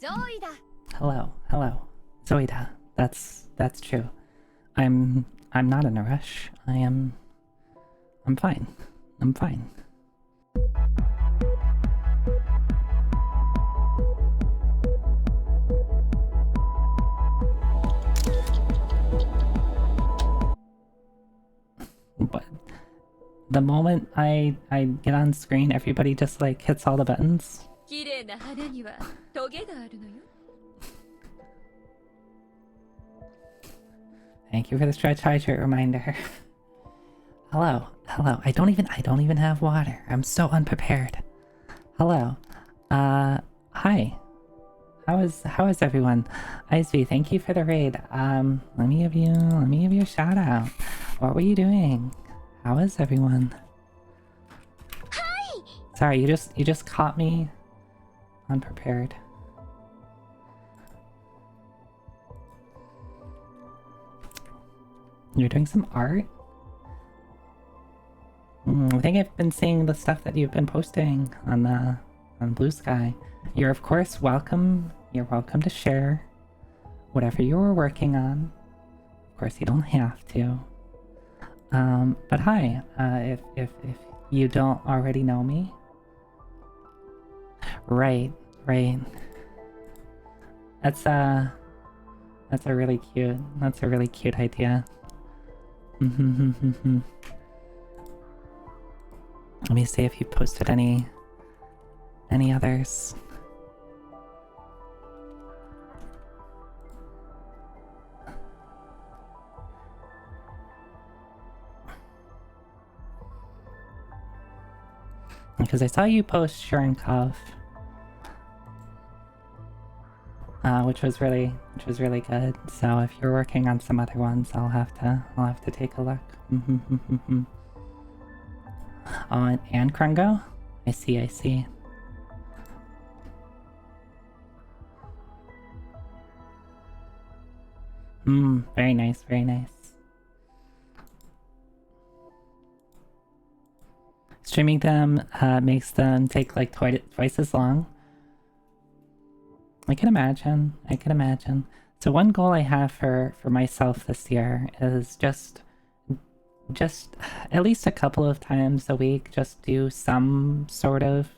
Hello, hello. Zoida. That's true. I'm not in a rush. I'm fine. I'm fine. But the moment I get on screen, everybody just like hits all the buttons. Thank you for the stretch hydrate reminder. Hello, hello. I don't even have water. I'm so unprepared. Hello. Hi. How is everyone? Iceby, thank you for the raid. Let me give you a shout out. What were you doing? How is everyone? Hi. Sorry, you just caught me unprepared. You're doing some art? I think I've been seeing the stuff that you've been posting on Blue Sky. You're of course welcome. You're welcome to share whatever you were working on. Of course, you don't have to. But hi, if you don't already know me. Right. That's a really cute idea. Let me see if you posted any others. Because I saw you post Shurinkov, which was really good. So if you're working on some other ones, I'll have to take a look. Oh, and Krungo? I see. Very nice. Streaming them makes them take like twice as long. I can imagine. So one goal I have for myself this year is just at least a couple of times a week, just do some sort of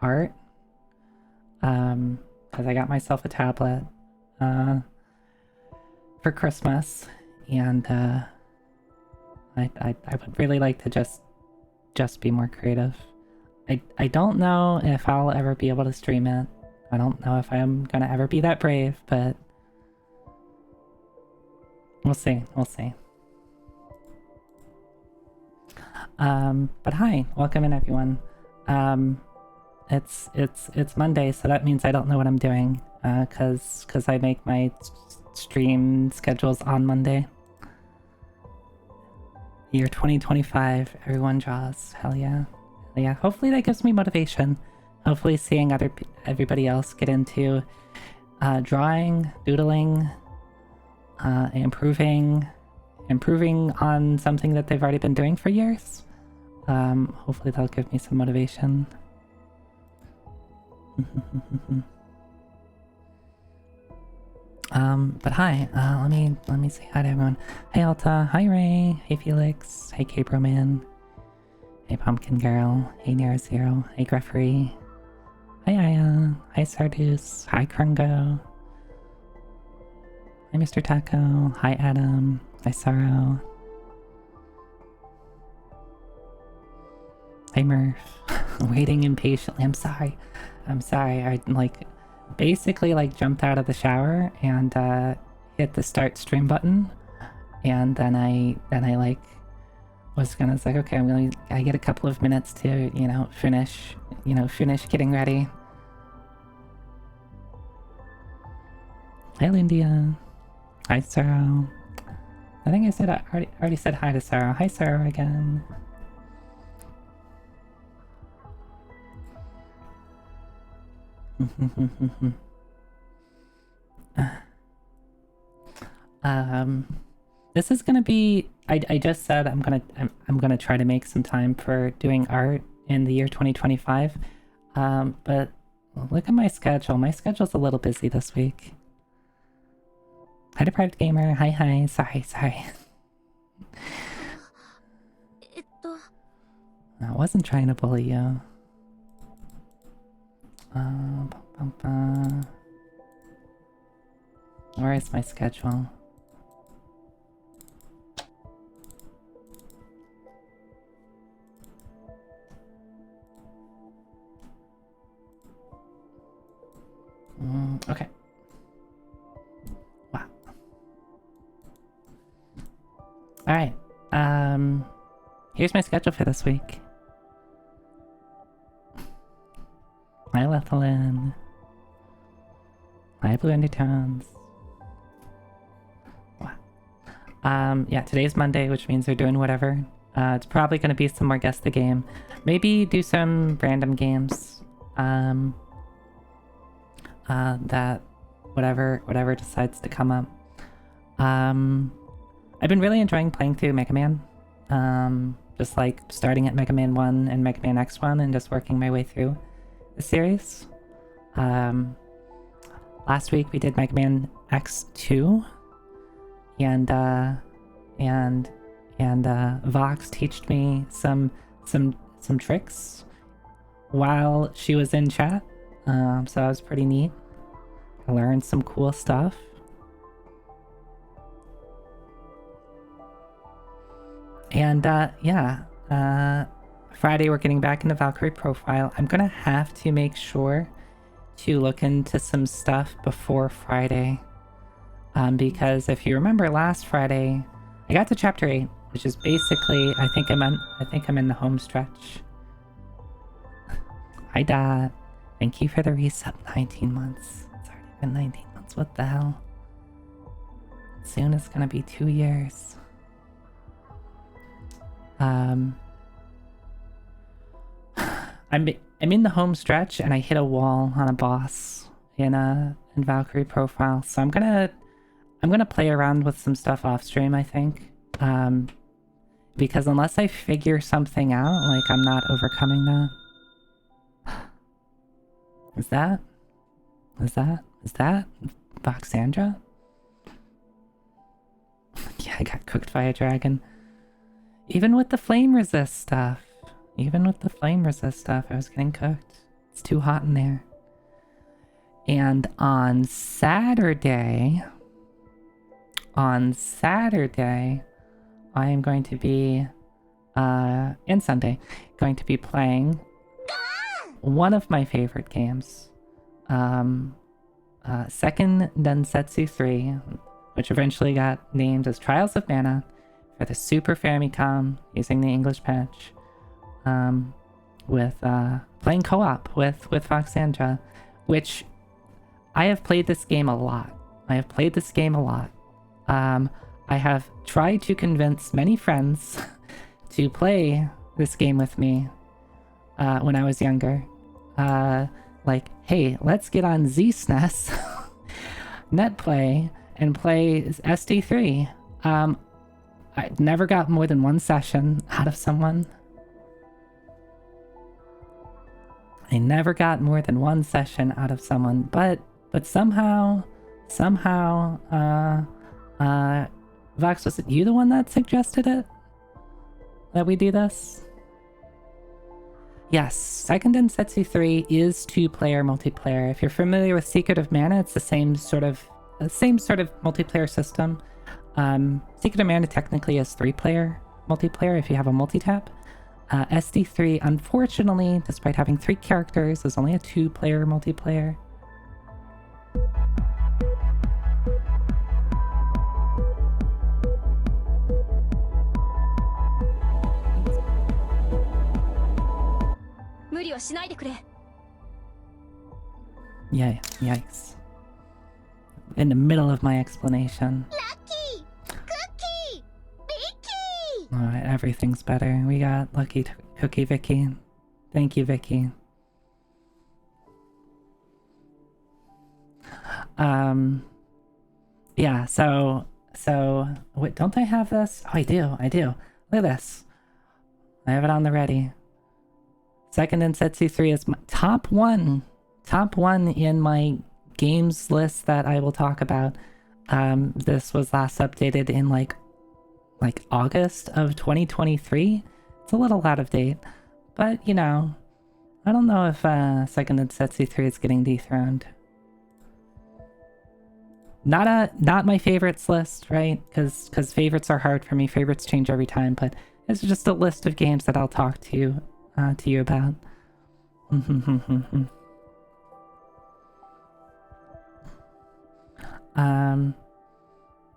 art. Because I got myself a tablet for Christmas, and I would really like to just be more creative. I don't know if I'll ever be able to stream it. I don't know if I'm gonna ever be that brave, but we'll see. But hi, welcome in everyone. It's Monday, so that means I don't know what I'm doing, cause I make my stream schedules on Monday. Year 2025, everyone draws. Hell yeah. Hopefully that gives me motivation. Hopefully seeing everybody else get into drawing, doodling, improving on something that they've already been doing for years. Hopefully that'll give me some motivation. But hi, let me say hi to everyone. Hey Alta, hi Ray, hey Felix, hey K-Broman, hey Pumpkin Girl, hey Nero Zero, hey Greffery, hi Aya, hi Sardus, hi Krungo, hi Mr. Taco, hi Adam, hi Sorrow, hi Murph, waiting impatiently. I'm sorry, I basically jumped out of the shower and hit the start stream button, and then I was like, okay, I get a couple of minutes to finish getting ready. Hi Lindia, hi Sorrow. I think I already said hi to Sorrow. Hi Sorrow again. This is gonna be. I just said I'm gonna try to make some time for doing art in the year 2025. But Look at my schedule. My schedule's a little busy this week. Hi, Deprived Gamer. Hi. Sorry. I wasn't trying to bully you. Where is my schedule? Okay. Wow. Alright. Here's my schedule for this week. Hi, Lethalin. Hi, Blue Undertones. Wow. Yeah, today's Monday, which means they're doing whatever. It's probably going to be some more Guessthe.Game. Maybe do some random games. That whatever decides to come up. I've been really enjoying playing through Mega Man. Just like starting at Mega Man 1 and Mega Man X1 and just working my way through the series. Last week we did Mega Man X2 and Vox taught me some tricks while she was in chat. So that was pretty neat. I learned some cool stuff. And yeah, Friday we're getting back into Valkyrie Profile. I'm gonna have to make sure to look into some stuff before Friday. Because if you remember last Friday, I got to chapter 8, which is basically I think I'm in the home stretch. Hi Dot. Thank you for the resub. 19 months. It's already been 19 months. What the hell? Soon it's gonna be 2 years. I'm in the home stretch and I hit a wall on a boss in Valkyrie Profile, so I'm gonna play around with some stuff off stream, I think. Because unless I figure something out, like I'm not overcoming that. Is that Voxandra? Yeah, I got cooked by a dragon. Even with the flame resist stuff, I was getting cooked. It's too hot in there. And on Saturday, I am going to be, and Sunday, going to be playing one of my favorite games, Second Densetsu 3, which eventually got named as Trials of Mana for the Super Famicom using the English patch, with playing co-op with Voxandra, which I have played this game a lot. I have tried to convince many friends to play this game with me when I was younger. Like, hey, let's get on ZSNES, NetPlay, and play SD3. I never got more than one session out of someone. But somehow, Vox, was it you the one that suggested it? That we do this? Yes, Second Densetsu 3 is 2-player multiplayer. If you're familiar with Secret of Mana, it's the same sort of multiplayer system. Secret of Mana technically is 3-player multiplayer if you have a multi-tap. SD3, unfortunately, despite having 3 characters, is only a 2-player multiplayer. Yeah, yikes. In the middle of my explanation. Lucky! Cookie! Vicky! Alright, everything's better. We got Lucky Cookie Vicky. Thank you, Vicky. Yeah, so wait, don't I have this? Oh, I do. Look at this. I have it on the ready. Second Densetsu 3 is my top one top one in my games list that I will talk about. This was last updated in like August of 2023. It's a little out of date, but you know, I don't know if Second Densetsu 3 is getting dethroned. Not my favorites list, right? Because favorites are hard for me. Favorites change every time, but it's just a list of games that I'll talk to you about.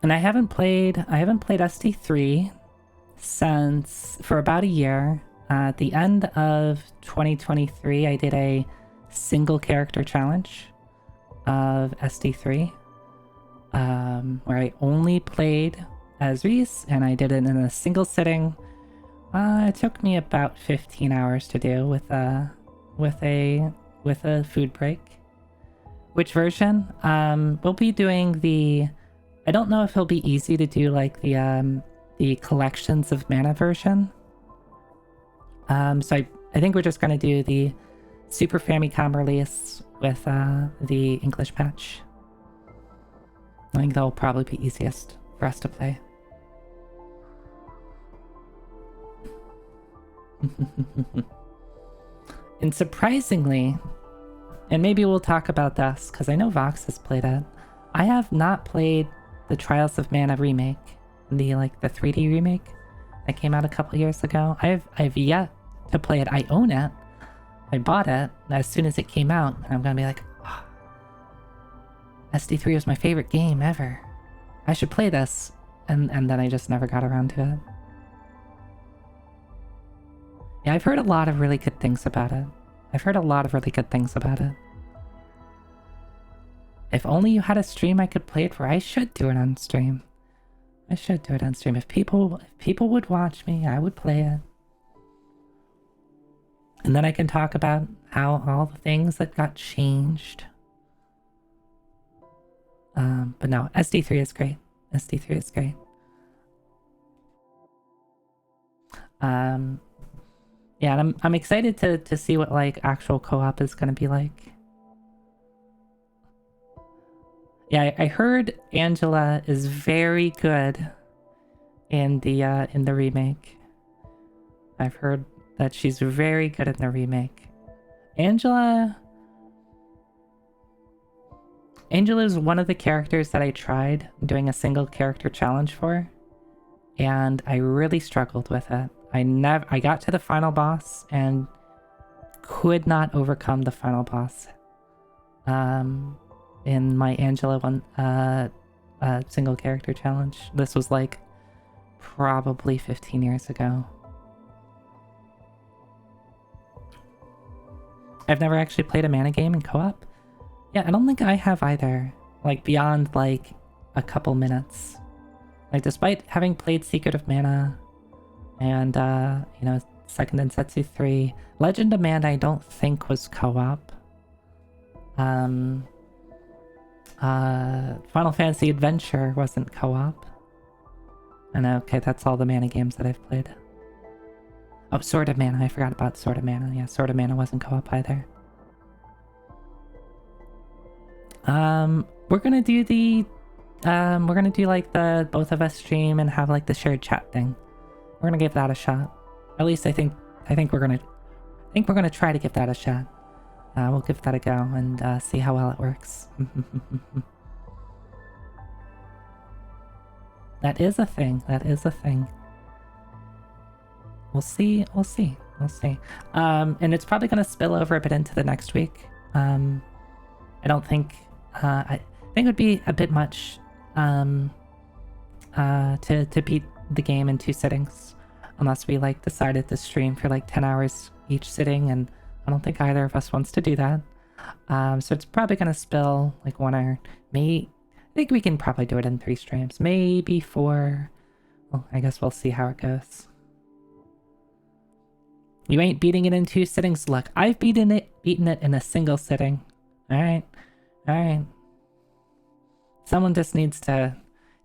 And I haven't played SD3 since for about a year. At the end of 2023, I did a single character challenge of SD3, where I only played as Reese, and I did it in a single sitting. It took me about 15 hours to do with a food break. Which version? We'll be doing the... I don't know if it'll be easy to do like the collections of mana version. So I think we're just gonna do the Super Famicom release with the English patch. I think that'll probably be easiest for us to play. And surprisingly, and maybe we'll talk about this because I know Vox has played it. I have not played the Trials of Mana remake, the 3D remake that came out a couple years ago. I've yet to play it. I own it. I bought it as soon as it came out, and I'm gonna be like, oh, SD3 was my favorite game ever. I should play this, and then I just never got around to it. Yeah, I've heard a lot of really good things about it. If only you had a stream I could play it for. I should do it on stream. If people would watch me, I would play it. And then I can talk about how all the things that got changed. But no, SD3 is great. Yeah, and I'm excited to see what like actual co-op is gonna be like. Yeah, I heard Angela is very good in the remake. I've heard that she's very good in the remake. Angela is one of the characters that I tried doing a single character challenge for, and I really struggled with it. I got to the final boss and could not overcome the final boss. In my Angela one single character challenge. This was like probably 15 years ago. I've never actually played a mana game in co-op. Yeah, I don't think I have either. Like beyond like a couple minutes. Like despite having played Secret of Mana and you know, Second Densetsu 3, Legend of Mana I don't think was co-op. Final Fantasy Adventure wasn't co-op. And okay, that's all the mana games that I've played. Oh, Sword of Mana, I forgot about Sword of Mana. Yeah, Sword of Mana wasn't co-op either. We're gonna do like the both of us stream and have like the shared chat thing. We're gonna give that a shot. At least I think we're gonna try to give that a shot. We'll give that a go and see how well it works. That is a thing. We'll see. And it's probably gonna spill over a bit into the next week. I don't think I think it would be a bit much to beat the game in 2 sittings, unless we like decided to stream for like 10 hours each sitting, and I don't think either of us wants to do that. So it's probably gonna spill like 1 or maybe, I think we can probably do it in 3 streams, maybe 4. Well, I guess we'll see how it goes. You ain't beating it in 2 sittings. Look, I've beaten it in a single sitting. Alright. Someone just needs to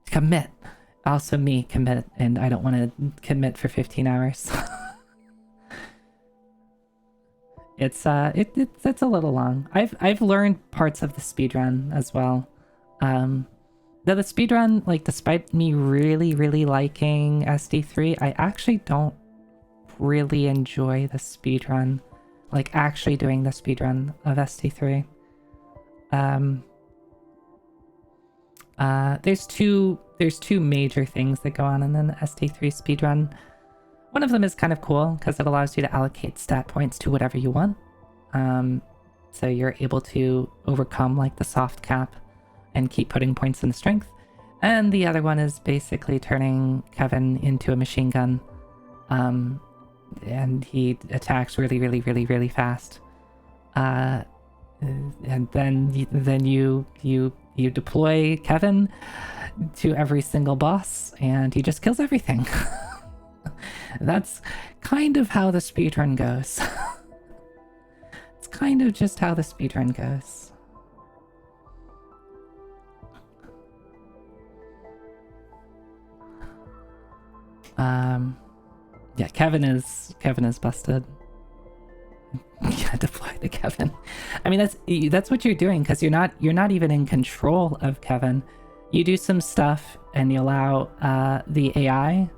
commit. Also me commit, and I don't want to commit for 15 hours. It's a little long. I've learned parts of the speedrun as well. Though the speedrun, like, despite me really liking SD3, I actually don't really enjoy the speedrun. Like, actually doing the speedrun of SD3. There's two major things that go on in an SD3 speedrun. One of them is kind of cool because it allows you to allocate stat points to whatever you want. So you're able to overcome like the soft cap and keep putting points in strength. And the other one is basically turning Kevin into a machine gun. And he attacks really fast. And then you deploy Kevin to every single boss and he just kills everything. That's kind of how the speedrun goes. It's kind of just how the speedrun goes. Yeah, Kevin is busted. Yeah, deploy the Kevin. I mean, that's what you're doing because you're not even in control of Kevin. You do some stuff and you allow the AI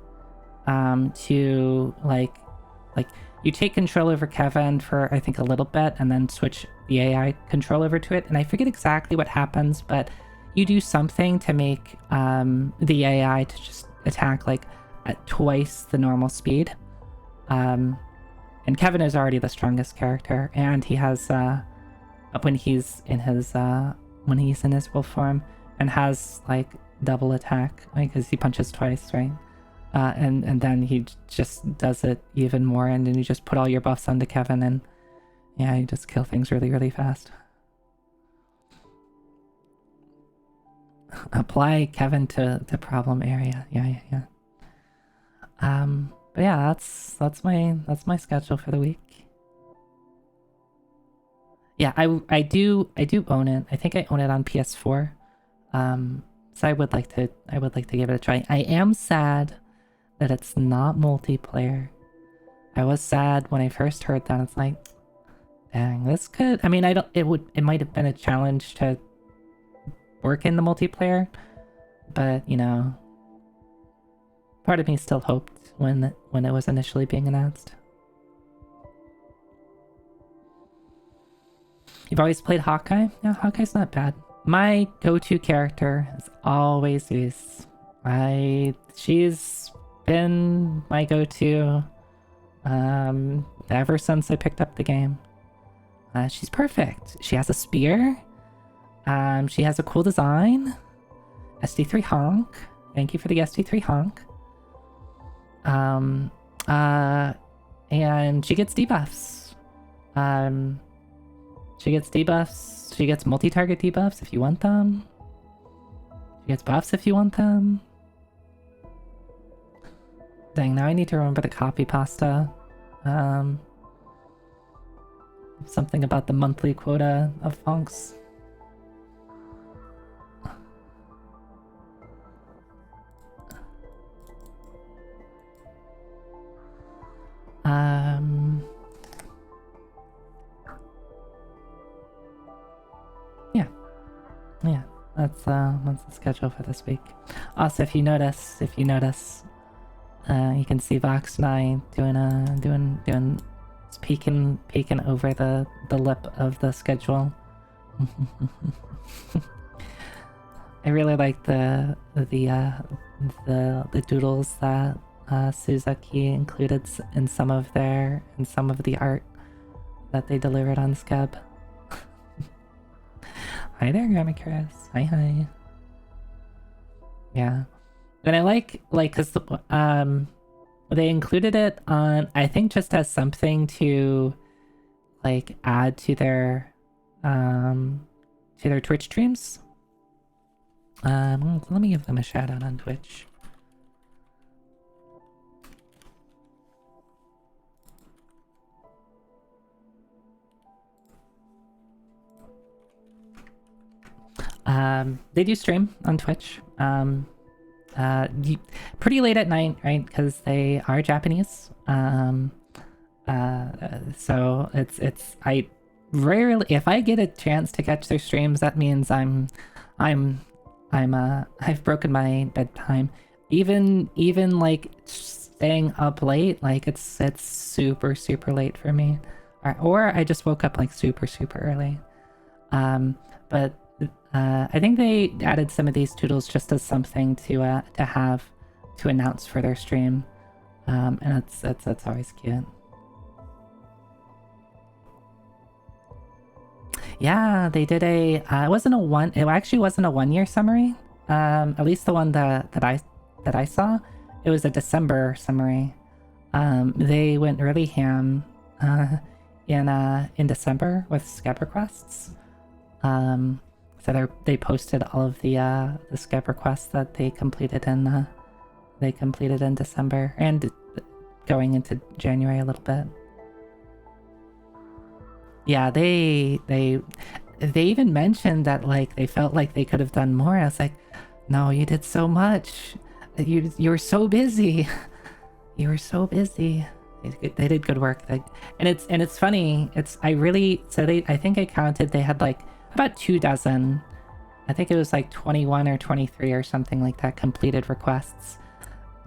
to like you take control over Kevin for I think a little bit and then switch the AI control over to it. And I forget exactly what happens, but you do something to make the AI to just attack like at twice the normal speed. And Kevin is already the strongest character, and he has when he's in his wolf form and has like double attack, right? Because he punches twice, right? And then he just does it even more, and then you just put all your buffs onto Kevin, and yeah, you just kill things really fast. Apply Kevin to the problem area. Yeah. But yeah, that's my schedule for the week. Yeah, I do own it. I think I own it on PS4. So I would like to give it a try. I am sad that it's not multiplayer. I was sad when I first heard that. It's like, dang, this could. I mean, it might have been a challenge to work in the multiplayer, but you know, part of me still hoped when it was initially being announced. You've always played Hawkeye? Yeah, Hawkeye's not bad. My go-to character is always Zeus. She's been my go-to ever since I picked up the game. She's perfect. She has a spear. She has a cool design. SD3 honk. Thank you for the SD3 honk. And she gets debuffs. She gets debuffs. She gets multi-target debuffs if you want them. She gets buffs if you want them. Dang, now I need to remember the copy pasta. Something about the monthly quota of funks. Yeah, that's the schedule for this week. Also, if you notice, you can see Vox and I doing peeking over the lip of the schedule. I really like the doodles that Suzuki included in some of the art that they delivered on Scab. Hi there, Grandma Chris. Hi. Yeah. And I like cause they included it on, I think, just as something to like add to their Twitch streams. Let me give them a shout out on Twitch. They do stream on Twitch. Pretty late at night, right? Because they are Japanese. So I rarely, if I get a chance to catch their streams, that means I'm I've broken my bedtime. Even like staying up late, like it's super late for me. Or I just woke up like super early. But I think they added some of these toodles just as something to have to announce for their stream. And that's always cute. Yeah, they did a it actually wasn't a 1 year summary. At least the one that I saw, it was a December summary. They went really ham in December with scab requests. So they posted all of the scab requests that they completed in December and going into January a little bit. Yeah, they even mentioned that like they felt like they could have done more. I was like, no, you did so much. You were so busy. You were so busy. They did good work. And it's funny. I think I counted. They had like about 24. I think it was like 21 or 23 or something like that completed requests.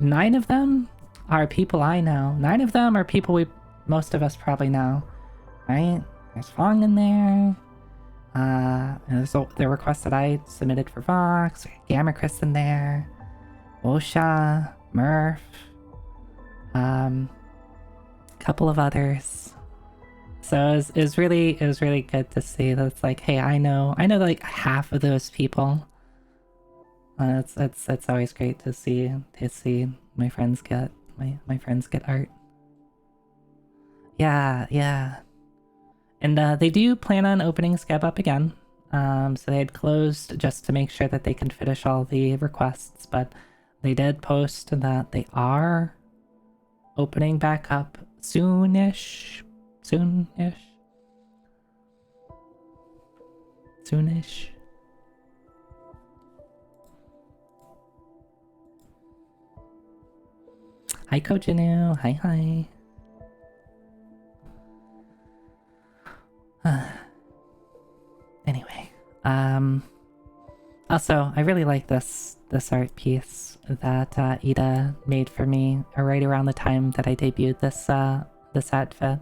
9 of them are people I know. 9 of them are people most of us probably know, right? There's Fong in there. And there's the request that I submitted for Vox. Gamma Chris in there. Osha, Murph. Couple of others. So it was really good to see that it's like, hey, I know like half of those people. It's always great to see my friends get my friends get art. Yeah. And they do plan on opening Scab up again. So they had closed just to make sure that they can finish all the requests, but they did post that they are opening back up soonish. Hi Kojinu, hi. Anyway, also I really like this art piece that Ida made for me right around the time that I debuted this outfit.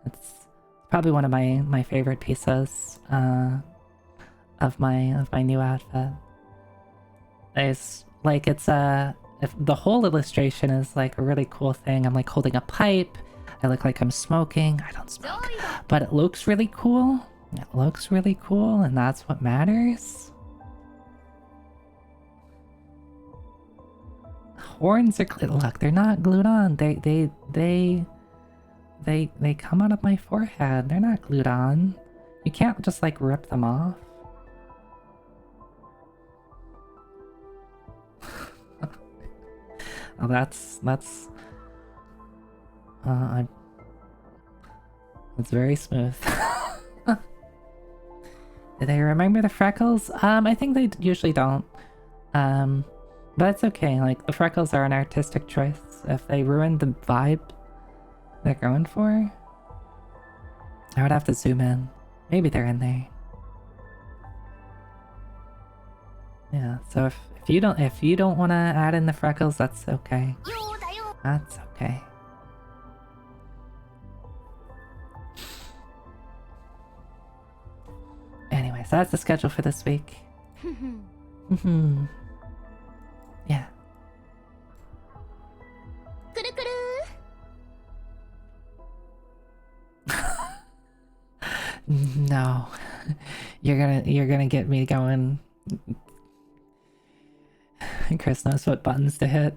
It's probably one of my favorite pieces of my new outfit. If the whole illustration is like a really cool thing. I'm like holding a pipe. I look like I'm smoking. I don't smoke, but it looks really cool. It looks really cool, and that's what matters. Horns are look. They're not glued on. They come out of my forehead. They're not glued on. You can't just like rip them off. Oh, that's it's very smooth. Did they remember the freckles? I think they usually don't. But it's okay. Like the freckles are an artistic choice. If they ruin the vibe they're going for, I would have to zoom in. Maybe they're in there. Yeah. So if you don't want to add in the freckles, that's okay. That's okay. Anyway, so that's the schedule for this week. Yeah. No. You're gonna get me going. Chris knows what buttons to hit.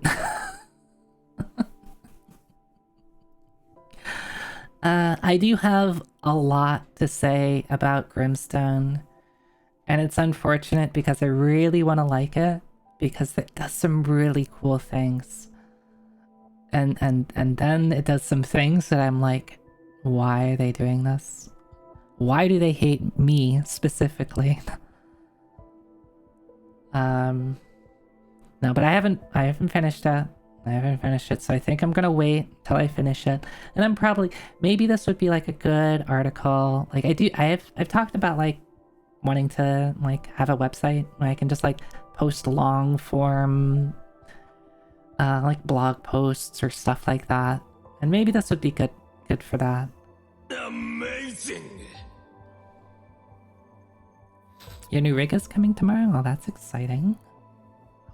I do have a lot to say about Grimstone, and it's unfortunate because I really want to like it because it does some really cool things, and then it does some things that I'm like, why are they doing this? Why do they hate me specifically? No, but I haven't finished it. I haven't finished it, so I think I'm gonna wait till I finish it. And I'm probably, maybe this would be like a good article. Like I've talked about like wanting to like have a website where I can just like post long form like blog posts or stuff like that. And maybe this would be good for that. Amazing. Your new rig is coming tomorrow? Oh, that's exciting.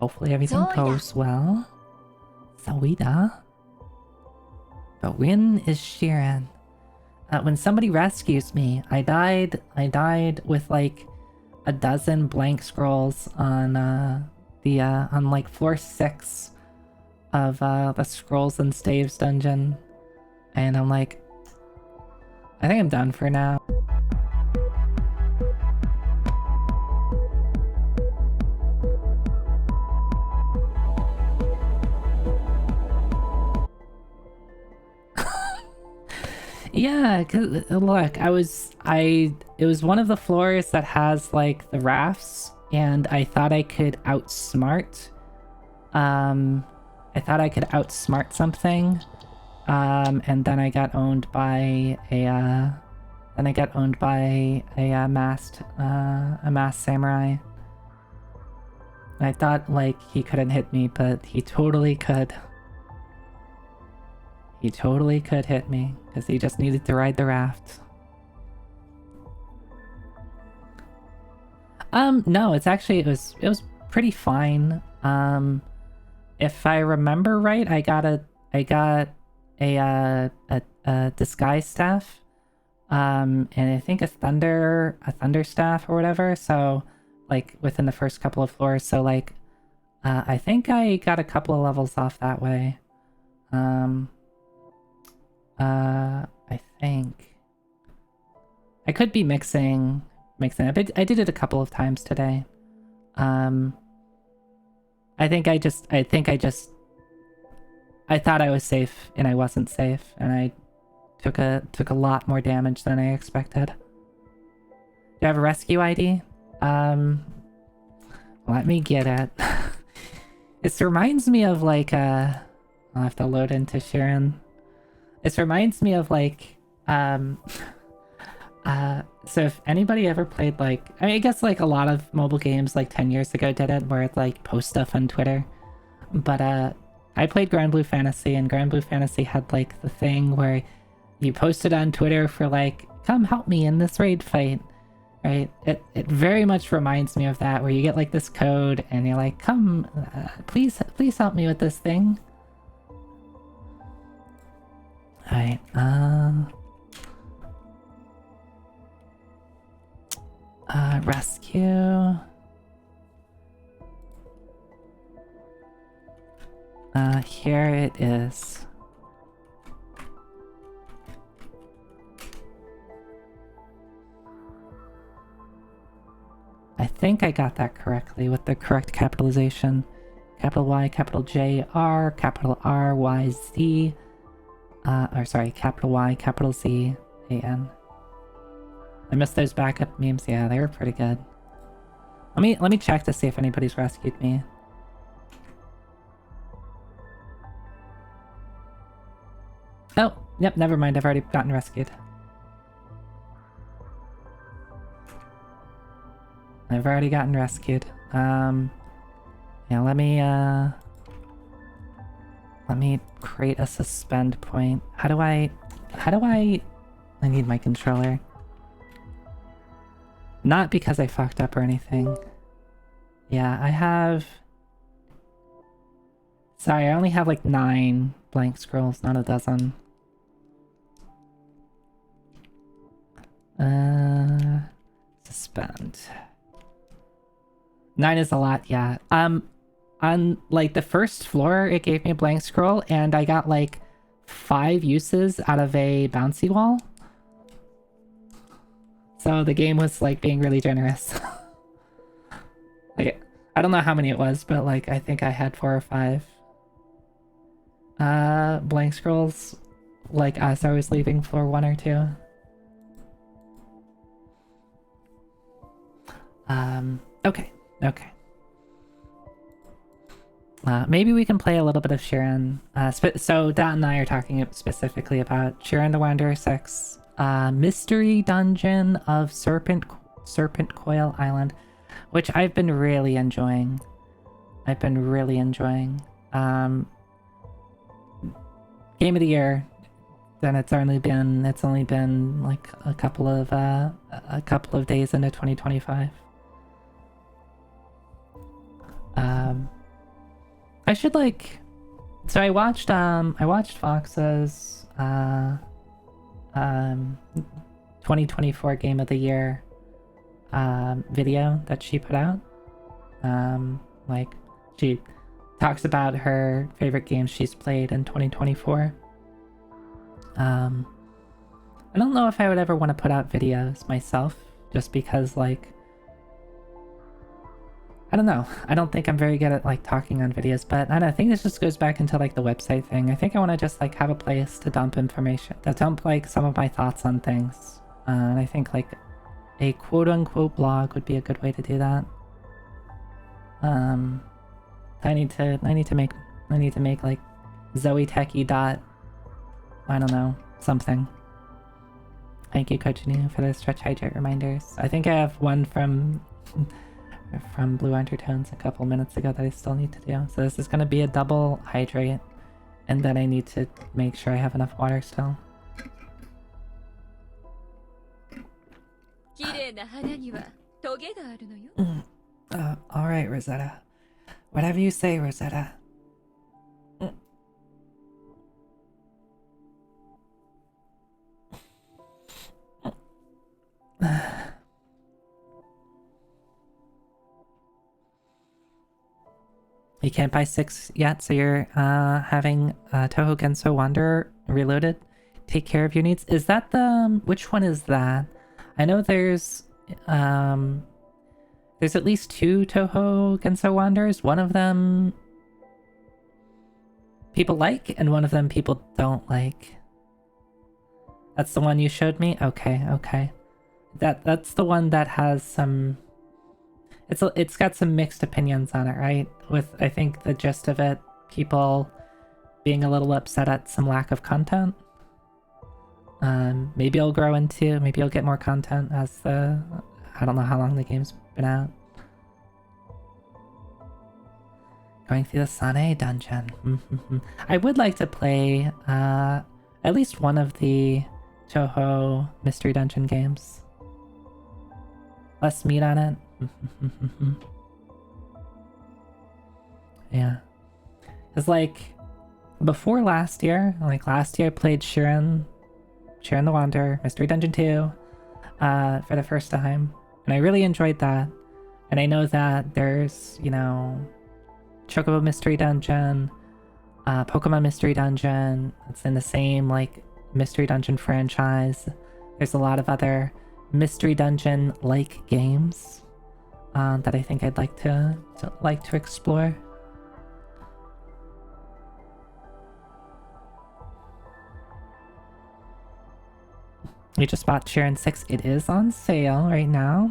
Hopefully everything goes well. Sawida. But when is Sheeran? When somebody rescues me, I died with like a dozen blank scrolls on on like floor 6 of the Scrolls and Staves dungeon. And I'm like, I think I'm done for now. Yeah, cause look, it was one of the floors that has like the rafts, and I thought I could outsmart something. And then I got owned by a masked samurai. I thought like he couldn't hit me, but he totally could. He totally could hit me, because he just needed to ride the raft. No, it's actually, it was pretty fine. If I remember right, I got a disguise staff, and I think a thunder staff or whatever. So, like within the first couple of floors. So like, I think I got a couple of levels off that way. I think I could be mixing it, but I did it a couple of times today. I thought I was safe and I wasn't safe, and I took a lot more damage than I expected. Do you have a rescue ID? Let me get it. This reminds me of like I'll have to load into Sharon. This reminds me of like so if anybody ever played like, I mean, I guess like a lot of mobile games like 10 years ago did it, where it's like post stuff on Twitter. But I played Grand Blue Fantasy, and Grand Blue Fantasy had like the thing where you posted on Twitter for like, come help me in this raid fight, right? It very much reminds me of that, where you get like this code and you're like, come, please help me with this thing. Alright, rescue. Here it is. I think I got that correctly with the correct capitalization. Capital Y, capital J, R, capital R, Y, Z. Or sorry, capital Y, capital Z, A, N. I missed those backup memes. Yeah, they were pretty good. Let me check to see if anybody's rescued me. Oh, yep, never mind. I've already gotten rescued. I've already gotten rescued. Yeah, let me create a suspend point. How do I need my controller. Not because I fucked up or anything. Yeah, I have... Sorry, I only have like 9 blank scrolls, not a dozen. Suspend. 9 is a lot, yeah. On like the first floor, it gave me a blank scroll, and I got like 5 uses out of a bouncy wall. So the game was like being really generous. Like, I don't know how many it was, but like I think I had 4 or 5 blank scrolls, like as I was leaving floor 1 or 2. Okay. Maybe we can play a little bit of Shiren. So Dot and I are talking specifically about Shiren the Wanderer 6, Mystery Dungeon of Serpent Coil Island, which I've been really enjoying. Game of the year. Then it's only been like a couple of days into 2025. I should like. So I watched Fox's 2024 Game of the Year video that she put out. Like she talks about her favorite games she's played in 2024. I don't know if I would ever want to put out videos myself, just because like I don't know. I don't think I'm very good at like talking on videos, but I don't know, I think this just goes back into like the website thing. I think I want to just like have a place to dump information, to dump like some of my thoughts on things. And I think like a quote-unquote blog would be a good way to do that. I need to make like Zoe Techie dot, I don't know, something. Thank you, Coach New, for the stretch hydrate reminders. I think I have one from Blue Undertones a couple minutes ago that I still need to do. So this is gonna be a double hydrate, and then I need to make sure I have enough water still. Alright, Rosetta. Whatever you say, Rosetta. You can't buy 6 yet, so you're having Toho Genso Wanderer Reloaded. Take care of your needs. Is that the... which one is that? I know there's at least 2 Toho Genso Wanderers. One of them people like, and one of them people don't like. That's the one you showed me? Okay. That's the one that has some... It's got some mixed opinions on it, right? With, I think, the gist of it, people being a little upset at some lack of content. Maybe it'll grow into, maybe you'll get more content as the... I don't know how long the game's been out. Going through the Sane dungeon. I would like to play at least one of the Toho Mystery Dungeon games. Less meat on it. Yeah. It's like, before last year I played Shiren the Wanderer, Mystery Dungeon 2, for the first time. And I really enjoyed that. And I know that there's, you know, Chocobo Mystery Dungeon, Pokemon Mystery Dungeon. It's in the same, like, Mystery Dungeon franchise. There's a lot of other Mystery Dungeon-like games that I think I'd like to explore. You just bought Shiren 6. It is on sale right now.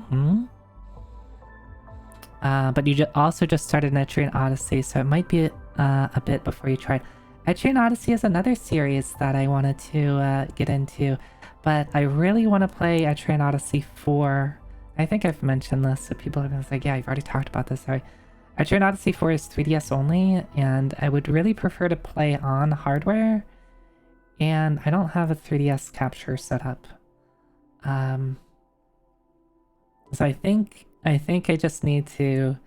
But you also just started an Etrian Odyssey, so it might be a bit before you tried. Etrian Odyssey is another series that I wanted to get into, but I really want to play Etrian Odyssey 4. I think I've mentioned this, so people are going to say, yeah, you've already talked about this. Sorry. Etrian Odyssey 4 is 3DS only, and I would really prefer to play on hardware, and I don't have a 3DS capture set up. So I think I just need to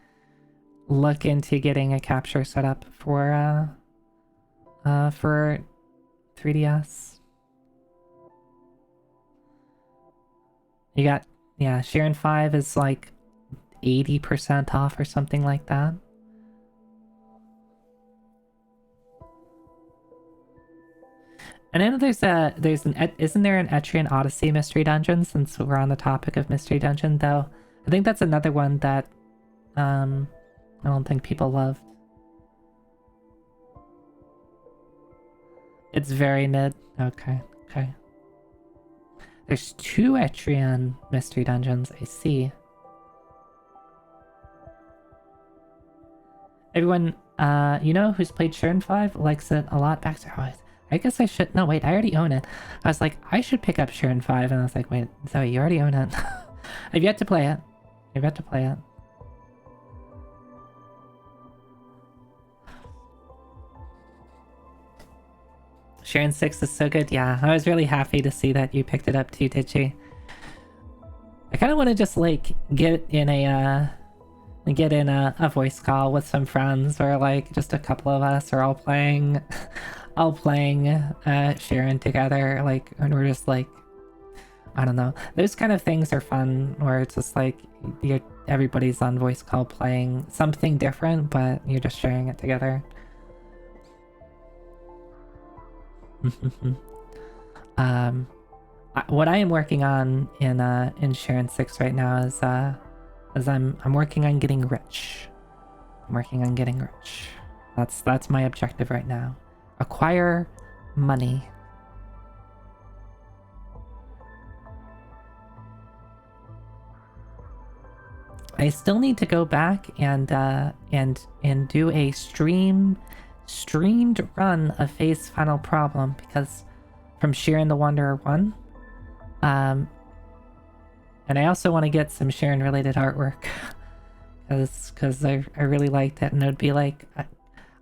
look into getting a capture set up for 3DS. You got, yeah, Shiren 5 is like 80% off or something like that. And I know isn't there an Etrian Odyssey Mystery Dungeon, since we're on the topic of Mystery Dungeon, though? I think that's another one that I don't think people loved. It's very mid. Okay. There's 2 Etrian Mystery Dungeons, I see. Everyone You know who's played Sharon 5? Likes it a lot. Baxter. Oh, I guess I should. No, wait, I already own it. I was like, I should pick up Sharon 5, and I was like, wait, Zoe, you already own it. I've yet to play it. I've yet to play it. Sharon 6 is so good. Yeah, I was really happy to see that you picked it up too, did you? I kind of want to just like get in a voice call with some friends, or like just a couple of us are all playing Sharon together, like, and we're just like, I don't know, those kind of things are fun where it's just like everybody's on voice call playing something different, but you're just sharing it together. What I am working on in Sharon 6 right now is I'm working on getting rich. I'm working on getting rich. That's my objective right now. Acquire money. I still need to go back and do a streamed run of Faye's Final Problem, because from Sharon the Wanderer 1. And I also want to get some Sharon related artwork because I really liked it, and it would be like,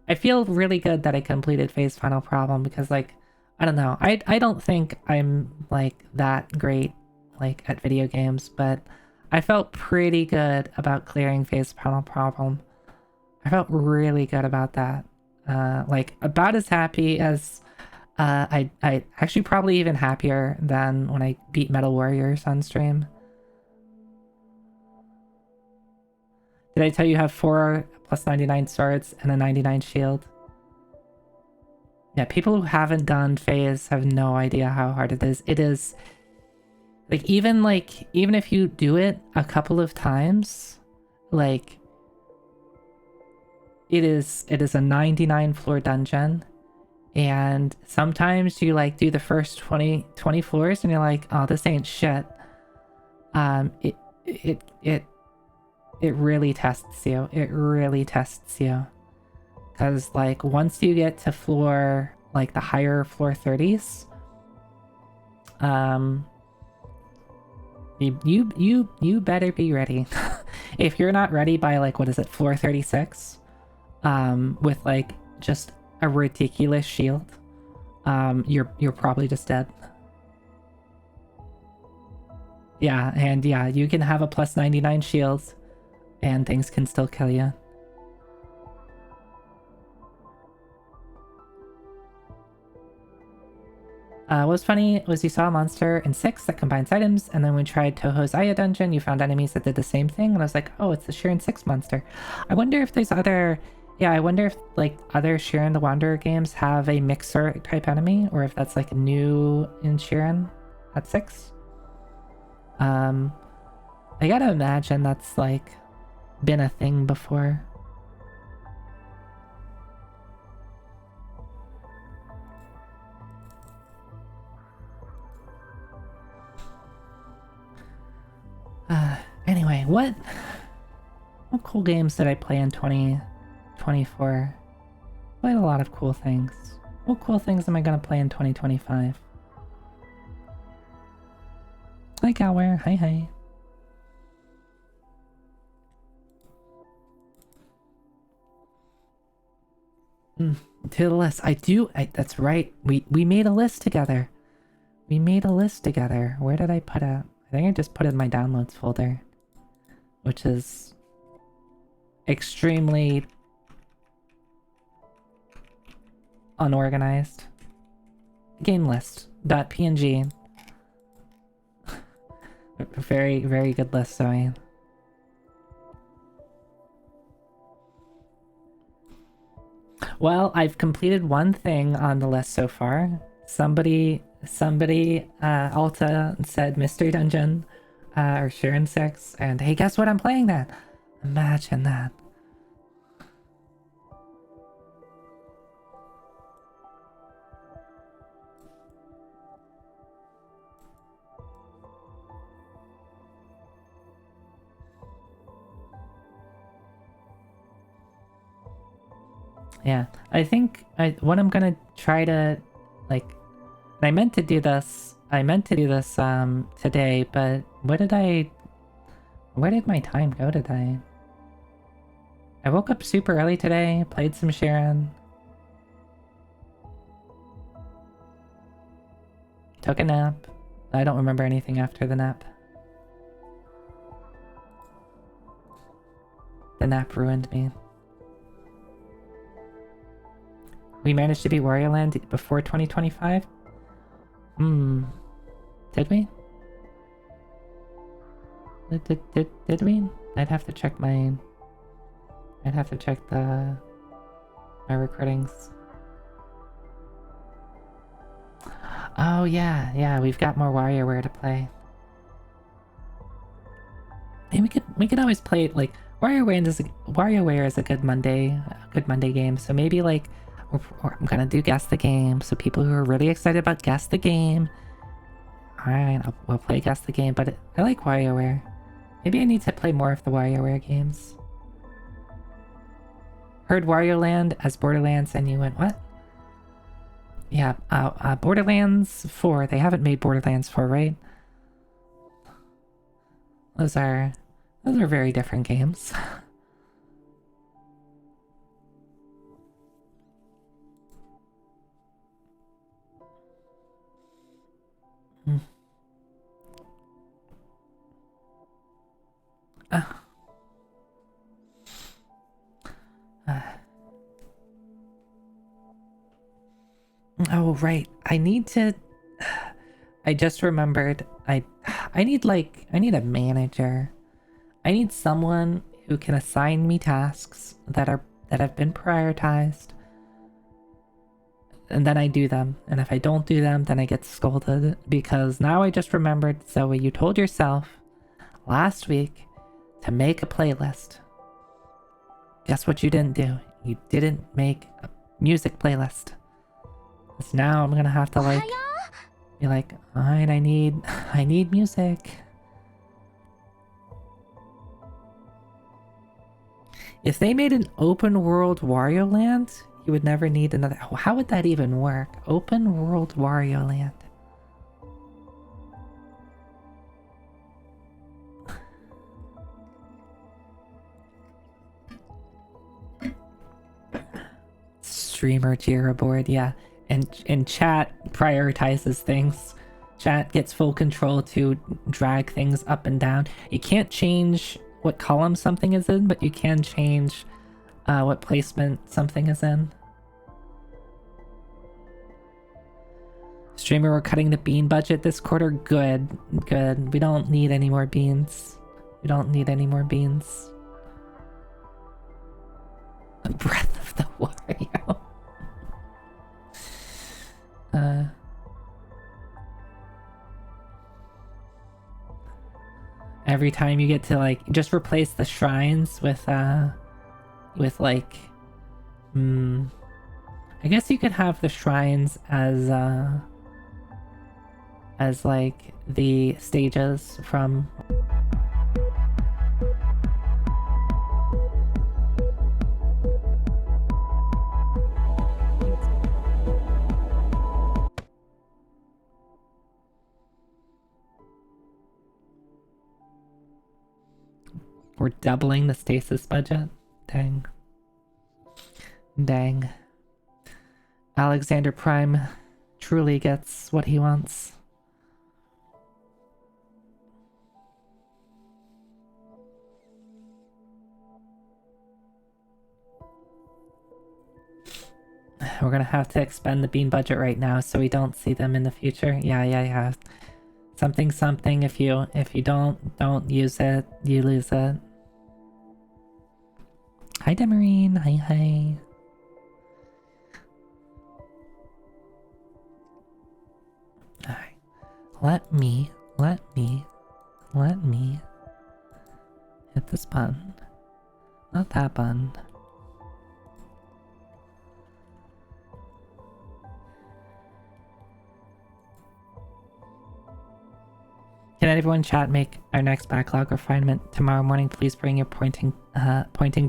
I feel really good that I completed Faye's Final Problem, because like, I don't know, I don't think I'm like that great like at video games, but I felt pretty good about clearing Faye's Final Problem. I felt really good about that. Like about as happy as I actually probably even happier than when I beat Metal Warriors on stream. Did I tell you have 4 plus 99 swords and a 99 shield? Yeah, people who haven't done Phase have no idea how hard it is. It is like even if you do it a couple of times, like it is a 99 floor dungeon, and sometimes you like do the first 20 floors and you're like, oh, this ain't shit. It really tests you. It really tests you. Because, like, once you get to floor, like, the higher floor 30s, you better be ready. If you're not ready by, like, what is it, floor 36, with, like, just a ridiculous shield, you're probably just dead. Yeah, and yeah, you can have a plus 99 shield, and things can still kill you. What was funny was you saw a monster in 6 that combines items, and then when we tried Toho's Aya dungeon, you found enemies that did the same thing, and I was like, oh, it's the Sharon 6 monster. I wonder if there's other... Yeah, I wonder if, like, other Sharon the Wanderer games have a mixer type enemy, or if that's, like, new in Sharon at 6. I gotta imagine that's, like, been a thing before. Anyway, what cool games did I play in 2024? Played a lot of cool things. What cool things am I gonna play in 2025? Hi, Galware. Hi, hi. To the list. That's right. We made a list together. We made a list together. Where did I put it? I think I just put it in my downloads folder, which is extremely unorganized. Game list.png. Very, very good list, Zoe. Well, I've completed one thing on the list so far. Somebody, Alta said Mystery Dungeon, or Sharon 6, and hey, guess what? I'm playing that. Imagine that. Yeah, I think what I'm gonna try to, like, I meant to do this. I meant to do this today, but where did my time go today? I woke up super early today, played some Sharon, took a nap. I don't remember anything after the nap. The nap ruined me. We managed to beat Wario Land before 2025? Did we? Did we? I'd have to check my recordings. Oh yeah, we've got more WarioWare to play. And we could always play it, like, WarioWare is a good Monday game. So maybe, like, I'm gonna do Guess the Game. So people who are really excited about Guess the Game, alright, we'll play Guess the Game. But I like WarioWare. Maybe I need to play more of the WarioWare games. Heard Wario Land as Borderlands and you went, what? Yeah, Borderlands 4. They haven't made Borderlands 4, right? Those are very different games. Oh right, I just remembered, I need a manager. I need someone who can assign me tasks that have been prioritized, and then I do them. And if I don't do them, then I get scolded, because now I just remembered, Zoe, you told yourself last week to make a playlist. Guess what you didn't do? You didn't make a music playlist. So now I'm gonna have to, like, be like, alright, I need music. If they made an open world Wario Land, you would never need another. Oh, how would that even work? Open world Wario Land. Streamer Jira board, yeah. And chat prioritizes things. Chat gets full control to drag things up and down. You can't change what column something is in, but you can change what placement something is in. Streamer, we're cutting the bean budget this quarter. Good. We don't need any more beans. We don't need any more beans. Breath of the Wario. Every time you get to, like, just replace the shrines with like, I guess you could have the shrines as like the stages from. We're doubling the stasis budget? Dang. Dang. Alexander Prime truly gets what he wants. We're gonna have to expend the bean budget right now so we don't see them in the future. Yeah. Something. If you don't use it, you lose it. Hi, Demarine. Hi. Alright. Let me hit this button. Not that button. Can everyone chat make our next backlog refinement tomorrow morning? Please bring your pointing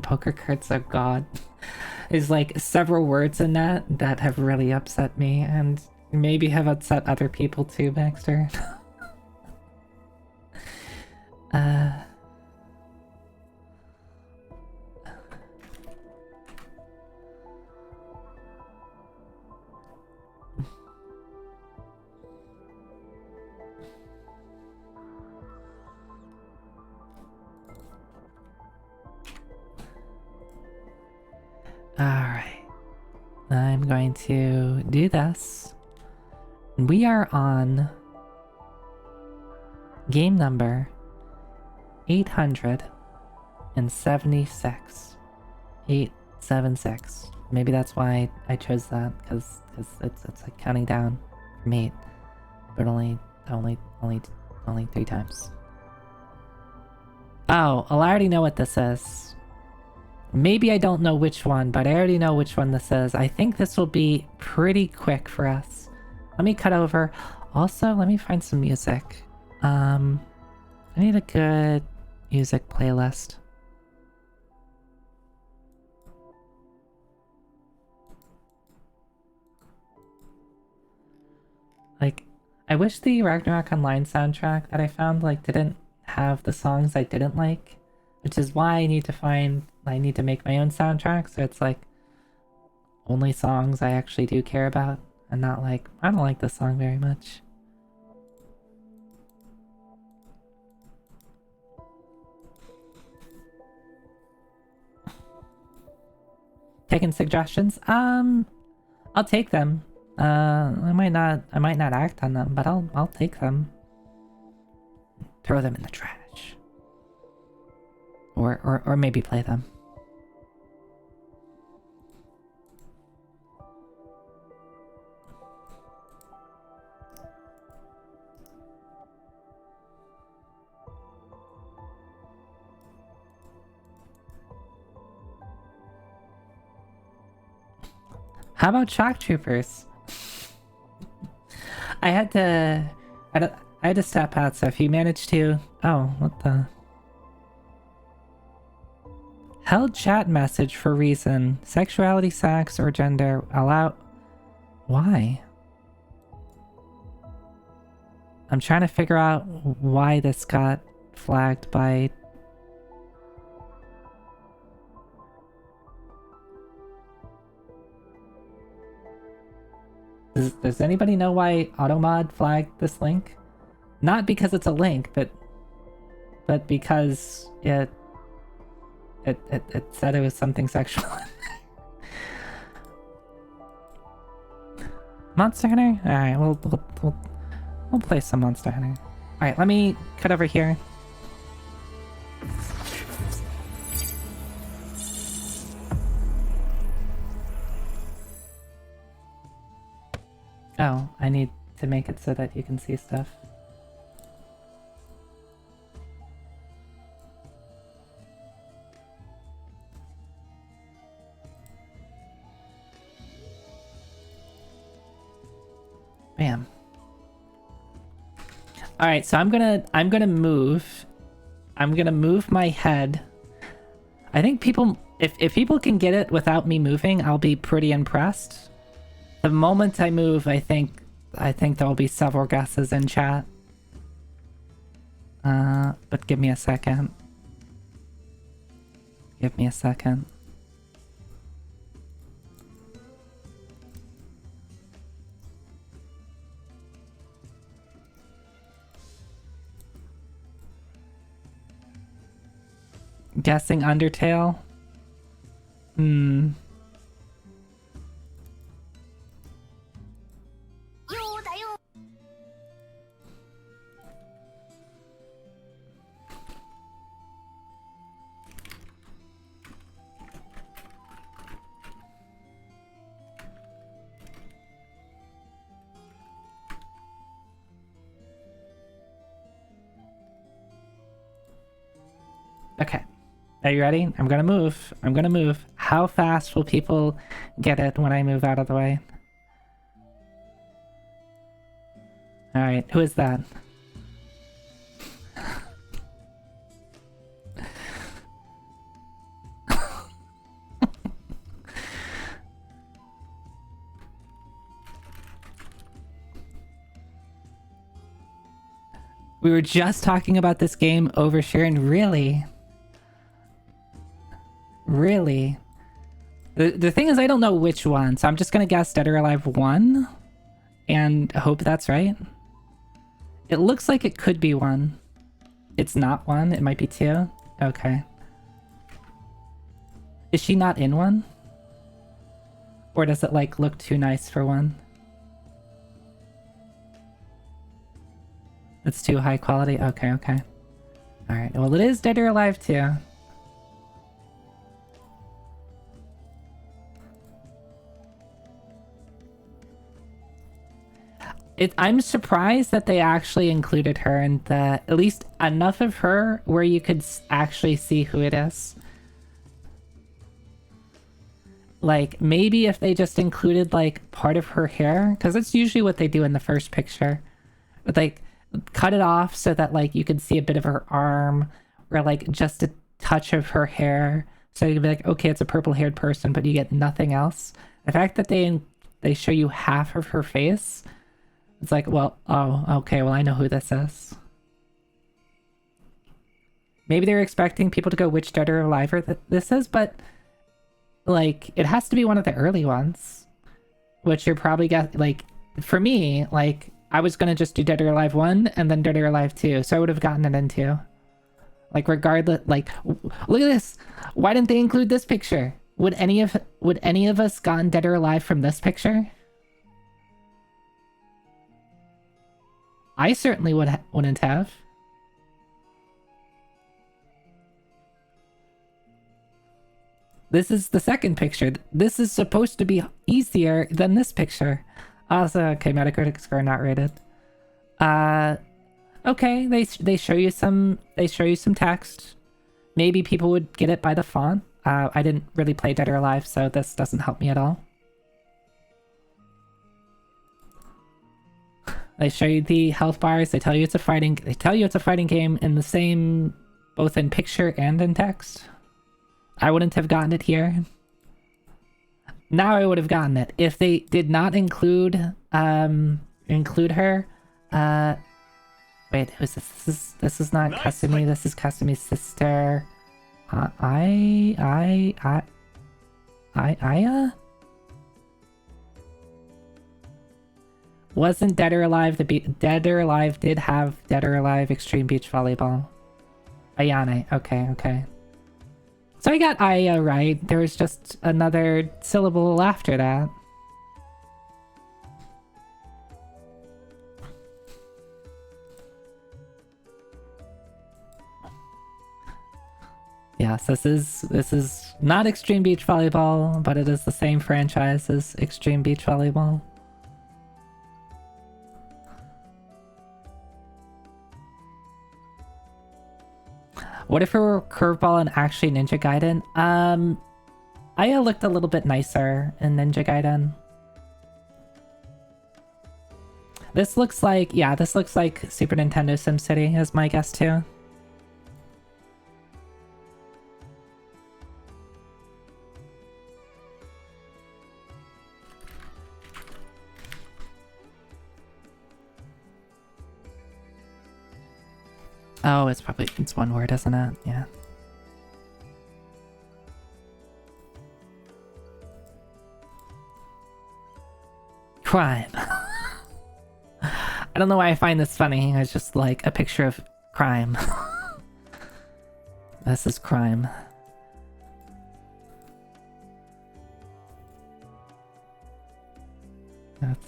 poker cards. Oh god. There's like several words in that have really upset me and maybe have upset other people too, Baxter. Alright. I'm going to do this. We are on game number 876. 876. Maybe that's why I chose that, because it's like counting down from 8, but only 3 times. Oh, I already know what this is. Maybe I don't know which one, but I already know which one this is. I think this will be pretty quick for us. Let me cut over. Also, let me find some music. I need a good music playlist. Like, I wish the Ragnarok Online soundtrack that I found, like, didn't have the songs I didn't like. Which is why I need to make my own soundtrack, so it's like only songs I actually do care about, and not like, I don't like this song very much. Taking suggestions? I'll take them. I might not act on them, but I'll take them. Throw them in the trash. Or maybe play them. How about shock troopers? I had to step out, so if you managed to... Oh, what the... Held chat message for reason. Sexuality, sex, or gender. Allow... Why? I'm trying to figure out why this got flagged by... Does anybody know why Automod flagged this link? Not because it's a link, but because it said it was something sexual. Monster Hunter? Alright, we'll play some Monster Hunter. Alright, let me cut over here. Oh, I need to make it so that you can see stuff. Bam. All right, so I'm gonna move my head. I think people, if people can get it without me moving, I'll be pretty impressed. The moment I move, I think there'll be several guesses in chat. But give me a second. Give me a second. Guessing Undertale? Hmm. Okay. Are you ready? I'm gonna move. I'm gonna move. How fast will people get it when I move out of the way? Alright, who is that? We were just talking about this game over Sharon. Really? Really? The thing is, I don't know which one, so I'm just gonna guess Dead or Alive 1 and hope that's right. It looks like it could be 1. It's not 1, it might be 2. Okay. Is she not in 1? Or does it like look too nice for 1? It's too high quality? Okay, okay. Alright, well it is Dead or Alive 2. I'm surprised that they actually included her in the... At least enough of her where you could actually see who it is. Like, maybe if they just included, like, part of her hair, because that's usually what they do in the first picture. But, like, cut it off so that, like, you could see a bit of her arm, or, like, just a touch of her hair. So you'd be like, okay, it's a purple-haired person, but you get nothing else. The fact that they show you half of her face, it's like, well, oh, okay, well, I know who this is. Maybe they're expecting people to go which Dead or Alive this is, but... like, it has to be one of the early ones. Which you're probably like, for me, like, I was gonna just do Dead or Alive 1 and then Dead or Alive 2, so I would have gotten it in 2. Like, regardless, like, look at this! Why didn't they include this picture? Would any of us gotten Dead or Alive from this picture? I certainly wouldn't have. This is the second picture. This is supposed to be easier than this picture. Also, okay, Metacritic score not rated. Okay, they show you some text. Maybe people would get it by the font. I didn't really play Dead or Alive, so this doesn't help me at all. They show you the health bars. They tell you it's a fighting game in the same, both in picture and in text. I wouldn't have gotten it here. Now I would have gotten it. If they did not include her, wait, who's this? This is not Kasumi, this is Kasumi's sister. Aya? Wasn't Dead or Alive Dead or Alive did have Dead or Alive Extreme Beach Volleyball. Ayane, okay, okay. So I got Aya right. There was just another syllable after that. Yes, this is not Extreme Beach Volleyball, but it is the same franchise as Extreme Beach Volleyball. What if it were Curveball and actually Ninja Gaiden? Aya looked a little bit nicer in Ninja Gaiden. This looks like, yeah, this looks like Super Nintendo SimCity is my guess too. Oh, it's one word, isn't it? Yeah. Crime. I don't know why I find this funny. It's just like a picture of crime. This is crime.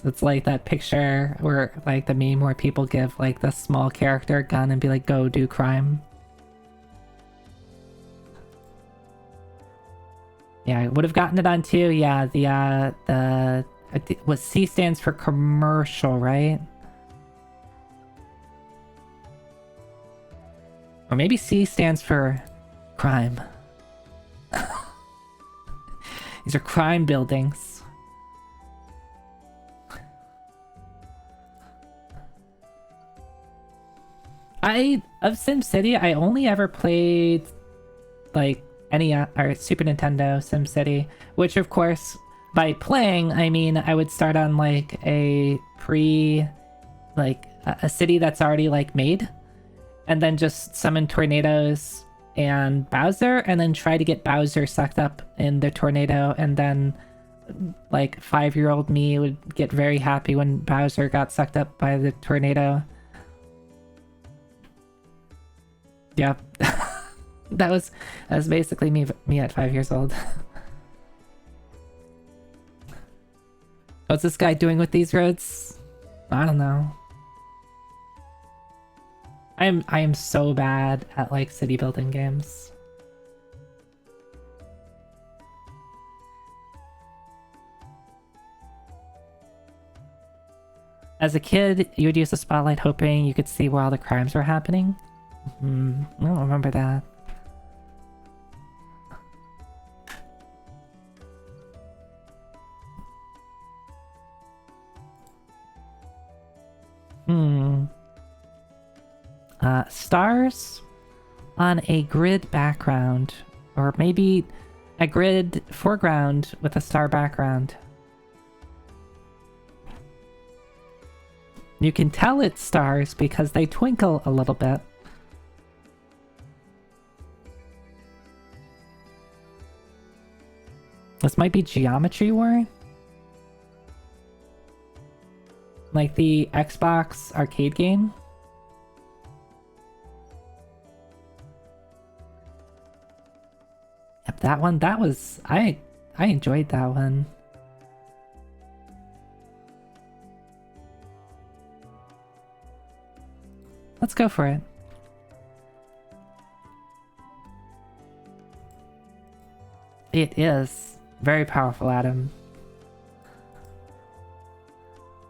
It's like that picture where, like, the meme where people give, like, the small character a gun and be like, go do crime. Yeah, I would have gotten it on too. Yeah, what C stands for commercial, right? Or maybe C stands for crime. These are crime buildings. Of SimCity, I only ever played like or Super Nintendo SimCity, which of course, by playing, I mean I would start on like a city that's already like made. and then just summon tornadoes and Bowser, and then try to get Bowser sucked up in the tornado, and then like 5-year-old me would get very happy when Bowser got sucked up by the tornado. Yeah. that was basically me at 5 years old. What's this guy doing with these roads? I don't know. I am so bad at like city building games. As a kid, you would use the spotlight hoping you could see where all the crimes were happening. I don't remember that. Stars on a grid background, or maybe a grid foreground with a star background. You can tell it's stars because they twinkle a little bit. This might be Geometry War? Like the Xbox arcade game? Yep, that one, that was... I enjoyed that one. Let's go for it. It is very powerful, Adam.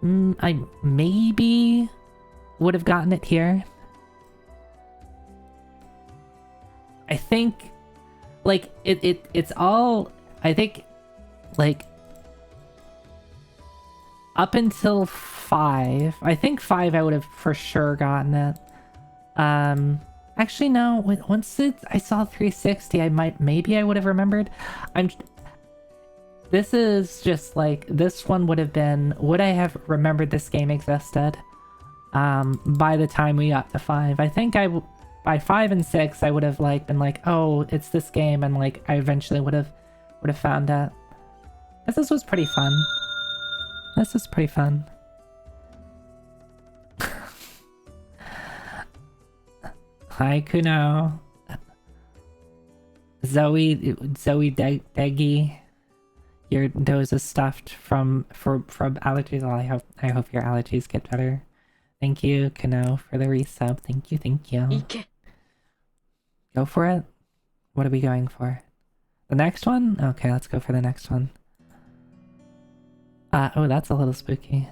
I maybe would have gotten it here. I think, like, it's all, I think, like, up until 5. I think 5 I would have for sure gotten it. Actually no, once I saw 360, maybe I would have remembered. This is just like, this one would have been, would I have remembered this game existed? By the time we got to 5. I think by 5 and 6, I would have like been like, oh, it's this game, and like I eventually would have found it. This was pretty fun. This is pretty fun. Hi, Kuno. Zoe Deggy. Your nose is stuffed from allergies. Well, I hope your allergies get better. Thank you, Kuno, for the resub. Thank you. Go for it. What are we going for? The next one? Okay, let's go for the next one. Oh, that's a little spooky.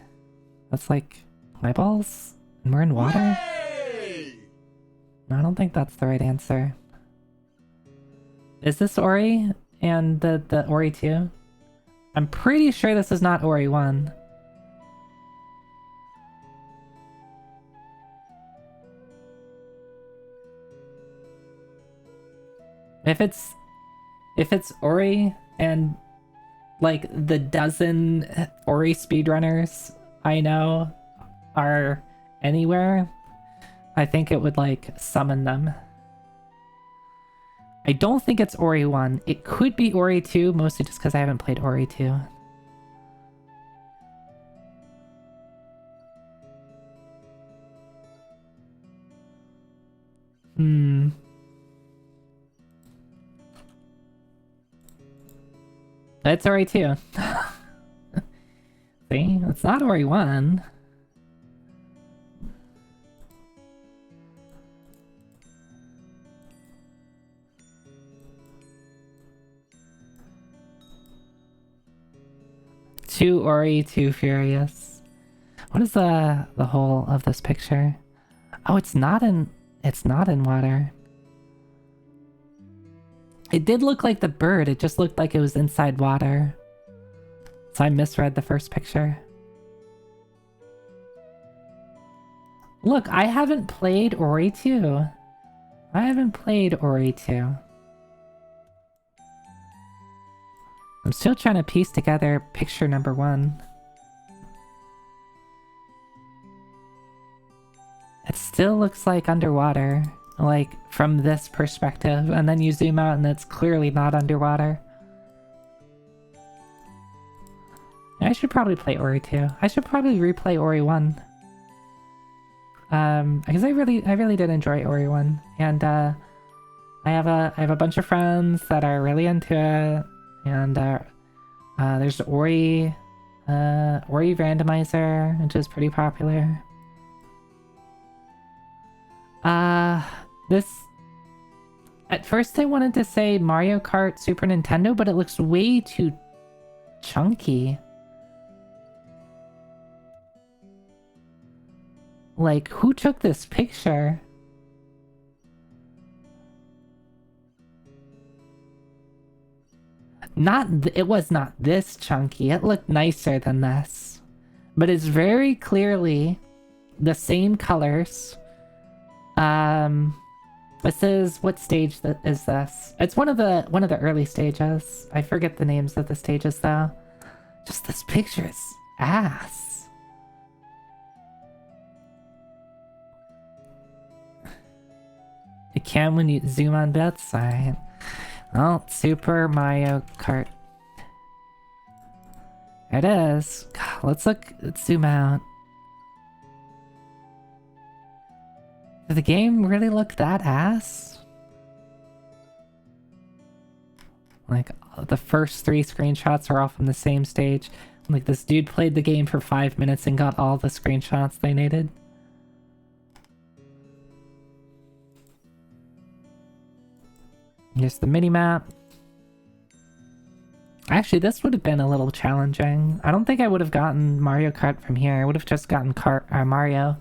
That's like eyeballs? And we're in water? Yay! No, I don't think that's the right answer. Is this Ori and the Ori 2? I'm pretty sure this is not Ori 1. If it's Ori and like the dozen Ori speedrunners I know are anywhere, I think it would like summon them. I don't think it's Ori 1. It could be Ori 2, mostly just because I haven't played Ori 2. It's Ori 2. See? It's not Ori 1. Too Ori, too furious. What is the whole of this picture? Oh, it's not in water. It did look like the bird, it just looked like it was inside water. So I misread the first picture. Look, I haven't played Ori 2. I haven't played Ori 2. I'm still trying to piece together picture number 1. It still looks like underwater, like from this perspective, and then you zoom out and it's clearly not underwater. I should probably play Ori 2. I should probably replay Ori 1. Because I really did enjoy Ori 1, and I have a bunch of friends that are really into it, and there's Ori Randomizer, which is pretty popular. This... At first I wanted to say Mario Kart Super Nintendo, but it looks way too chunky. Like, who took this picture? It was not this chunky. It looked nicer than this. But it's very clearly the same colors. This is... what stage is this? It's one of the early stages. I forget the names of the stages though. Just this picture is ass. It can when you zoom on both sides. Oh, Super Mario Kart. There it is. God, let's zoom out. Did the game really look that ass? Like, the first 3 screenshots are all from the same stage. Like, this dude played the game for 5 minutes and got all the screenshots they needed. Here's the mini-map. Actually, this would have been a little challenging. I don't think I would have gotten Mario Kart from here. I would have just gotten Mario.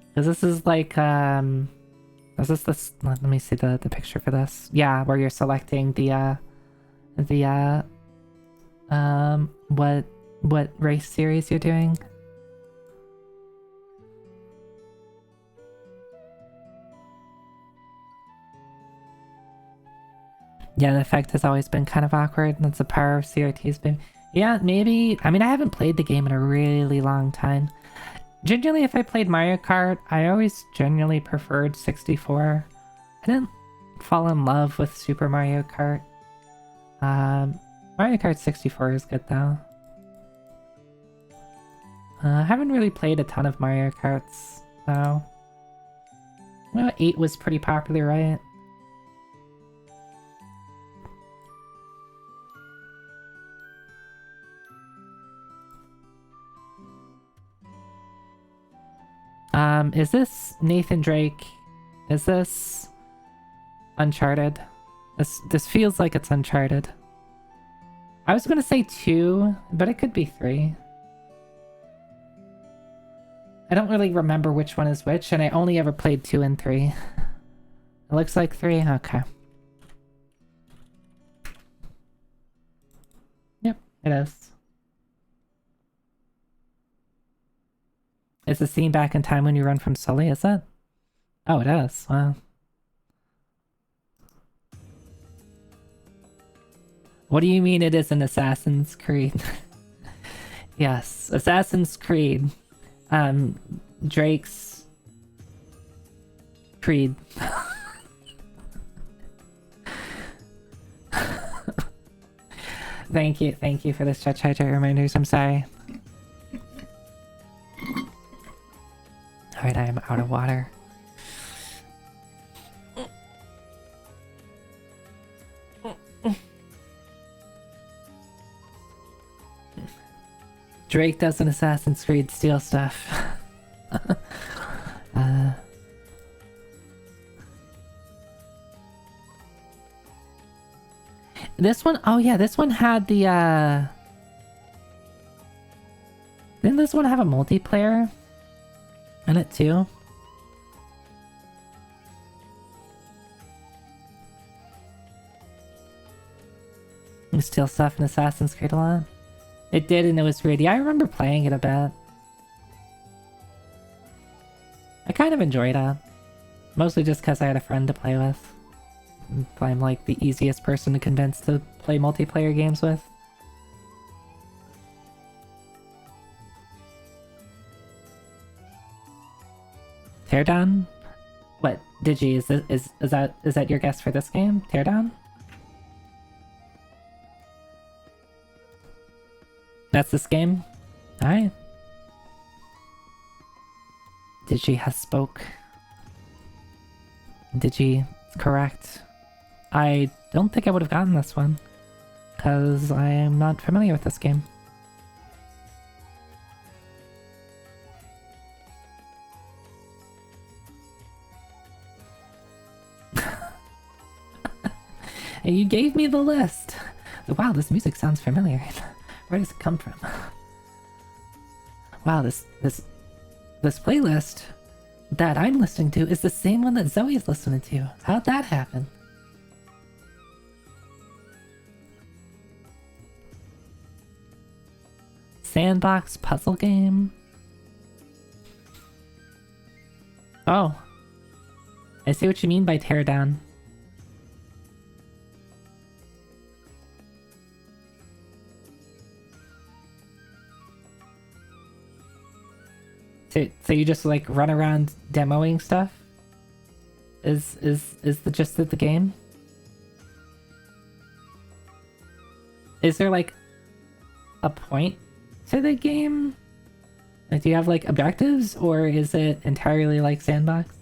Because this is like, is this let me see the picture for this. Yeah, where you're selecting what race series you're doing. Yeah, the effect has always been kind of awkward. That's the power of CRT's been. Yeah, maybe. I mean, I haven't played the game in a really long time. Generally, if I played Mario Kart, I always genuinely preferred 64. I didn't fall in love with Super Mario Kart. Mario Kart 64 is good though. I haven't really played a ton of Mario Karts though. Well, 8 was pretty popular, right? Is this Nathan Drake? Is this Uncharted? This feels like it's Uncharted. I was gonna say 2, but it could be 3. I don't really remember which one is which, and I only ever played 2 and 3. It looks like 3? Okay. Yep, it is. It's the scene back in time when you run from Sully, is it? Oh, it is. Wow. What do you mean it is an Assassin's Creed? Yes, Assassin's Creed. Drake's Creed. Thank you for the stretch hydrate reminders, I'm sorry. Alright, I am out of water. Drake does an Assassin's Creed steal stuff. This one, oh yeah, this one had the, didn't this one have a multiplayer in it too? You steal stuff in Assassin's Creed a lot? It did, and it was weird. Yeah, I remember playing it a bit. I kind of enjoyed it. Mostly just because I had a friend to play with. I'm like the easiest person to convince to play multiplayer games with. Teardown? What, Digi, is that your guess for this game? Teardown? That's this game? Alright. Digi has spoke. Digi, correct. I don't think I would have gotten this one, because I am not familiar with this game. And you gave me the list! Wow, this music sounds familiar. Where does it come from? Wow, this playlist that I'm listening to is the same one that Zoe's listening to. How'd that happen? Sandbox puzzle game? Oh. I see what you mean by teardown. So you just like run around demoing stuff? Is the gist of the game? Is there like a point to the game? Like, do you have like objectives, or is it entirely like sandbox?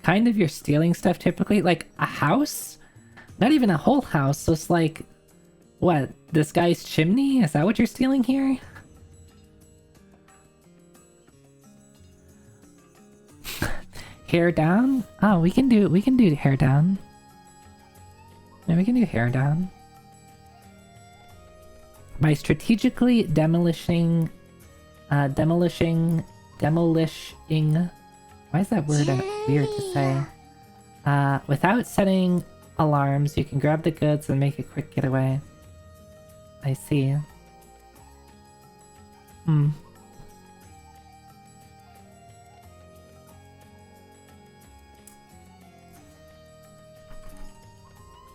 Kind of, you're stealing stuff typically, like a house? Not even a whole house, just like, what, this guy's chimney? Is that what you're stealing here? Hair down? Oh, we can do hair down. Yeah, we can do hair down. By strategically demolishing, why is that word weird to say? Without setting alarms, you can grab the goods and make a quick getaway. I see.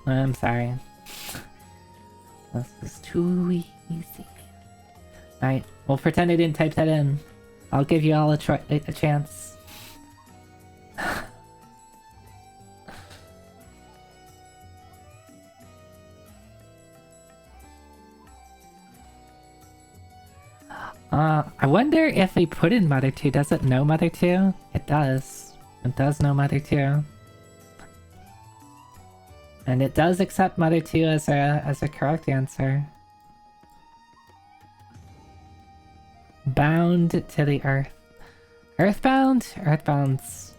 I'm sorry. This is too easy. Alright, well, pretend I didn't type that in. I'll give you all a chance. I wonder if we put in Mother 2, does it know Mother 2? It does. It does know Mother 2. And it does accept Mother 2 as a correct answer. Bound to the earth. Earthbound? Earthbound's...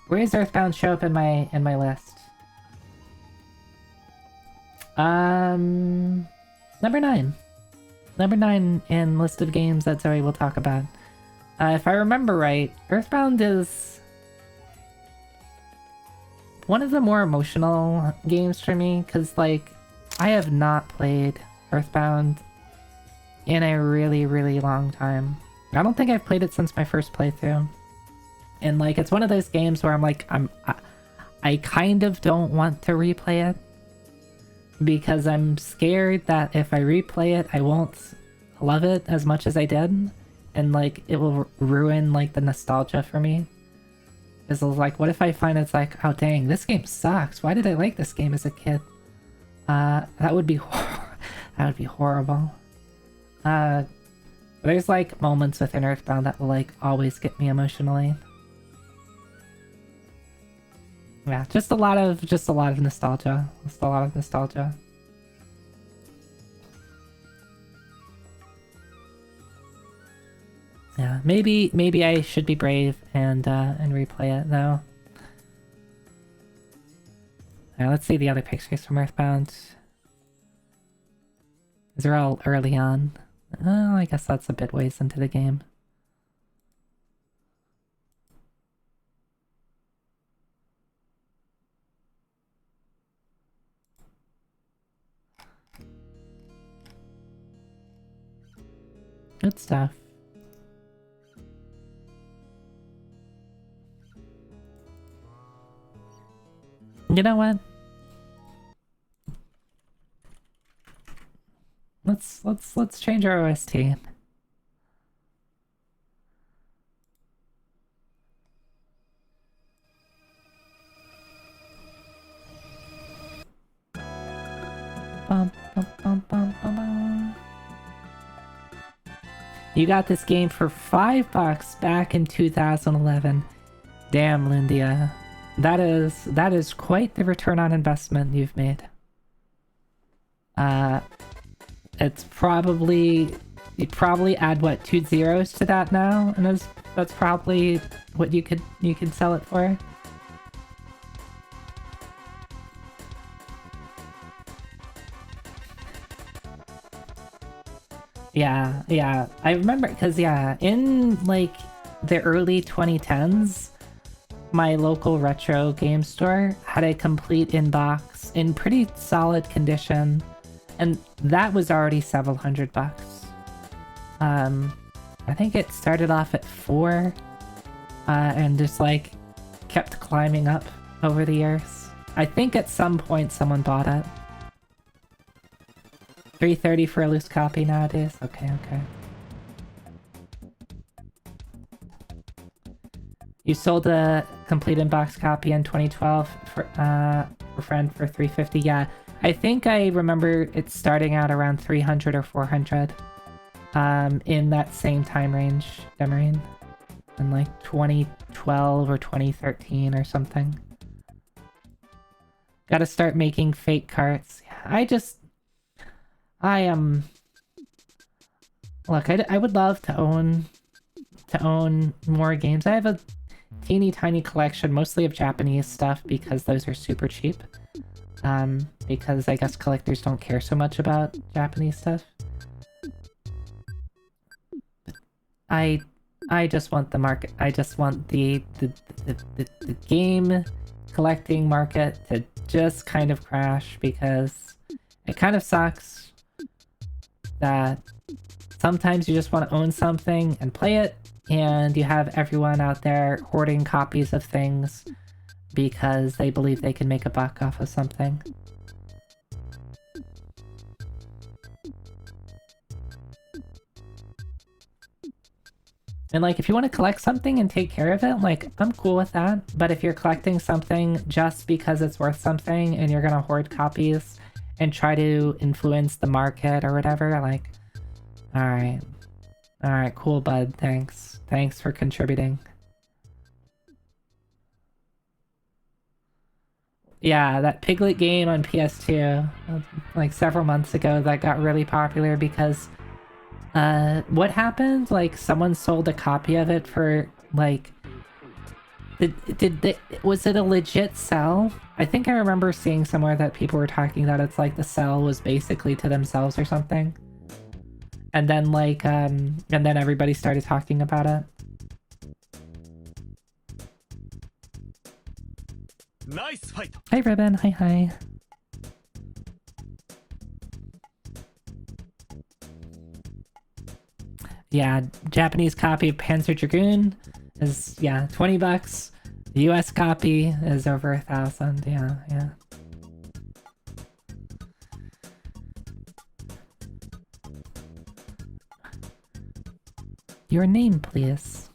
Where does Earthbound show up in my list? Number 9. Number 9 in list of games that Zoe will talk about. If I remember right, Earthbound is one of the more emotional games for me, because, like, I have not played Earthbound in a really, really long time. I don't think I've played it since my first playthrough. And, like, it's one of those games where I'm like, I kind of don't want to replay it, because I'm scared that if I replay it, I won't love it as much as I did, and, like, it will ruin, like, the nostalgia for me. Because, like, what if I find it's like, oh dang, this game sucks, why did I like this game as a kid? That would be that would be horrible. There's, like, moments within Earthbound that will, like, always get me emotionally. Yeah, just a lot of nostalgia. Just a lot of nostalgia. Yeah, maybe I should be brave and replay it though. Alright, let's see the other pictures from Earthbound. These are all early on. Oh, I guess that's a bit ways into the game. Good stuff. You know what? Let's change our OST. bum, bum, bum, bum, bum, bum. You got this game for $5 back in 2011. Damn, Lindia. That is quite the return on investment you've made. It's probably... You'd probably add, what, 2 zeros to that now? And that's probably what you could sell it for? Yeah. I remember, because, yeah, in, like, the early 2010s, my local retro game store had a complete inbox in pretty solid condition, and that was already several $100. I think it started off at 4, and just, like, kept climbing up over the years. I think at some point someone bought it. $3.30 for a loose copy nowadays? Okay. You sold a complete in-box copy in 2012 for a friend for $3.50. Yeah, I think I remember it starting out around 300 or 400. In that same time range, Demarine. In like 2012 or 2013 or something. Gotta start making fake carts. Look, I would love to own more games. I have a teeny tiny collection, mostly of Japanese stuff, because those are super cheap. Because I guess collectors don't care so much about Japanese stuff. I just want the market. I just want the game collecting market to just kind of crash, because it kind of sucks that sometimes you just want to own something and play it, and you have everyone out there hoarding copies of things because they believe they can make a buck off of something. And, like, if you want to collect something and take care of it, like, I'm cool with that. But if you're collecting something just because it's worth something and you're gonna hoard copies and try to influence the market or whatever, like, alright. Alright, cool, bud. Thanks. Thanks for contributing. Yeah, that Piglet game on PS2, like, several months ago, that got really popular because... what happened? Like, someone sold a copy of it for, like... Was it a legit sell? I think I remember seeing somewhere that people were talking that it's like the sell was basically to themselves or something. And then, like, and then everybody started talking about it. Nice fight. Hi, Ribbon. Hi. Yeah, Japanese copy of Panzer Dragoon is, yeah, $20. The US copy is over 1,000. Yeah. Your name, please.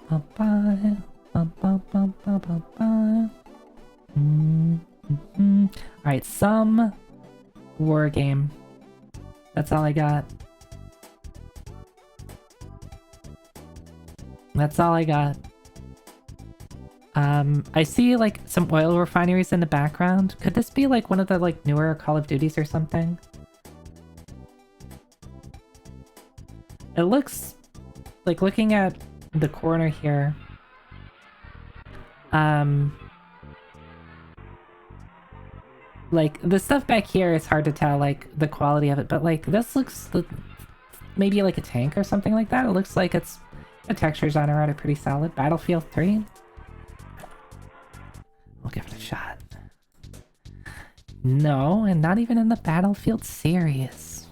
Bye-bye. Bye-bye. Alright, some war game. That's all I got. I see, like, some oil refineries in the background. Could this be, like, one of the, like, newer Call of Duties or something? It looks... like, looking at the corner here... like, the stuff back here is hard to tell, like, the quality of it, but, like, this looks maybe like a tank or something like that. It looks like it's... the textures on it are pretty solid. Battlefield 3? We'll give it a shot. No, and not even in the Battlefield series.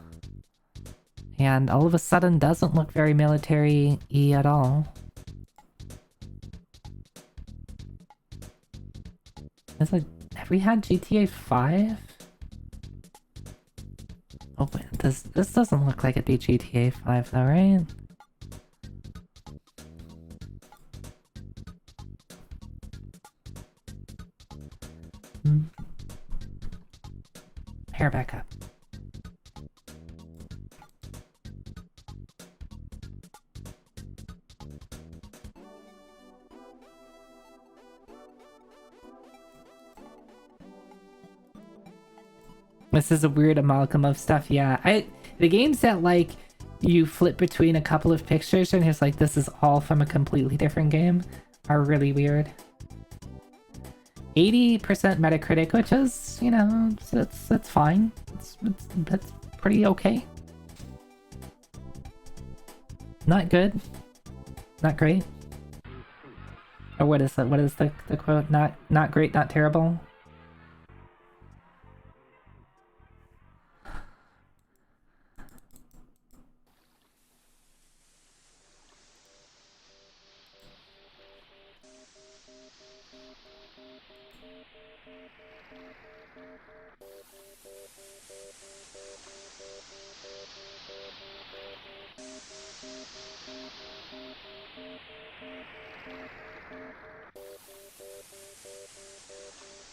And all of a sudden doesn't look very military-y at all. Have we had GTA 5? Oh, wait, this doesn't look like it'd be GTA 5 though, right? Hair back up. This is a weird amalgam of stuff, yeah. The games that, like, you flip between a couple of pictures and it's like, this is all from a completely different game, are really weird. 80% Metacritic, which is, you know, that's fine. That's pretty okay. Not good. Not great. Or what is that? What is the quote? Not great, not terrible.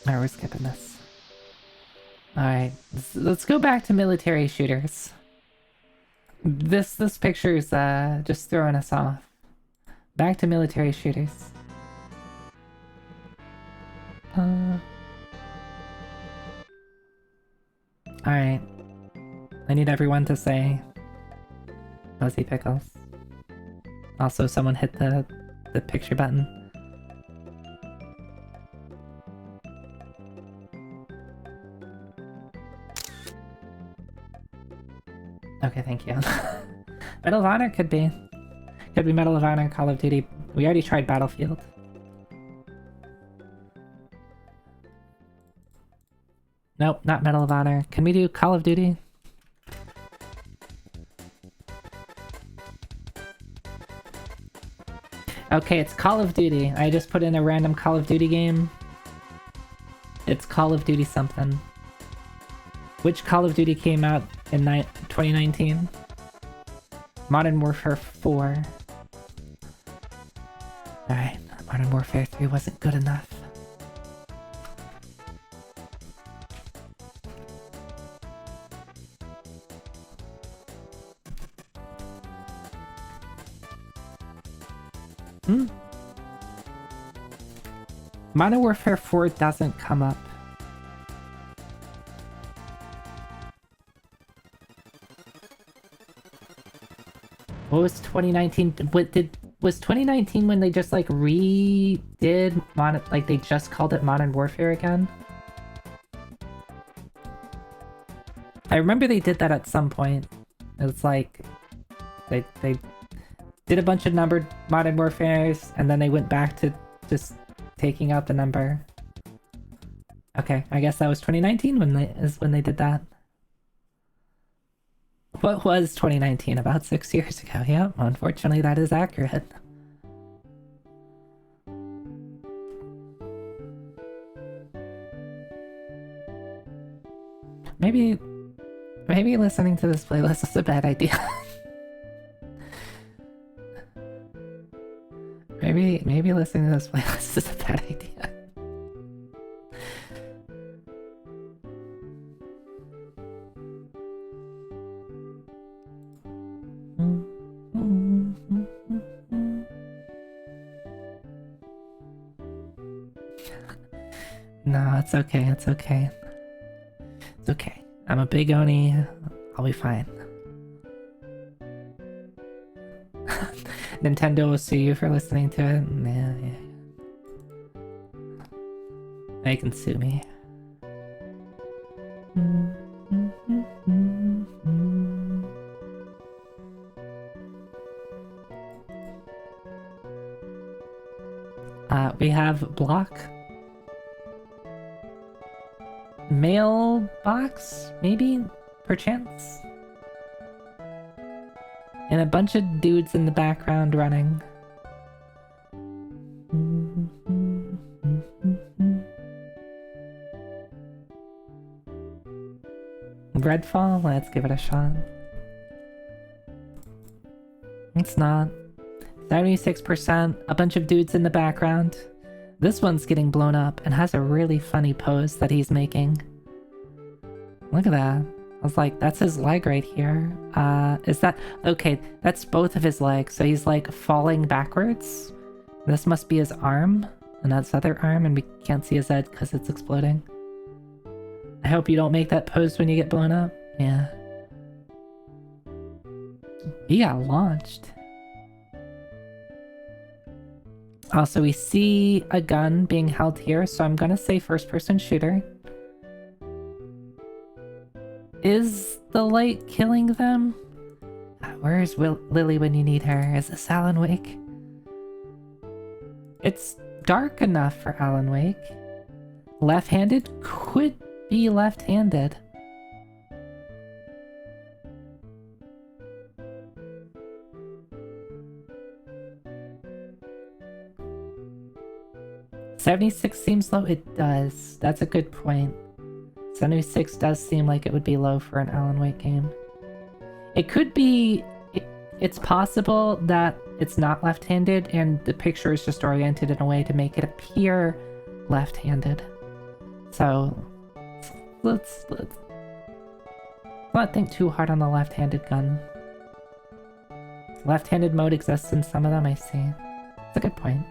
Alright, we're skipping this. Alright, let's go back to military shooters. This picture's just throwing us off. Back to military shooters. Alright. I need everyone to say Fuzzy Pickles. Also, someone hit the picture button. Okay, thank you. Medal of Honor could be. Could be Medal of Honor, Call of Duty. We already tried Battlefield. Nope, not Medal of Honor. Can we do Call of Duty? Okay, it's Call of Duty. I just put in a random Call of Duty game. It's Call of Duty something. Which Call of Duty came out in 2019? Modern Warfare 4. Alright, Modern Warfare 3 wasn't good enough. Modern Warfare 4 doesn't come up. What was 2019? Was 2019 when they just like redid like they just called it Modern Warfare again? I remember they did that at some point. It's like they did a bunch of numbered Modern Warfares and then they went back to just taking out the number. Okay, I guess that was 2019 when they did that. What was 2019? About 6 years ago. Yep, unfortunately that is accurate. Maybe listening to this playlist is a bad idea. maybe listening to this playlist is a bad idea. No, it's okay, it's okay. It's okay. I'm a big Oni. I'll be fine. Nintendo will sue you for listening to it. Yeah. They can sue me. We have block. Mailbox, maybe? Perchance? And a bunch of dudes in the background running. Redfall? Let's give it a shot. It's not. 76%, a bunch of dudes in the background. This one's getting blown up and has a really funny pose that he's making. Look at that. I was like, that's his leg right here. Is that... Okay, that's both of his legs. So he's like falling backwards. This must be his arm. And that's other arm, and we can't see his head because it's exploding. I hope you don't make that pose when you get blown up. Yeah. He got launched. Also, we see a gun being held here, so I'm gonna say first-person shooter. Is the light killing them? Where's Lily when you need her? Is this Alan Wake? It's dark enough for Alan Wake. Left-handed? Could be left-handed. $76 seems low? It does. That's a good point. 76 does seem like it would be low for an Alan Wake game. It could be... It's possible that it's not left-handed and the picture is just oriented in a way to make it appear left-handed. So... Let's not think too hard on the left-handed gun. Left-handed mode exists in some of them, I see. That's a good point.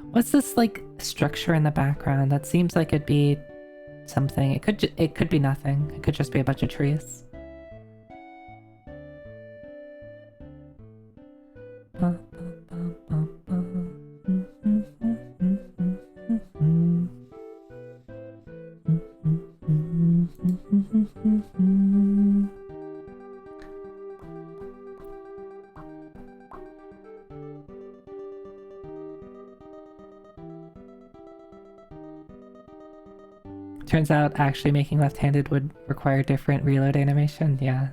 What's this, like, structure in the background? That seems like it'd be something. It could be nothing. It could just be a bunch of trees. Turns out actually making left-handed would require different reload animation, yeah.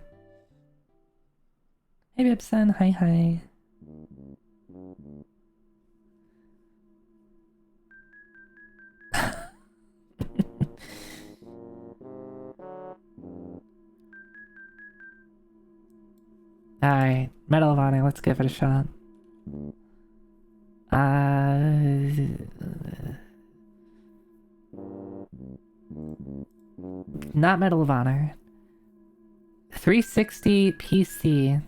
Hey Bibson, hi. Alright, Medal of Honor, let's give it a shot. Not Medal of Honor. 360 PC.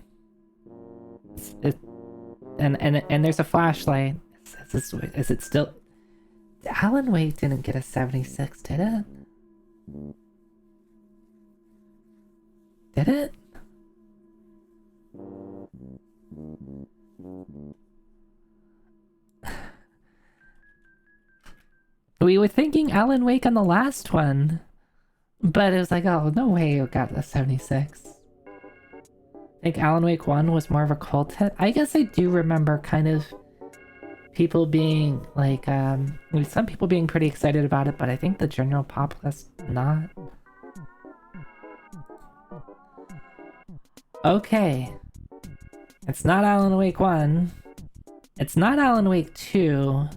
And there's a flashlight. Is it still... Alan Wake didn't get a 76, did it? Did it? We were thinking Alan Wake on the last one, but it was like, oh, no way you got a 76. I think Alan Wake 1 was more of a cult hit. I guess I do remember kind of people being like, some people being pretty excited about it, but I think the general populace not. Okay. It's not Alan Wake 1. It's not Alan Wake 2.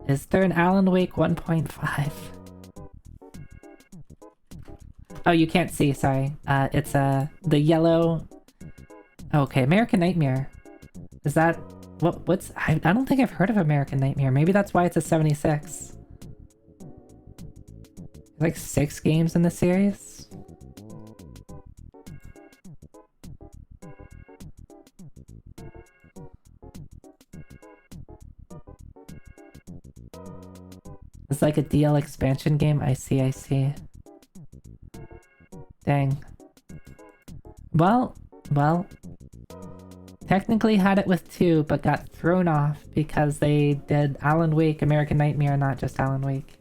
Is there an Alan Wake 1.5? Oh, you can't see, sorry. It's the yellow... Okay, American Nightmare. Is that... What's... I don't think I've heard of American Nightmare. Maybe that's why it's a 76. There's like 6 games in the series? It's like a DL expansion game? I see. Dang. Well, technically had it with 2, but got thrown off because they did Alan Wake, American Nightmare, not just Alan Wake.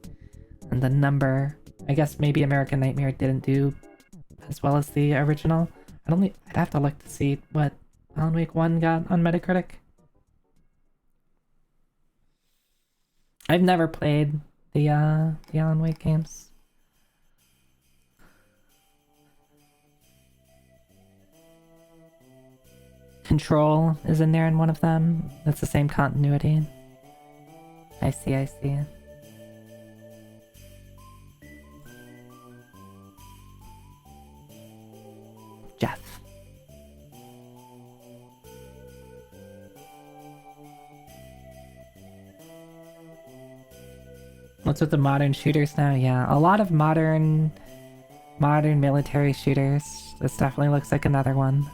And the number, I guess maybe American Nightmare didn't do as well as the original. I'd have to look to see what Alan Wake 1 got on Metacritic. I've never played the Alan Wake games. Control is in there in one of them. That's the same continuity. I see. Jeff. What's with the modern shooters now? Yeah, a lot of modern military shooters. This definitely looks like another one.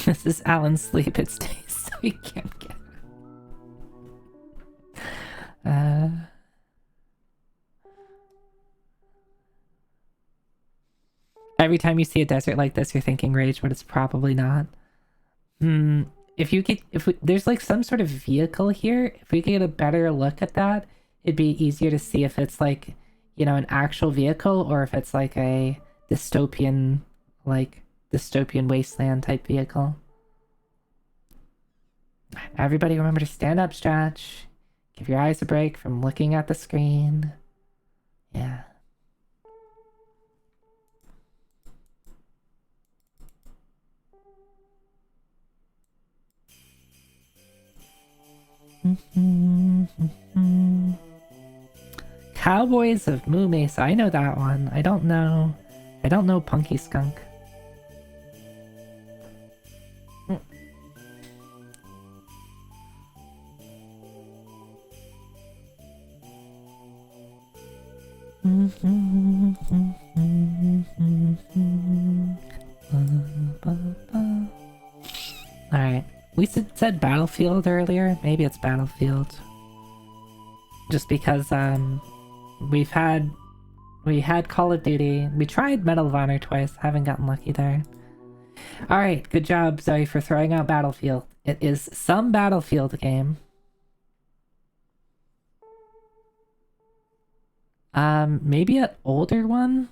This is Alan's sleep. It's days, so he can't get it. Every time you see a desert like this, you're thinking Rage, but it's probably not. There's like some sort of vehicle here, if we could get a better look at that, it'd be easier to see if it's like, you know, an actual vehicle or if it's like a dystopian wasteland type vehicle. Everybody remember to stand up, stretch. Give your eyes a break from looking at the screen. Yeah. Cowboys of Moo Mesa. I know that one. I don't know Punky Skunk. Alright. We said Battlefield earlier. Maybe it's Battlefield. Just because we had Call of Duty. We tried Medal of Honor twice. Haven't gotten lucky there. Alright, good job, Zoe, for throwing out Battlefield. It is some Battlefield game. Maybe an older one?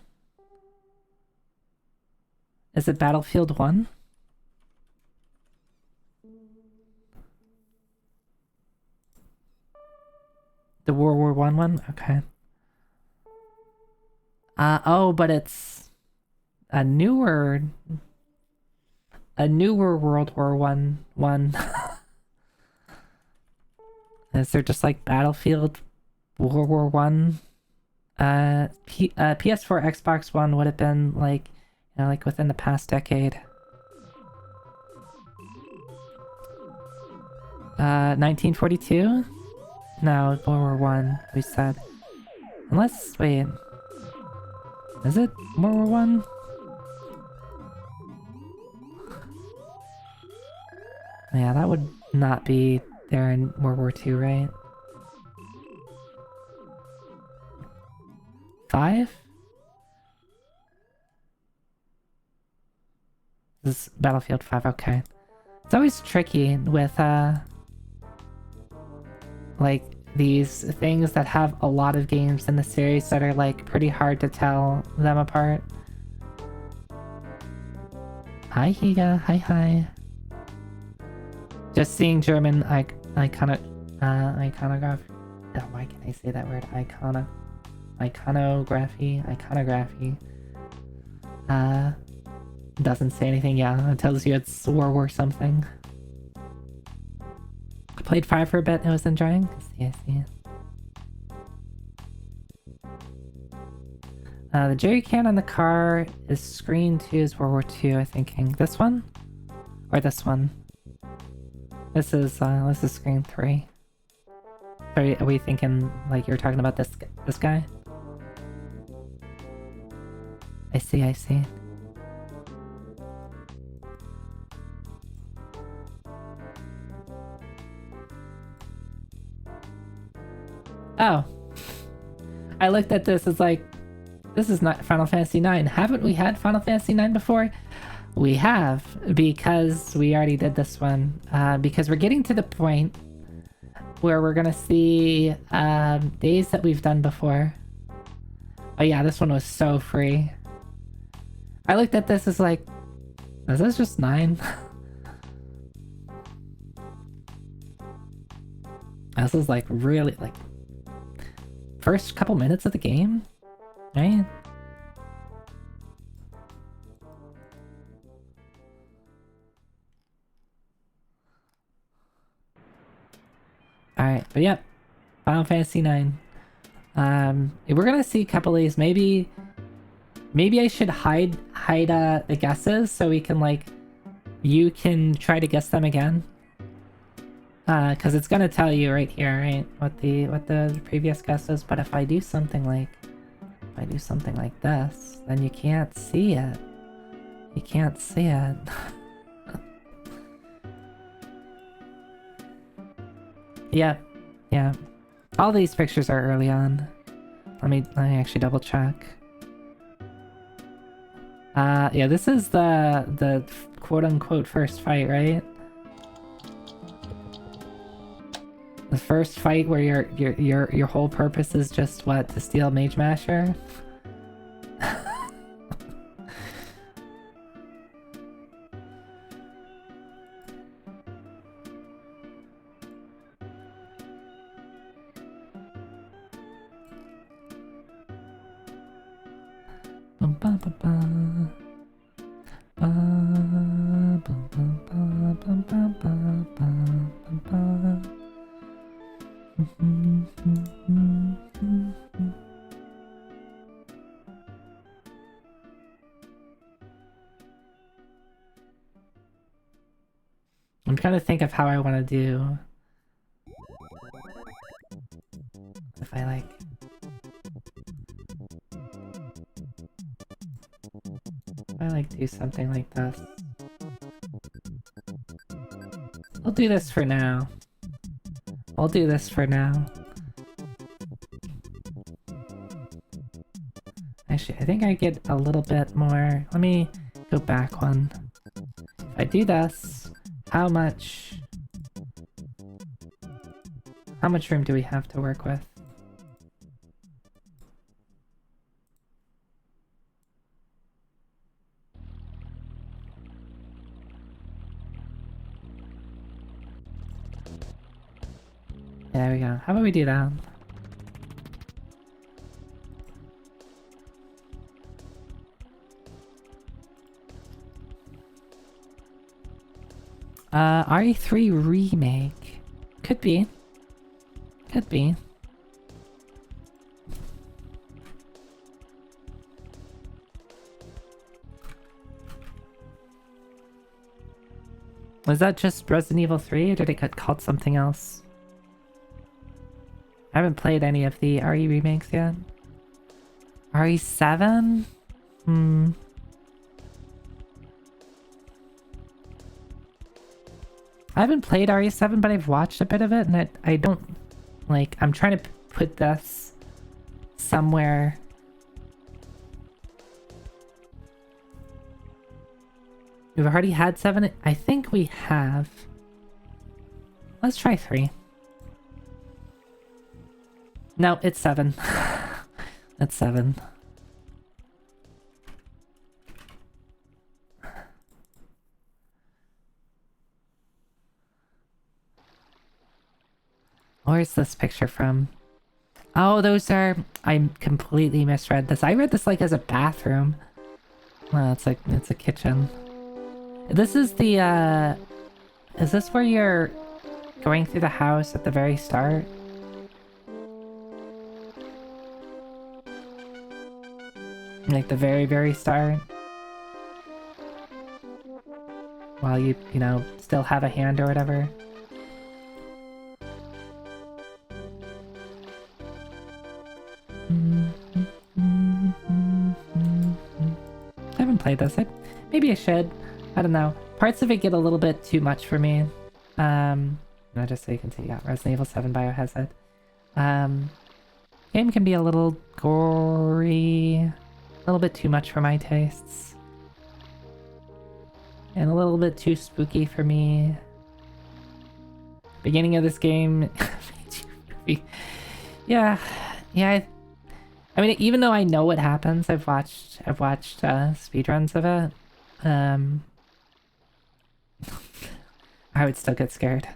Is it Battlefield 1? The World War I one? Okay. Oh, but it's a newer World War one. Is there just like Battlefield World War One? PS4, Xbox One would have been like, you know, like within the past decade. 1942? No, World War One, we said. Unless, wait. Is it World War One? Yeah, that would not be there in World War Two, right? 5? This is Battlefield 5, okay. It's always tricky with, like, these things that have a lot of games in the series that are, like, pretty hard to tell them apart. Hi, Higa. Hi. Just seeing German iconography. Oh, why can I say that word? Iconography. Doesn't say anything. Yeah, it tells you it's World War something. I played 5 for a bit and I was enjoying. I see. The jerry can on the car is screen 2 is World War II, I'm thinking. This one? Or this one? This is screen 3. Are we thinking like you're talking about this guy? I see. Oh. I looked at this, it's like, this is not Final Fantasy IX. Haven't we had Final Fantasy IX before? We have, because we already did this one. Because we're getting to the point where we're gonna see days that we've done before. Oh yeah, this one was so free. I looked at this as like, is this just 9? This is like really like first couple minutes of the game, right? Alright, but yep, Final Fantasy IX. We're gonna see a couple of these. Maybe I should hide the guesses so we can like, you can try to guess them again. Because it's gonna tell you right here, right, what the previous guess is. But if I do something like this, then you can't see it. You can't see it. Yep, yeah. All these pictures are early on. Let me actually double check. Yeah, this is the quote unquote first fight, right? The first fight where your whole purpose is just what, to steal Mage Masher? I'm trying to think of how I want to do. If I like do something like this. I'll do this for now. I'll do this for now. Actually, I think I get a little bit more. Let me go back one. If I do this, how much room do we have to work with? There we go. How about we do that? RE3 remake. Could be. Could be. Was that just Resident Evil 3 or did it get called something else? I haven't played any of the RE remakes yet. RE7? I haven't played RE7, but I've watched a bit of it, and I don't... Like, I'm trying to put this somewhere... We've already had 7? I think we have. Let's try 3. No, it's 7. It's 7. Where's this picture from? Oh, those are... I completely misread this. I read this like as a bathroom. Well, it's like, it's a kitchen. This is the, is this where you're going through the house at the very start? Like the very, very start? While you know, still have a hand or whatever? I haven't played this. Maybe I should. I don't know. Parts of it get a little bit too much for me. No, just so you can see, yeah, Resident Evil 7 Biohazard. Game can be a little gory, a little bit too much for my tastes, and a little bit too spooky for me. Beginning of this game, yeah. I mean, even though I know what happens, I've watched speedruns of it. I would still get scared.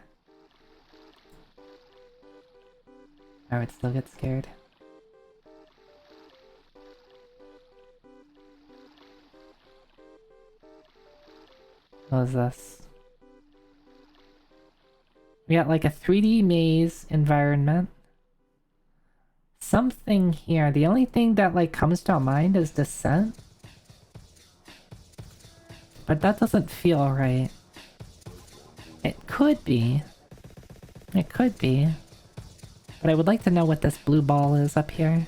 I would still get scared. What is this? We got like a 3D maze environment. Something here. The only thing that like comes to mind is Descent. But that doesn't feel right. It could be. It could be. But I would like to know what this blue ball is up here.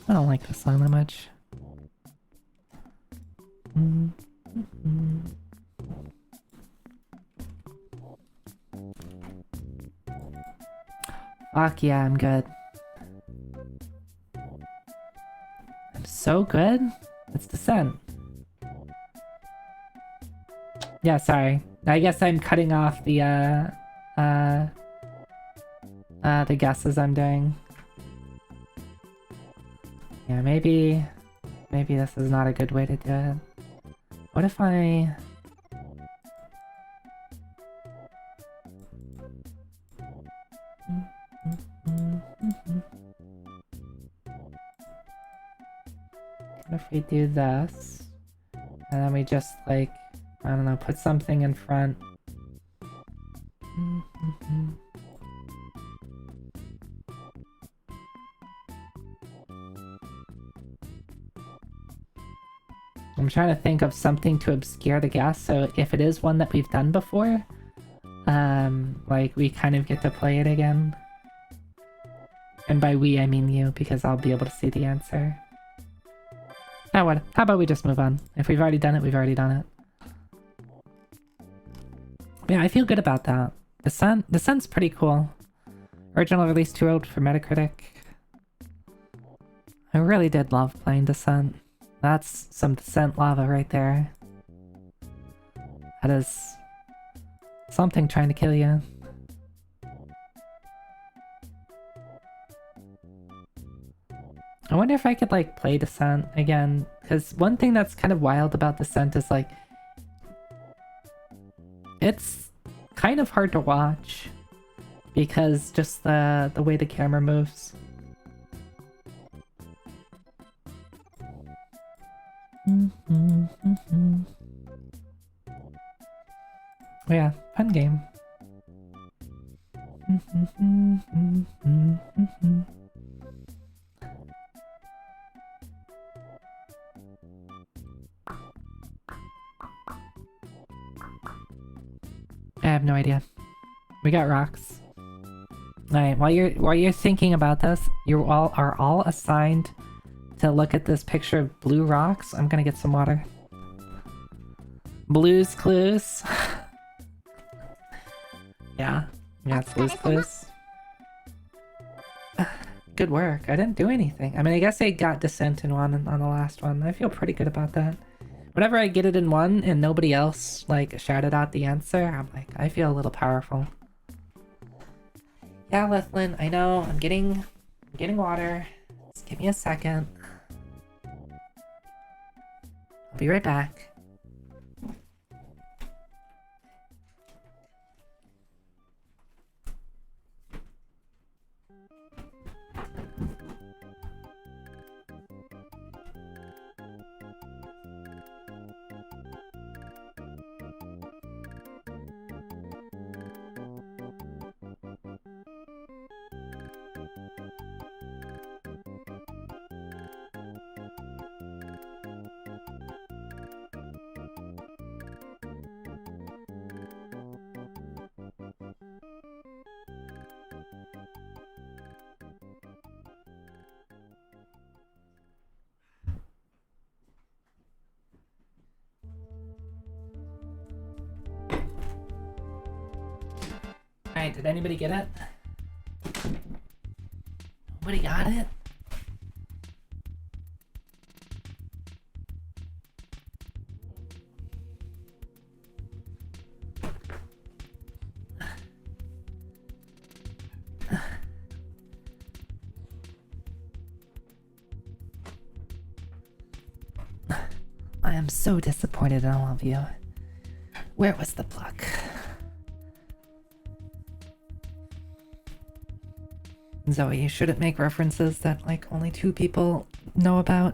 I don't like this song that much. Fuck yeah, I'm good. I'm so good? It's Descent. Yeah, sorry. I guess I'm cutting off the guesses I'm doing. Yeah, maybe this is not a good way to do it. What if I... What if we do this? And then we just, like, I don't know, put something in front. I'm trying to think of something to obscure the guess, so if it is one that we've done before, like, we kind of get to play it again. And by we, I mean you, because I'll be able to see the answer. Now what? How about we just move on? If we've already done it, we've already done it. Yeah, I feel good about that. Descent's pretty cool. Original release 2.0 for Metacritic. I really did love playing Descent. That's some Descent lava right there. That is something trying to kill you. I wonder if I could, like, play Descent again, because one thing that's kind of wild about Descent is, like, it's kind of hard to watch because just the way the camera moves. Yeah, fun game. I have no idea. We got rocks. Alright, while you're thinking about this, you all are assigned to look at this picture of blue rocks. I'm gonna get some water. Blue's Clues. Yeah, it's Blue's Clues. Good work. I didn't do anything. I mean, I guess I got Descent in one on the last one. I feel pretty good about that. Whenever I get it in one and nobody else, like, shouted out the answer, I'm like, I feel a little powerful. Yeah, Lethlin, I know, I'm getting water. Just give me a second. I'll be right back. Alright, did anybody get it? Nobody got it? I am so disappointed in all of you. Where was the pluck? Zoe, you shouldn't make references that, like, only 2 people know about.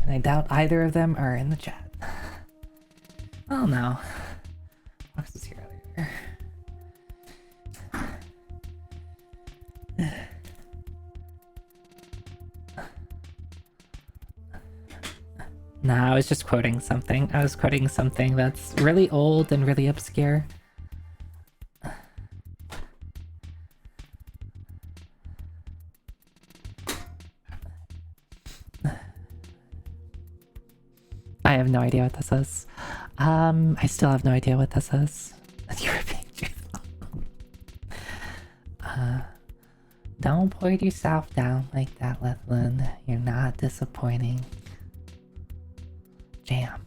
And I doubt either of them are in the chat. Oh no. Fox was here earlier. Nah, I was just quoting something. I was quoting something that's really old and really obscure. I have no idea what this is. I still have no idea what this is. You're being truthful. Don't put yourself down like that, Lethlin. You're not disappointing. Jam.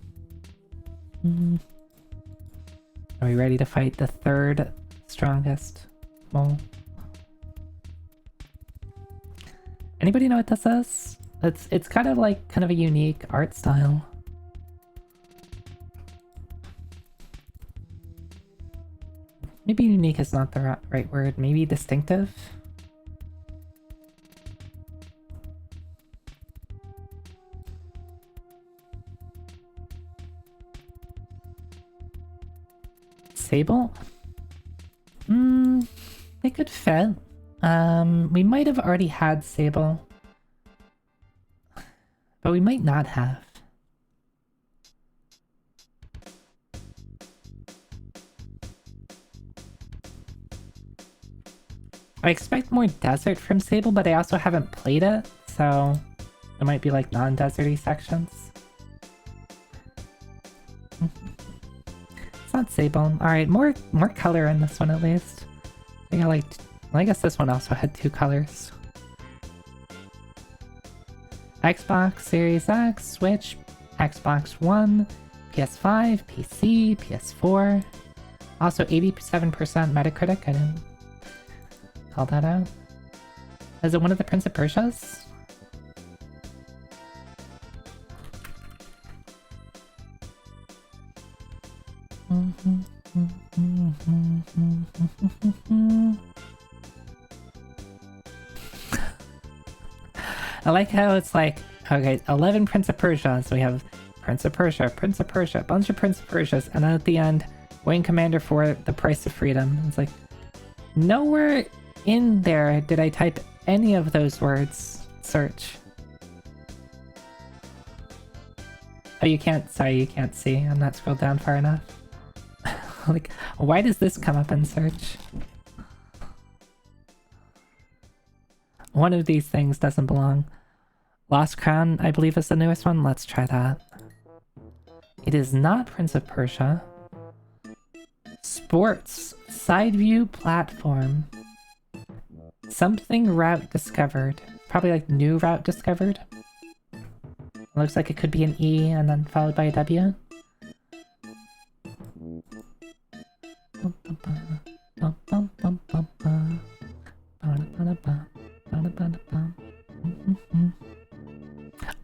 Are we ready to fight the third strongest mole? Anybody know what this is? It's kind of a unique art style. Maybe unique is not the right word. Maybe distinctive? Sable? It could fit. We might have already had Sable. But we might not have. I expect more desert from Sable, but I also haven't played it, so there might be like non-deserty sections. It's not Sable. Alright, more color in this one at least. I think well, I guess this one also had 2 colors. Xbox Series X, Switch, Xbox One, PS5, PC, PS4. Also 87% Metacritic, I didn't call that out. Is it one of the Prince of Persia's? I like how it's like, okay, 11 Prince of Persia, so we have Prince of Persia, a bunch of Prince of Persias, and then at the end, Wing Commander for the Price of Freedom. It's like, nowhere in there did I type any of those words. Search. Oh, you can't, sorry, you can't see. I'm not scrolled down far enough. Like, why does this come up in search? One of these things doesn't belong. Lost Crown, I believe, is the newest one. Let's try that. It is not Prince of Persia. Sports. Side view platform. Something route discovered. Probably like new route discovered. Looks like it could be an E and then followed by a W.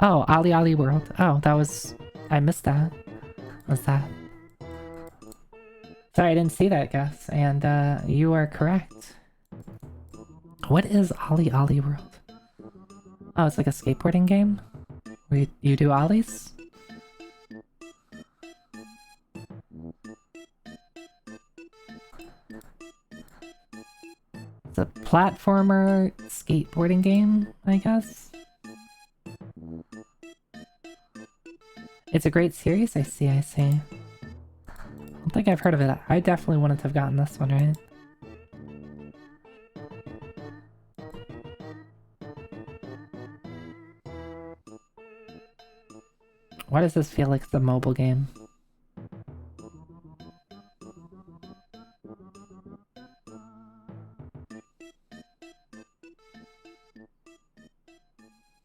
Oh, Ali Ali World. Oh, that was... I missed that. What was that? Sorry, I didn't see that, Guess. And, you are correct. What is Ali Ali World? Oh, it's like a skateboarding game? Where you do ollies? It's a platformer skateboarding game, I guess? It's a great series, I see. I don't think I've heard of it. I definitely wouldn't have gotten this one, right? Why does this feel like it's a mobile game?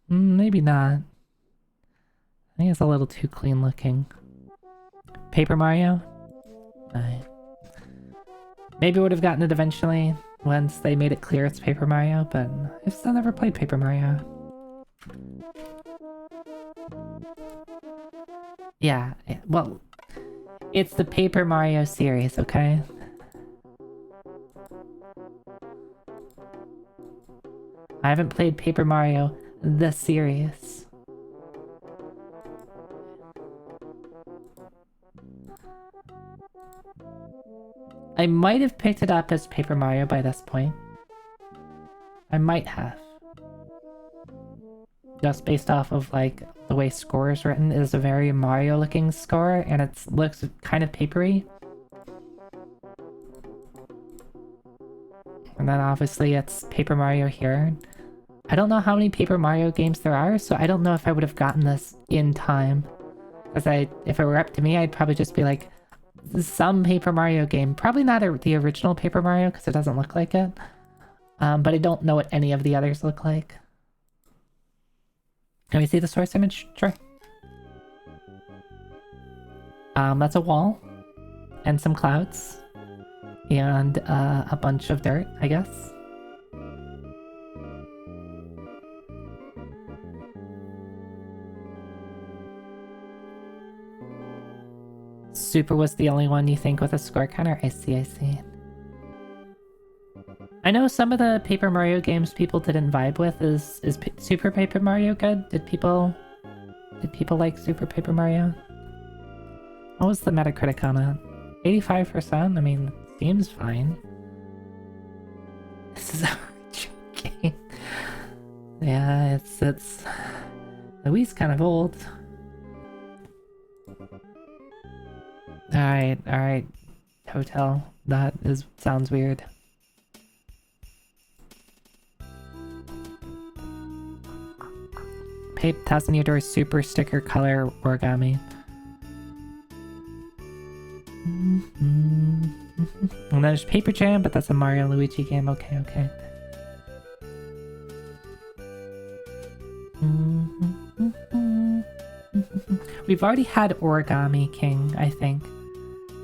Maybe not. I think it's a little too clean looking. Paper Mario? Right. Maybe would have gotten it eventually once they made it clear it's Paper Mario, but I've still never played Paper Mario. Yeah, well, it's the Paper Mario series, okay? I haven't played Paper Mario the series. I might have picked it up as Paper Mario by this point. I might have. Just based off of, like, the way score is written is a very Mario looking score, and it looks kind of papery. And then obviously it's Paper Mario here. I don't know how many Paper Mario games there are, so I don't know if I would have gotten this in time. Because if it were up to me, I'd probably just be like, some Paper Mario game. Probably not the original Paper Mario, because it doesn't look like it. But I don't know what any of the others look like. Can we see the source image? Sure. That's a wall. And some clouds. And a bunch of dirt, I guess. Super was the only one you think with a score counter? I see, I see. I know some of the Paper Mario games people didn't vibe with. Is Super Paper Mario good? Did people like Super Paper Mario? What was the Metacritic on it? 85%? I mean, seems fine. This is a hard game. Yeah, it's the Wii's kind of old. Alright, Hotel. That sounds weird. Pape 1000 Year Door Super Sticker Color Origami. And then there's Paper Jam, but that's a Mario Luigi game. Okay, okay. We've already had Origami King, I think.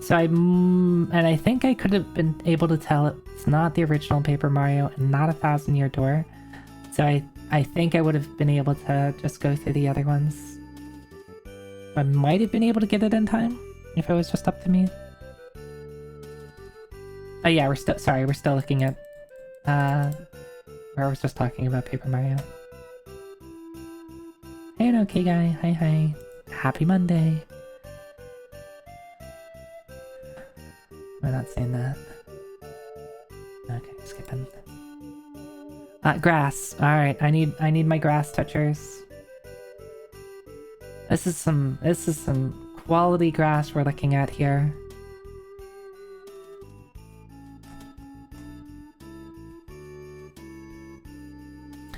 So I think I could have been able to tell it's not the original Paper Mario and not 1000 Year Door. So I think I would have been able to just go through the other ones. I might have been able to get it in time if it was just up to me. Oh yeah, we're still looking at where I was just talking about Paper Mario. Hey, okay guy, hi. Happy Monday. We're not saying that. Okay, skipping. Grass. All right, I need my grass touchers. This is some quality grass we're looking at here.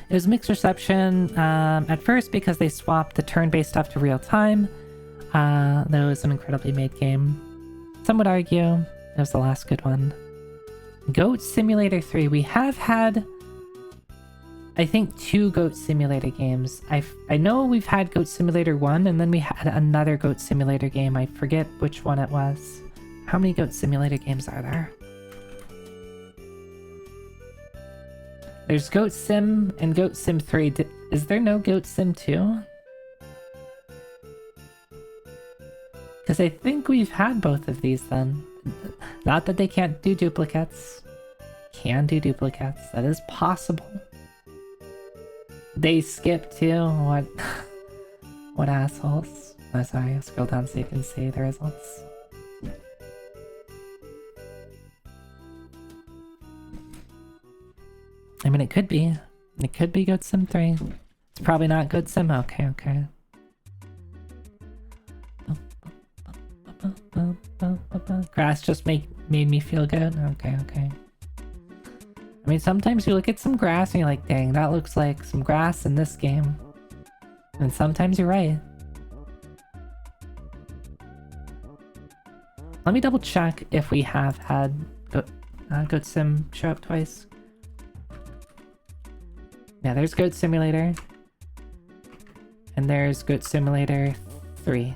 It was mixed reception at first because they swapped the turn-based stuff to real time. That was an incredibly made game. Some would argue it was the last good one. Goat Simulator 3. We have had, I think, 2 Goat Simulator games. I know we've had Goat Simulator 1, and then we had another Goat Simulator game. I forget which one it was. How many Goat Simulator games are there? There's Goat Sim and Goat Sim 3. Is there no Goat Sim 2? Because I think we've had both of these then. Not that they can't do duplicates. Can do duplicates. That is possible. They skip too. What? What assholes? Oh, sorry. I'll scroll down so you can see the results. I mean, it could be. It could be Goat Sim 3. It's probably not Goat Sim. Okay, okay. Grass just made me feel good. Okay, okay. I mean, sometimes you look at some grass and you're like, dang, that looks like some grass in this game. And sometimes you're right. Let me double check if we have had Goat Sim show up twice. Yeah, there's Goat Simulator. And there's Goat Simulator 3.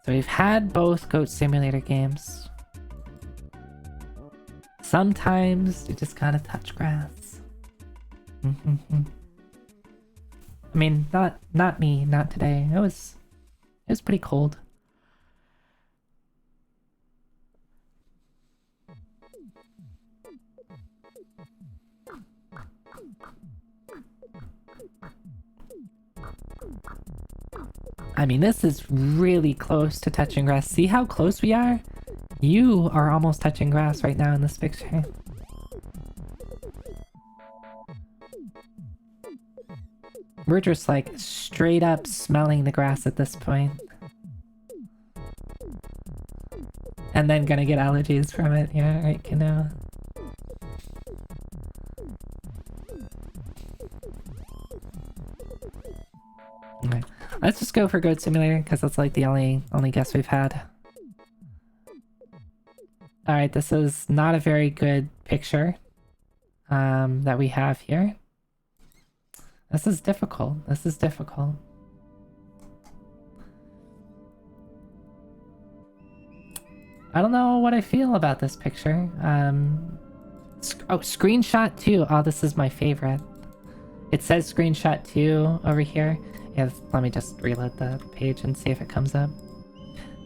So we've had both Goat Simulator games. Sometimes you just gotta touch grass. I mean, not me, not today. It was pretty cold. I mean, this is really close to touching grass. See how close we are? You are almost touching grass right now in this picture. We're just like straight up smelling the grass at this point. And then gonna get allergies from it. Yeah, right, Kano. Okay. Let's just go for Goat Simulator, because that's like the only guess we've had. Alright, this is not a very good picture that we have here. This is difficult. This is difficult. I don't know what I feel about this picture. Oh, screenshot 2. Oh, this is my favorite. It says screenshot 2 over here. Yeah, let me just reload the page and see if it comes up.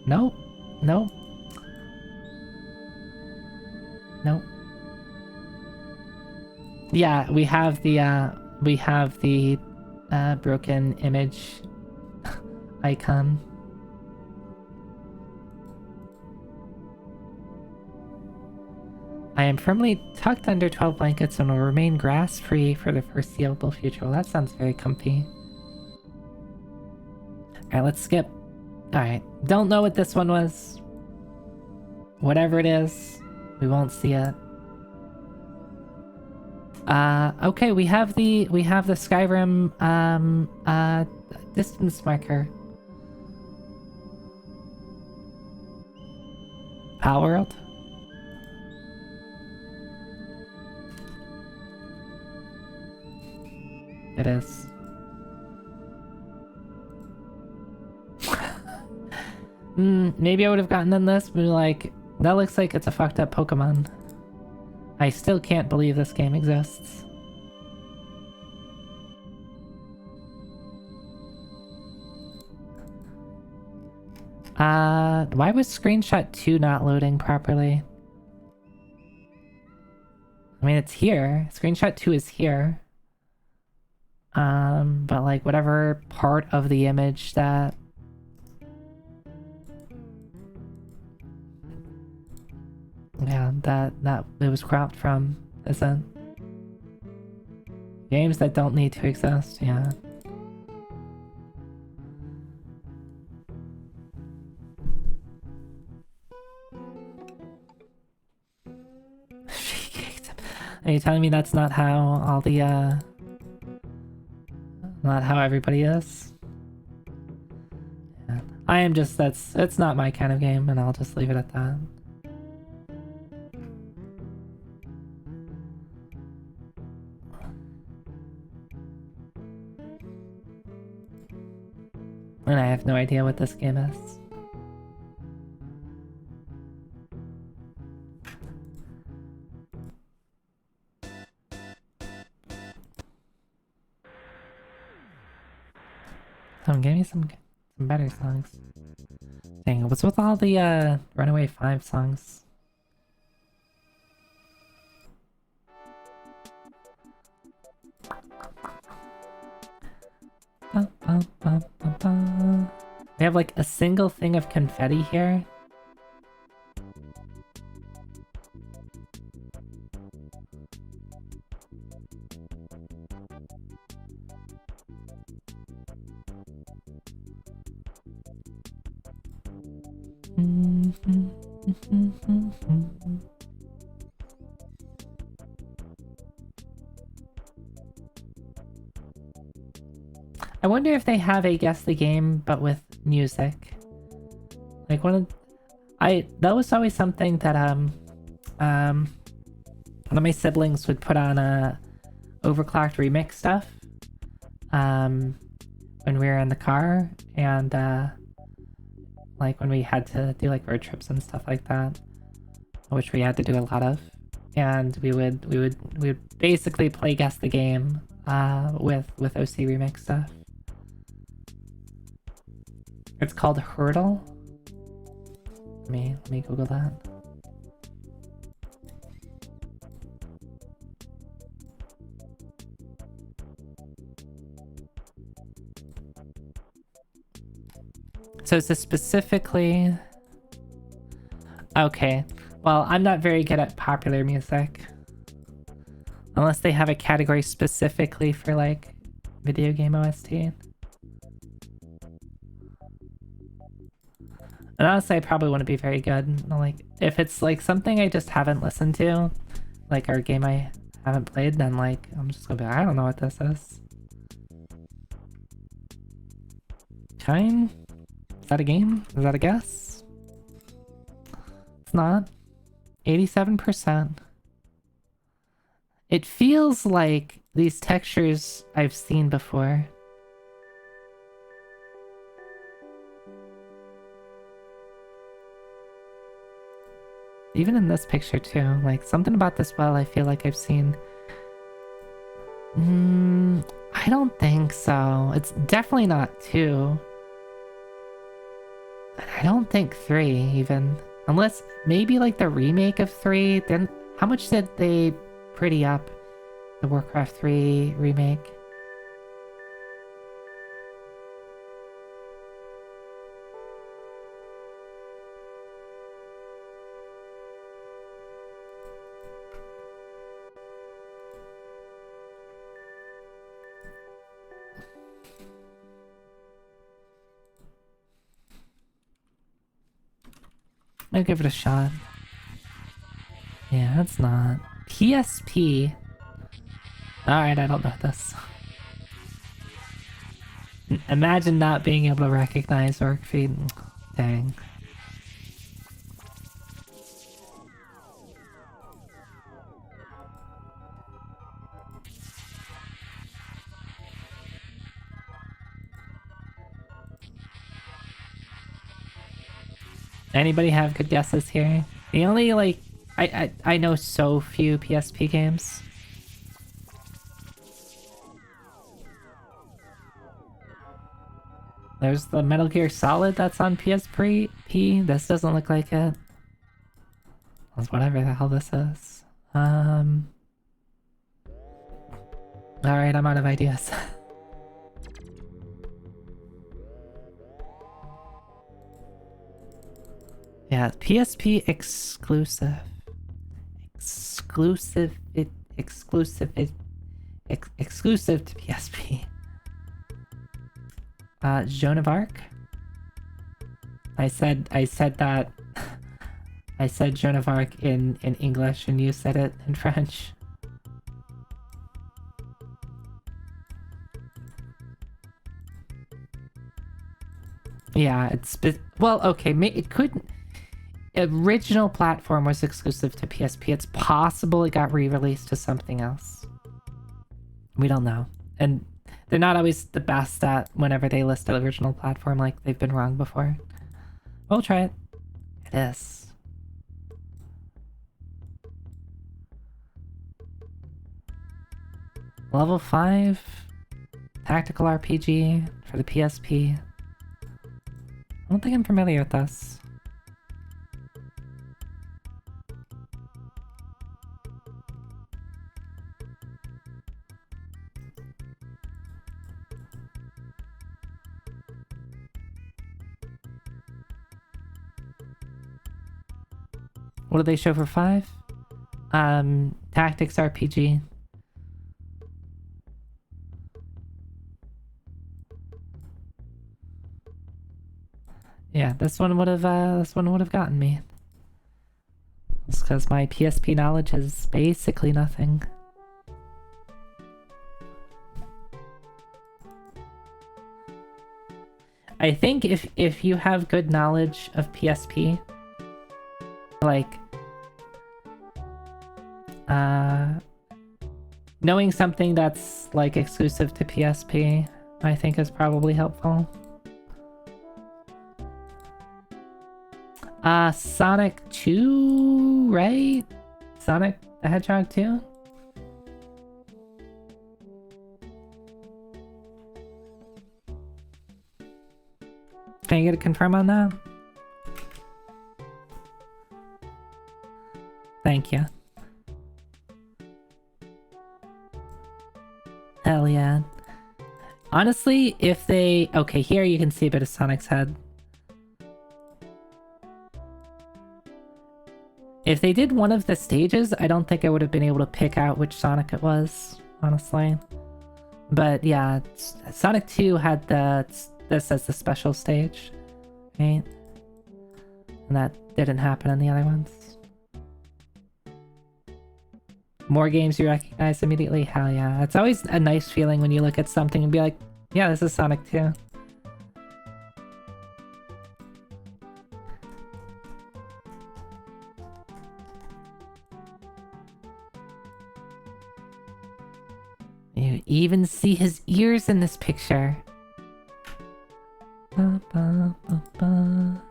Nope. Nope. Nope. Yeah, we have the broken image icon. I am firmly tucked under 12 blankets and will remain grass-free for the foreseeable future. Well, that sounds very comfy. Alright, let's skip. Alright, don't know what this one was. Whatever it is, we won't see it. Okay, we have the Skyrim distance marker. Palworld? It is. Maybe I would have gotten in this, but like, that looks like it's a fucked up Pokemon. I still can't believe this game exists. Why was screenshot 2 not loading properly? I mean, it's here. Screenshot 2 is here. But like whatever part of the image that... Yeah, that it was cropped from isn't. Games that don't need to exist, yeah. Are you telling me that's not how all the not how everybody is? Yeah. I am just, it's not my kind of game, and I'll just leave it at that. And I have no idea what this game is. Give me some better songs. Dang, what's with all the Runaway 5 songs? We have like a single thing of confetti here. I wonder if they have a Guess the Game, but with music. Like that was always something that one of my siblings would put on overclocked remix stuff when we were in the car, and like when we had to do like road trips and stuff like that, which we had to do a lot of, and we would basically play Guess the Game with OC remix stuff. It's called Hurdle. Let me Google that. So is this specifically... Okay, well, I'm not very good at popular music. Unless they have a category specifically for, like, video game OST. And honestly, I probably wouldn't be very good. Like, if it's like something I just haven't listened to, like our game I haven't played, then like I'm just gonna be like, I don't know what this is. Chime? Is that a game? Is that a guess? It's not. 87%. It feels like these textures I've seen before. Even in this picture too, like something about this well I feel like I've seen. I don't think so. It's definitely not 2. And I don't think 3 even. Unless maybe like the remake of 3. Then how much did they pretty up the Warcraft 3 remake? I'll give it a shot. Yeah, that's not. PSP. Alright, I don't know this. Imagine not being able to recognize orc feet. Dang. Anybody have good guesses here? The only like I know so few PSP games. There's the Metal Gear Solid that's on PSP. This doesn't look like it. That's whatever the hell this is. Alright, I'm out of ideas. Yeah, PSP exclusive. Exclusive to PSP. Joan of Arc? I said that I said Joan of Arc in English and you said it in French. Yeah, well, okay, it couldn't. Original platform was exclusive to PSP. It's possible it got re-released to something else. We don't know. And they're not always the best at whenever they list the original platform, like they've been wrong before. We'll try it. It is. Level 5 tactical RPG for the PSP. I don't think I'm familiar with this. What did they show for 5? Tactics RPG. Yeah, this one would have gotten me. It's because my PSP knowledge is basically nothing. I think if you have good knowledge of PSP, like knowing something that's like exclusive to PSP, I think is probably helpful. Sonic 2, right? Sonic the Hedgehog 2? Can you get a confirm on that? Thank you. Hell yeah. Honestly, if they... Okay, here you can see a bit of Sonic's head. If they did one of the stages, I don't think I would have been able to pick out which Sonic it was, honestly. But yeah, Sonic 2 had this as the special stage, right? And that didn't happen in the other ones. More games you recognize immediately? Hell yeah. It's always a nice feeling when you look at something and be like, yeah, this is Sonic 2. You even see his ears in this picture. Ba, ba, ba, ba.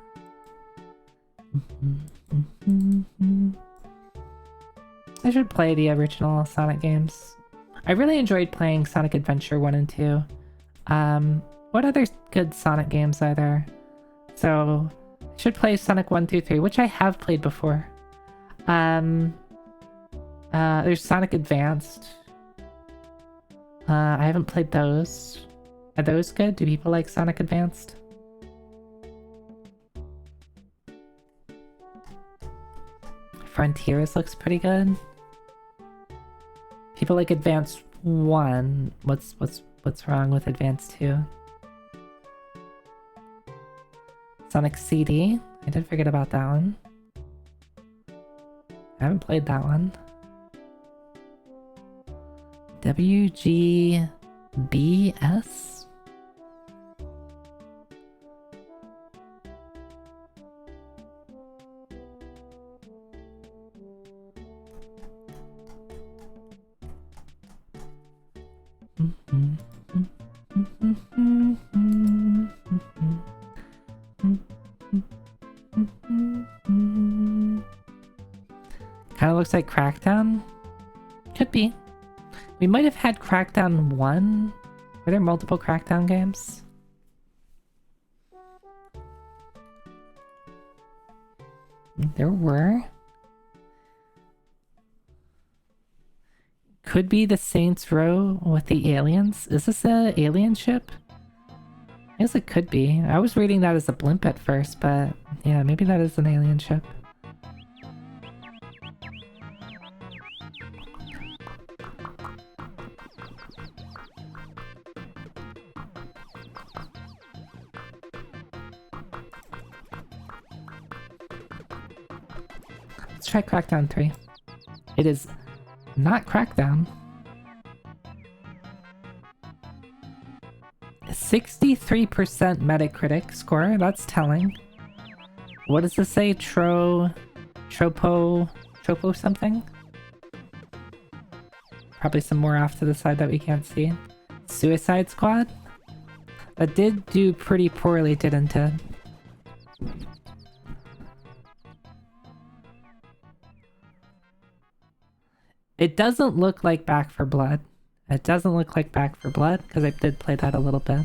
I should play the original Sonic games. I really enjoyed playing Sonic Adventure 1 and 2. What other good Sonic games are there? So, I should play Sonic 1, 2, 3, which I have played before. There's Sonic Advanced. I haven't played those. Are those good? Do people like Sonic Advanced? Frontiers looks pretty good. People like Advanced 1. What's wrong with Advanced 2? Sonic CD. I did forget about that one. I haven't played that one. WGBS? Kind of looks like Crackdown. Could be. We might have had Crackdown 1. Were there multiple Crackdown games? There were. Could be the Saints Row with the aliens. Is this a alien ship? I guess it could be. I was reading that as a blimp at first, but yeah, maybe that is an alien ship. Let's try Crackdown 3. It is not Crackdown. 63% Metacritic score, that's telling. What does this say? Tropo something? Probably some more off to the side that we can't see. Suicide Squad? That did do pretty poorly, didn't it? It doesn't look like Back 4 Blood. It doesn't look like Back 4 Blood, because I did play that a little bit.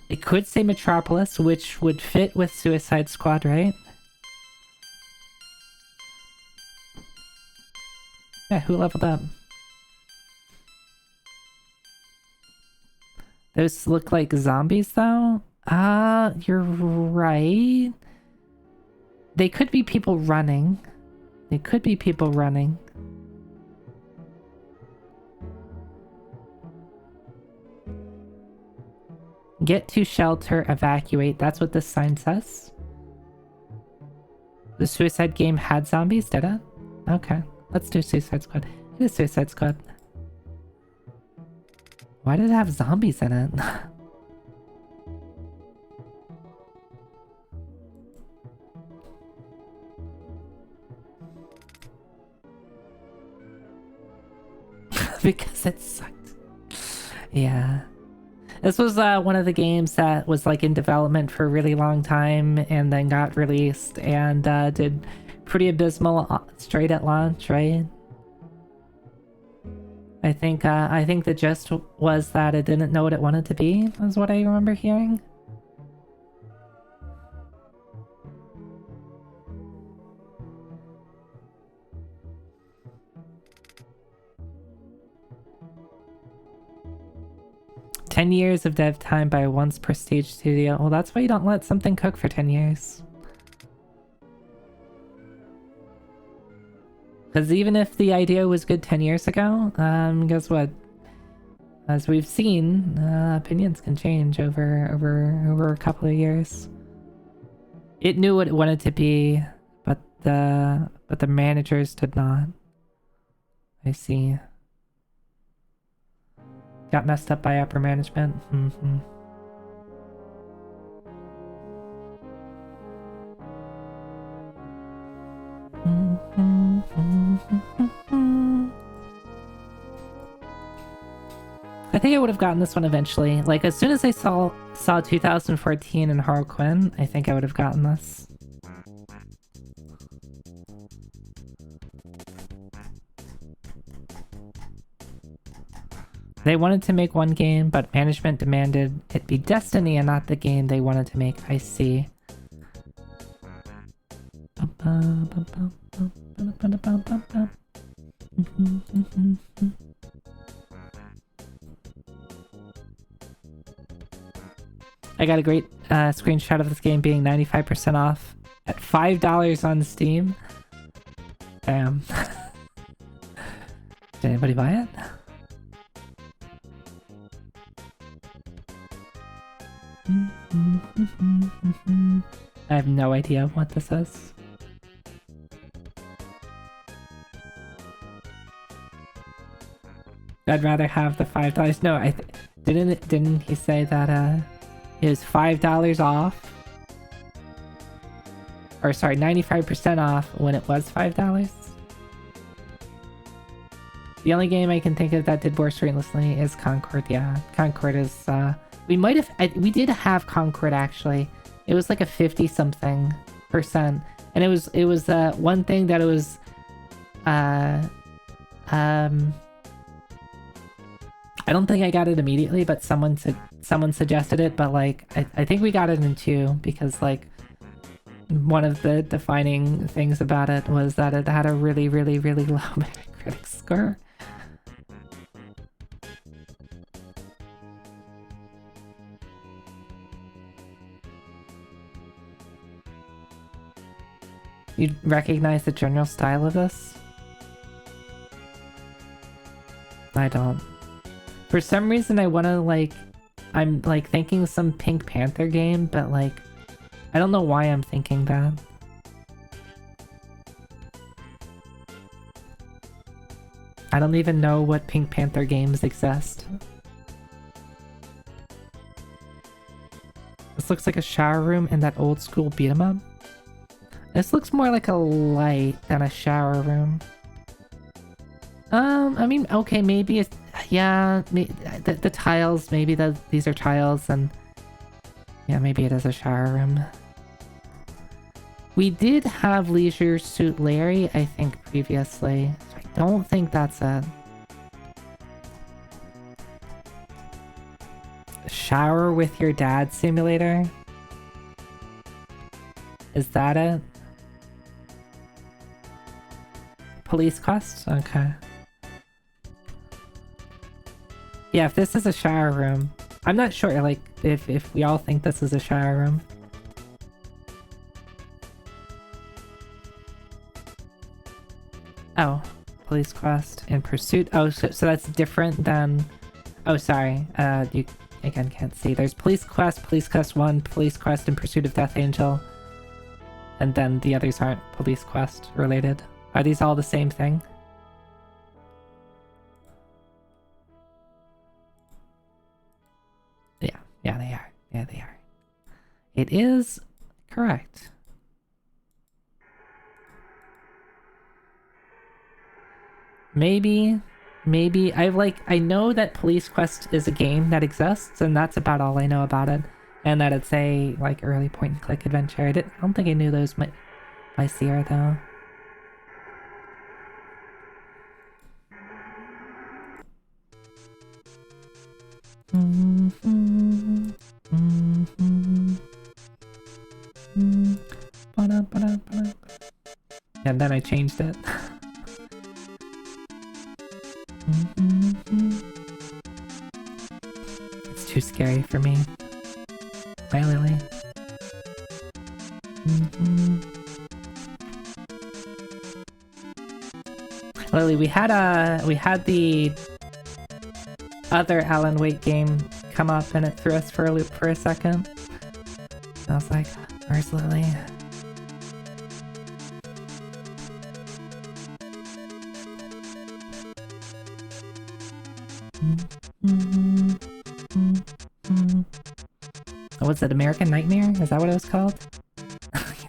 It could say Metropolis, which would fit with Suicide Squad, right? Yeah, who leveled up? Those look like zombies, though? You're right. They could be people running. They could be people running. Get to shelter, evacuate. That's what this sign says. The Suicide Game had zombies, did it? Okay, let's do Suicide Squad. It is Suicide Squad. Why did it have zombies in it? Because it sucked. Yeah. This was one of the games that was like in development for a really long time and then got released and did pretty abysmal straight at launch, right? I think the gist was that it didn't know what it wanted to be, is what I remember hearing. "10 years of dev time by once prestige studio." Well, that's why you don't let something cook for 10 years. Because even if the idea was good 10 years ago, guess what? As we've seen, opinions can change over a couple of years. It knew what it wanted to be, but the managers did not. I see. Got messed up by upper management. Mm-hmm. I think I would have gotten this one eventually. Like, as soon as I saw 2014 and Harlequin, I think I would have gotten this. They wanted to make one game, but management demanded it be Destiny and not the game they wanted to make. I see. I got a great screenshot of this game being 95% off at $5 on Steam. Damn. Did anybody buy it? I have no idea what this is. I'd rather have the $5. No, didn't he say that it was $5 off? Or sorry, 95% off when it was $5? The only game I can think of that did worse recently is Concord. Yeah, Concord is we did have Concord actually. It was like a 50-something%, and it was one thing that it was I don't think I got it immediately, but someone suggested it. But like I think we got it in 2 because like one of the defining things about it was that it had a really low Metacritic score. You recognize the general style of this? I don't. For some reason I wanna like... I'm like thinking some Pink Panther game, but like... I don't know why I'm thinking that. I don't even know what Pink Panther games exist. This looks like a shower room in that old school beat 'em up. This looks more like a light than a shower room. I mean, okay, maybe it's... Yeah, the tiles, maybe these are tiles, and... Yeah, maybe it is a shower room. We did have Leisure Suit Larry, I think, previously. So I don't think that's it. Shower with your dad simulator? Is that it? Police Quest? Okay. Yeah, if this is a shower room... I'm not sure, like, if we all think this is a shower room. Oh, Police Quest and Pursuit. Oh, so that's different than... Oh, sorry. You, again, can't see. There's Police Quest 1, Police Quest, and Pursuit of Death Angel. And then the others aren't Police Quest related. Are these all the same thing? Yeah, they are. Yeah, they are. It is correct. Maybe I know that Police Quest is a game that exists, and that's about all I know about it. And that it's a, like, early point-and-click adventure. I don't think I knew those by Sierra, though. And then I changed it. It's too scary for me. Bye, Lily. Lily, we had the other Alan Wake game come up and it threw us for a loop for a second. I was like, where's Lily? Oh, what's it? American Nightmare? Is that what it was called?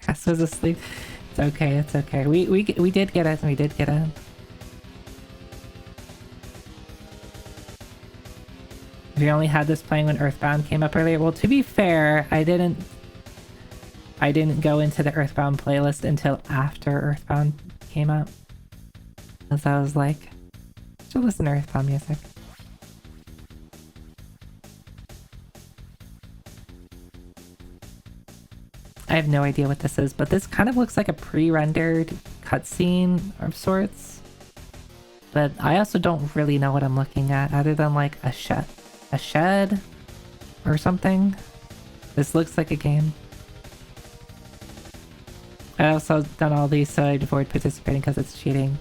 Yes, was asleep. It's okay, it's okay. We did get it, we did get it. We only had this playing when Earthbound came up earlier. Well, to be fair, I didn't go into the Earthbound playlist until after Earthbound came up. As I was like, should listen to Earthbound music. I have no idea what this is, but this kind of looks like a pre-rendered cutscene of sorts. But I also don't really know what I'm looking at, other than like a shed or something. This looks like a game. I also done all these so I'd avoid participating because it's cheating.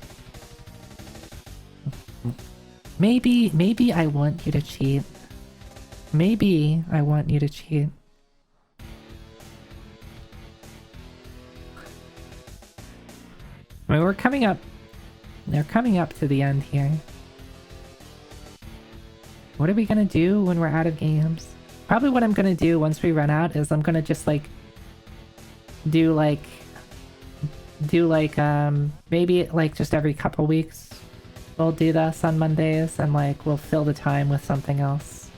Maybe I want you to cheat. Maybe I want you to cheat. I mean, we're coming up. They're coming up to the end here. What are we gonna do when we're out of games? Probably what I'm gonna do once we run out is I'm gonna just like do like maybe like just every couple weeks we'll do this on Mondays and like we'll fill the time with something else.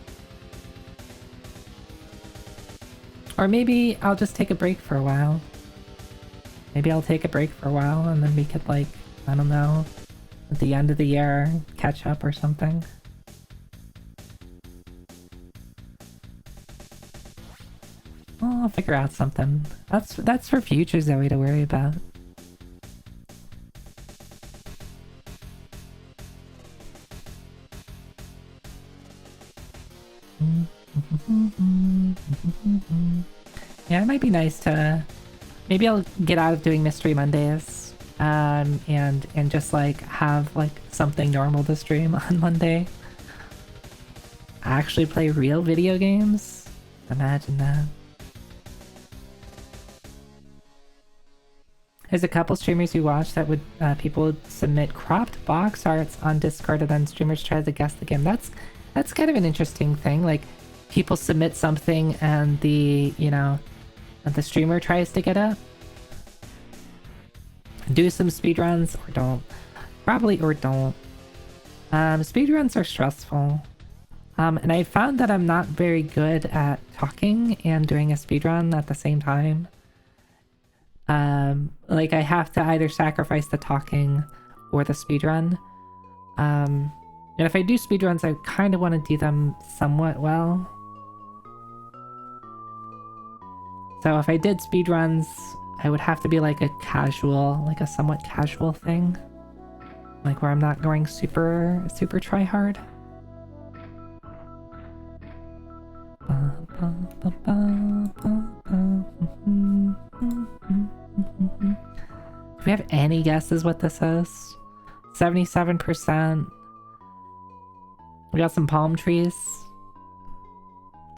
Or maybe I'll just take a break for a while. Maybe I'll take a break for a while and then we could like, I don't know, at the end of the year catch up or something. Well, I'll figure out something. That's for future Zoe to worry about. Yeah, it might be nice to... Maybe I'll get out of doing Mystery Mondays, and just like have like something normal to stream on Monday. Actually play real video games? Imagine that. There's a couple streamers who watch that would people would submit cropped box arts on Discord and then streamers try to guess the game. That's kind of an interesting thing. Like people submit something and the streamer tries to get it. Do some speedruns or don't. Probably or don't. Speedruns are stressful. And I found that I'm not very good at talking and doing a speedrun at the same time. Like I have to either sacrifice the talking or the speedrun. And if I do speedruns, I kind of want to do them somewhat well. So if I did speedruns, I would have to be like a casual, like a somewhat casual thing. Like where I'm not going super try hard. Do we have any guesses what this is? 77%. We got some palm trees.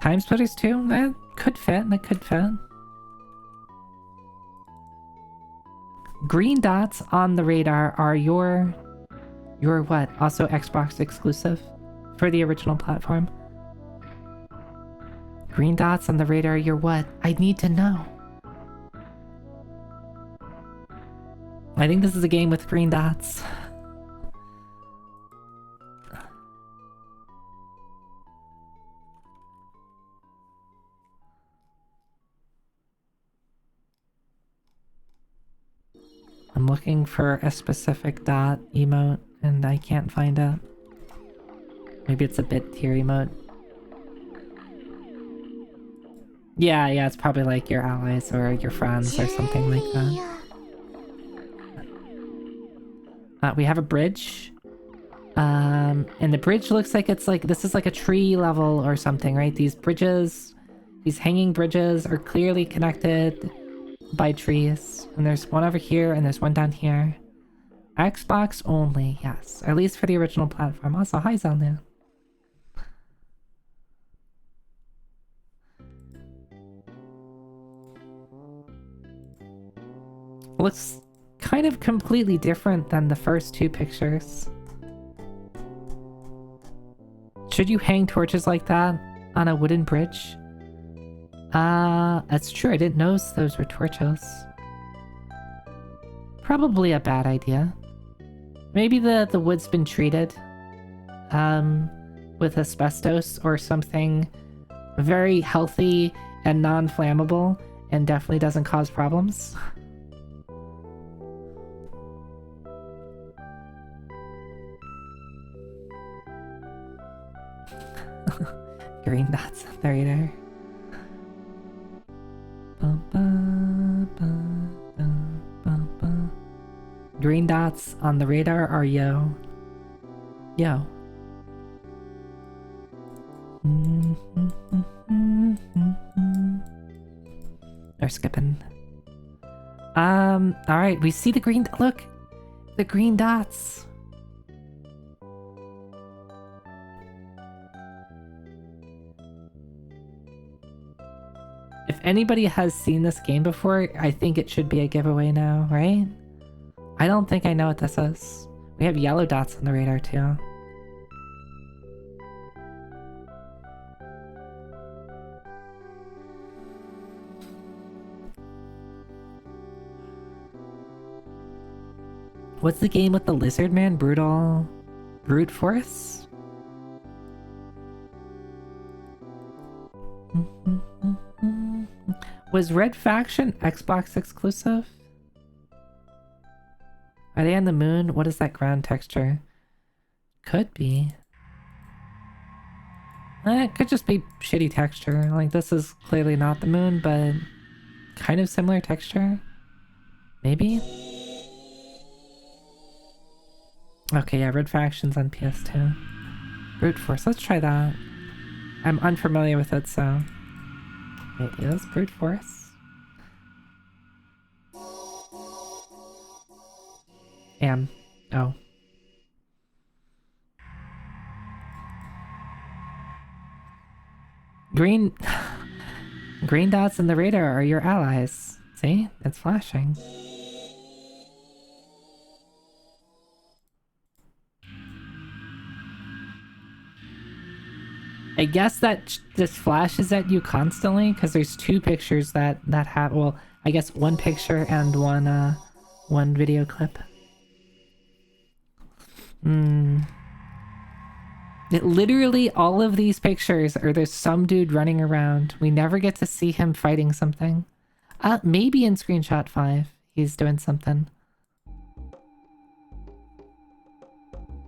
Time splitters too? That could fit, that could fit. Green dots on the radar are your what? Also Xbox exclusive for the original platform. Green dots on the radar, you're what? I need to know. I think this is a game with green dots. I'm looking for a specific dot emote and I can't find it. Maybe it's a bit tier emote. Yeah, it's probably like your allies or your friends or something like that. We have a bridge. And the bridge looks like it's like, this is like a tree level or something, right? These bridges, these hanging bridges are clearly connected by trees. And there's one over here and there's one down here. Xbox only, yes. At least for the original platform. Also, hi Zelda. Looks kind of completely different than the first two pictures. Should you hang torches like that on a wooden bridge? That's true. I didn't know those were torches. Probably a bad idea. Maybe the wood's been treated with asbestos or something very healthy and non-flammable and definitely doesn't cause problems. Green dots on the radar. Green dots on the radar are yo. Yo. They're skipping. Alright, we see the green... Look! The green dots! If anybody has seen this game before, I think it should be a giveaway now, right? I don't think I know what this is. We have yellow dots on the radar too. What's the game with the lizard man? Brutal... Brute Force? Was Red Faction Xbox exclusive? Are they on the moon? What is that ground texture? Could be. It could just be shitty texture. Like, this is clearly not the moon, but kind of similar texture. Maybe? Okay, yeah, Red Faction's on PS2. Brute Force, let's try that. I'm unfamiliar with it, so... It is Brute Force. Oh. Green... Green dots in the radar are your allies. See? It's flashing. I guess that this flashes at you constantly because there's two pictures that have, well, I guess one picture and one video clip. Literally all of these pictures are there's some dude running around. We never get to see him fighting something. Maybe in screenshot 5 he's doing something.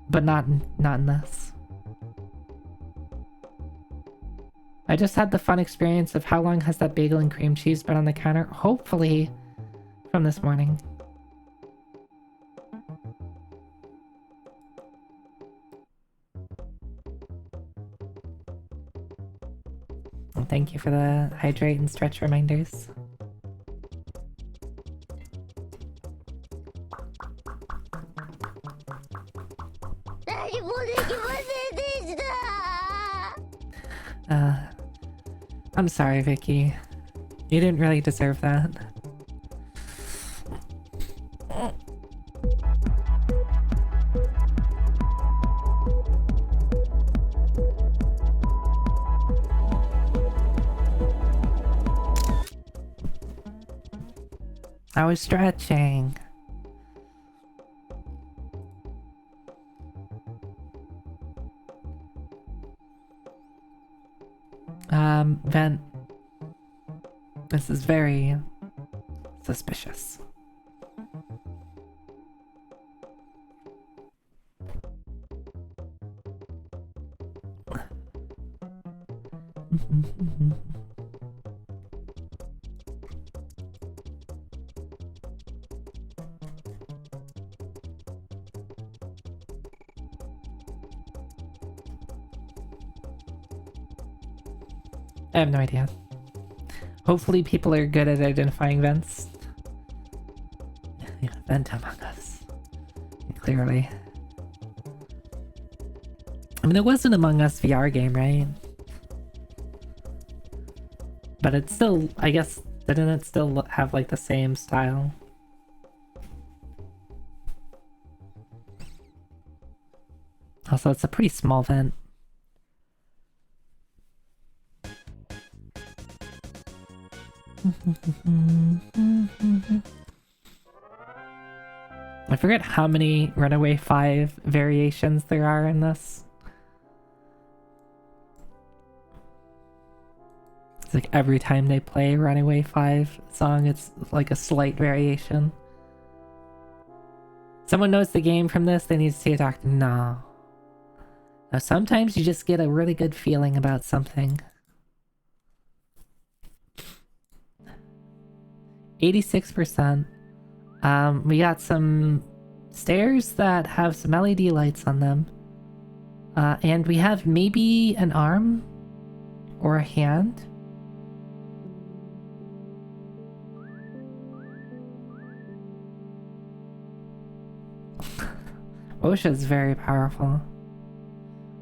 But not in this. I just had the fun experience of how long has that bagel and cream cheese been on the counter? Hopefully from this morning. And thank you for the hydrate and stretch reminders. I'm sorry, Vicky. You didn't really deserve that. I was stretching. Vent. This is very suspicious. I have no idea. Hopefully people are good at identifying vents. Yeah, vent among us. clearly. I mean, it was an Among Us VR game, right? But it's still, I guess, didn't it still have like the same style? Also, it's a pretty small vent. I forget how many Runaway 5 variations there are in this. It's like every time they play a Runaway 5 song, it's like a slight variation. Someone knows the game from this, they need to see a doctor. No. Now, sometimes you just get a really good feeling about something. 86%. We got some stairs that have some LED lights on them. And we have maybe an arm or a hand. OSHA is very powerful.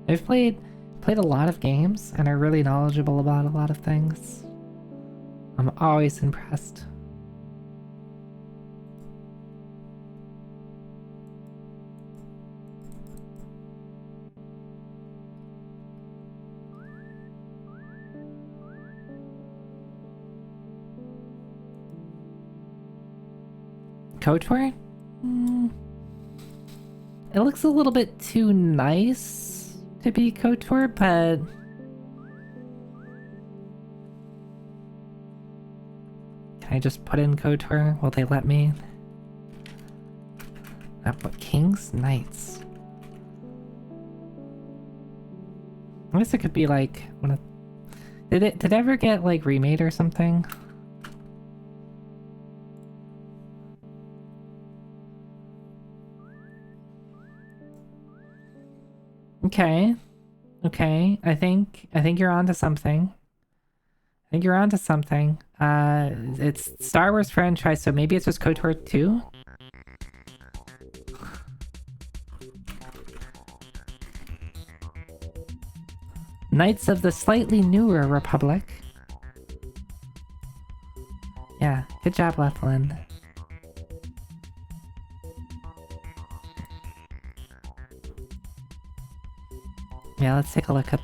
They've played a lot of games and are really knowledgeable about a lot of things. I'm always impressed. KOTOR? It looks a little bit too nice to be KOTOR, but can I just put in KOTOR? Will they let me? But Kings? Knights. I guess it could be like one of... Did it ever get like remade or something? Okay. Okay. I think you're onto something. I think you're onto something. It's Star Wars franchise, so maybe it's just KOTOR 2? Knights of the slightly newer Republic. Yeah, good job, Lethlin. Yeah, let's take a look at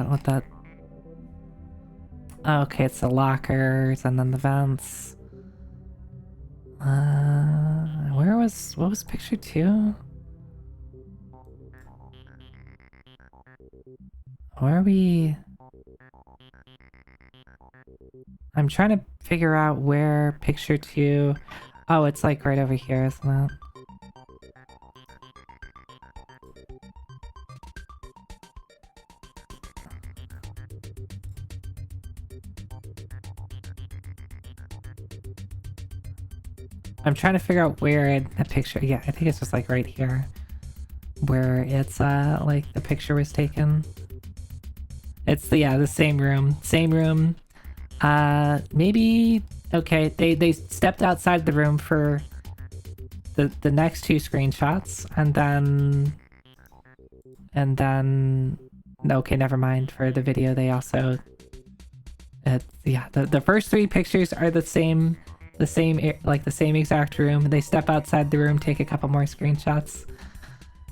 what that... Oh, okay, it's the lockers and then the vents. What was picture 2? Where are we? I'm trying to figure out where picture 2... Oh, it's like right over here, isn't it? I'm trying to figure out where in the picture... Yeah, I think it's just like right here. Where it's like the picture was taken. It's the same room. Same room. Maybe... Okay, they stepped outside the room for the next 2 screenshots, and then... Okay, never mind. For the video, they also... the first 3 pictures are the same exact room. They step outside the room, take a couple more screenshots.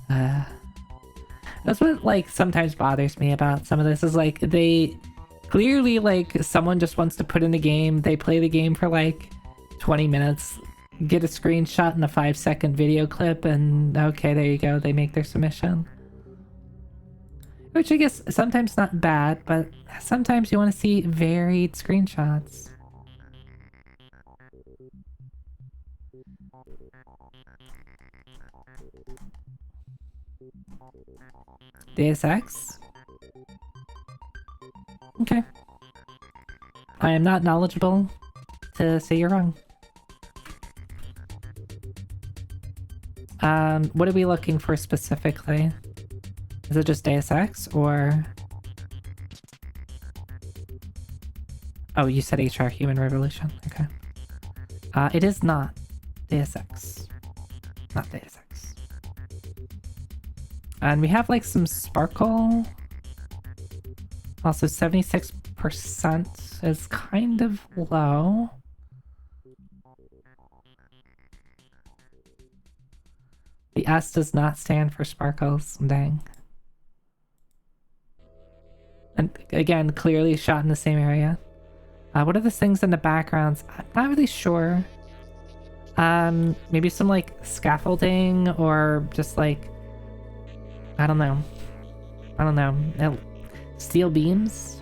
That's what like sometimes bothers me about some of this, is like they clearly, like, someone just wants to put in a game, they play the game for like 20 minutes, get a screenshot and a 5-second video clip, and okay, there you go, they make their submission. Which I guess sometimes not bad, but sometimes you want to see varied screenshots. Deus Ex? Okay. I am not knowledgeable to say you're wrong. What are we looking for specifically? Is it just Deus Ex, or... Oh, you said HR, Human Revolution. Okay. It is not Deus Ex. Not Deus Ex. And we have like some sparkle. Also 76% is kind of low. The S does not stand for sparkles. Dang. And again, clearly shot in the same area. What are the things in the backgrounds? I'm not really sure. Maybe some like scaffolding or just like, I don't know. I don't know. Steel beams?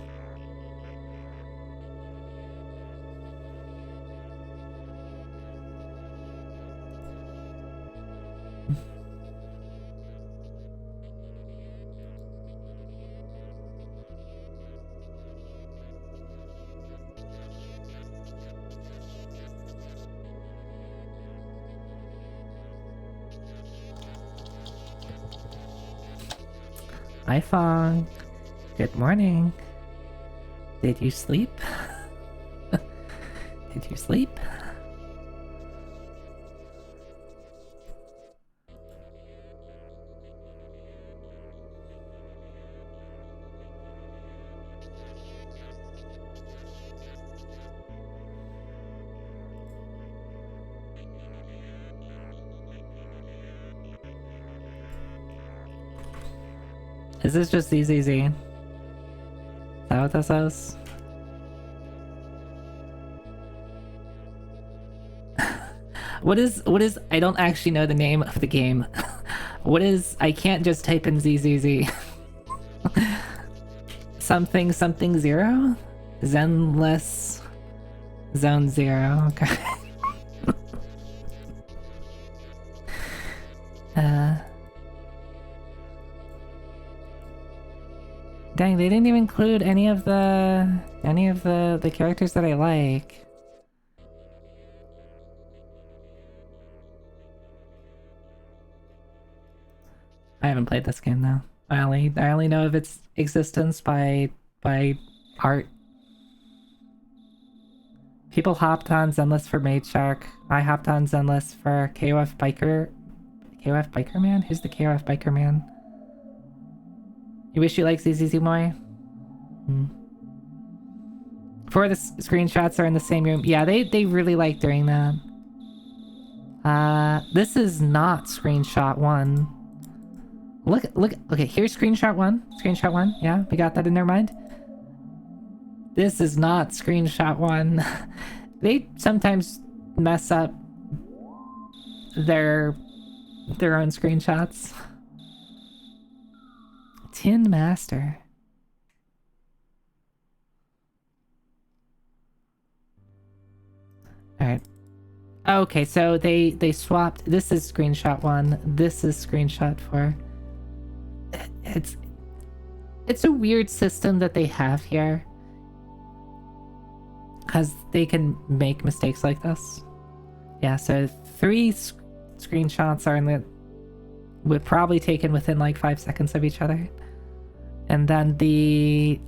Hi, Fong. Good morning. Did you sleep? Did you sleep? Is this just ZZZ? Is that what this is? What is I don't actually know the name of the game. What is I can't just type in ZZZ. Something something zero? Zenless Zone Zero, okay. Dang, they didn't even include any of the characters that I like. I haven't played this game though. I only know of its existence by art. People hopped on Zenless for Maid Shark. I hopped on Zenless for KOF Biker. KOF Biker Man? Who's the KOF Biker Man? You wish you liked ZZZ Moy? Four of the screenshots are in the same room. Yeah, they really like doing that. This is not screenshot one. Look, okay, here's screenshot one. Screenshot one, yeah, we got that in their mind. This is not screenshot one. They sometimes mess up their own screenshots. Tin Master. Alright. Okay, so they swapped. This is screenshot one. This is screenshot 4. It's a weird system that they have here. Because they can make mistakes like this. Yeah, so 3 screenshots are in the... would probably taken within like 5 seconds of each other. And then the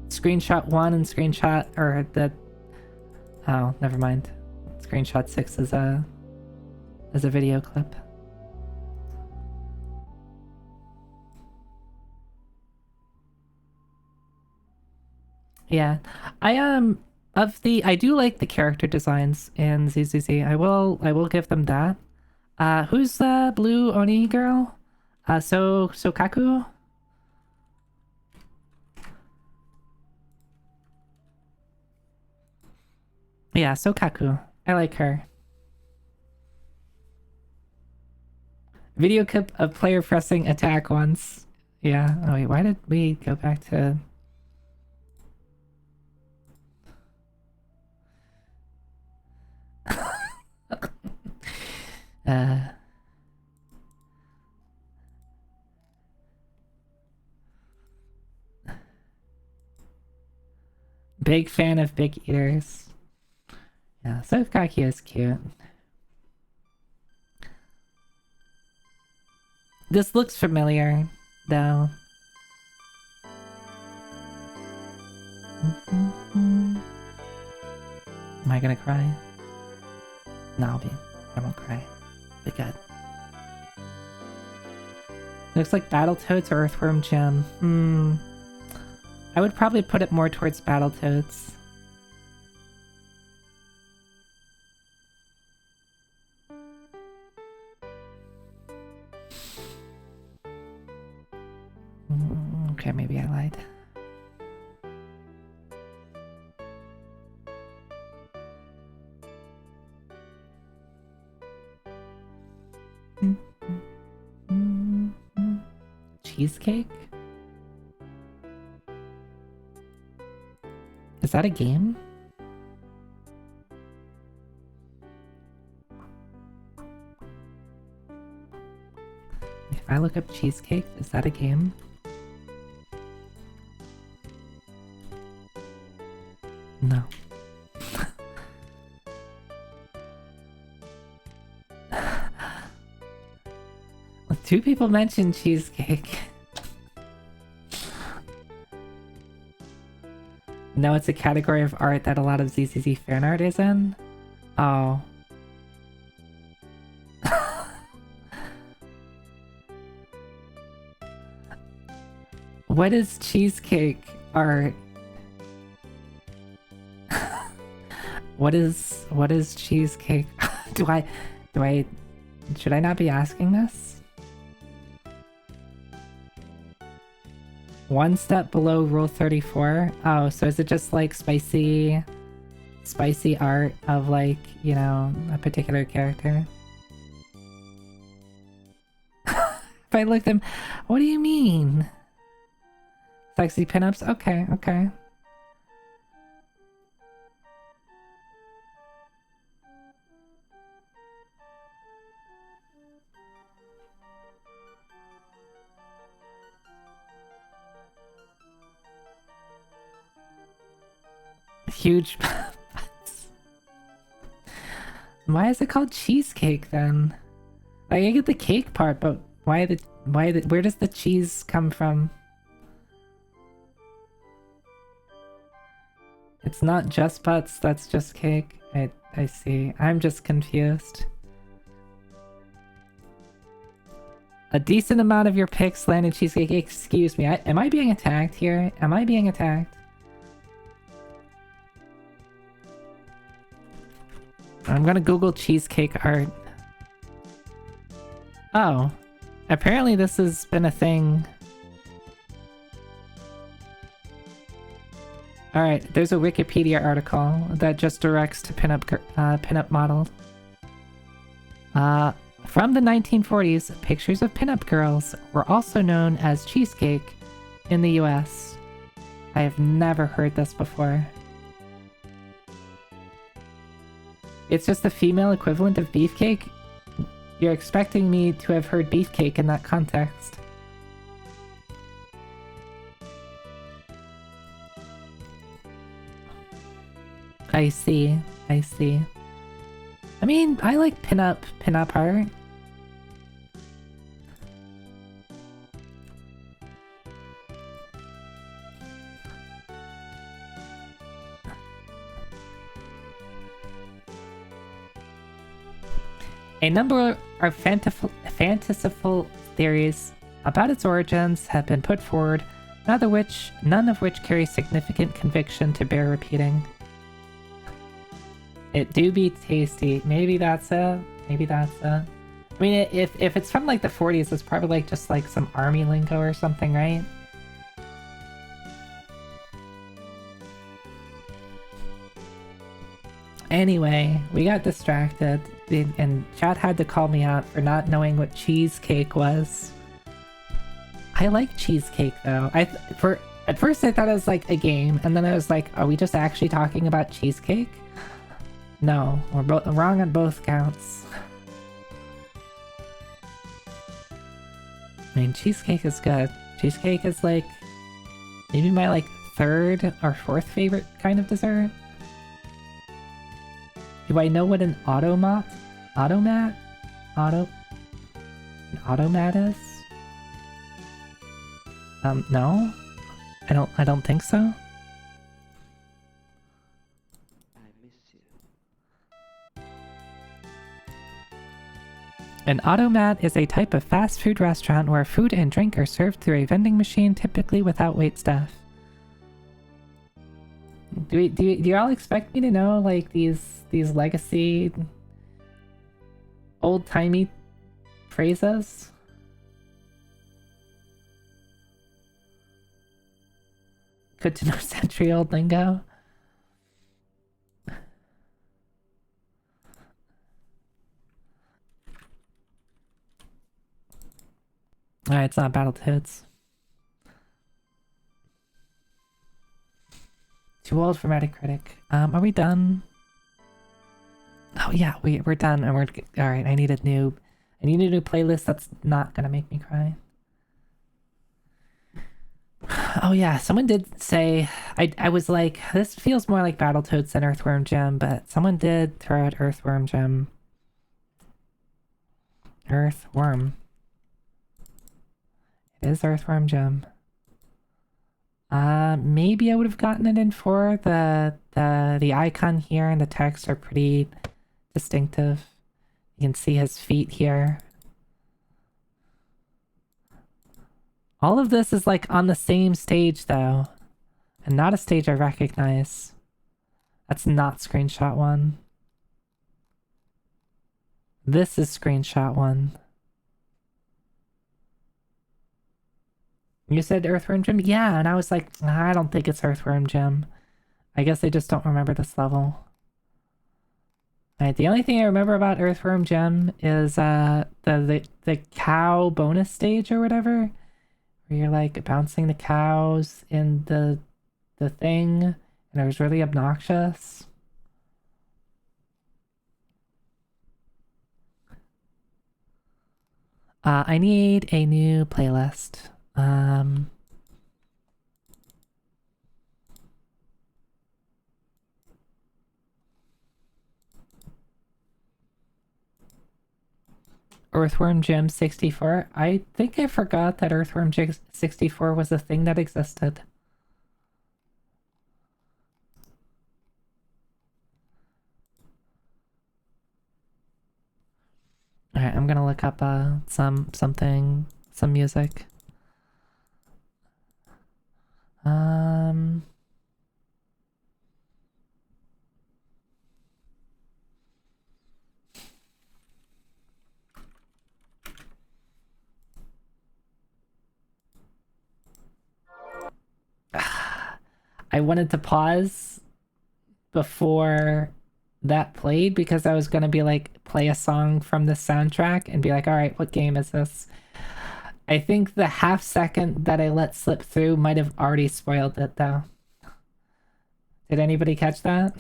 screenshot 1 and screenshot... or the... oh, never mind. Screenshot 6 is a video clip. Yeah. I do like the character designs in ZZZ. I will give them that. Who's the blue Oni girl? Kaku? Yeah, Kaku. I like her. Video clip of player pressing attack once. Yeah. Oh wait, why did we go back to... Big fan of big eaters. Yeah, Kaki is cute. This looks familiar, though. Am I gonna cry? No, I won't cry. Be good. Looks like Battletoads or Earthworm Jim. I would probably put it more towards Battletoads. Okay, maybe I lied. Cheesecake? Is that a game? If I look up cheesecake, is that a game? No. Well, 2 people mentioned cheesecake. No, it's a category of art that a lot of ZZZ fan art is in? Oh. What is cheesecake art? What is cheesecake? Should I not be asking this? One step below Rule 34? Oh, so is it just like spicy art of like, you know, a particular character? If I looked them, what do you mean? Sexy pinups? Okay, okay. Huge. Why is it called cheesecake then? Like, I get the cake part, but where does the cheese come from? It's not just butts, that's just cake. I see. I'm just confused. A decent amount of your picks landed cheesecake. Excuse me, am I being attacked here? Am I being attacked? I'm gonna Google cheesecake art. Oh. Apparently this has been a thing. Alright, there's a Wikipedia article that just directs to pinup model. From the 1940s, pictures of pinup girls were also known as cheesecake in the US. I have never heard this before. It's just the female equivalent of beefcake? You're expecting me to have heard beefcake in that context. I see. I see. I mean, I like pinup art. A number of fanciful theories about its origins have been put forward, none of which carry significant conviction to bear repeating. It do be tasty. Maybe that's it. Maybe that's it. I mean, if it's from like the 40s, it's probably like just like some army lingo or something, right? Anyway, we got distracted, and Chad had to call me out for not knowing what cheesecake was. I like cheesecake though. At first I thought it was like a game, and then I was like, are we just actually talking about cheesecake? No, we're wrong on both counts. I mean, cheesecake is good. Cheesecake is like maybe my like 3rd or 4th favorite kind of dessert. Do I know what an automat is? No? I don't think so. An automat is a type of fast food restaurant where food and drink are served through a vending machine, typically without wait staff. Do you all expect me to know like these legacy old-timey phrases? Good to know century-old lingo. Alright, it's not Battletoads. Too old for Metacritic. Are we done? Oh yeah, we're done, and we're alright. I need a new playlist that's not gonna make me cry. Oh yeah, someone did say I was like, this feels more like Battletoads than Earthworm Jim, but someone did throw out Earthworm Jim. Earthworm. It is Earthworm Jim. Maybe I would have gotten it in 4. The icon here and the text are pretty distinctive. You can see his feet here. All of this is like on the same stage though, and not a stage I recognize. That's not screenshot 1. This is screenshot 1. You said Earthworm Jim? Yeah, and I was like, I don't think it's Earthworm Jim. I guess I just don't remember this level. Alright, the only thing I remember about Earthworm Jim is the cow bonus stage or whatever. Where you're like bouncing the cows in the thing, and it was really obnoxious. I need a new playlist. Earthworm Jim 64. I think I forgot that Earthworm Jim 64 was a thing that existed. Alright, I'm gonna look up some music. I wanted to pause before that played because I was gonna be like, play a song from the soundtrack and be like, all right, what game is this? I think the half second that I let slip through might have already spoiled it though. Did anybody catch that?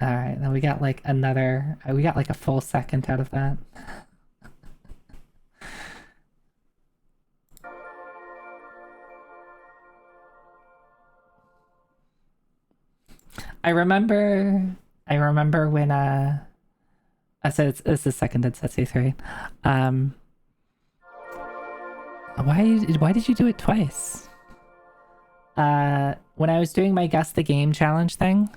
Alright, then we got like we got like a full second out of that. I remember when I said it's the second in Setsu 3. Why did you do it twice? When I was doing my Guessthe.Game challenge thing,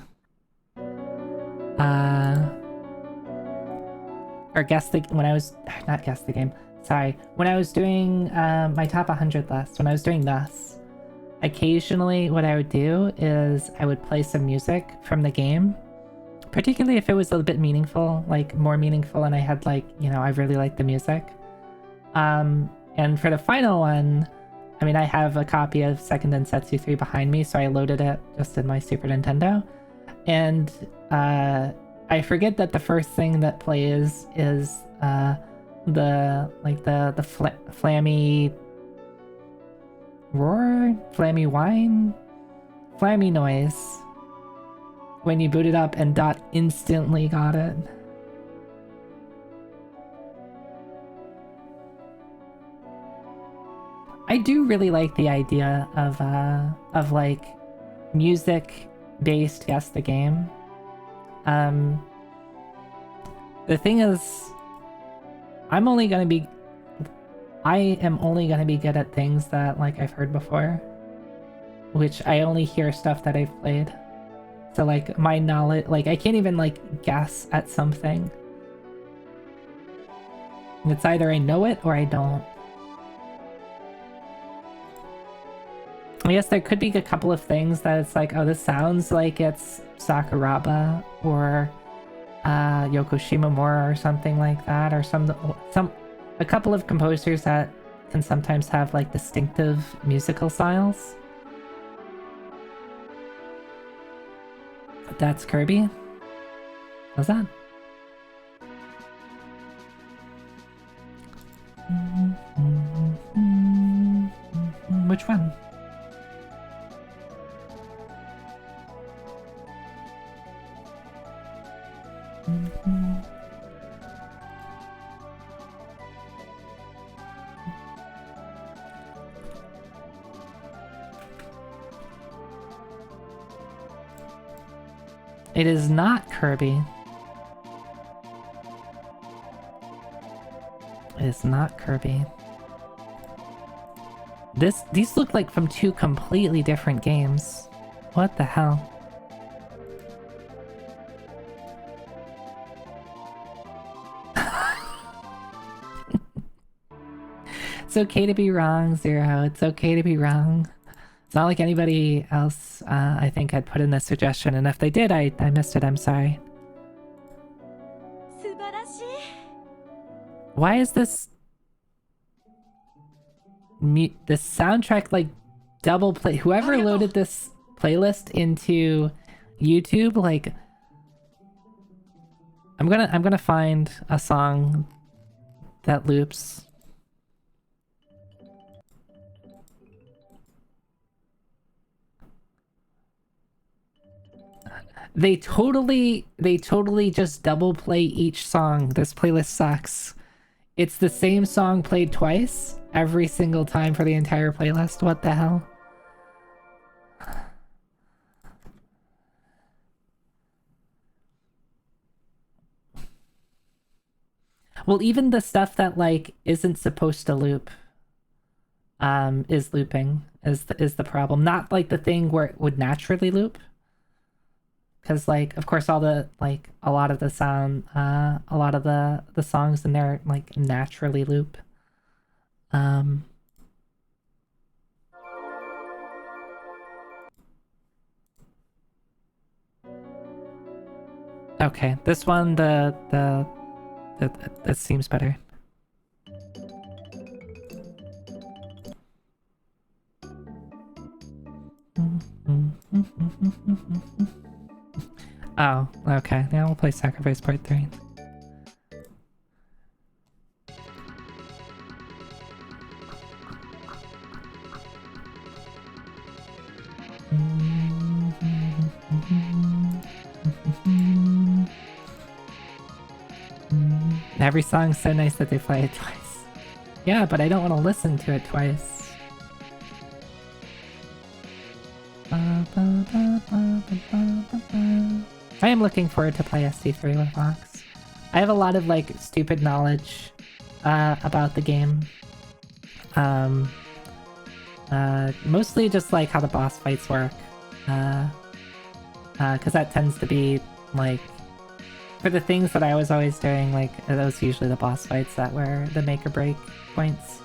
or when I was not Guessthe.Game, sorry, when I was doing my top 100 list, when I was doing this, occasionally what I would do is I would play some music from the game, particularly if it was a bit meaningful, like more meaningful, and I had like, you know, I really liked the music. And for the final one, I mean, I have a copy of Second Densetsu 3 behind me, so I loaded it just in my Super Nintendo. And I forget that the first thing that plays is the flammy roar, flammy whine, flammy noise when you boot it up, and Dot instantly got it. I do really like the idea of like music based Guessthe.Game. The thing is, I'm only gonna be I am only gonna be good at things that like I've heard before, which I only hear stuff that I've played. So like my knowledge, like I can't even like guess at something. It's either I know it or I don't. I guess there could be a couple of things that it's like, oh, this sounds like it's Sakuraba or Yoko Shimomura or something like that, or a couple of composers that can sometimes have like distinctive musical styles. That's Kirby. What's that? Which one? It is not Kirby. It is not Kirby. These look like from two completely different games. What the hell? It's okay to be wrong, Zero. It's okay to be wrong. It's not like anybody else, I think, had put in this suggestion, and if they did, I missed it. I'm sorry. Why is this soundtrack like double play? Whoever loaded this playlist into YouTube, like, I'm gonna find a song that loops. They totally just double play each song. This playlist sucks. It's the same song played twice every single time for the entire playlist. What the hell? Well, even the stuff that like isn't supposed to loop is looping is the problem. Not like the thing where it would naturally loop. Because like of course all the like a lot of the sound a lot of the songs in there like naturally loop. Okay, this one that seems better. Oh, okay. Now we'll play Sacrifice Part 3. Every song's so nice that they play it twice. Yeah, but I don't want to listen to it twice. I am looking forward to play SD3 with Vox. I have a lot of like stupid knowledge about the game. Mostly just like how the boss fights work. Because that tends to be like for the things that I was always doing, like those usually the boss fights that were the make or break points.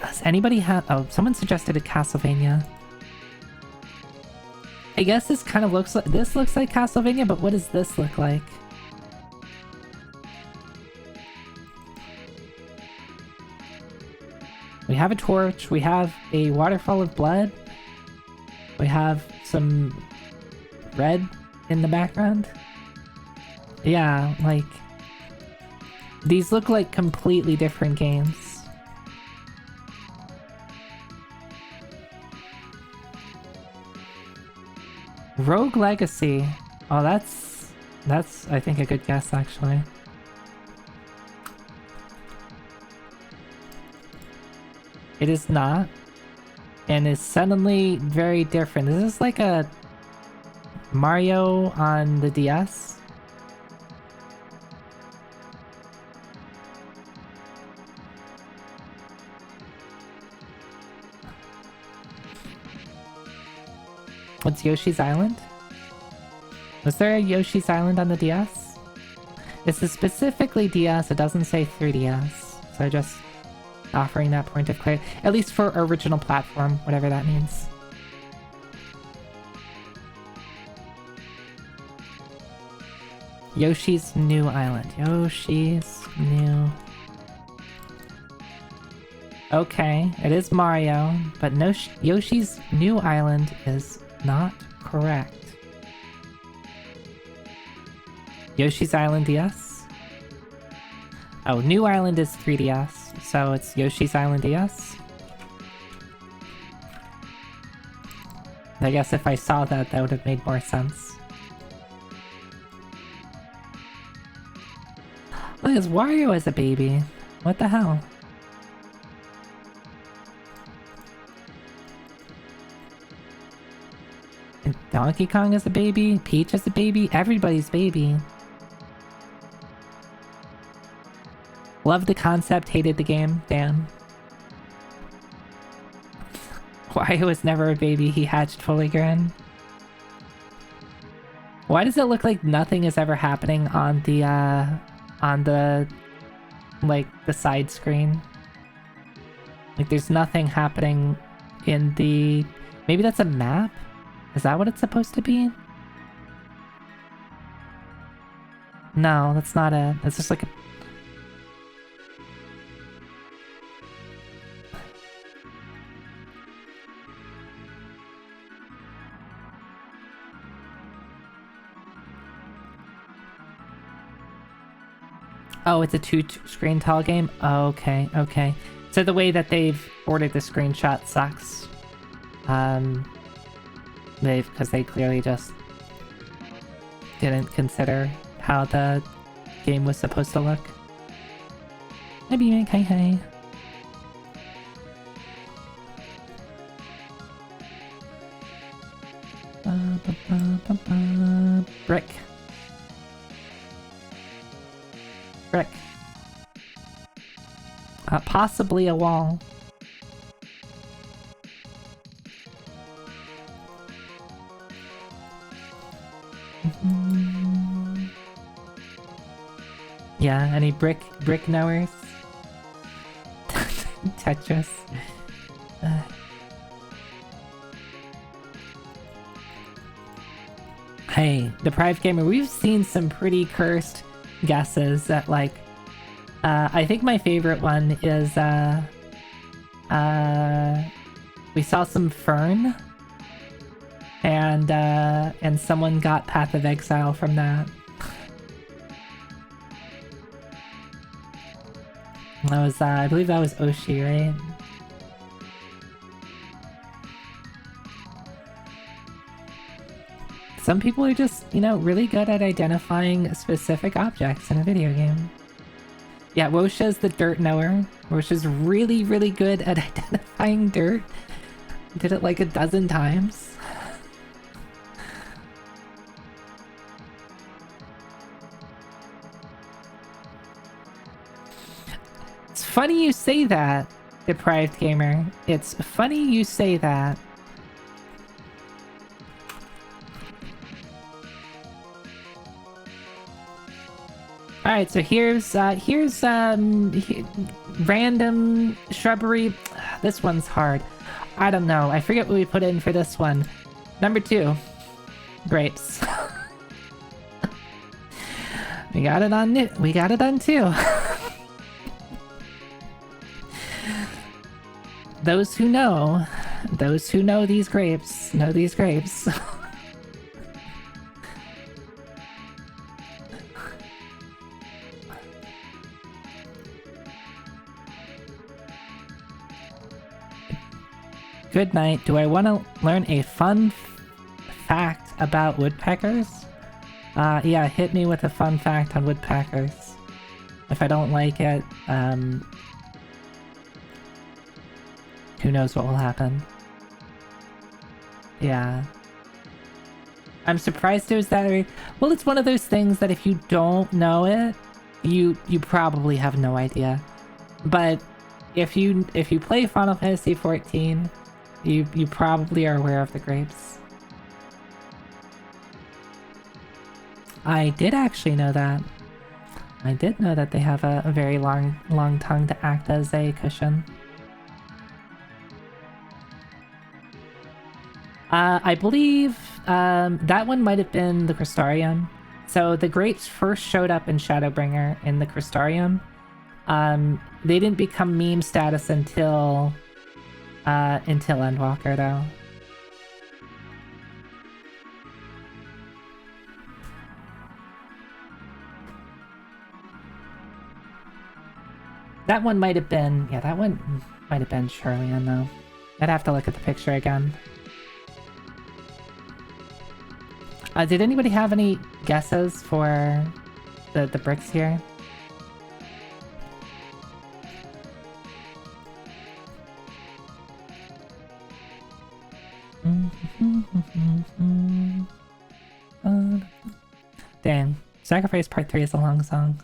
Does anybody have? Oh, someone suggested a Castlevania. I guess this kind of looks like Castlevania, but what does this look like? We have a torch, we have a waterfall of blood, we have some red in the background. Yeah, like these look like completely different games. Rogue Legacy. Oh, that's I think a good guess actually. It is not, and is suddenly very different. Is this like a Mario on the DS? What's Yoshi's Island? Was there a Yoshi's Island on the DS? This is specifically DS, it doesn't say 3DS. So just offering that point of clarity. At least for original platform, whatever that means. Yoshi's New Island. Yoshi's New... Okay, it is Mario, but no, Yoshi's New Island is not correct. Yoshi's Island DS? Oh, New Island is 3DS, so it's Yoshi's Island DS? I guess if I saw that, that would have made more sense. Look, it's Wario as a baby. What the hell? And Donkey Kong as a baby? Peach as a baby? Everybody's baby. Loved the concept, hated the game. Damn. Wario was never a baby, he hatched fully grown. Why does it look like nothing is ever happening on the like the side screen? Like there's nothing happening in the... Maybe that's a map? Is that what it's supposed to be? No, that's not it. It's just like a... Oh, it's a two-screen tall game? Okay, okay. So the way that they've ordered the screenshot sucks. Because they clearly just didn't consider how the game was supposed to look. Maybe make hi. Brick. Brick. Possibly a wall. Yeah, any brick knowers? Tetris. Hey, Deprived Gamer, we've seen some pretty cursed guesses that, like, I think my favorite one is, we saw some fern, and someone got Path of Exile from that. That was, I believe that was Oshi, right? Some people are just, you know, really good at identifying specific objects in a video game. Yeah, Wosha's the dirt knower. Wosha's really, really good at identifying dirt. Did it like a dozen times. It's funny you say that, Deprived Gamer. It's funny you say that. Alright, so here's random shrubbery. This one's hard. I don't know. I forget what we put in for this one. Number 2. Grapes. We got it on 2. Those who know these grapes, know these grapes. Good night. Do I want to learn a fun fact about woodpeckers? Yeah, hit me with a fun fact on woodpeckers. If I don't like it, who knows what will happen. Yeah. I'm surprised it was that... Well, it's one of those things that if you don't know it, you probably have no idea. But if you play Final Fantasy XIV, you probably are aware of the grapes. I did actually know that. I did know that they have a very long tongue to act as a cushion. I believe that one might have been the Crystarium. So the Grapes first showed up in Shadowbringer in the Crystarium. They didn't become meme status until Endwalker though. That one might have been, yeah, that one might have been Charlian though. I'd have to look at the picture again. Did anybody have any guesses for the bricks here? Dang. Sacrifice Part 3 is a long song.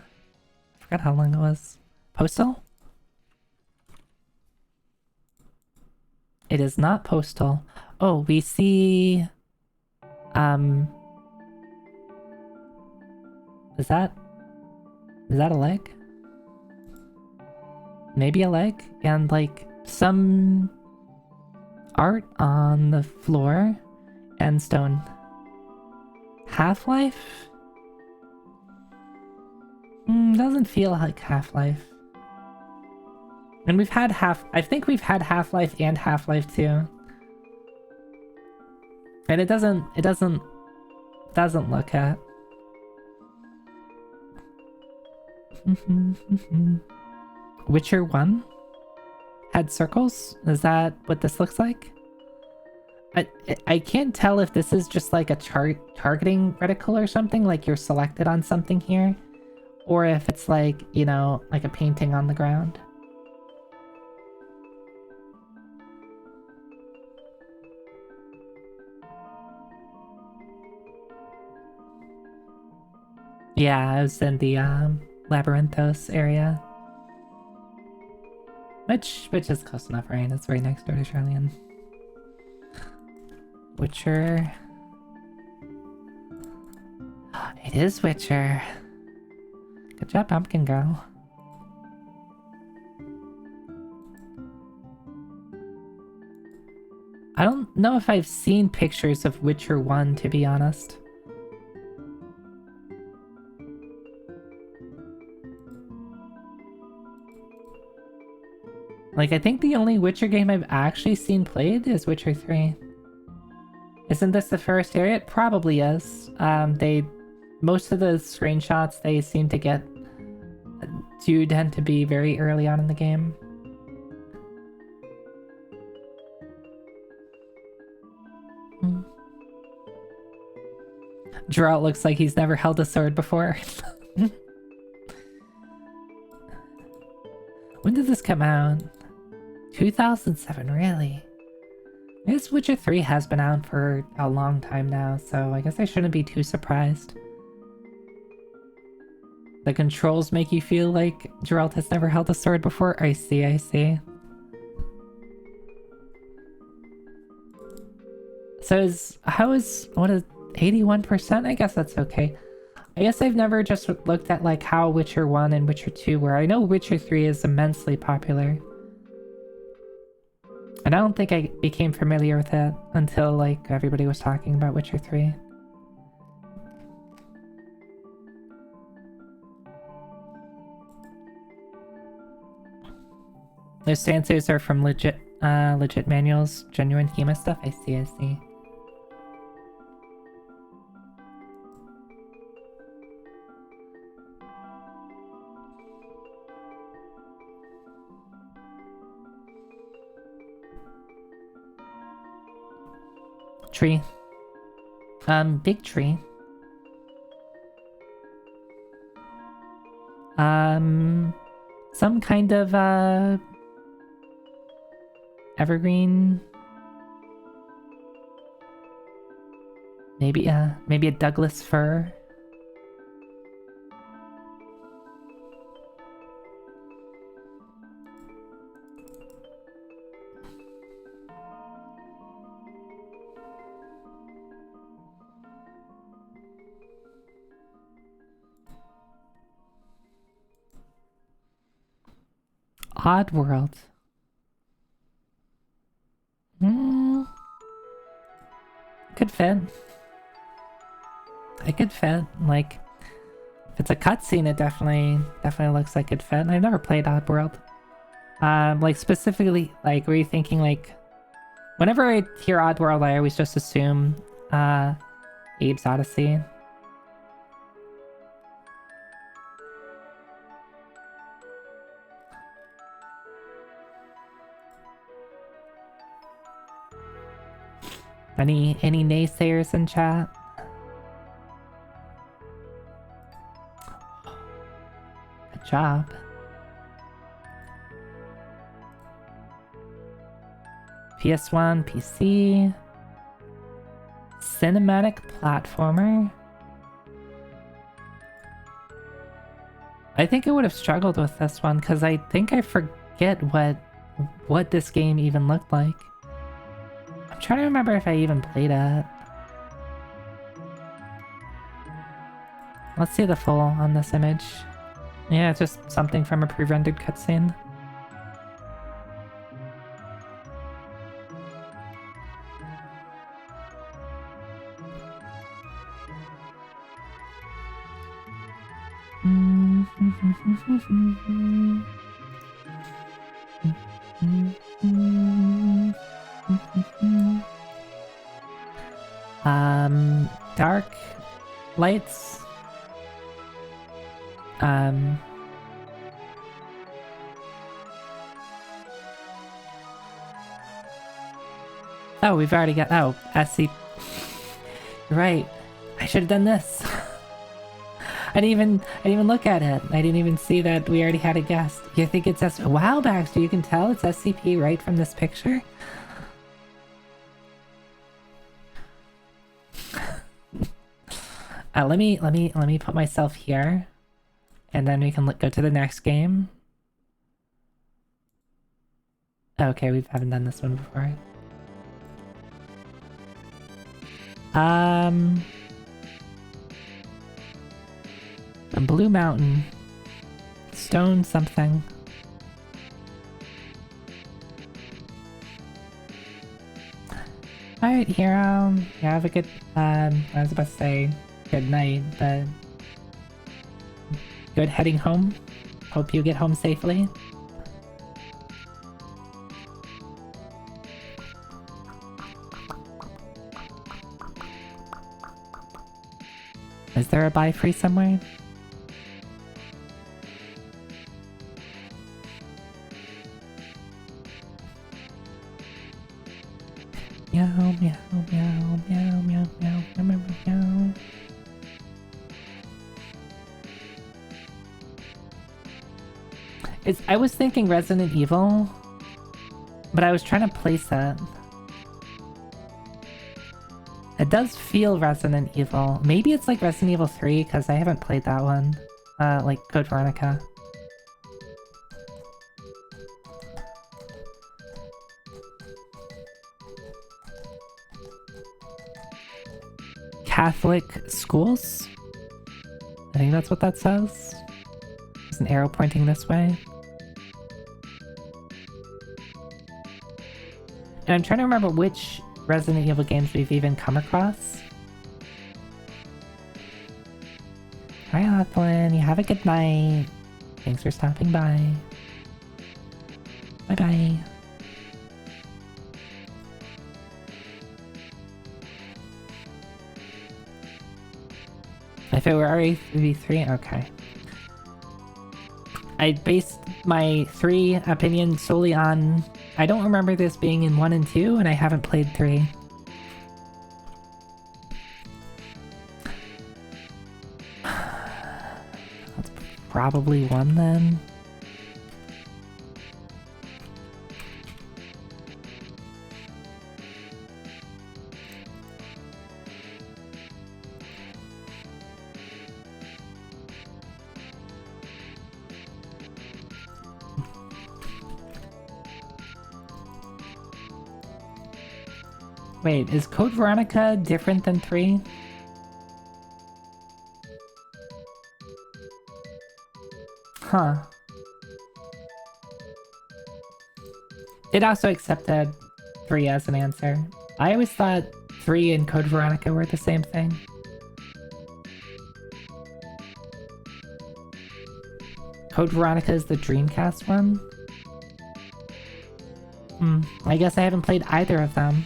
I forgot how long it was. Postal? It is not Postal. Oh, we see... Is that a leg? Maybe a leg? And like some art on the floor and stone. Half-Life? Doesn't feel like Half-Life. And we've had I think we've had Half-Life and Half-Life 2. And it doesn't look at. Witcher 1 had circles? Is that what this looks like? I can't tell if this is just like a targeting reticle or something, like you're selected on something here, or if it's like, you know, like a painting on the ground. Yeah, I was in the Labyrinthos area. Which is close enough, right? It's right next door to Charlian. Witcher. It is Witcher. Good job, Pumpkin Girl. I don't know if I've seen pictures of Witcher 1, to be honest. Like, I think the only Witcher game I've actually seen played is Witcher 3. Isn't this the first area? It probably is. Most of the screenshots they seem to get do tend to be very early on in the game. Geralt looks like he's never held a sword before. When did this come out? 2007, really? I guess Witcher 3 has been out for a long time now, so I guess I shouldn't be too surprised. The controls make you feel like Geralt has never held a sword before? I see, I see. So what is 81%? I guess that's okay. I guess I've never just looked at like how Witcher 1 and Witcher 2 were. I know Witcher 3 is immensely popular. And I don't think I became familiar with it until like everybody was talking about Witcher 3. Those stances are from legit manuals, genuine HEMA stuff. I see, I see. Tree. Big tree. Some kind of, evergreen. Maybe a Douglas fir. Oddworld. Could fit. It could fit. Like, if it's a cutscene, it definitely looks like it fit. I've never played Oddworld. Like specifically, like, were you thinking like, whenever I hear Oddworld, I always just assume, Abe's Odyssey. Any naysayers in chat? Good job. PS1, PC. Cinematic platformer. I think I would have struggled with this one because I think I forget what this game even looked like. I'm trying to remember if I even played it. Let's see the full on this image. Yeah, it's just something from a pre-rendered cutscene. Dark lights. Oh, we've already got, oh, SC. Right. I should have done this. I didn't even look at it. I didn't even see that we already had a guest. You think it's wow, Baxter, you can tell it's SCP right from this picture? Let me put myself here, and then we can go to the next game. Okay, we haven't done this one before. A Blue Mountain. Stone something. Alright, hero. You have a good, I was about to say good night, but good heading home. Hope you get home safely. Is there a buy free somewhere? Meow, meow, meow, meow, meow, meow, meow, meow. I was thinking Resident Evil, but I was trying to place it. It does feel Resident Evil. Maybe it's like Resident Evil 3, because I haven't played that one. Like Code Veronica. Catholic schools? I think that's what that says. There's an arrow pointing this way. And I'm trying to remember which Resident Evil games we've even come across. Hi, Lachlan. You have a good night. Thanks for stopping by. Bye-bye. If it were RE3, okay. I based my 3 opinion solely on... I don't remember this being in 1 and 2, and I haven't played 3. That's probably 1 then. Wait, is Code Veronica different than 3? Huh. It also accepted 3 as an answer. I always thought 3 and Code Veronica were the same thing. Code Veronica is the Dreamcast one? I guess I haven't played either of them.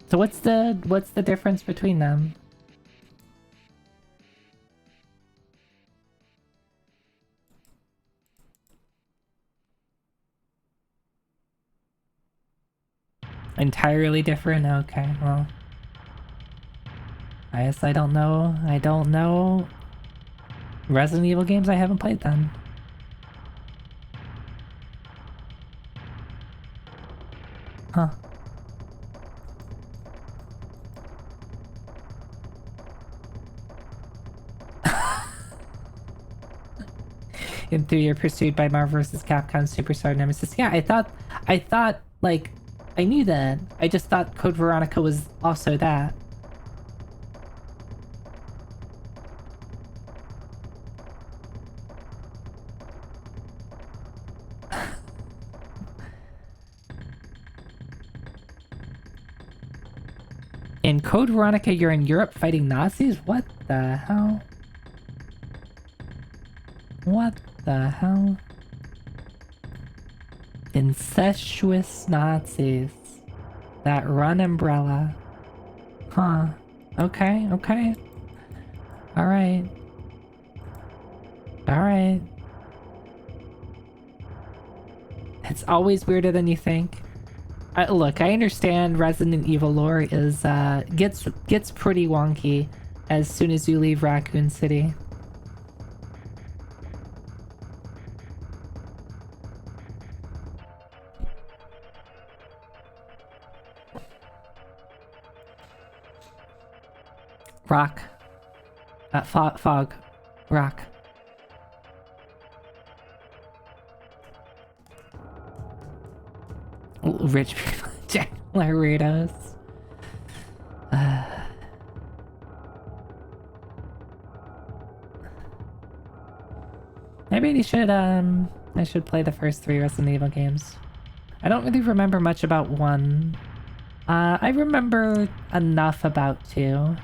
So what's the difference between them? Entirely different? Okay, well. I guess I don't know. I don't know Resident Evil games I haven't played then. Huh. In 3 you're pursued by Marvel vs. Capcom Superstar Nemesis. Yeah, I thought, like, I knew that. I just thought Code Veronica was also that. In Code Veronica, you're in Europe fighting Nazis? What the hell? What the hell? Incestuous Nazis that run Umbrella. Huh. Okay, okay. Alright. Alright. It's always weirder than you think. Look, I understand Resident Evil lore is, gets pretty wonky as soon as you leave Raccoon City. Rock. Fog. Rock. Rich people. Weirdos. Maybe I should play the first 3 Resident Evil games. I don't really remember much about 1. I remember enough about 2.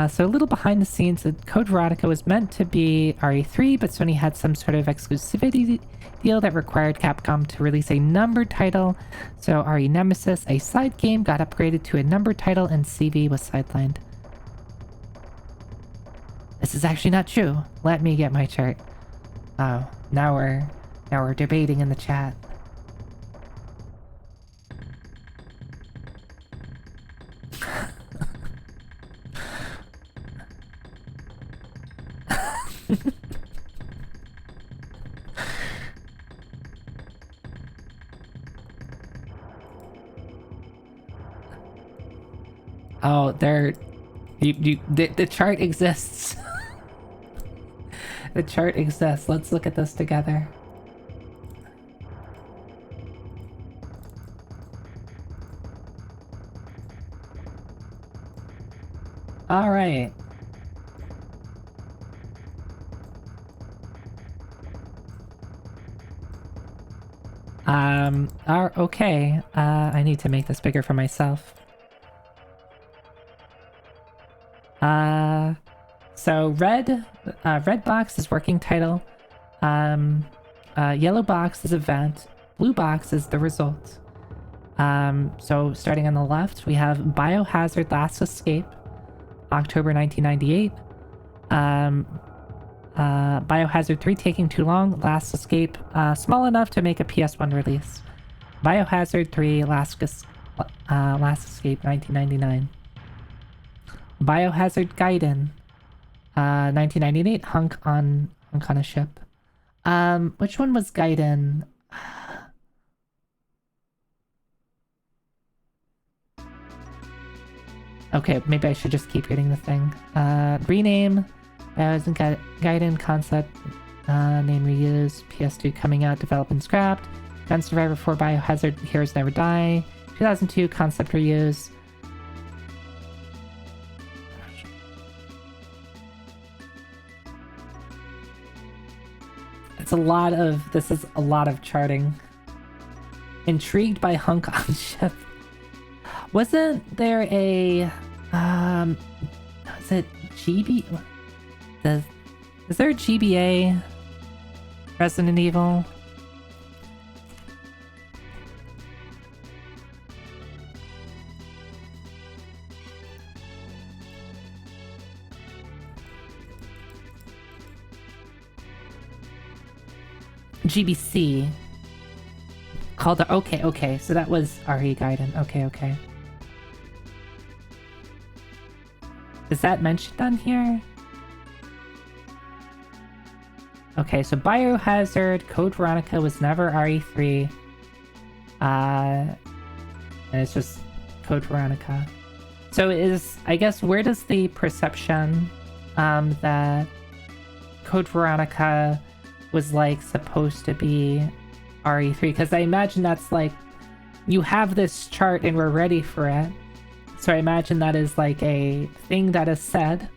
So a little behind the scenes, Code Veronica was meant to be RE3, but Sony had some sort of exclusivity deal that required Capcom to release a numbered title. So RE Nemesis, a side game, got upgraded to a numbered title and CV was sidelined. This is actually not true. Let me get my chart. Oh, now we're debating in the chat. Oh, the chart exists. The chart exists. Let's look at this together. All right. Okay. I need to make this bigger for myself. So red box is working title. Yellow box is event. Blue box is the result. So starting on the left, we have Biohazard Last Escape, October 1998. Biohazard 3 taking too long. Last Escape, small enough to make a PS1 release. Biohazard 3 Last Escape 1999. Biohazard Gaiden 1998, hunk on a ship. Which one was Gaiden? Okay, maybe I should just keep reading the thing. Rename Gaiden concept Name reused. PS2 coming out, developed and scrapped. Gun Survivor 4 Biohazard Heroes Never Die. 2002 concept reuse. It's a lot of, this is a lot of charting. Intrigued by Hong Kong ship. Wasn't there a, is it GB? Is there a GBA Resident Evil? GBC called the okay, so that was RE Gaiden. Okay. Is that mentioned on here? Okay, so Biohazard Code Veronica was never RE3. And it's just Code Veronica. So I guess, where does the perception that Code Veronica was like supposed to be RE3? Because I imagine that's like, you have this chart and we're ready for it. So I imagine that is like a thing that is said.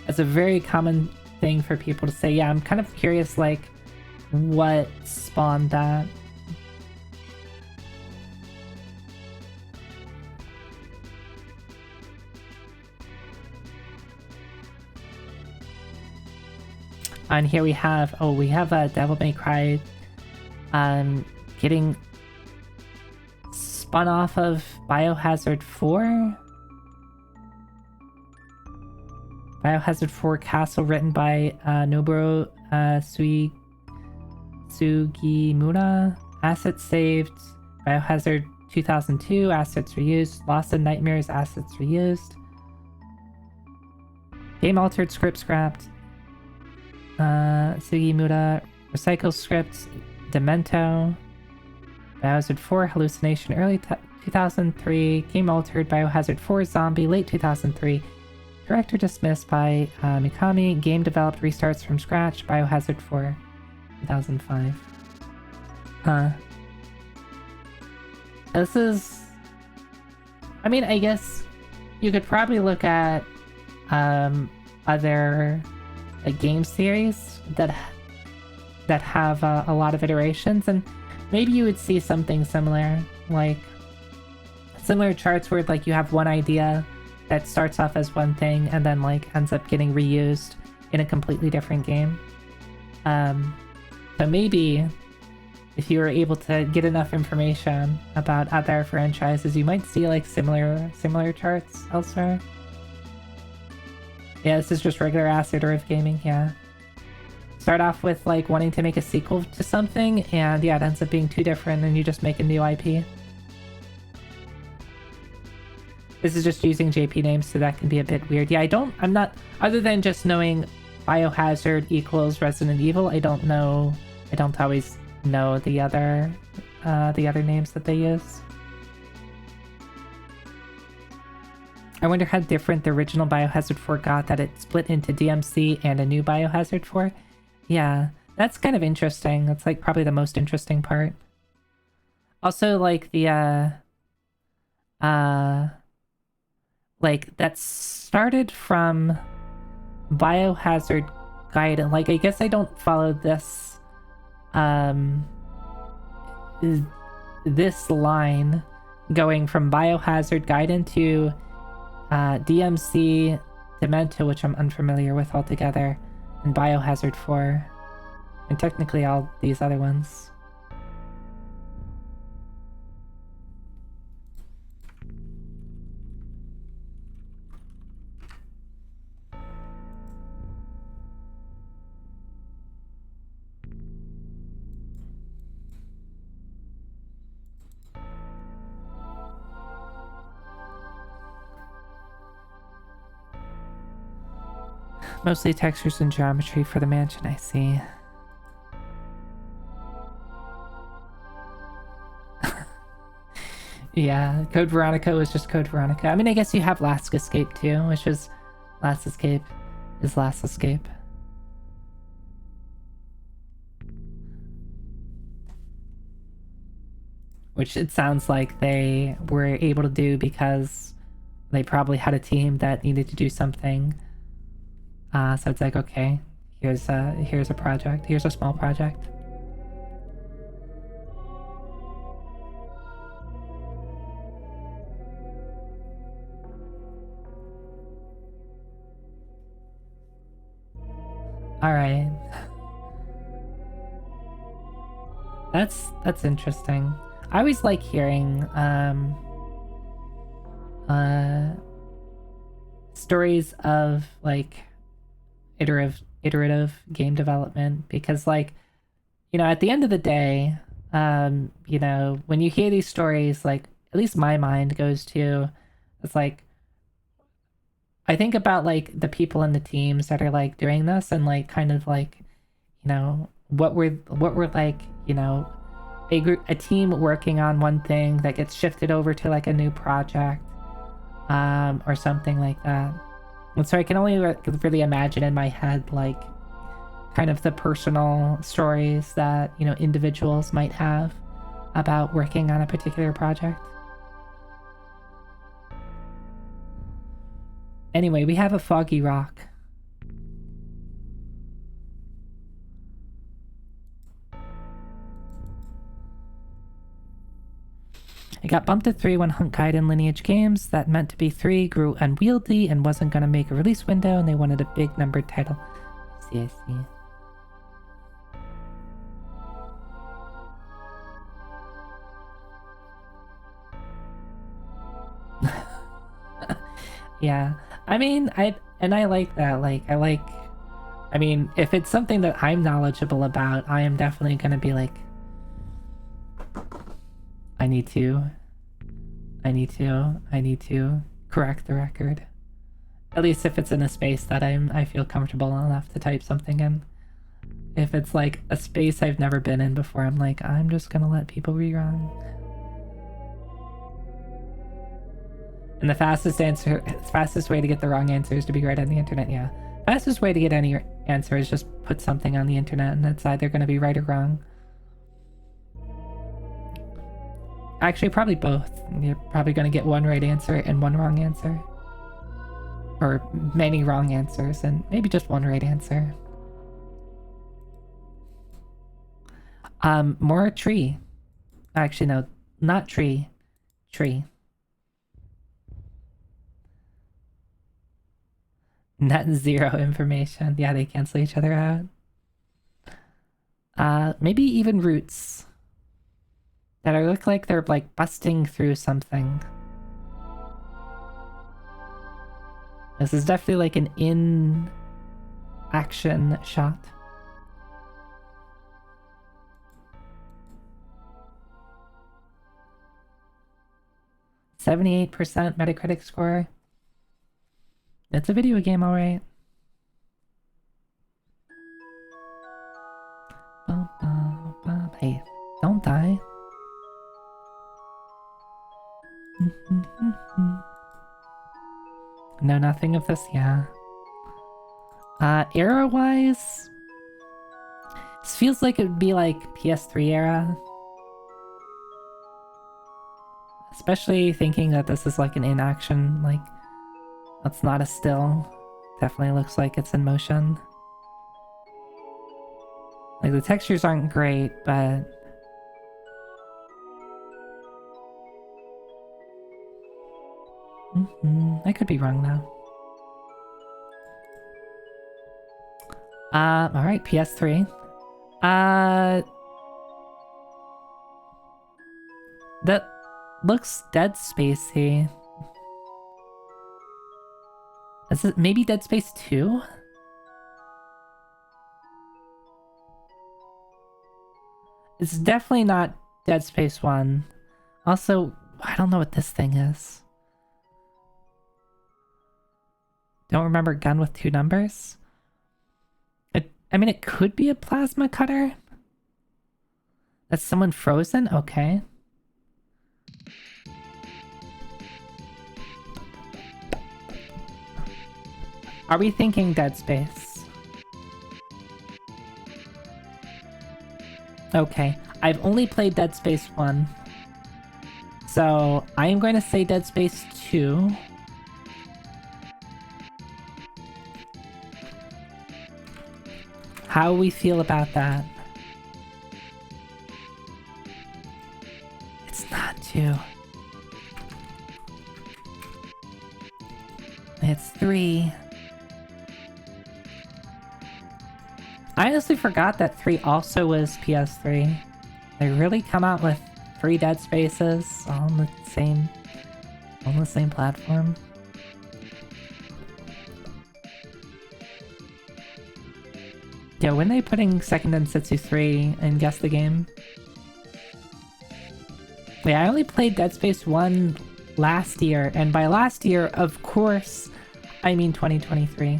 It's a very common thing for people to say. Yeah, I'm kind of curious, like, what spawned that. And here we have, we have a Devil May Cry getting spun off of Biohazard 4. Biohazard 4 Castle, written by Nobuo Sugimura. Assets saved. Biohazard 2002, assets reused. Lost in Nightmares, assets reused. Game altered, script scrapped. Sugimura, recycle script. Demento. Biohazard 4 Hallucination, early 2003. Game altered. Biohazard 4 Zombie, late 2003. Director dismissed by Mikami. Game developed, restarts from scratch. Biohazard 4, 2005. Huh. This is... I mean, I guess you could probably look at other game series that have a lot of iterations, and maybe you would see something similar, like similar charts where like you have one idea that starts off as one thing and then like ends up getting reused in a completely different game. So maybe if you were able to get enough information about other franchises, you might see like similar charts elsewhere. Yeah, this is just regular ass iterative gaming, yeah. Start off with like wanting to make a sequel to something, and yeah, it ends up being too different and you just make a new IP. This is just using JP names, so that can be a bit weird. Yeah, I'm not, other than just knowing Biohazard equals Resident Evil, I don't always know the other names that they use. I wonder how different the original Biohazard 4 got, that it split into DMC and a new Biohazard 4. Yeah, that's kind of interesting. That's like probably the most interesting part. Also, like the like that started from Biohazard Gaiden. Like, I guess I don't follow this this line going from Biohazard Gaiden to DMC, Demento, which I'm unfamiliar with altogether, and Biohazard 4, and technically all these other ones. Mostly textures and geometry for the mansion, I see. Yeah, Code Veronica was just Code Veronica. I mean, I guess you have Last Escape too, which is Last Escape is Last Escape. Which it sounds like they were able to do because they probably had a team that needed to do something. So it's like, okay, here's a project, here's a small project. All right. That's interesting. I always like hearing stories of like iterative game development because like, you know, at the end of the day, you know, when you hear these stories, like at least my mind goes to, it's like I think about like the people in the teams that are like doing this and like kind of like, you know, what we're like, you know, a team working on one thing that gets shifted over to like a new project, or something like that. And so I can only really imagine in my head like kind of the personal stories that, you know, individuals might have about working on a particular project. Anyway, we have a foggy rock. It got bumped to 3 when Hunt Gaiden Lineage Games that meant to be 3 grew unwieldy and wasn't going to make a release window, and they wanted a big numbered title. I see. Yeah, I mean, I like that. Like, I mean, if it's something that I'm knowledgeable about, I am definitely gonna be like, I need to correct the record. At least if it's in a space that I feel comfortable enough to type something in. If it's like a space I've never been in before, I'm like, I'm just gonna let people be wrong. And the fastest way to get the wrong answer is to be right on the internet. Yeah, fastest way to get any answer is just put something on the internet, and it's either gonna be right or wrong. Actually, probably both. You're probably gonna get one right answer and one wrong answer, or many wrong answers and maybe just one right answer. More tree. Actually, no, not tree. Tree. Net zero information. Yeah, they cancel each other out. Maybe even roots that look like they're like busting through something. This is definitely like an in action shot. %78 Metacritic score. It's a video game, alright. Hey, don't die. No, nothing of this, yeah. Era-wise, this feels like it would be like PS3 era. Especially thinking that this is like an in-action, like, that's not a still. Definitely looks like it's in motion. Like, the textures aren't great, but... I could be wrong, though. Alright, PS3. That looks Dead Spacey. Is it maybe Dead Space 2? It's definitely not Dead Space 1. Also, I don't know what this thing is. Don't remember gun with 2 numbers? I mean, it could be a plasma cutter. That's someone frozen? Okay. Are we thinking Dead Space? Okay, I've only played Dead Space 1. So, I am going to say Dead Space 2. How we feel about that? It's not 2. It's 3. I honestly forgot that 3 also was PS3. They really come out with 3 Dead Spaces on the same platform. Yeah, when they putting Second Densetsu 3 in Guessthe.Game? Yeah, I only played Dead Space 1 last year, and by last year, of course, I mean 2023.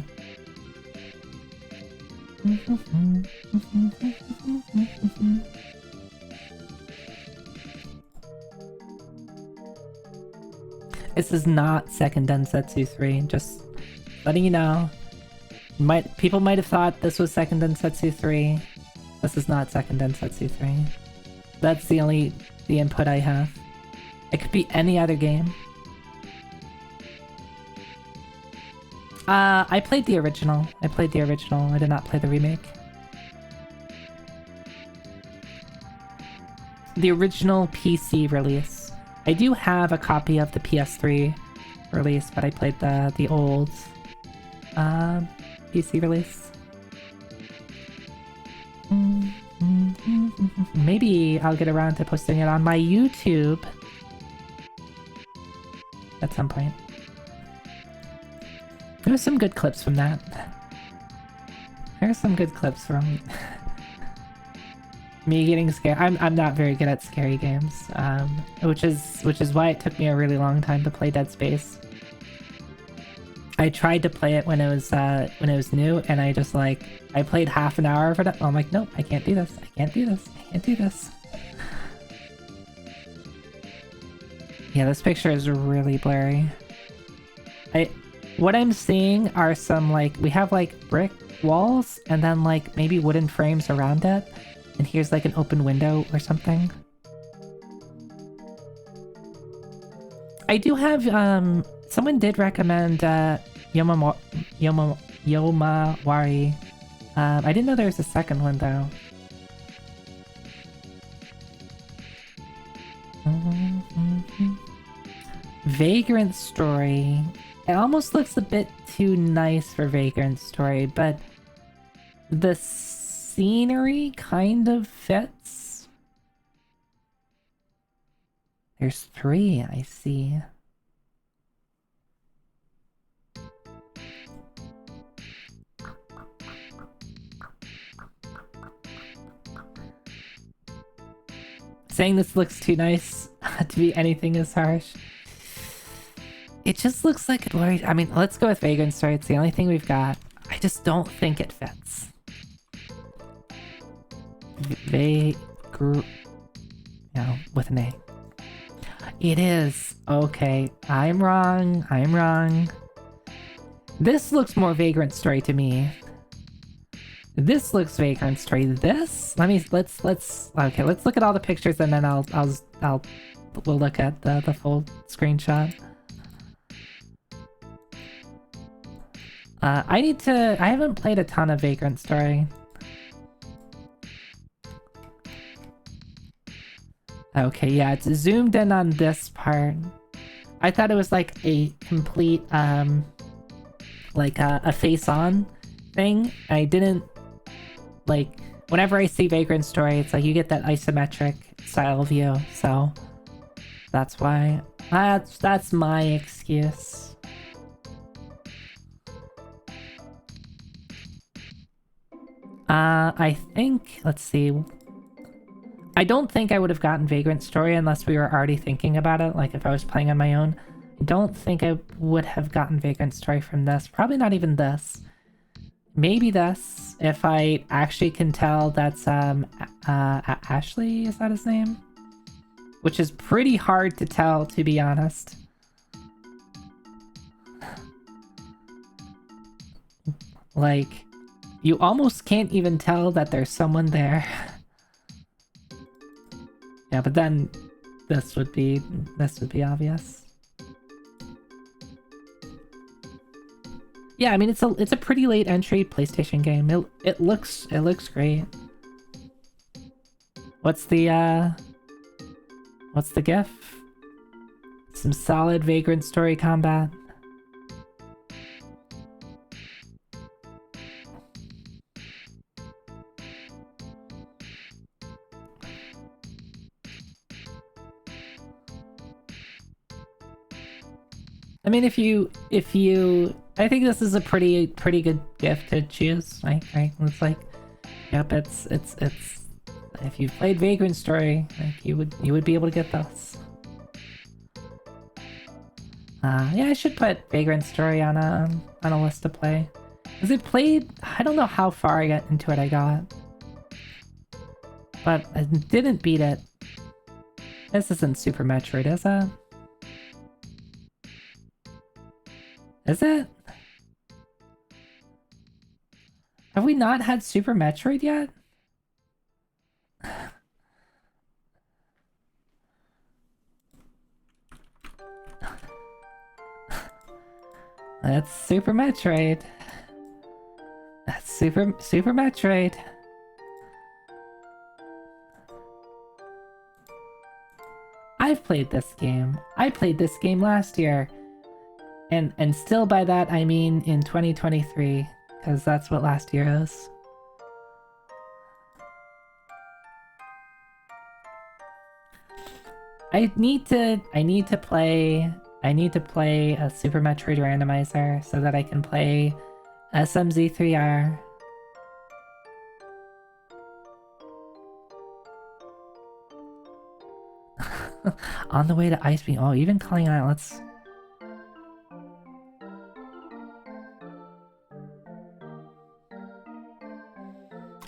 This is not Second Densetsu 3, just letting you know. People might have thought this was Second Densetsu 3. This is not Second Densetsu 3. That's the input I have. It could be any other game. I played the original. I did not play the remake. The original PC release. I do have a copy of the PS3 release, but I played the old PC release. Maybe I'll get around to posting it on my YouTube at some point. There's some good clips from that. There's some good clips from me getting scared. I'm not very good at scary games, which is why it took me a really long time to play Dead Space. I tried to play it when it was new, and I played half an hour of it. I'm like, nope, I can't do this. I can't do this. I can't do this. Yeah, this picture is really blurry. What I'm seeing are some we have brick walls and then maybe wooden frames around it. And here's an open window or something. I do have, someone did recommend, Yomawari. I didn't know there was a second one though. Vagrant Story. It almost looks a bit too nice for Vagrant Story, but the scenery kind of fits. There's 3, I see. Saying this looks too nice to be anything as harsh. It just looks like it worries. I mean, let's go with Vagrant Story. It's the only thing we've got. I just don't think it fits. With an A. It is. Okay, I'm wrong. I'm wrong. This looks more Vagrant Story to me. This looks Vagrant Story. Let's look at all the pictures and then we'll look at the full screenshot. I haven't played a ton of Vagrant Story. Okay, yeah, it's zoomed in on this part. I thought it was a complete, a face-on thing. I didn't, whenever I see Vagrant Story, it's you get that isometric style view, so that's why. That's my excuse. I think, let's see. I don't think I would have gotten Vagrant Story unless we were already thinking about it, if I was playing on my own. I don't think I would have gotten Vagrant Story from this. Probably not even this. Maybe this, if I actually can tell that's, Ashley, is that his name? Which is pretty hard to tell, to be honest. Like, you almost can't even tell that there's someone there. Yeah, but then this would be obvious. Yeah, I mean it's a pretty late entry PlayStation game. It looks great. What's the GIF? Some solid Vagrant story combat. I mean, if you, I think this is a pretty good gift to choose. Right? It's like, yep, it's. If you've played Vagrant Story, like you would be able to get those. Yeah, I should put Vagrant Story on a list to play. Cause it played. I don't know how far I got into it. I got, but I didn't beat it. This isn't Super Metroid, is it? Is it? Have we not had Super Metroid yet? That's Super Metroid. That's Super Metroid. I've played this game. I played this game last year. And still by that I mean in 2023, because that's what last year is. I need to play a Super Metroid randomizer so that I can play SMZ3R. On the way to Ice Beam. Oh, even calling out. Let's.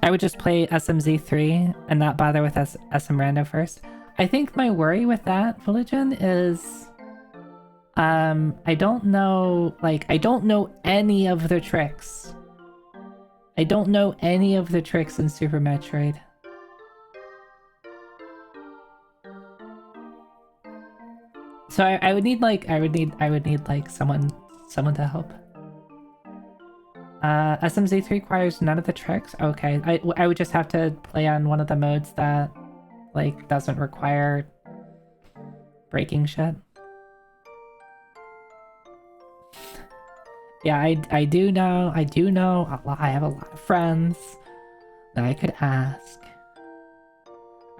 I would just play SMZ3 and not bother with SM Rando first. I think my worry with that, Religion, is I don't know, like, I don't know any of the tricks. I don't know any of the tricks in Super Metroid. So I would need like someone to help. SMZ3 requires none of the tricks? Okay, I would just have to play on one of the modes that, like, doesn't require breaking shit. Yeah, I do know, I have a lot of friends that I could ask.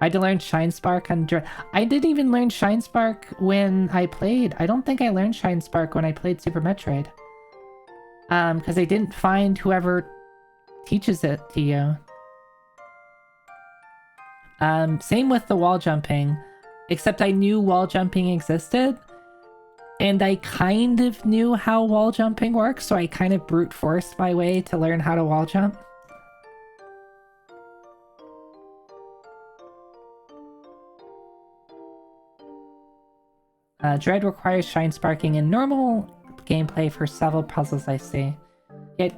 I had to learn Shine Spark on I didn't even learn Shine Spark when I played. I don't think I learned Shine Spark when I played Super Metroid. Because I didn't find whoever teaches it to you. Same with the wall jumping, except I knew wall jumping existed, and I kind of knew how wall jumping works, so I kind of brute forced my way to learn how to wall jump. Dread requires shine sparking in normal gameplay for several puzzles I see. Yet,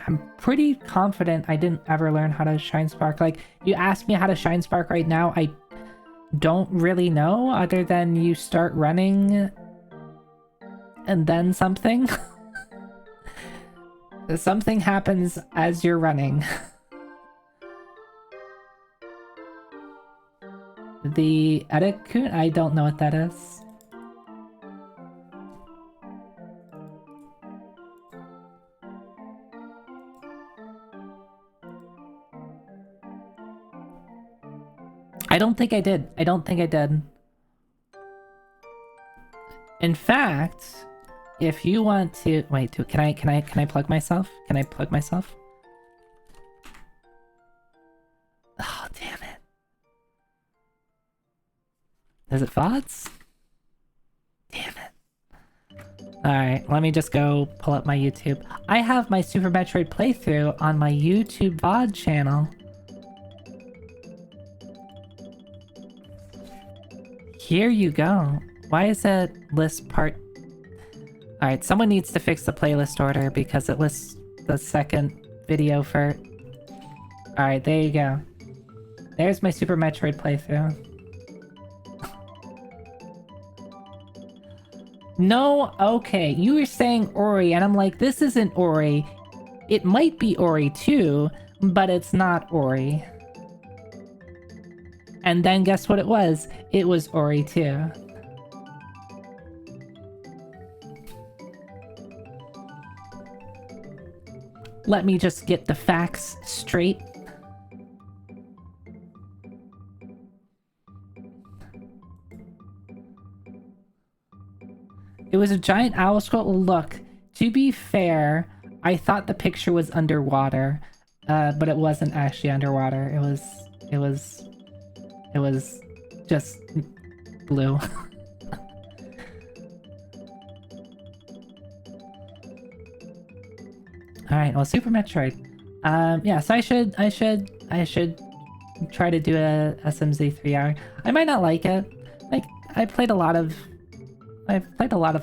I'm pretty confident I didn't ever learn how to shine spark. Like, you ask me how to shine spark right now, I don't really know, other than you start running and then something. Something happens as you're running. The etiquette? I don't know what that is. I don't think I did. I don't think I did. In fact, if you want to wait, can I plug myself? Can I plug myself? Oh, damn it. Is it VODs? Damn it. Alright, let me just go pull up my YouTube. I have my Super Metroid playthrough on my YouTube VOD channel. Here you go. Why is that list part? Alright, someone needs to fix the playlist order because it lists the second video for... Alright, there you go. There's my Super Metroid playthrough. No, okay, you were saying Ori, and I'm like, this isn't Ori. It might be Ori 2, but it's not Ori. And then guess what it was? It was Ori 2. Let me just get the facts straight. It was a giant owl skull. Look, to be fair, I thought the picture was underwater, but it wasn't actually underwater. It was just blue. All right, well, Super Metroid. Yeah, so I should try to do a SMZ 3-hour. I might not like it. Like, I've played a lot of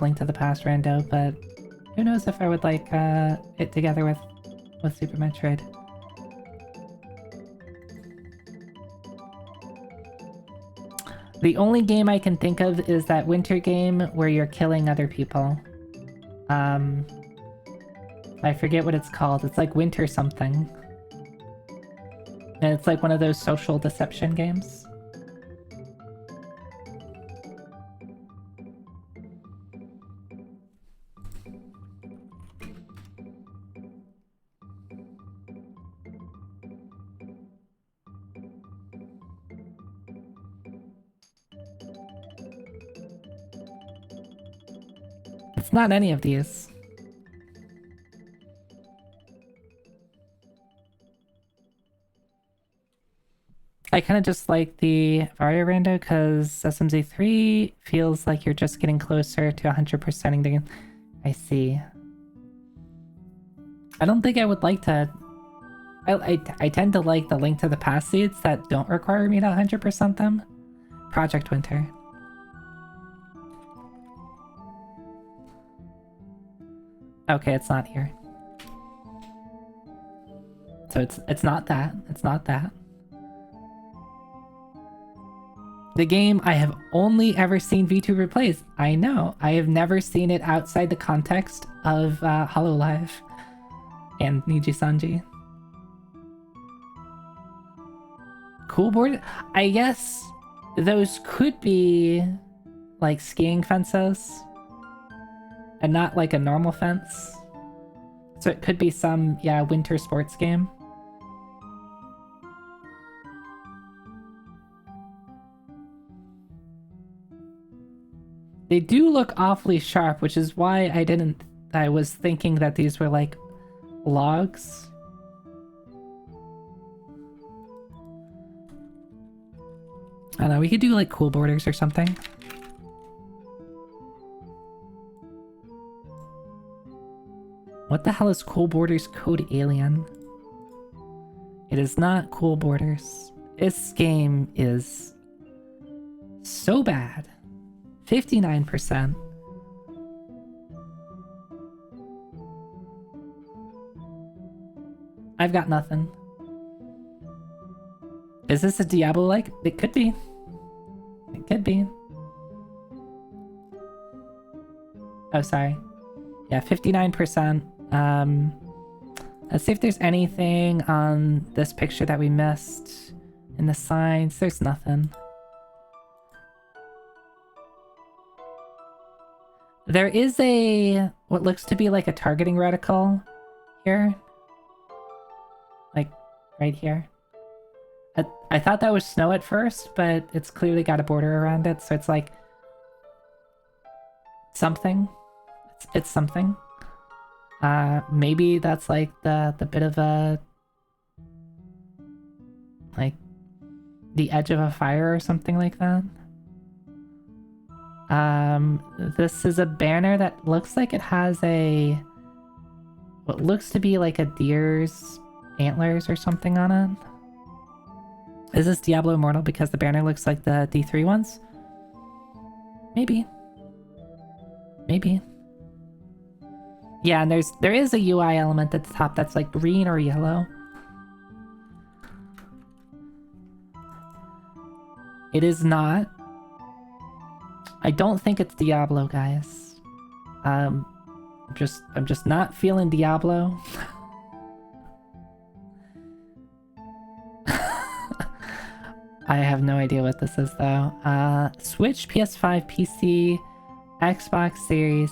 Link to the Past rando, but who knows if I would like it together with Super Metroid. The only game I can think of is that winter game where you're killing other people. I forget what it's called. It's like Winter something. And it's like one of those social deception games. It's not any of these. I kind of just like the Vario rando because SMZ3 feels like you're just getting closer to 100%ing the game. I see. I don't think I would like to... I tend to like the Link to the Past seeds that don't require me to 100% them. Project Winter. Okay, it's not here. So it's not that. It's not that. The game I have only ever seen VTuber plays. I know. I have never seen it outside the context of HoloLive and Niji Sanji. Cool board? I guess those could be like skiing fences and not like a normal fence. So it could be some, yeah, winter sports game. They do look awfully sharp, which is why I was thinking that these were like logs. I don't know, we could do like cool borders or something. What the hell is Cool Borders Code Alien? It is not Cool Borders. This game is so bad. 59%. I've got nothing. Is this a Diablo-like? It could be. It could be. Oh, sorry. Yeah, 59%. Let's see if there's anything on this picture that we missed. In the signs, there's nothing. There is what looks to be like a targeting reticle here. Like, right here. I thought that was snow at first, but it's clearly got a border around it, so it's like... something. It's something. Maybe that's like the bit of a... like, the edge of a fire or something like that. This is a banner that looks like it has what looks to be like a deer's antlers or something on it. Is this Diablo Immortal because the banner looks like the D3 ones? Maybe. Maybe. Yeah, and there is a UI element at the top that's like green or yellow. It is not. I don't think it's Diablo, guys. I'm just not feeling Diablo. I have no idea what this is though. Switch, PS5, PC, Xbox Series.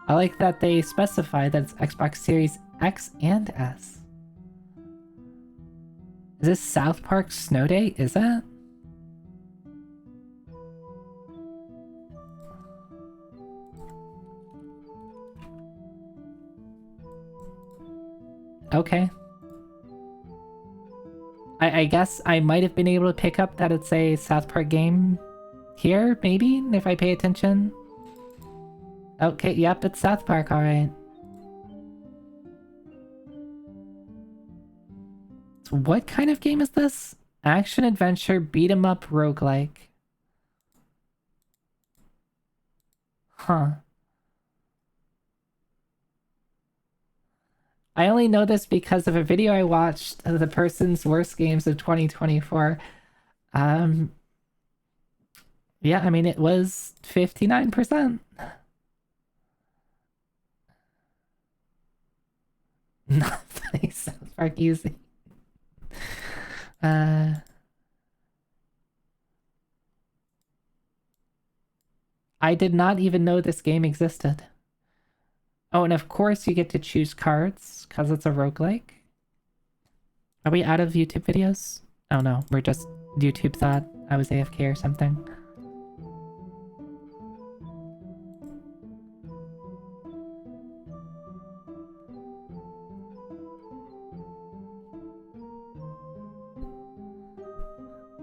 I like that they specify that it's Xbox Series X and S. Is this South Park Snow Day? Is it? Okay. I guess I might have been able to pick up that it's a South Park game here, maybe, if I pay attention. Okay, yep, it's South Park, alright. So what kind of game is this? Action adventure beat 'em up roguelike. Huh. I only know this because of a video I watched of the person's worst games of 2024. Yeah, I mean, it was 59%. Not funny, South Park easy. I did not even know this game existed. Oh, and of course you get to choose cards, because it's a roguelike. Are we out of YouTube videos? Oh no, we're just... YouTube thought I was AFK or something.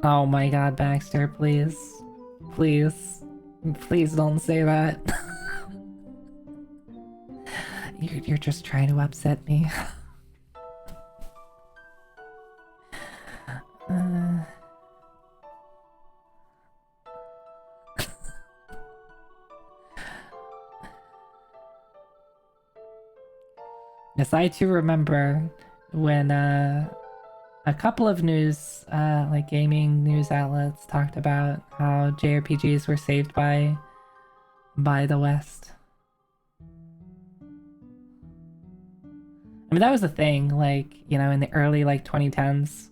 Oh my god, Baxter, please. Please. Please don't say that. You're just trying to upset me. Yes, I too remember when a couple of news, like gaming news outlets talked about how JRPGs were saved by the West. I mean, that was a thing, like, you know, in the early, like, 2010s.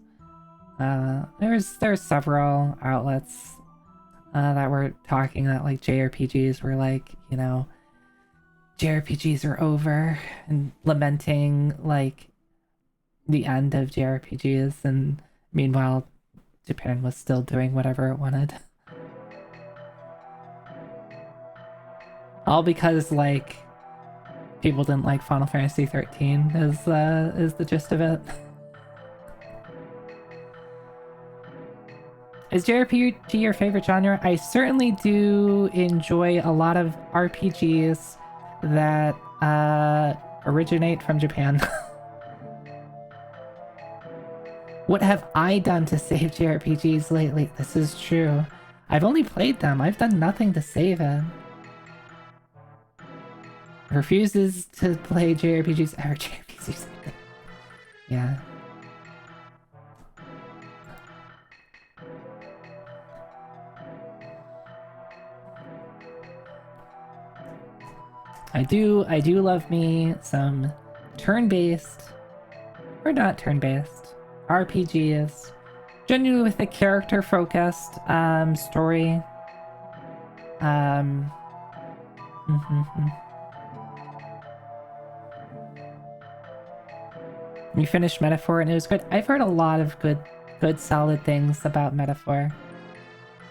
There's several outlets that were talking that, like, JRPGs were, like, you know, JRPGs are over, and lamenting, like, the end of JRPGs, and meanwhile, Japan was still doing whatever it wanted. All because, like, people didn't like Final Fantasy 13 is the gist of it. Is JRPG your favorite genre? I certainly do enjoy a lot of RPGs that originate from Japan. What have I done to save JRPGs lately? This is true. I've only played them. I've done nothing to save it. Refuses to play JRPGs or JRPGs. Yeah. I do love me some turn-based, or not turn-based, RPGs. Generally with a character-focused story. We finished Metaphor and it was good. I've heard a lot of good solid things about Metaphor.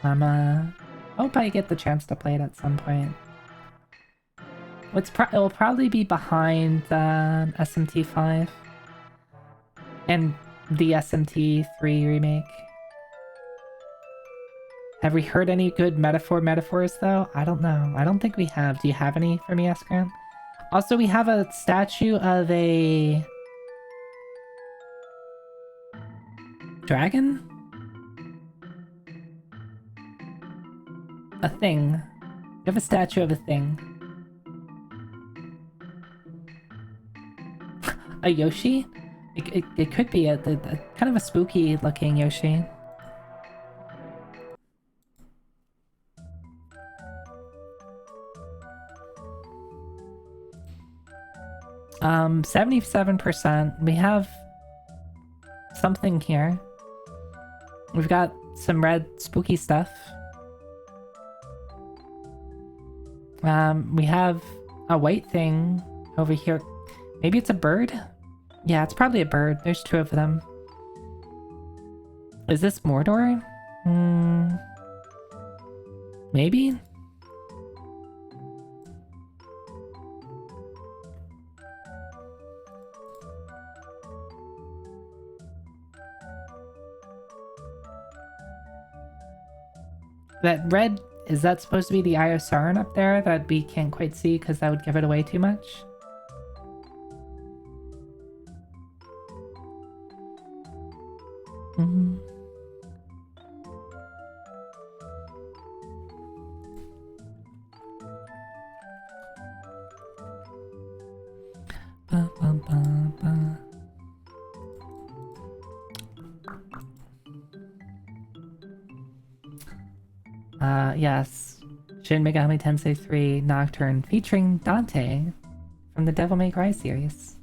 Hope I get the chance to play it at some point. It'll probably be behind SMT5 and the SMT3 remake. Have we heard any good metaphors though? I don't know. I don't think we have. Do you have any for me, Eskran? Also, we have a statue of a dragon? A thing. We have a statue of a thing. A Yoshi? It could be a kind of a spooky looking Yoshi. 77%. We have something here. We've got some red spooky stuff. We have a white thing over here. Maybe it's a bird? Yeah, it's probably a bird. There's two of them. Is this Mordor? Maybe? That red, is that supposed to be the Eye of Sauron up there that we can't quite see because that would give it away too much? Yes. Shin Megami Tensei 3 Nocturne featuring Dante from the Devil May Cry series.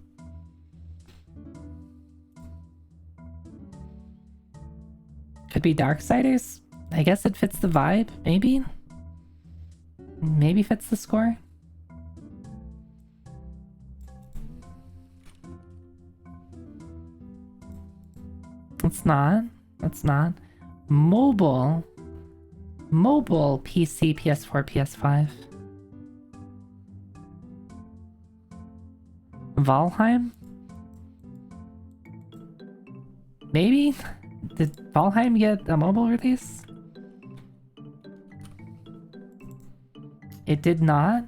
Could be Darksiders? I guess it fits the vibe, maybe? Maybe fits the score? It's not. It's not. Mobile PC, PS4, PS5. Valheim? Maybe? Did Valheim get a mobile release? It did not.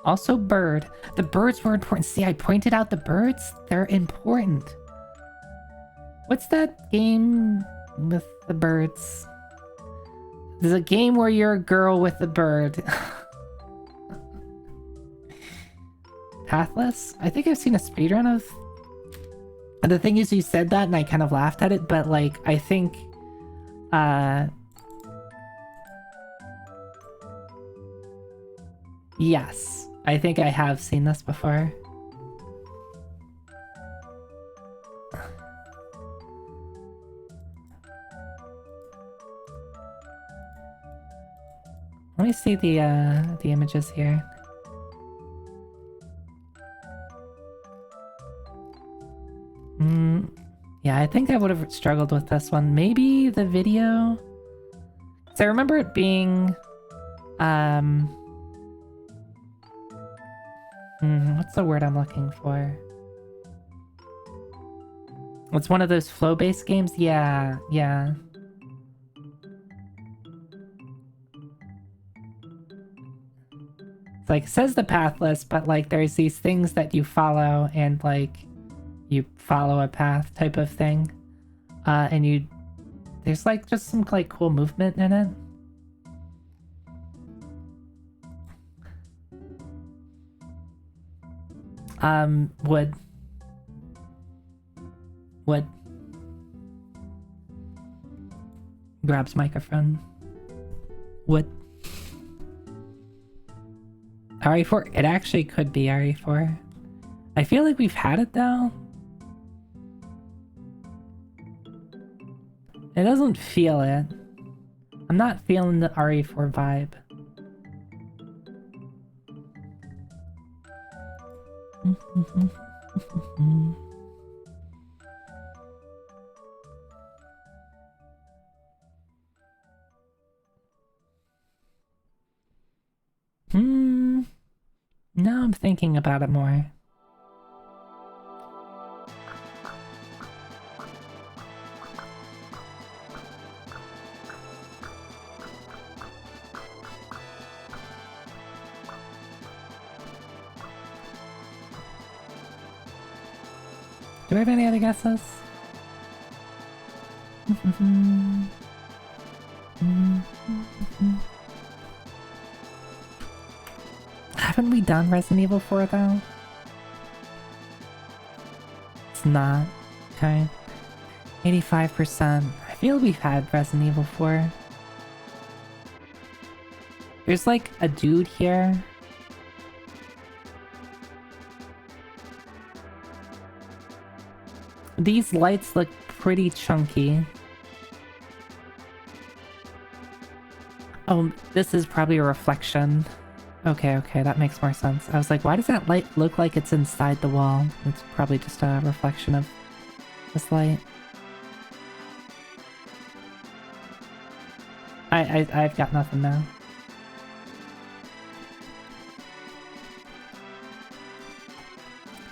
Also bird. The birds were important. See, I pointed out the birds. They're important. What's that game with the birds? There's a game where you're a girl with a bird. Pathless? I think I've seen a speedrun of... And the thing is, you said that and I kind of laughed at it, but like, I think... Yes. I think I have seen this before. Let me see the images here. Yeah, I think I would have struggled with this one. Maybe the video? So I remember it being... what's the word I'm looking for? It's one of those flow-based games? Yeah, yeah. It's like, it says the path list, but like there's these things that you follow and like you follow a path type of thing. And there's like just some like cool movement in it. Wood. Grabs microphone. Wood. RE4? It actually could be RE4. I feel like we've had it though. It doesn't feel it. I'm not feeling the RE4 vibe. Now I'm thinking about it more. Do I have any other guesses? Haven't we done Resident Evil 4 though? It's not. Okay. 85%. I feel we've had Resident Evil 4. There's like a dude here. These lights look pretty chunky. Oh, this is probably a reflection. Okay, okay, that makes more sense. I was like, why does that light look like it's inside the wall? It's probably just a reflection of this light. I've got nothing now.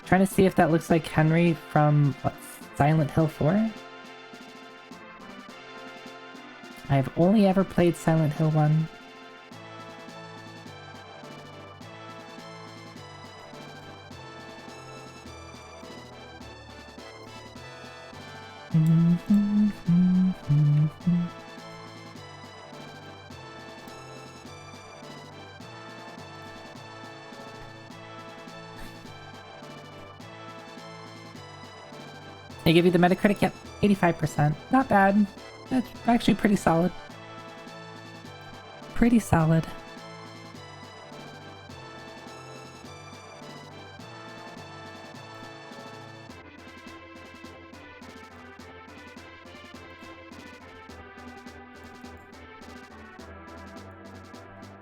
Trying to see if that looks like Henry from, what, Silent Hill 4? I've only ever played Silent Hill 1. They give you the Metacritic? Yep, 85%. Not bad. That's actually pretty solid. Pretty solid.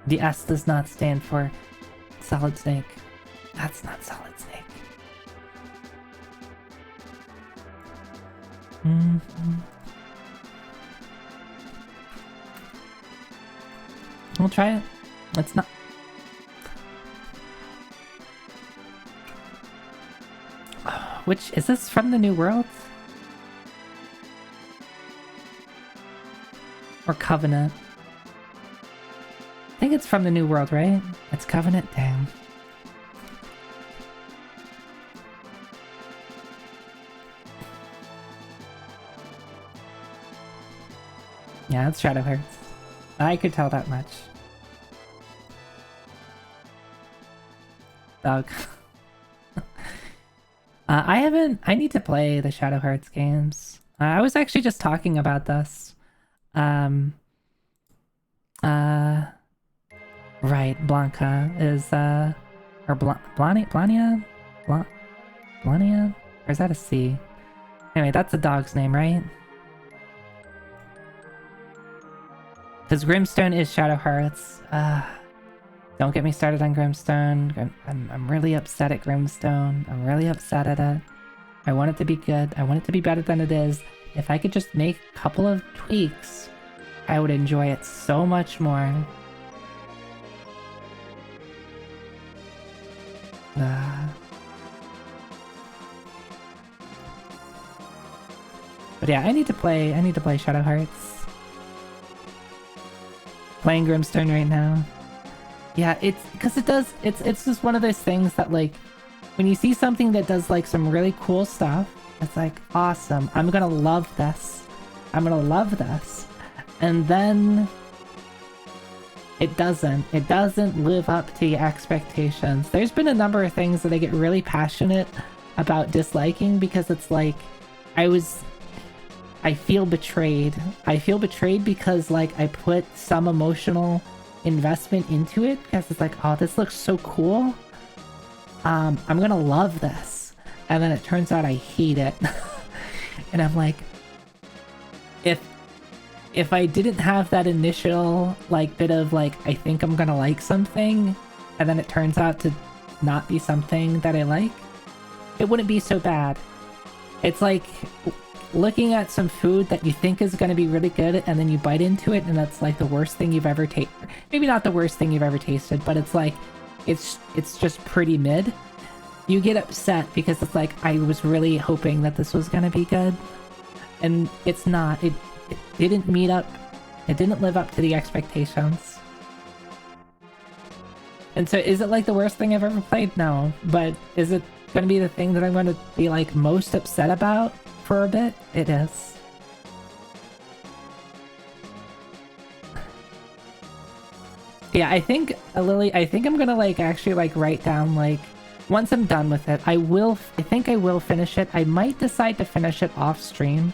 The S does not stand for Solid Snake. That's not Solid Snake. We'll try it. Let's not. Which is this from the New World? Or Covenant? I think it's from the New World, right? It's Covenant? Damn. Yeah, it's Shadow Hearts. I could tell that much. Dog. I need to play the Shadow Hearts games. I was actually just talking about this. Right, Blanca is, or Blania? Blania? Or is that a C? Anyway, that's a dog's name, right? Because Grimstone is Shadow Hearts. Don't get me started on Grimstone. I'm really upset at Grimstone. I'm really upset at it. I want it to be good. I want it to be better than it is. If I could just make a couple of tweaks, I would enjoy it so much more. But yeah, I need to play Shadow Hearts. Playing Grimstone right now. Yeah, it's just one of those things that, like, when you see something that does like some really cool stuff, it's like, awesome, I'm gonna love this. I'm gonna love this. And then it doesn't live up to the expectations. There's been a number of things that I get really passionate about disliking because it's like, I feel betrayed. I feel betrayed because, like, I put some emotional investment into it because it's like, oh, this looks so cool. I'm gonna love this. And then it turns out I hate it. And I'm like, if I didn't have that initial, like, bit of, like, I think I'm gonna like something, and then it turns out to not be something that I like, it wouldn't be so bad. It's like looking at some food that you think is going to be really good, and then you bite into it, and that's like the worst thing you've ever tasted. Maybe not the worst thing you've ever tasted, but it's like, it's just pretty mid. You get upset because it's like, I was really hoping that this was going to be good, and it's not. It didn't meet up. It didn't live up to the expectations. And so is it like the worst thing I've ever played? No. But is it going to be the thing that I'm going to be like most upset about for a bit? It is. Yeah, I think, Lily, I think I'm going to like actually like write down like once I'm done with it, I think I will finish it. I might decide to finish it off stream.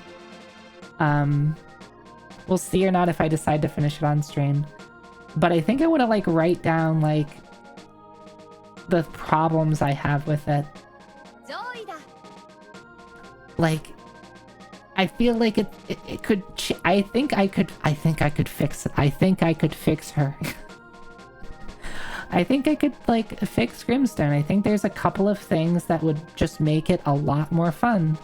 We'll see or not if I decide to finish it on stream. But I think I want to like write down like the problems I have with it. Like, I feel like it could. I think I could fix it. I think I could fix her. I think I could like fix Grimstone. I think there's a couple of things that would just make it a lot more fun.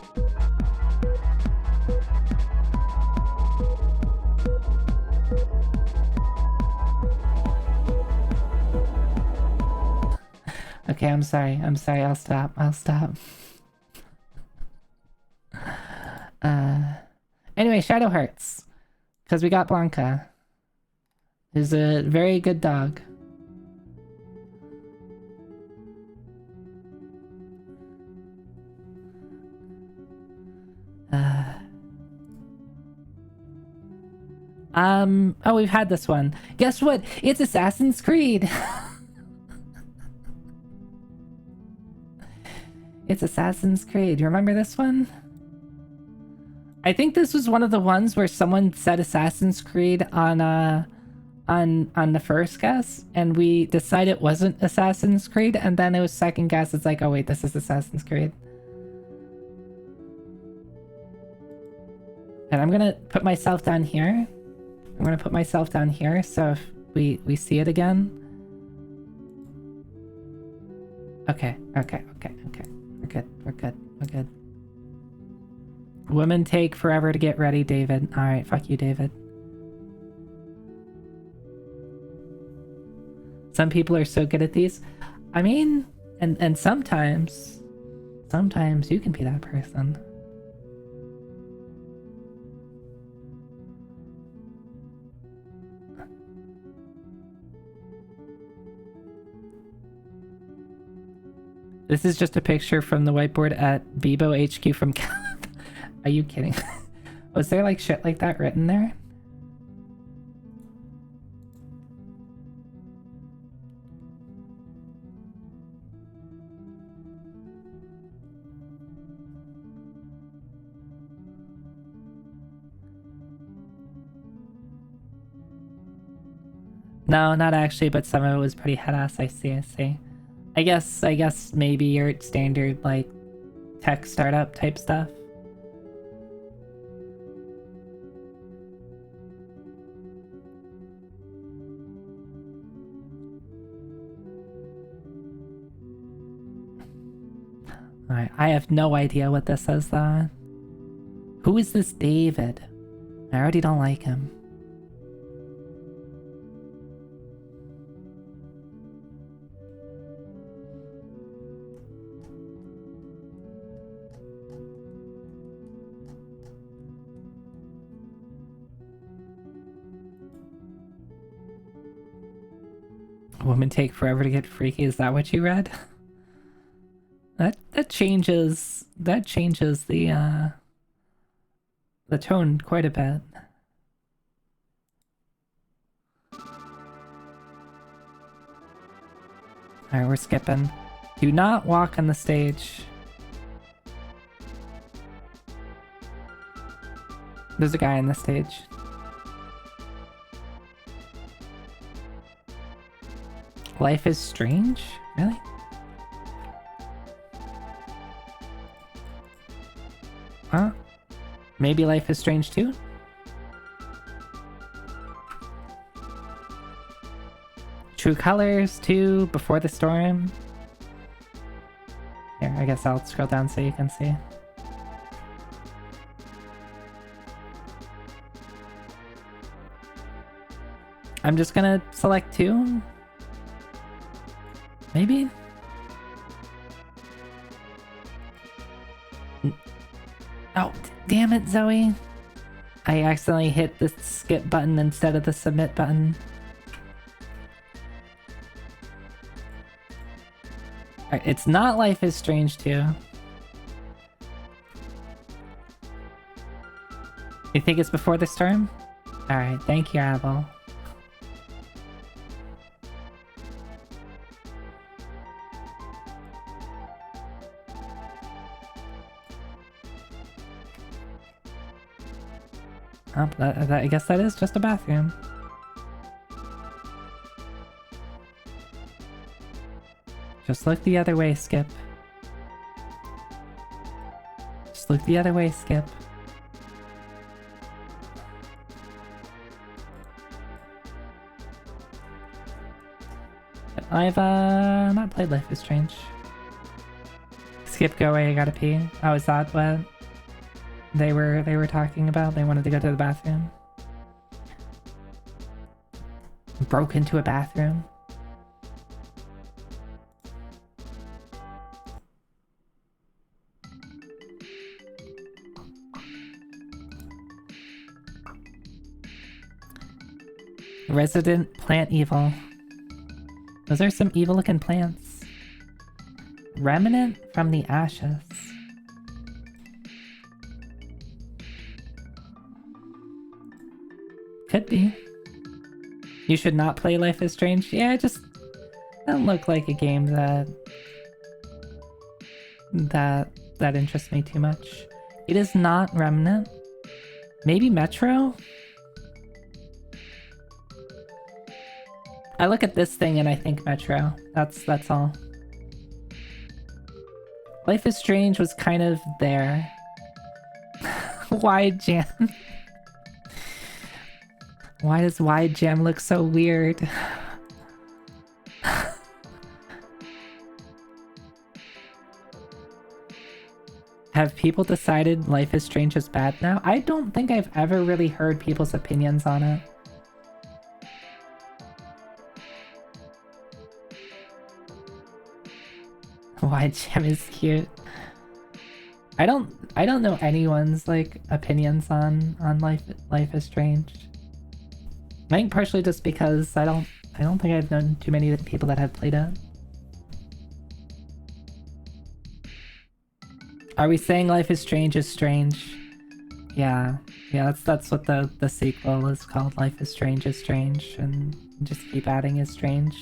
Okay, I'm sorry. I'll stop. Anyway, Shadow Hearts. Because we got Blanca. Who's a very good dog. Oh, we've had this one. Guess what? It's Assassin's Creed. It's Assassin's Creed. You remember this one? I think this was one of the ones where someone said Assassin's Creed on the first guess, and we decided it wasn't Assassin's Creed, and then it was second guess. It's like, oh wait, this is Assassin's Creed. And I'm gonna put myself down here. So if we see it again. Okay. We're good. Women take forever to get ready, David. Alright, fuck you, David. Some people are so good at these. I mean, and sometimes you can be that person. This is just a picture from the whiteboard at Bebo HQ from Are you kidding? Was there like shit like that written there? No, not actually, but some of it was pretty head-ass. I see. I guess maybe your standard like tech startup type stuff. Alright, I have no idea what this is though. Who is this David? I already don't like him. Women take forever to get freaky. Is that what you read? That changes the tone quite a bit. Alright, we're skipping. Do not walk on the stage. There's a guy on the stage. Life is Strange? Really? Huh? Maybe Life is Strange too? True Colors 2, Before the Storm. Here, I guess I'll scroll down so you can see. I'm just gonna select 2. Maybe? Oh, damn it, Zoe. I accidentally hit the skip button instead of the submit button. Alright, it's not Life is Strange 2. You think it's Before the Storm? Alright, thank you, Abel. Oh, I guess that is just a bathroom. Just look the other way, Skip. Just look the other way, Skip. I've not played Life is Strange. Skip, go away, I gotta pee. Oh, is that what they were talking about? They wanted to go to the bathroom. Broke into a bathroom. Resident plant evil. Those are some evil looking plants. Remnant from the ashes. Could be. You should not play Life is Strange. Yeah, it just doesn't look like a game that interests me too much. It is not Remnant. Maybe Metro? I look at this thing and I think Metro. That's all. Life is Strange was kind of there. Wide Jam. Why does Wide Jam look so weird? Have people decided Life is Strange is bad now? I don't think I've ever really heard people's opinions on it. Wide Jam is cute. I don't know anyone's like opinions on Life is Strange. I think partially just because I don't think I've known too many people that have played it. Are we saying Life is Strange is strange? Yeah, that's what the sequel is called. Life is Strange, and just keep adding is strange.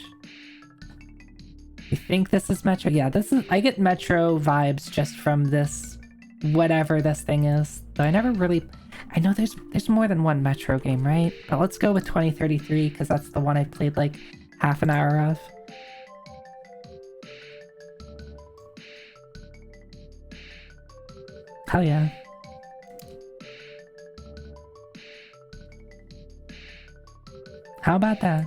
You think this is Metro? Yeah, I get Metro vibes just from this, whatever this thing is. Though I never really, I know there's more than one Metro game, right? But let's go with 2033 because that's the one I played like half an hour of. Hell yeah. How about that?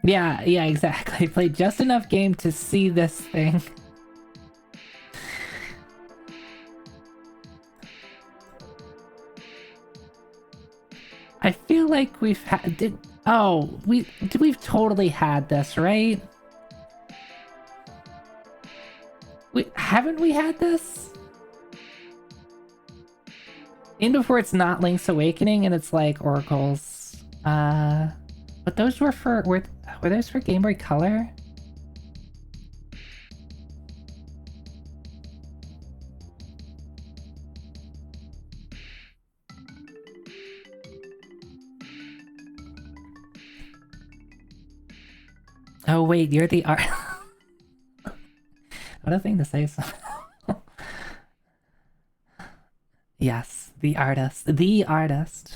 Yeah, exactly. Played just enough game to see this thing. I feel like we've had... we've totally had this, right? Haven't we had this? In before it's not Link's Awakening and it's like Oracles. But those were those for Game Boy Color? Oh wait, you're the art. What a thing to say. So. Yes, the artist. The artist.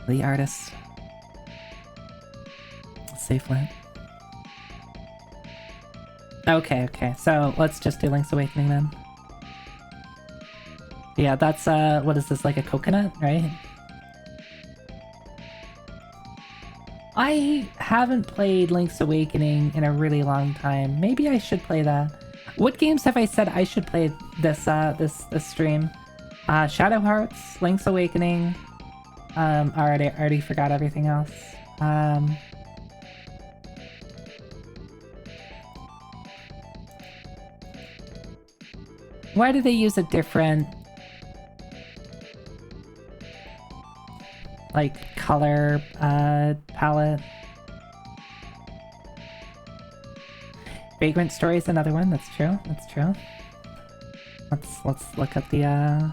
The artist. Safely. Okay, so let's just do Link's Awakening then. Yeah, that's what is this, like a coconut, right? I haven't played Link's Awakening in a really long time. Maybe I should play that. What games have I said I should play this stream? Shadow Hearts, Link's Awakening. I already forgot everything else. Why do they use a different like color palette? Vagrant Story is another one. That's true. Let's look at the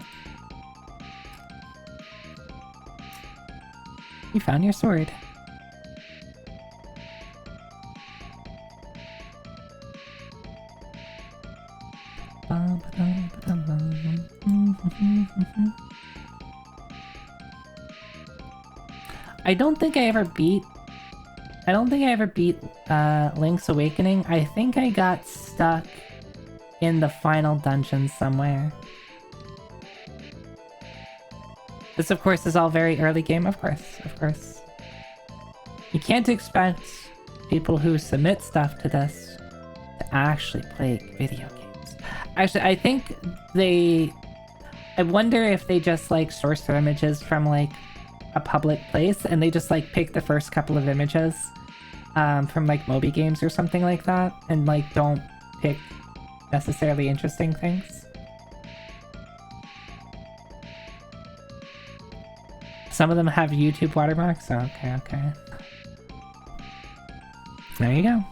You found your sword. I don't think I ever beat Link's Awakening. I think I got stuck in the final dungeon somewhere. This, of course, is all very early game. Of course. You can't expect people who submit stuff to this to actually play video games. Actually, I think I wonder if they just, like, source their images from, like, a public place, and they just, like, pick the first couple of images from, like, Moby Games or something like that, and, like, don't pick necessarily interesting things. Some of them have YouTube watermarks? Oh, okay. There you go.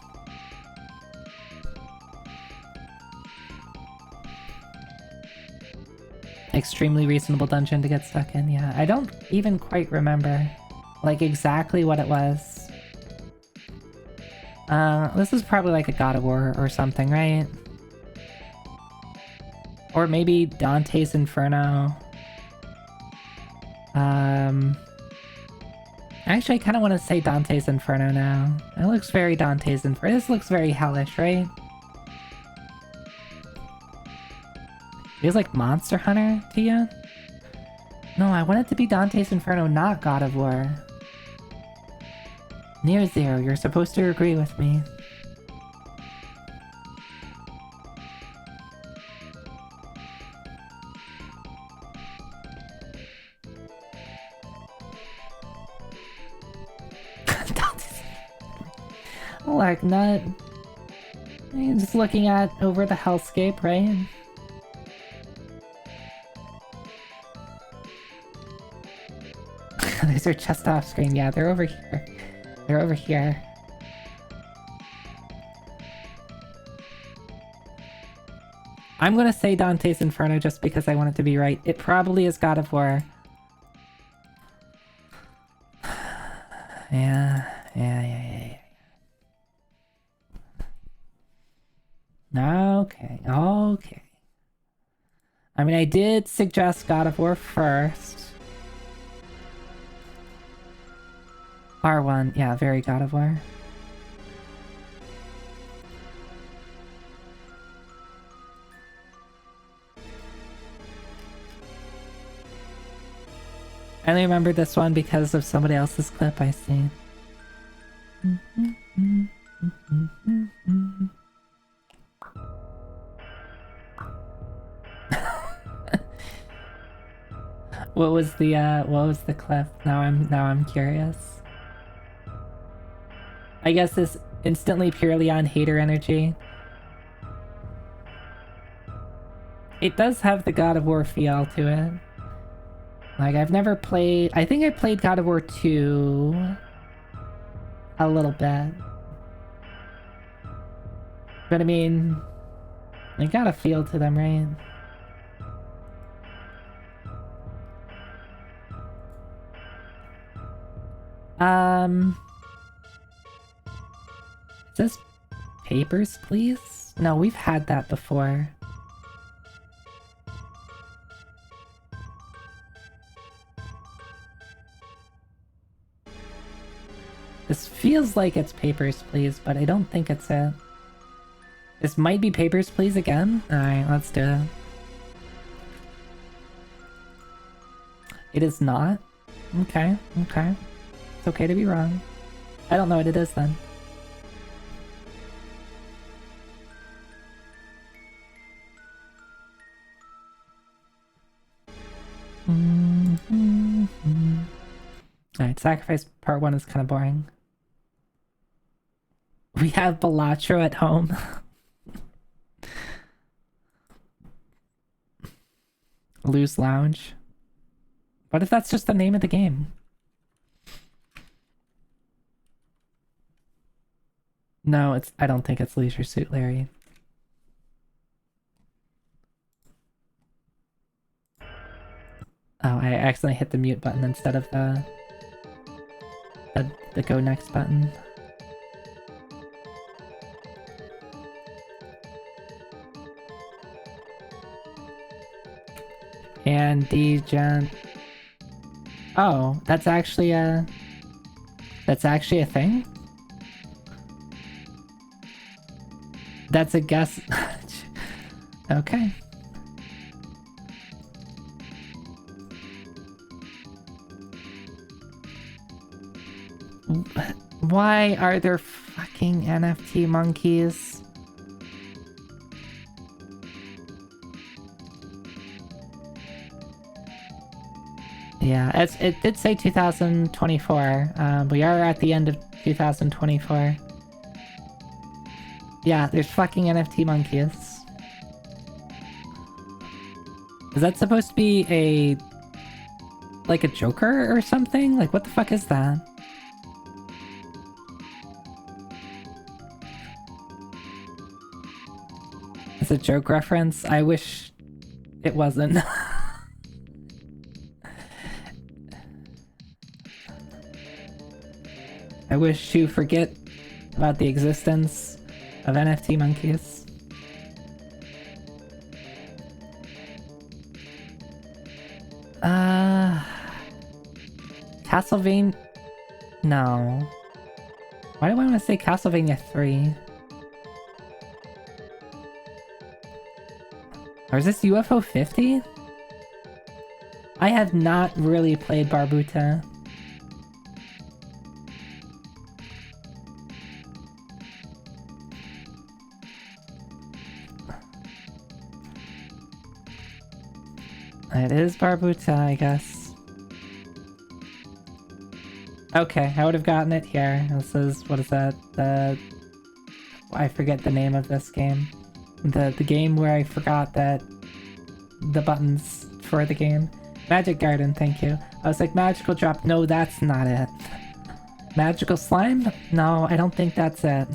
Extremely reasonable dungeon to get stuck in, yeah. I don't even quite remember, like, exactly what it was. This is probably like a God of War or something, right? Or maybe Dante's Inferno. Actually, I kind of want to say Dante's Inferno now. It looks very Dante's Inferno. This looks very hellish, right? Feels like Monster Hunter to you? No, I want it to be Dante's Inferno, not God of War. Near Zero, you're supposed to agree with me. Like, not... just looking at over the hellscape, right? These are just off screen. Yeah, they're over here. They're over here. I'm gonna say Dante's Inferno just because I want it to be right. It probably is God of War. Yeah. Okay. I mean, I did suggest God of War first. R1, yeah, very God of War. I only remember this one because of somebody else's clip I see. What was the clip? Now I'm curious. I guess this instantly purely on hater energy. It does have the God of War feel to it. Like, I've never played... I think I played God of War 2 a little bit. But I mean, they got a feel to them, right? Is this Papers, Please? No, we've had that before. This feels like it's Papers, Please, but I don't think it's it. This might be Papers, Please again? Alright, let's do it. It is not? Okay. It's okay to be wrong. I don't know what it is then. Alright, Sacrifice Part 1 is kind of boring. We have Balatro at home. Loose Lounge. What if that's just the name of the game? No, I don't think it's Leisure Suit Larry. Oh, I accidentally hit the mute button instead of the go next button. And Degen. Oh, that's actually a thing? That's a guess. Okay. Why are there fucking NFT monkeys? Yeah, it did say 2024. We are at the end of 2024. Yeah, there's fucking NFT monkeys. Is that supposed to be like a Joker or something? Like, what the fuck is that? It's a joke reference? I wish it wasn't. I wish to forget about the existence of NFT monkeys. Castlevania... No. Why do I want to say Castlevania 3? Or is this UFO 50? I have not really played Barbuta. It is Barbuta, I guess. Okay, I would have gotten it here. This is, what is that? I forget the name of this game. The game where I forgot that the buttons for the game. Magic Garden, thank you. I was like, magical drop. No, that's not it. Magical slime? No, I don't think that's it.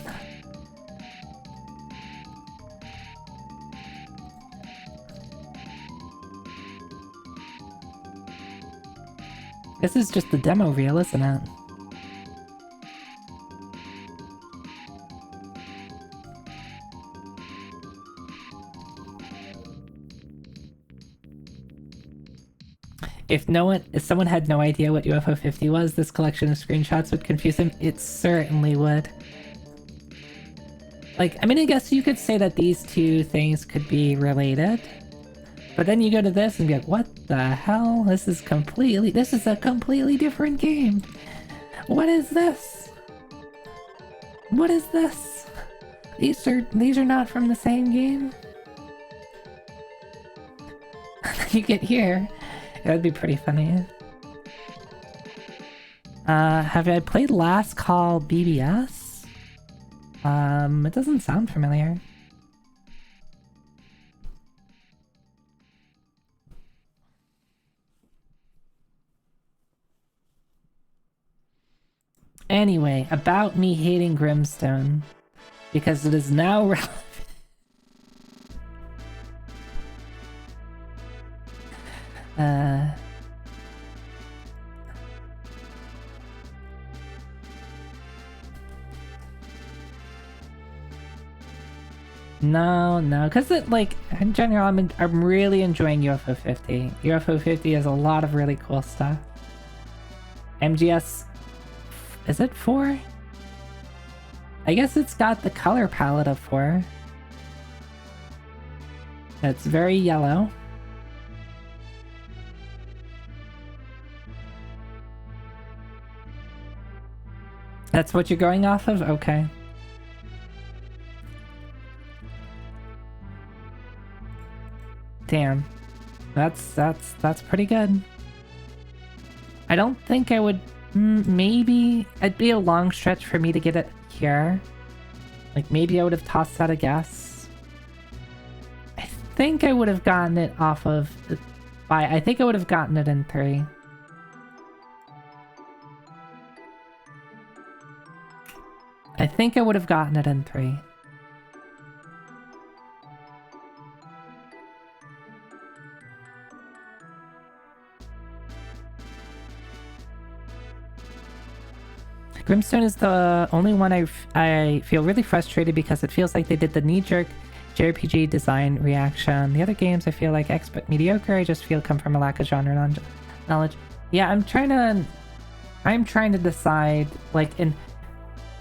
This is just the demo reel, isn't it? If someone had no idea what UFO 50 was, this collection of screenshots would confuse them. It certainly would. Like, I mean, I guess you could say that these two things could be related. But then you go to this and be like, what the hell? This is a completely different game. What is this? What is this? These are not from the same game. You get here. That would be pretty funny. Have I played Last Call BBS? It doesn't sound familiar. Anyway, about me hating Grimstone, because it is now relevant. No, because it, like, in general, I'm really enjoying UFO 50. UFO 50 has a lot of really cool stuff. MGS, is it 4? I guess it's got the color palette of 4. It's very yellow. That's what you're going off of? Okay. Damn. That's pretty good. I don't think I would... maybe... It'd be a long stretch for me to get it here. Like, maybe I would have tossed out a guess. I think I would have gotten it off of... I think I would have gotten it in 3. I think I would have gotten it in 3. Grimstone is the only one I feel really frustrated because it feels like they did the knee-jerk JRPG design reaction. The other games I feel like mediocre. I just feel come from a lack of genre knowledge. Yeah, I'm trying to decide, like,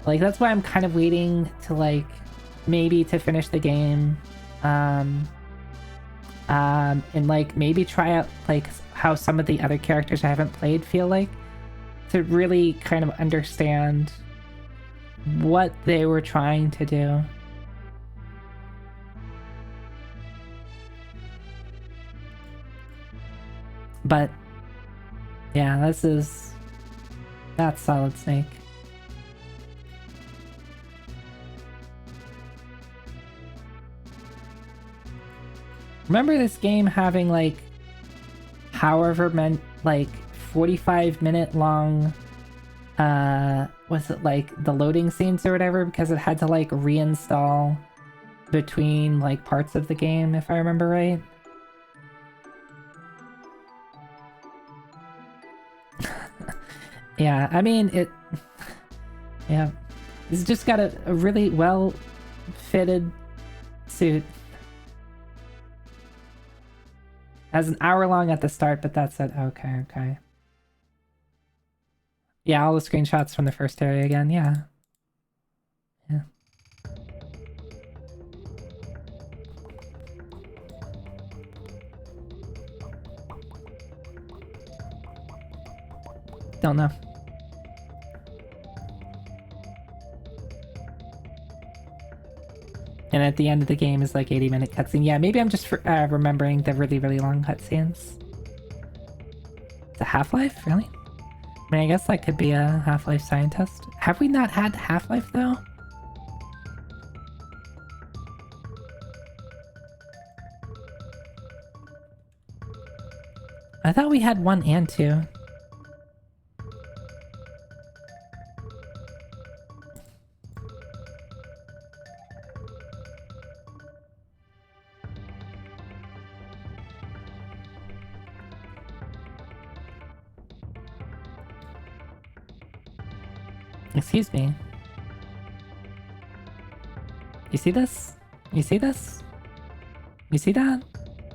that's why I'm kind of waiting to, like, maybe to finish the game, and like maybe try out like how some of the other characters I haven't played feel like, to really kind of understand what they were trying to do. But yeah, that's Solid Snake. Remember this game having like however many, like 45-minute long was it like the loading scenes or whatever, because it had to like reinstall between like parts of the game, if I remember right. Yeah, I mean yeah, it's just got a really well fitted suit. Has an hour long at the start, but that's it. Okay. Yeah, all the screenshots from the first area again, yeah. Yeah. Don't know. And at the end of the game is like 80-minute cutscene. Yeah, maybe I'm just remembering the really, really long cutscenes. It's a Half-Life? Really? I mean, I guess that could be a Half-Life scientist. Have we not had Half-Life, though? I thought we had 1 and 2. Excuse me. You see this? You see this? You see that?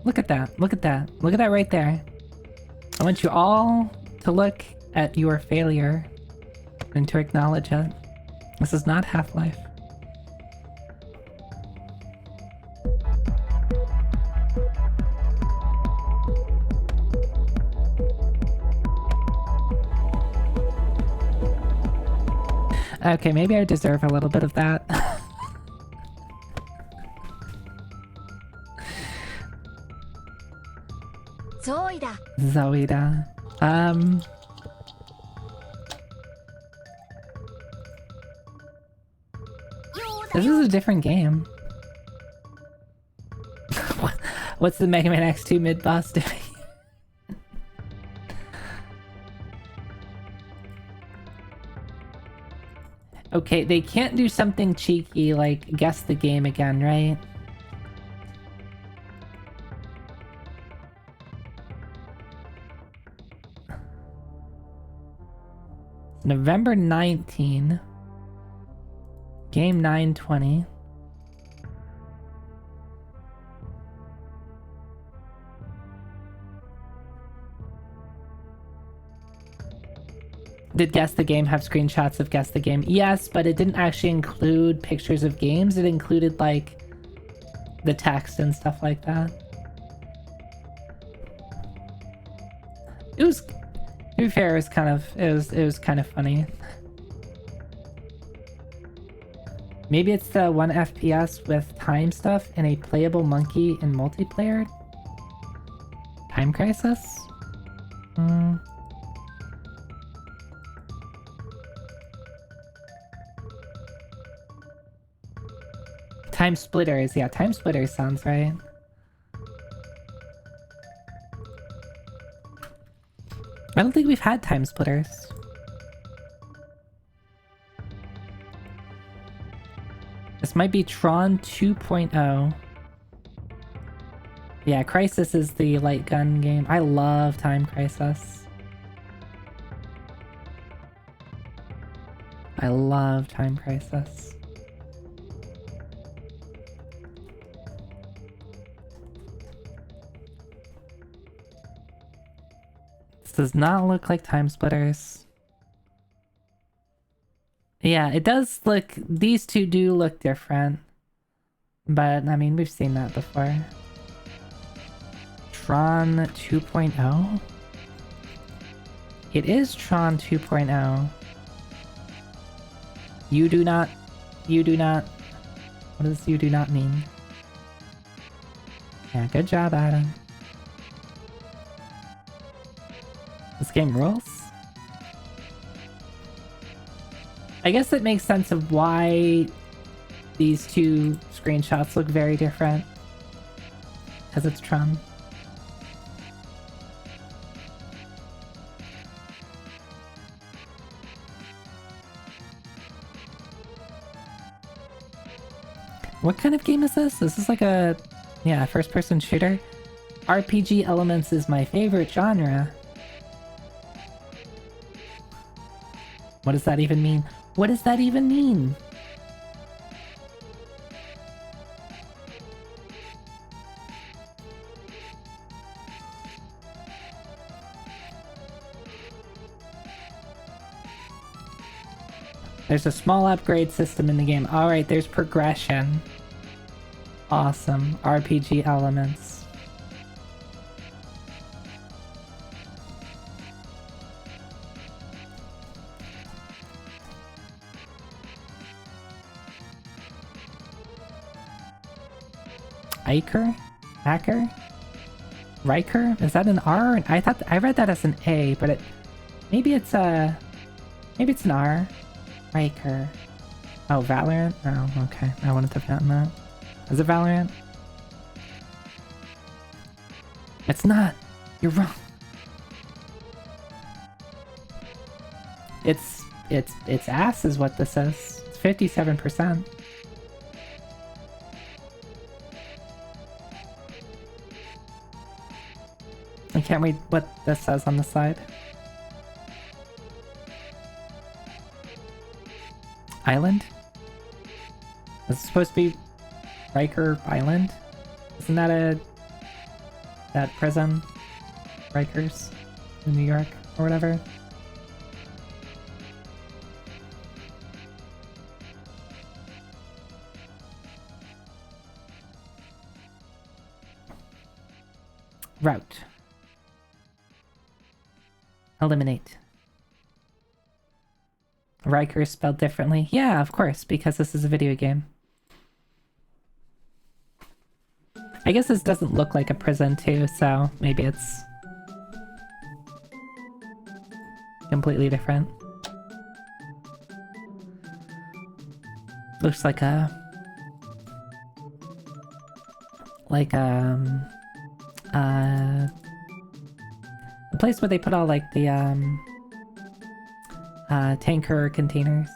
Look at that. Look at that. Look at that right there. I want you all to look at your failure and to acknowledge it. This is not Half-Life. Okay, maybe I deserve a little bit of that. Zoida. This is a different game. What's the Mega Man X2 mid-boss doing? Okay, they can't do something cheeky like guess the game again, right? November 19. Game 920. Did Guess the Game have screenshots of Guess the Game? Yes, but it didn't actually include pictures of games. It included, like, the text and stuff like that. It was, to be fair, it was kind of funny. Maybe it's the 1 FPS with time stuff and a playable monkey in multiplayer? Time Crisis? Time Splitters, yeah, Time Splitters sounds right. I don't think we've had Time Splitters. This might be Tron 2.0. Yeah, Crisis is the light gun game. I love Time Crisis. I love Time Crisis. does not look like Time Splitters. Yeah, it does look... These two do look different. But, I mean, we've seen that before. Tron 2.0? It is Tron 2.0. You do not... What does you do not mean? Yeah, good job, Adam. This game rules? I guess it makes sense of why these two screenshots look very different. Because it's Tron. What kind of game is this? Is this like a... yeah, first-person shooter? RPG elements is my favorite genre. What does that even mean? What does that even mean? There's a small upgrade system in the game. Alright, there's progression. Awesome. RPG elements. Iker? Hacker? Riker? Is that an R? I thought I read that as an A, but maybe it's an R. Riker. Oh, Valorant? Oh, okay. I wouldn't have gotten that. Is it Valorant? It's not. You're wrong. It's ass is what this is. It's 57%. I can't read what this says on the side. Island? Is it supposed to be Riker Island? Isn't that that prison? Rikers in New York or whatever? Route. Eliminate. Riker is spelled differently. Yeah, of course, because this is a video game. I guess this doesn't look like a prison too, so maybe it's completely different. Looks like a place where they put all like the tanker containers.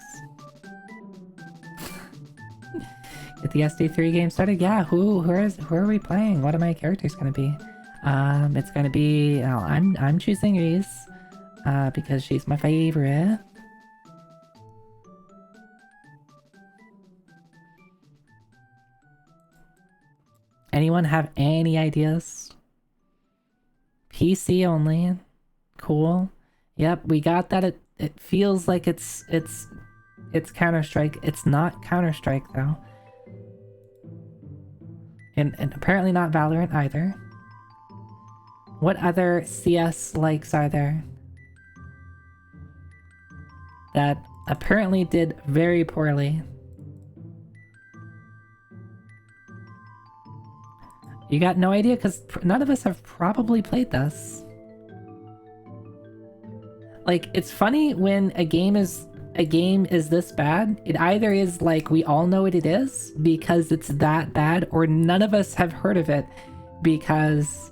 Get the SD3 game started? Yeah, who are we playing? What are my characters gonna be? It's gonna be I'm choosing Reese because she's my favorite. Anyone have any ideas? PC only. Cool. Yep, we got that. It feels like it's Counter-Strike. It's not Counter-Strike though. And apparently not Valorant either. What other CS likes are there that apparently did very poorly? You got no idea? Because none of us have probably played this. Like, it's funny when a game is this bad. It either is like we all know what it is because it's that bad, or none of us have heard of it because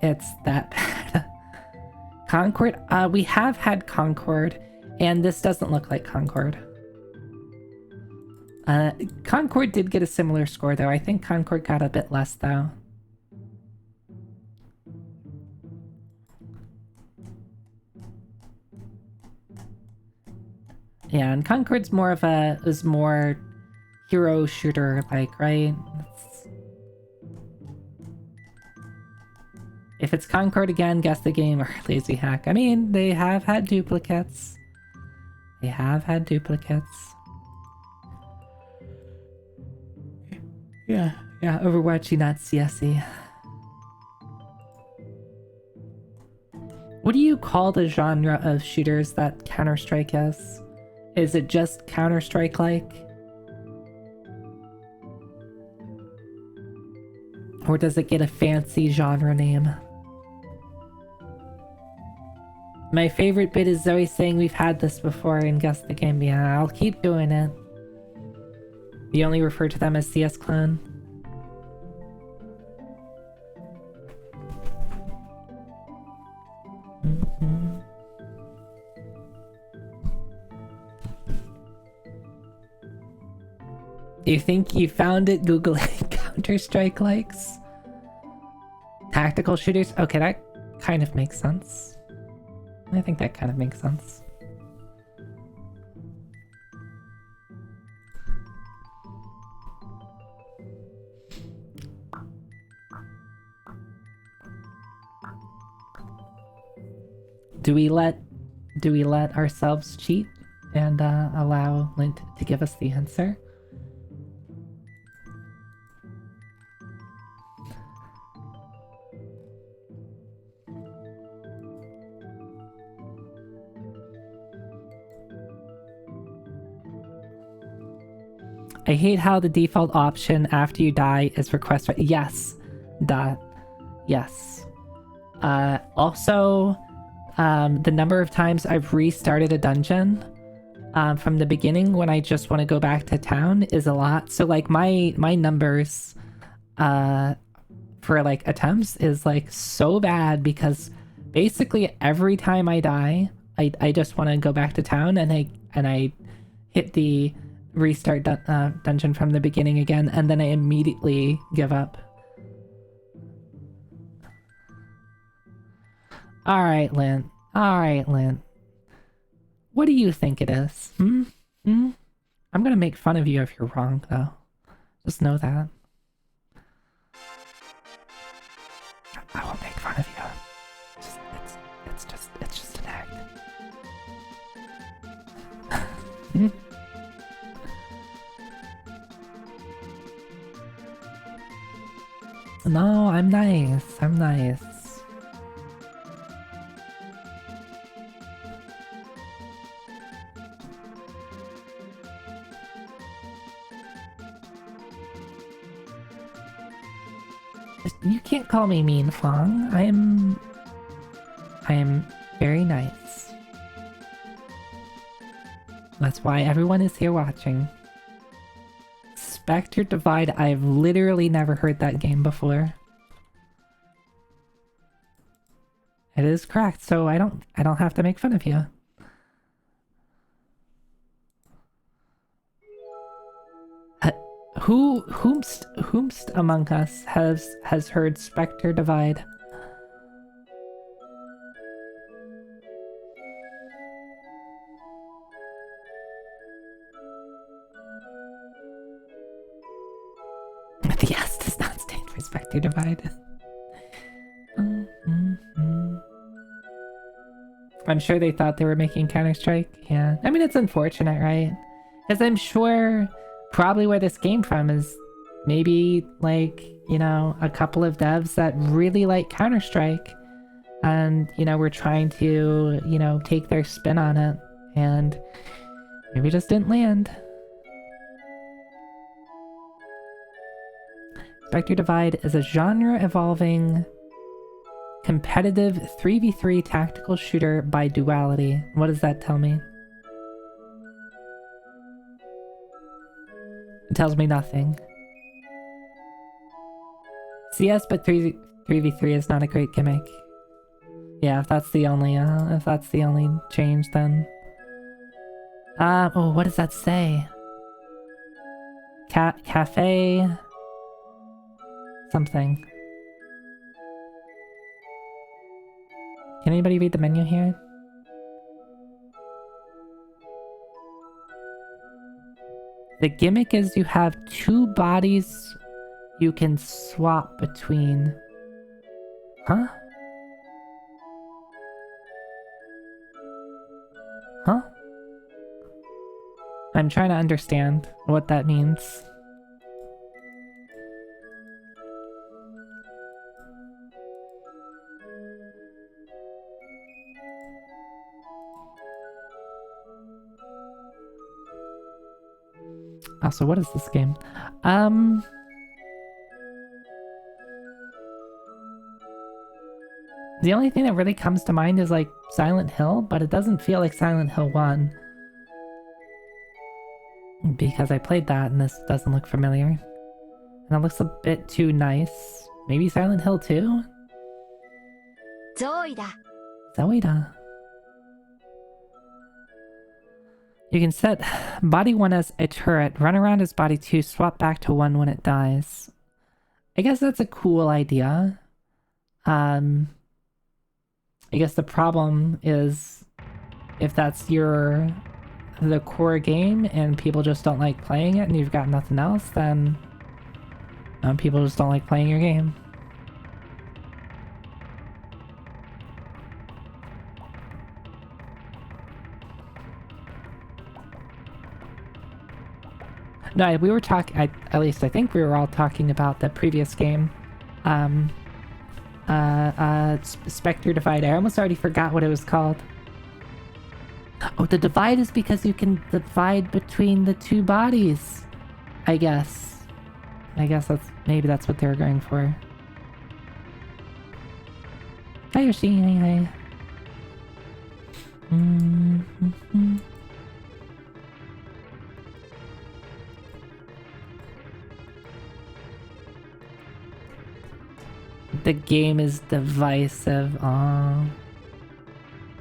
it's that bad. Concord? We have had Concord, and this doesn't look like Concord. Concord did get a similar score though. I think Concord got a bit less though. Yeah, and Concord's more of is more hero shooter like, right? If it's Concord again, Guessthe.Game or Lazy Hack. I mean, they have had duplicates. They have had duplicates. Yeah, Overwatchy, not CSE. What do you call the genre of shooters that Counter-Strike is? Is it just Counter-Strike-like? Or does it get a fancy genre name? My favorite bit is Zoe saying we've had this before in Guessthe.Game. Yeah, I'll keep doing it. You only refer to them as CS clone. You think you found it Googling Counter-Strike likes? Tactical shooters? Okay, that kind of makes sense. I think that kind of makes sense. Do we let ourselves cheat and allow Lint to give us the answer? I hate how the default option after you die is request. Yes. Yes. Also, the number of times I've restarted a dungeon from the beginning when I just want to go back to town is a lot. So like my numbers for like attempts is like so bad because basically every time I die, I just want to go back to town and I hit the restart dungeon from the beginning again, and then I immediately give up. Alright, Lint. Alright, Lint. What do you think it is? I'm gonna make fun of you if you're wrong, though. Just know that. I won't make fun of you. It's just an act. No, I'm nice. I'm nice. You can't call me mean, Fong. I am very nice. That's why everyone is here watching. Spectre Divide, I've literally never heard that game before. It is correct, so I don't have to make fun of you. Whomst among us has heard Spectre Divide? The S does not stand for Spectre Divide. I'm sure they thought they were making Counter-Strike. Yeah. I mean, it's unfortunate, right? Because I'm sure probably where this came from is maybe, like, you know, a couple of devs that really like Counter-Strike. And, you know, we're trying to, you know, take their spin on it. And maybe just didn't land. Spectre Divide is a genre-evolving competitive 3v3 tactical shooter by Duality. What does that tell me? It tells me nothing. CS, but 3v3 is not a great gimmick. Yeah, if that's the only change, then. Oh, what does that say? Cafe. Something. Can anybody read the menu here? The gimmick is you have two bodies you can swap between. Huh? I'm trying to understand what that means. Also, what is this game? The only thing that really comes to mind is like Silent Hill, but it doesn't feel like Silent Hill 1. Because I played that and this doesn't look familiar. And it looks a bit too nice. Maybe Silent Hill 2? Zoida. Zoida. You can set body 1 as a turret, run around as body 2, swap back to 1 when it dies. I guess that's a cool idea. I guess the problem is if that's the core game and people just don't like playing it and you've got nothing else, then people just don't like playing your game. No, we were talking, at least I think we were all talking about the previous game. Spectre Divide. I almost already forgot what it was called. Oh, the divide is because you can divide between the two bodies. I guess maybe that's what they were going for. Hi Yoshi, hi. The game is divisive. Oh,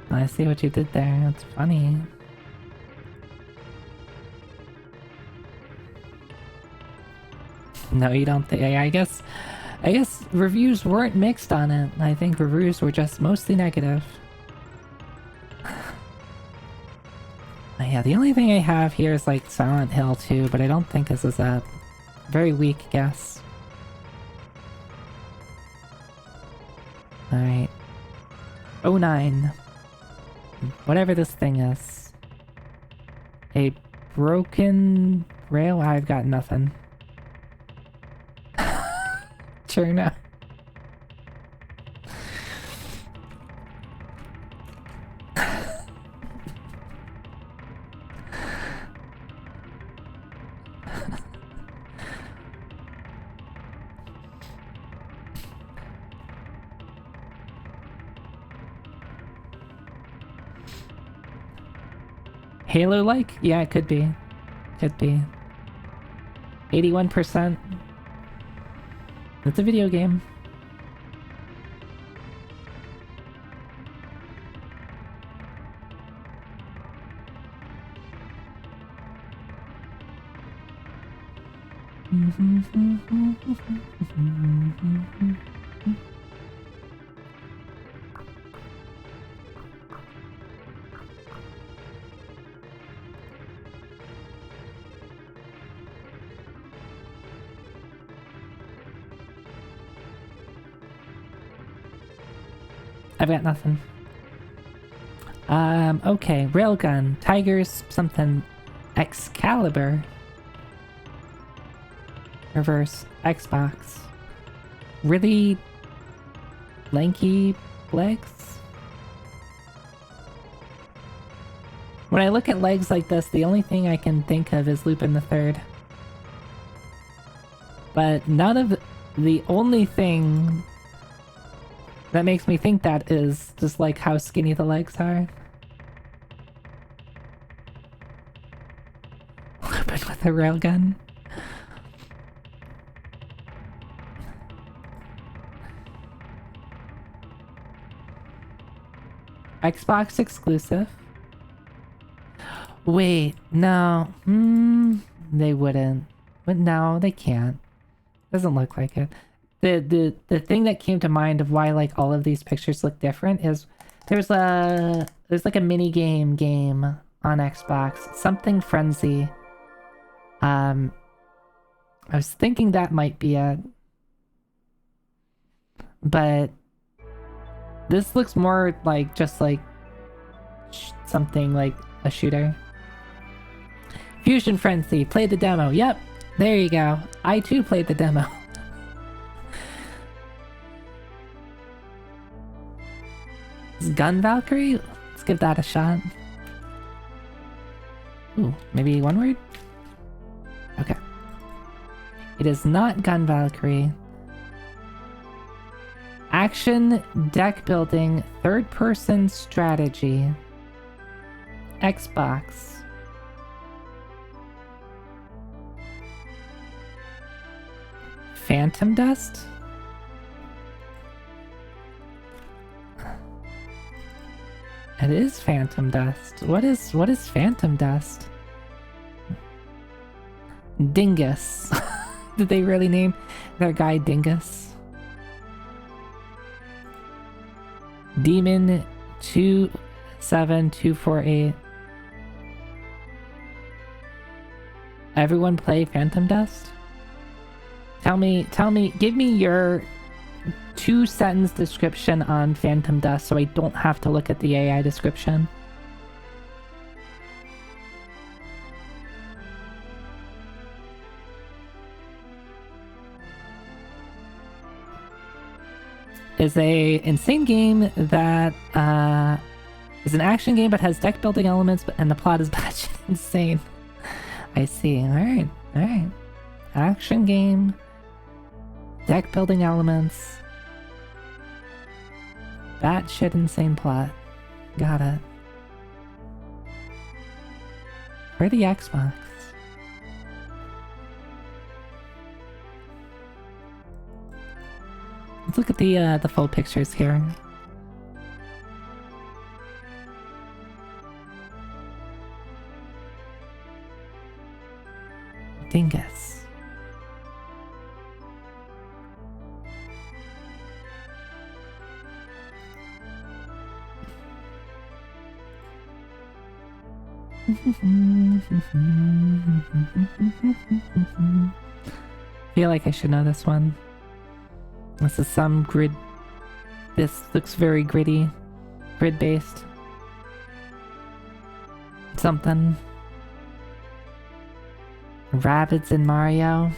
I see what you did there. That's funny. No, you don't think? I guess reviews weren't mixed on it. I think reviews were just mostly negative. Yeah, the only thing I have here is like Silent Hill 2, but I don't think this is that. Very weak guess. Alright. 09. Whatever this thing is. A broken rail? I've got nothing. Cherna. Halo-like? Yeah, it could be. Could be. 81%. It's a video game. I've got nothing. Okay, railgun, tigers, something, Excalibur, reverse, Xbox, really lanky legs? When I look at legs like this, the only thing I can think of is Lupin the Third. But none of the only thing that makes me think that is just like how skinny the legs are. Lupin with a railgun. Xbox exclusive. Wait, no. They wouldn't. But no, they can't. Doesn't look like it. The thing that came to mind of why like all of these pictures look different is there's like a mini game on Xbox, something Frenzy. I was thinking that might be it, but this looks more like just like something like a shooter. Fusion Frenzy, play the demo. Yep, there you go. I too played the demo. Is Gun Valkyrie? Let's give that a shot. Ooh, maybe one word? Okay. It is not Gun Valkyrie. Action, deck building, third-person strategy. Xbox. Phantom Dust? It is Phantom Dust. What is Phantom Dust? Dingus. Did they really name their guy Dingus? Demon 27248. Everyone play Phantom Dust? Tell me, give me your 2-sentence description on Phantom Dust so I don't have to look at the AI description. Is a insane game that is an action game but has deck building elements and the plot is batshit insane. I see. Alright. Action game, deck building elements, batshit insane plot. Got it. For the Xbox. Let's look at the full pictures here. Dingus. Feel like I should know this one. This is some grid. This looks very gritty. Grid based. Something. Rabbids and Mario.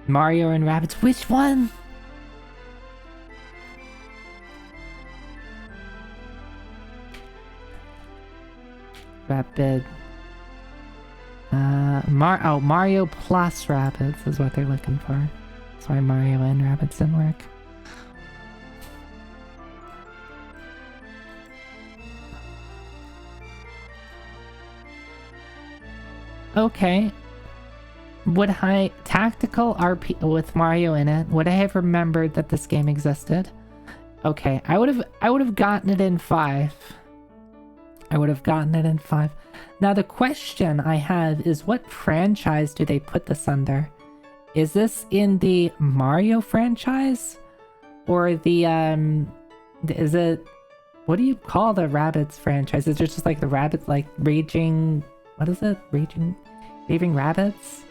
Mario and Rabbids. Which one? Rabid. Mario plus Rabbids is what they're looking for. That's why Mario and Rabbids didn't work. Okay. Would I... Tactical RP with Mario in it. Would I have remembered that this game existed? Okay, I would have gotten it in 5. I would have gotten it in 5. Now the question I have is, what franchise do they put this under? Is this in the Mario franchise? Or the, is it... What do you call the Rabbids franchise? Is it just like the Rabbids, like Raging... What is it? Raving Rabbids?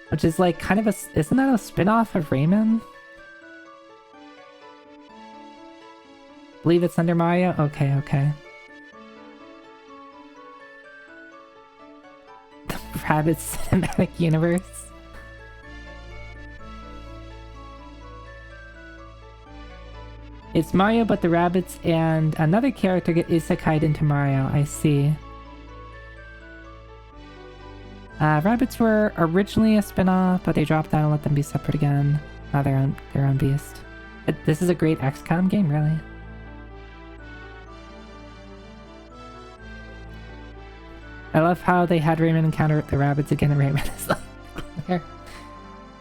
Which is like kind of a... Isn't that a spin-off of Rayman? Believe it's under Mario? Okay. The Rabbids Cinematic Universe. It's Mario, but the Rabbids and another character get isekai'd into Mario. I see. Rabbids were originally a spin-off, but they dropped out and let them be separate again. Now they're their own beast. This is a great XCOM game, really. I love how they had Rayman encounter the Rabbids again, and Rayman is like there.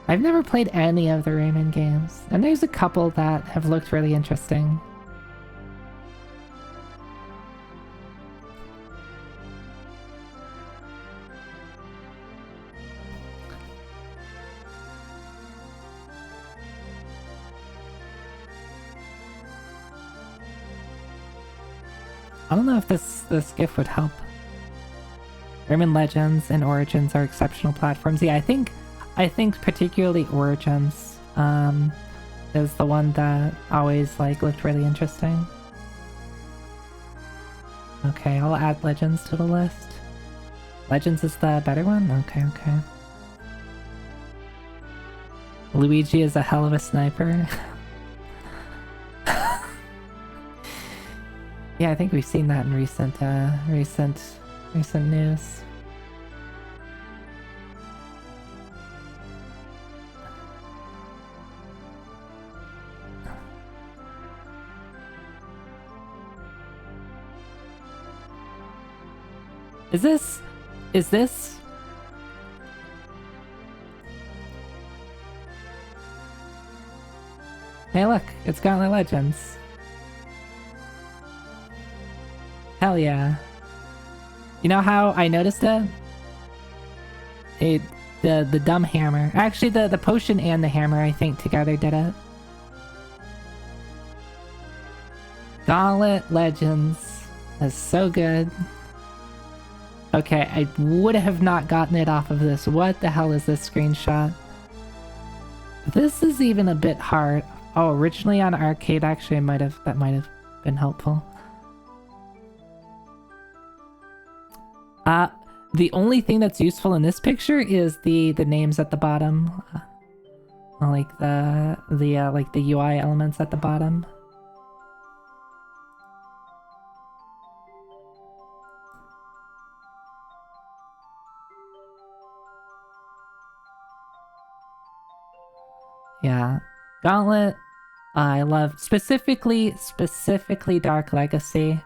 I've never played any of the Rayman games, and there's a couple that have looked really interesting. I don't know if this GIF would help. Rayman Legends and Origins are exceptional platforms. Yeah, I think particularly Origins is the one that always like looked really interesting. Okay, I'll add Legends to the list. Legends is the better one? Okay, okay. Luigi is a hell of a sniper. Yeah, I think we've seen that in recent news. Is this? Hey look, it's Gauntlet Legends. Hell yeah. You know how I noticed it? The dumb hammer. Actually, the potion and the hammer, I think, together did it. Gauntlet Legends is so good. Okay, I would have not gotten it off of this. What the hell is this screenshot? This is even a bit hard. Oh, originally on arcade, actually, that might have been helpful. The only thing that's useful in this picture is the names at the bottom, like the UI elements at the bottom. Yeah, Gauntlet. I love specifically Dark Legacy.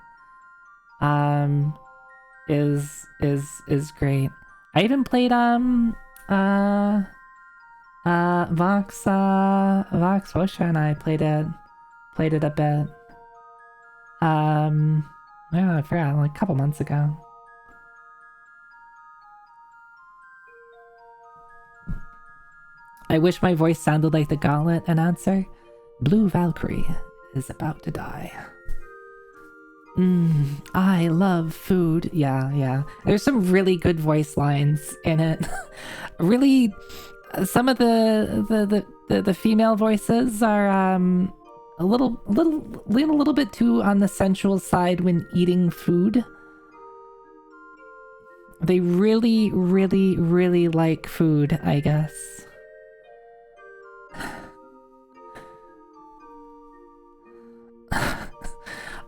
Is great. I even played Vox Wosha, and I played it a bit. Yeah, I forgot, like a couple months ago. I wish my voice sounded like the Gauntlet announcer. Blue Valkyrie is about to die. I love food. Yeah. There's some really good voice lines in it. Really, some of the female voices are a little bit too on the sensual side when eating food. They really like food, I guess.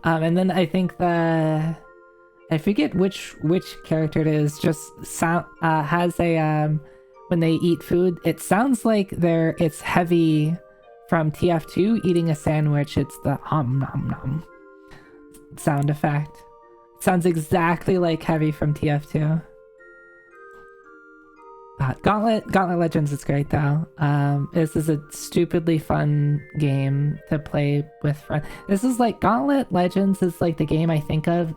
And then I think I forget which character it is, just has a when they eat food, it sounds like it's Heavy from TF2 eating a sandwich. It's the nom nom sound effect. It sounds exactly like Heavy from TF2. Gauntlet Legends is great though. This is a stupidly fun game to play with friends. This is like Gauntlet Legends is like the game I think of.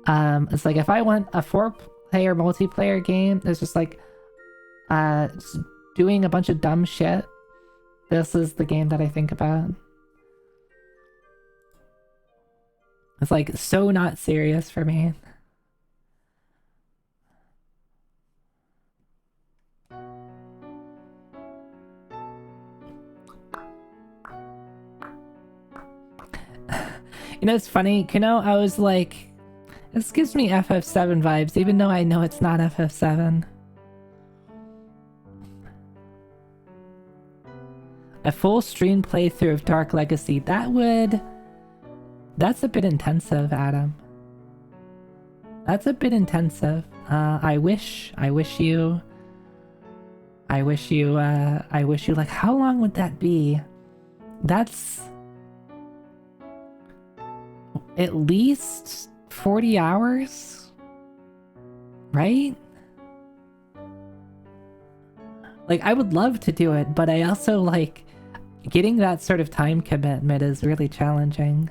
It's like if I want a 4-player multiplayer game, it's just like just doing a bunch of dumb shit. This is the game that I think about. It's like so not serious for me. You know, it's funny, Kuno, I was like, this gives me FF7 vibes, even though I know it's not FF7. A full stream playthrough of Dark Legacy, that's a bit intensive, Adam. That's a bit intensive. I wish you, like, how long would that be? That's at least 40 hours, right? Like, I would love to do it, but I also, like, getting that sort of time commitment is really challenging.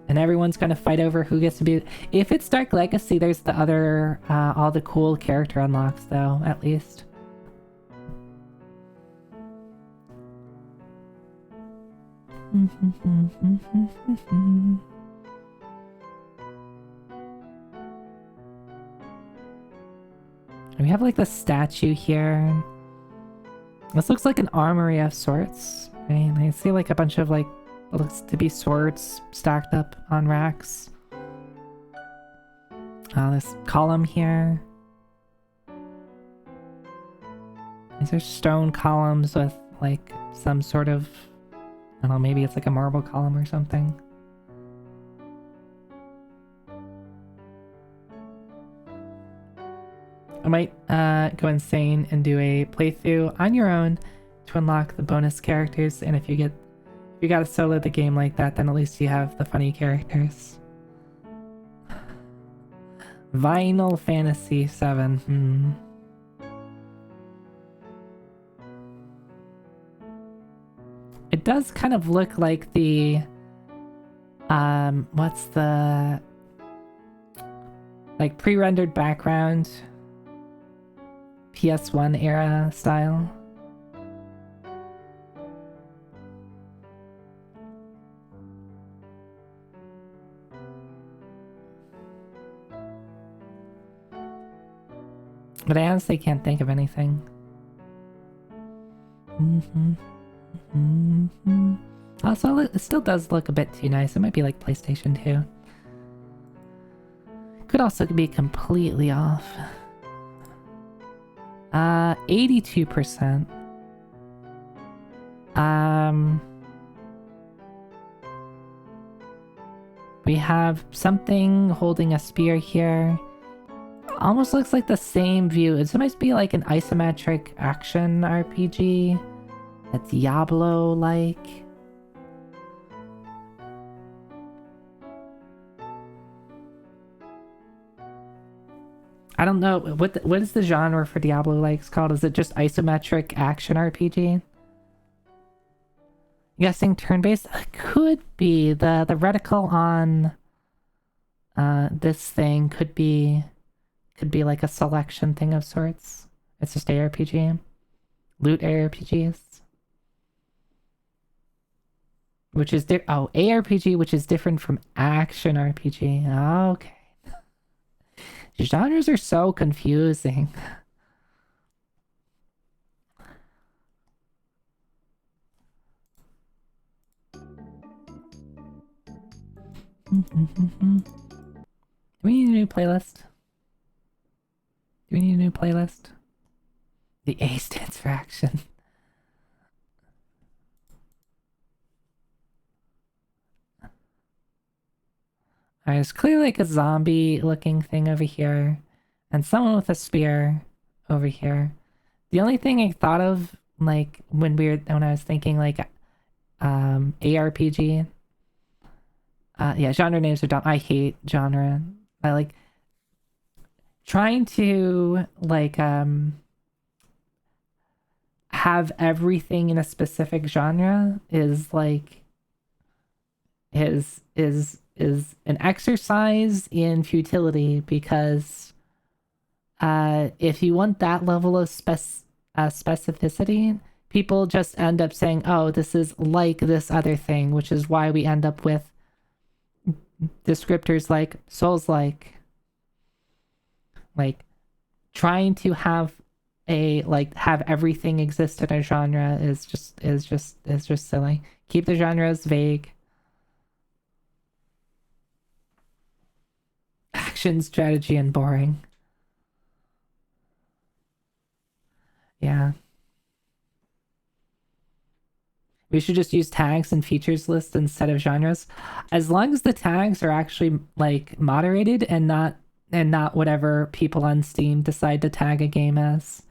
And everyone's gonna fight over who gets to be... If it's Dark Legacy, there's the other, all the cool character unlocks, though, at least. We have like the statue here. This looks like an armory of sorts. I mean, I see like a bunch of like It looks to be swords stacked up on racks. This column here. These are stone columns with like some sort of, I don't know, maybe it's like a marble column or something. I might go insane and do a playthrough on your own to unlock the bonus characters, and if you gotta solo the game like that, then at least you have the funny characters. Final Fantasy VII. It does kind of look like the what's the like pre-rendered background PS1 era style. But I honestly can't think of anything. Also, it still does look a bit too nice. It might be like PlayStation 2. Could also be completely off. 82%. We have something holding a spear here. Almost looks like the same view. It might be like an isometric action RPG. A Diablo-like. I don't know. What is the genre for Diablo-like called? Is it just isometric action RPG? Guessing turn-based? Could be. The reticle on this thing could be like a selection thing of sorts. It's just ARPG. Loot ARPGs. Which is ARPG, which is different from action RPG. Okay. Genres are so confusing. Do we need a new playlist? Do we need a new playlist? The A stands for action. There's clearly like a zombie looking thing over here. And someone with a spear over here. The only thing I thought of, like, when I was thinking, like, ARPG. Yeah, genre names are dumb. I hate genre. I like trying to, like, have everything in a specific genre is, like, is an exercise in futility, because if you want that level of specificity, people just end up saying, oh, this is like this other thing, which is why we end up with descriptors like Souls-like. Like, trying to have have everything exist in a genre is just silly. Keep the genres vague. Action, strategy, and boring. Yeah. We should just use tags and features lists instead of genres. As long as the tags are actually, like, moderated and not whatever people on Steam decide to tag a game as.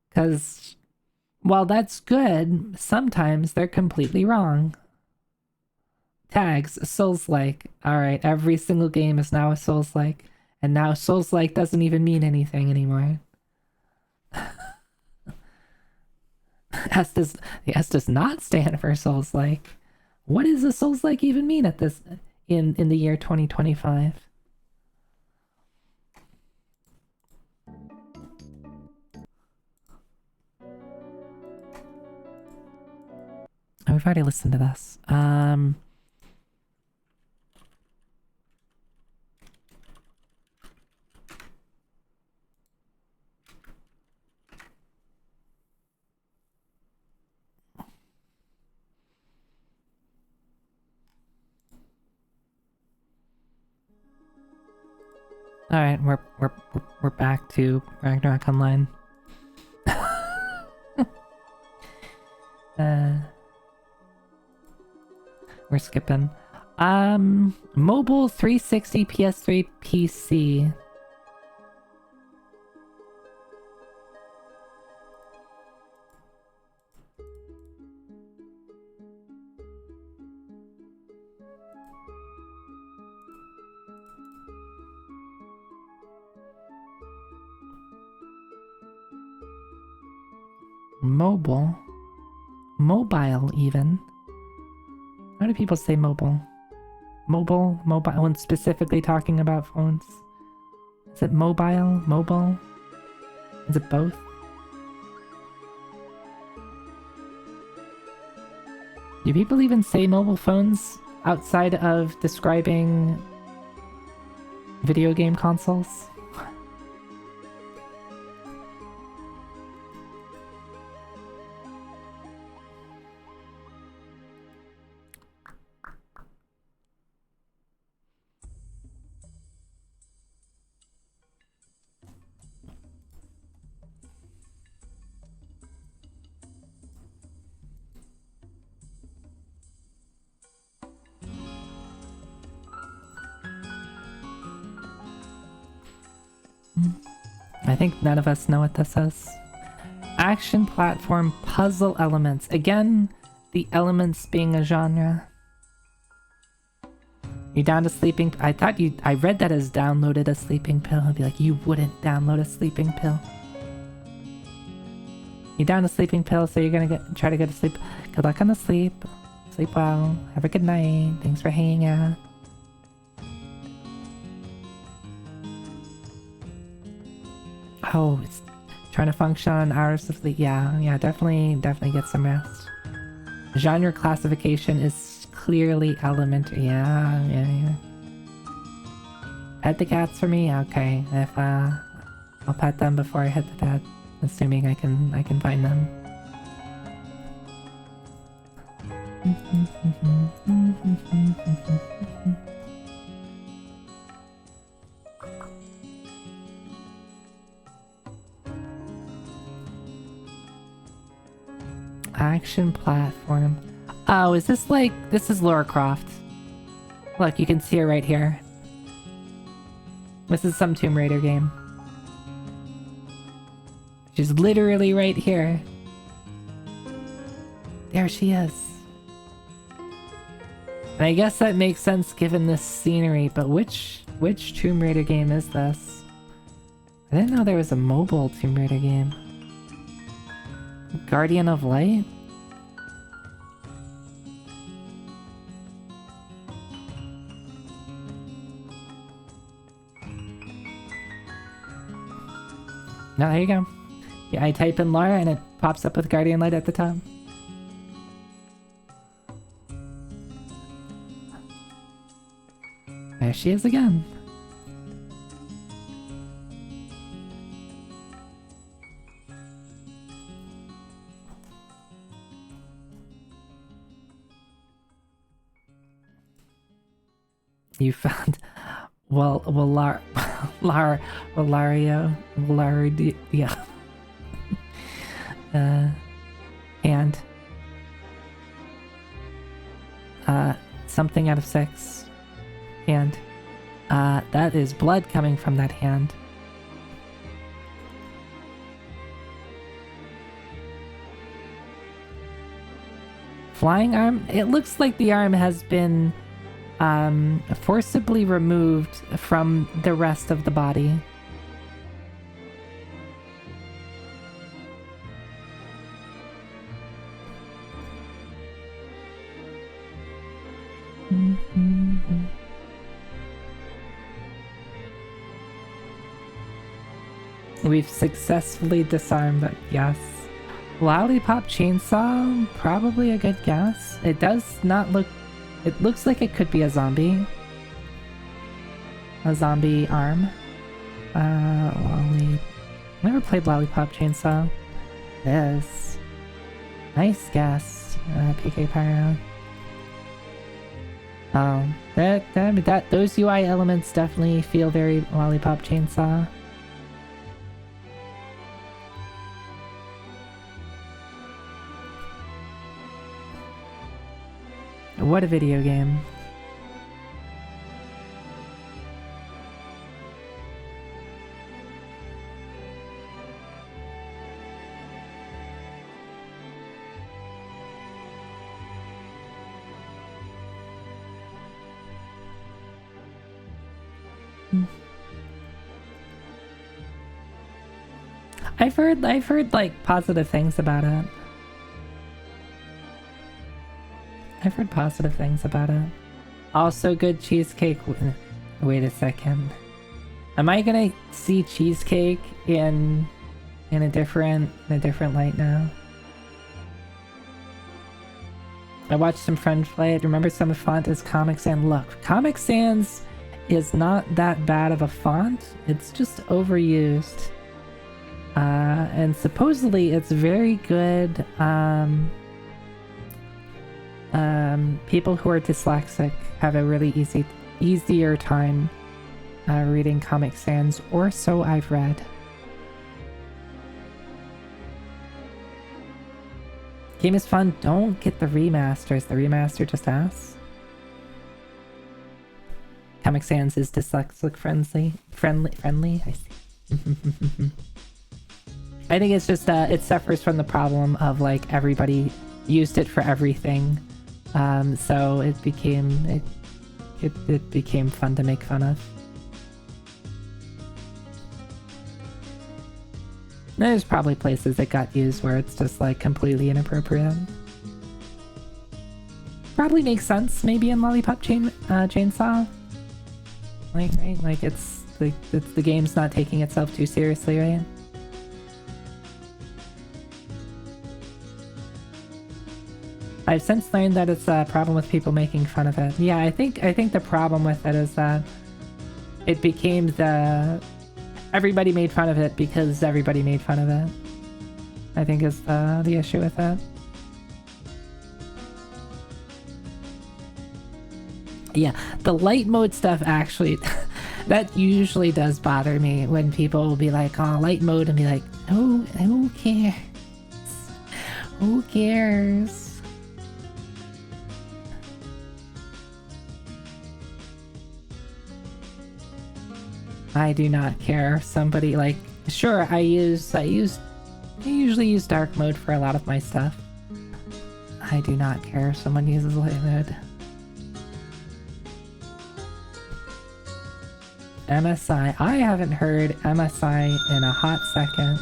Because while that's good, sometimes they're completely wrong. Tags, Souls-like. Alright, every single game is now a Souls-like. And now Souls-like doesn't even mean anything anymore. The S does not stand for Souls-like. What does a Souls-like even mean at this in the year 2025? Oh, we've already listened to this. Alright, we're back to Ragnarok Online. We're skipping. Mobile 360 PS3 PC. Mobile even. How do people say mobile? Mobile when specifically talking about phones. Is it mobile? Is it both? Do people even say mobile phones outside of describing video game consoles? I think none of us know what this is. Action platform puzzle elements. Again, the elements being a genre. You down to sleeping? I read that as downloaded a sleeping pill. I'd be like, you wouldn't download a sleeping pill. You down to sleeping pill, so you're gonna try to go to sleep. Good luck on the sleep. Sleep well. Have a good night. Thanks for hanging out. Oh, it's trying to function on hours of sleep. Yeah, definitely get some rest. Genre classification is clearly elementary. Yeah. Pet the cats for me? Okay. If I'll pet them before I hit the bed, assuming I can find them. Action platform. Oh, is this like... This is Lara Croft. Look, you can see her right here. This is some Tomb Raider game. She's literally right here. There she is. And I guess that makes sense given this scenery, but which Tomb Raider game is this? I didn't know there was a mobile Tomb Raider game. Guardian of Light? No, there you go. Yeah, I type in Lara and it pops up with Guardian Light at the top. There she is again. You found... Lario... yeah. And... something out of 6. And... that is blood coming from that hand. Flying arm? It looks like the arm has been... forcibly removed from the rest of the body. We've successfully disarmed that, yes. Lollipop chainsaw? Probably a good guess. It does not look... It looks like it could be a zombie. A zombie arm. Never played Lollipop Chainsaw. Yes. Nice guess, PK Pyro. Those UI elements definitely feel very Lollipop Chainsaw. What a video game. I've heard like positive things about it. I've heard positive things about it. Also good cheesecake. Wait a second. Am I gonna see cheesecake in a different light now? I watched some friends play it. Remember some of font is Comic Sans. Look, Comic Sans is not that bad of a font. It's just overused. And supposedly it's very good. People who are dyslexic have a really easier time reading Comic Sans, or so I've read. Game is fun. Don't get the remaster. Is the remaster just ass? Comic Sans is dyslexic friendly. I see. I think it's just it suffers from the problem of like everybody used it for everything, so it became fun to make fun of. There's probably places it got used where it's just like completely inappropriate. Probably makes sense maybe in Lollipop Chainsaw. Like, right? Like it's the game's not taking itself too seriously, right? I've since learned that it's a problem with people making fun of it. Yeah, I think the problem with it is that it became everybody made fun of it because everybody made fun of it. I think is the issue with it. Yeah, the light mode stuff actually, that usually does bother me when people will be like, oh, light mode, and be like, oh, who cares? Who cares? I do not care. Somebody like, sure, I usually use dark mode for a lot of my stuff. I do not care if someone uses light mode. MSI. I haven't heard MSI in a hot second.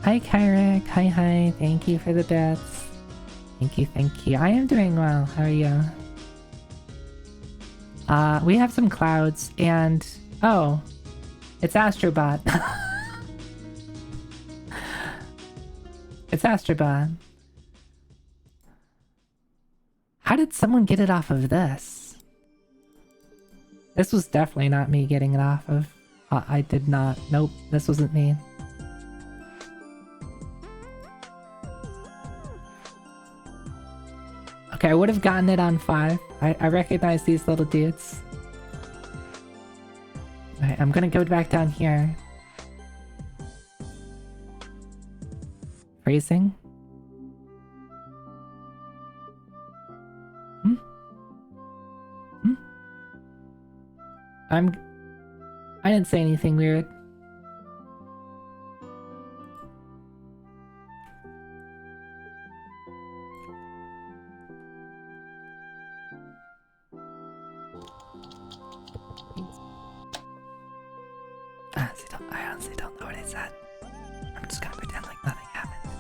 Hi Kyric. Hi. Thank you for the bits. Thank you. I am doing well. How are you? We have some clouds, and oh, it's Astrobot. It's Astrobot. How did someone get it off of this? This was definitely not me getting it off of. I did not. Nope, this wasn't me. Okay, I would have gotten it on 5. I recognize these little dudes. Alright, I'm gonna go back down here. Phrasing? I didn't say anything weird. I honestly don't know what I said. I'm just gonna pretend like nothing happened.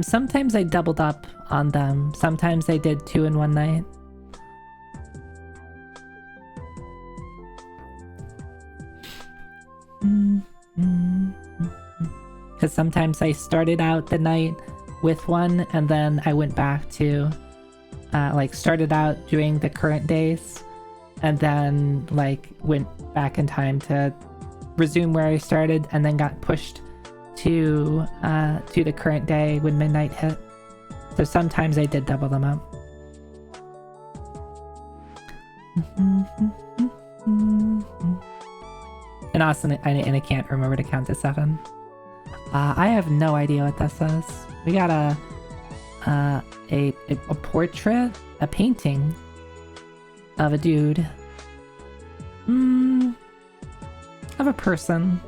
Sometimes I doubled up on them. Sometimes I did 2 in one night. Because sometimes I started out the night with one, and then I went back to, like, started out doing the current days, and then, like, went back in time to resume where I started and then got pushed to the current day when midnight hit. So sometimes I did double them up. And also, I can't remember to count to 7. I have no idea what this is. We got a portrait, a painting of a dude. Of a person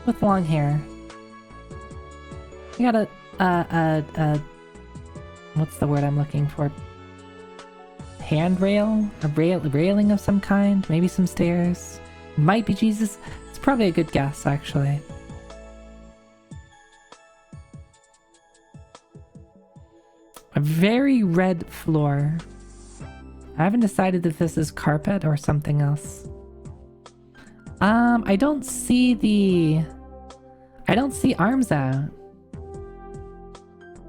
with long hair. We got a what's the word I'm looking for? Handrail? A railing of some kind? Maybe some stairs? Might be Jesus. It's probably a good guess, actually. A very red floor. I haven't decided if this is carpet or something else. I don't see arms out.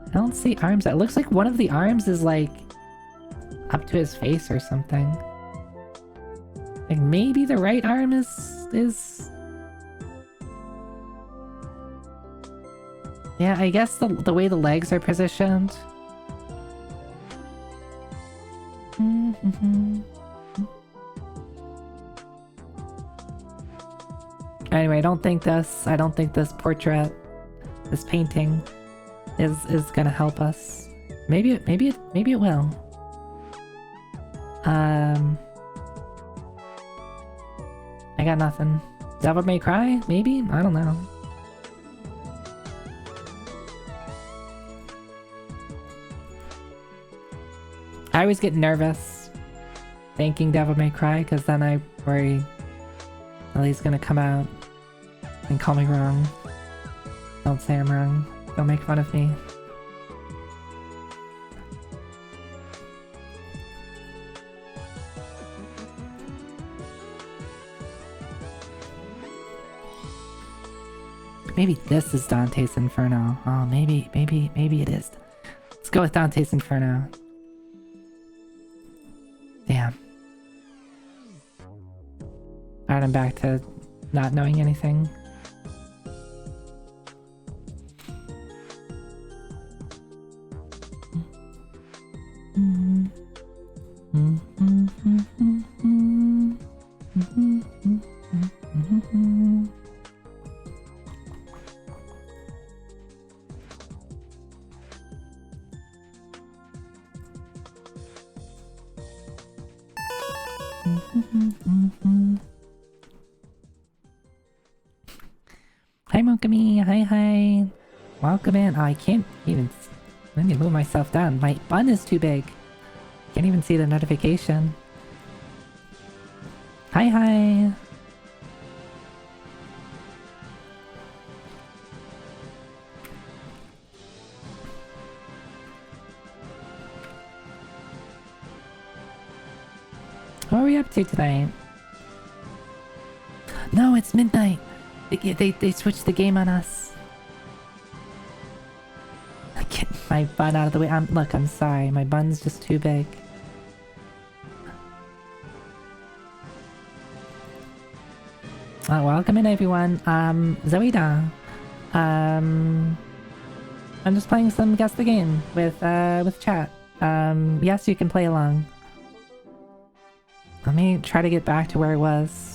I don't see arms out. It looks like one of the arms is like up to his face or something. Like maybe the right arm is... Yeah, I guess the way the legs are positioned. Anyway, I don't think this portrait, this painting, is gonna help us. Maybe it will. I got nothing. Devil May Cry? Maybe? I don't know. I always get nervous thinking Devil May Cry because then I worry Ellie's gonna come out and call me wrong. Don't say I'm wrong. Don't make fun of me. Maybe this is Dante's Inferno. Oh, maybe it is. Let's go with Dante's Inferno. Damn. Alright, I'm back to not knowing anything. Hi Mokami, hi. Welcome in. Oh, I can't even... Let me move myself down. My bun is too big. Can't even see the notification. Hi. What are we up to tonight? No, it's midnight. They switched the game on us. Get my bun out of the way. Look, I'm sorry. My bun's just too big. Welcome in, everyone. Zoida. I'm just playing some Guessthe.Game with chat. Yes, you can play along. Let me try to get back to where I was.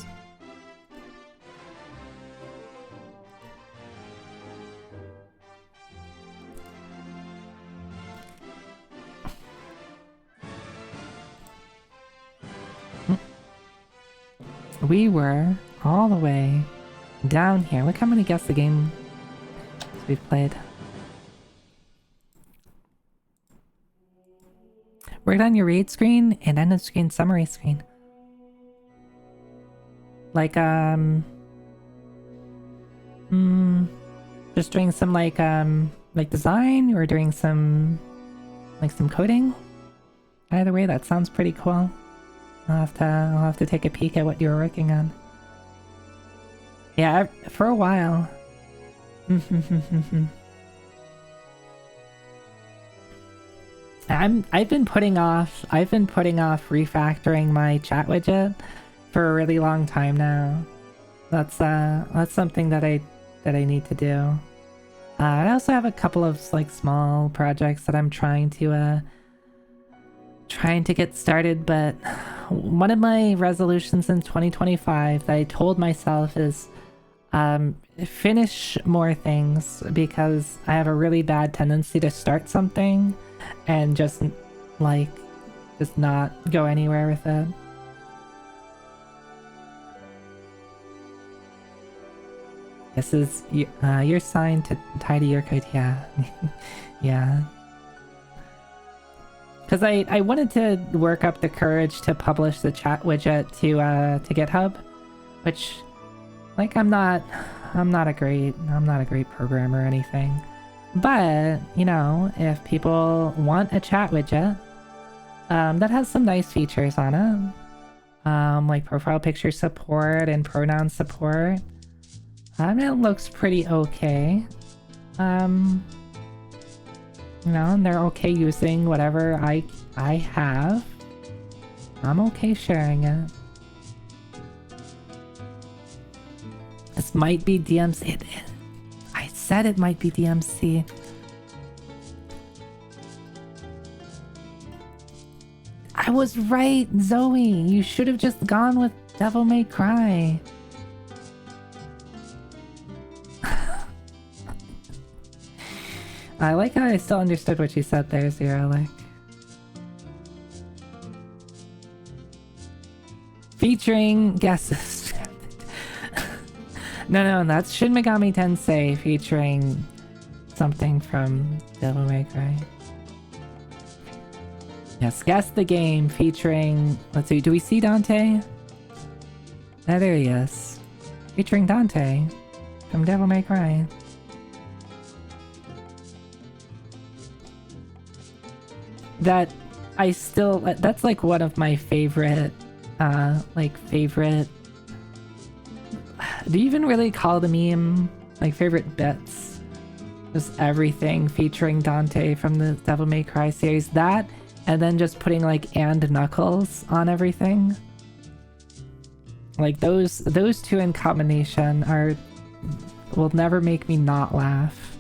We were all the way down here. Look how many Guessthe.Game we've played. Worked on your raid screen and end of screen summary screen. Like, just doing some like design or doing some coding. Either way, that sounds pretty cool. I'll have to take a peek at what you were working on. Yeah, for a while. I've been putting off refactoring my chat widget for a really long time now. That's something that I need to do. I also have a couple of like small projects that I'm trying to get started, but one of my resolutions in 2025 that I told myself is finish more things, because I have a really bad tendency to start something and just not go anywhere with it. This is your sign to tidy your code. Yeah. Yeah. Because I wanted to work up the courage to publish the chat widget to GitHub, which, like, I'm not a great programmer or anything. But, you know, if people want a chat widget that has some nice features on it, like profile picture support and pronoun support, it looks pretty okay. You know, and they're okay using whatever I have. I'm okay sharing it. This might be DMC. I said it might be DMC. I was right, Zoe. You should have just gone with Devil May Cry. I like how I still understood what you said there, Zero. Like, featuring guesses. No, that's Shin Megami Tensei featuring something from Devil May Cry. Yes, Guessthe.Game featuring... Let's see, do we see Dante? Oh, there he is. Featuring Dante from Devil May Cry. That I still... That's like one of my favorite... favorite... Do you even really call the meme? Like, favorite bits? Just everything featuring Dante from the Devil May Cry series. That, and then just putting, like, and Knuckles on everything. Like, those two in combination will never make me not laugh.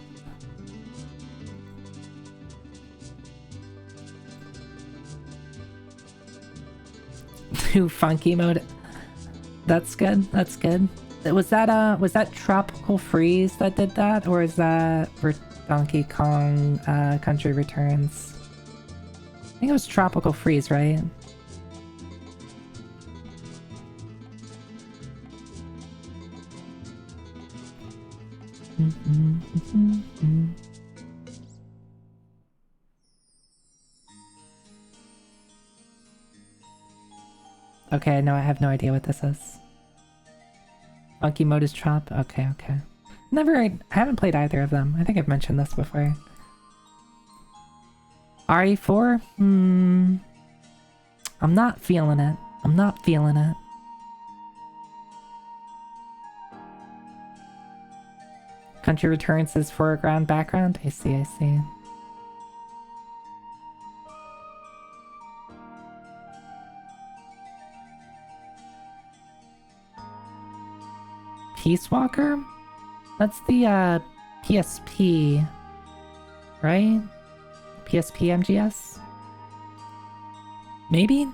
Funky mode. That's good. That's good. Was that Tropical Freeze that did that, or is that for Donkey Kong Country Returns? I think it was Tropical Freeze, right? Okay, no, I have no idea what this is. Funky mode is Trop? Okay. I haven't played either of them. I think I've mentioned this before. RE4? I'm not feeling it. Country Returns is foreground background? I see. Peace Walker? That's the PSP, right? PSP MGS? Maybe?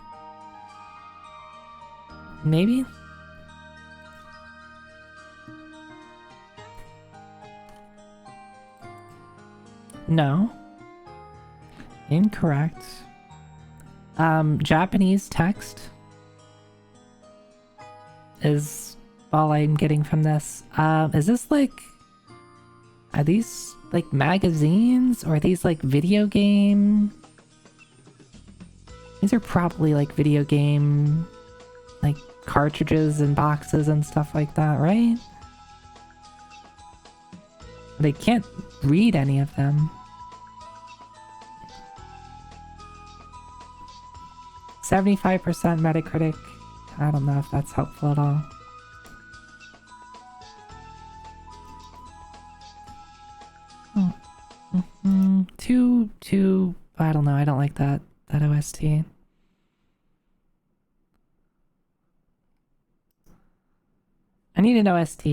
No. Incorrect. Japanese text is all I'm getting from this. Is this like... Are these like magazines? Or are these like video game? These are probably like video game... like cartridges and boxes and stuff like that, right? They can't read any of them. 75% Metacritic. I don't know if that's helpful at all. Two, I don't know, I don't like that OST. need an OST.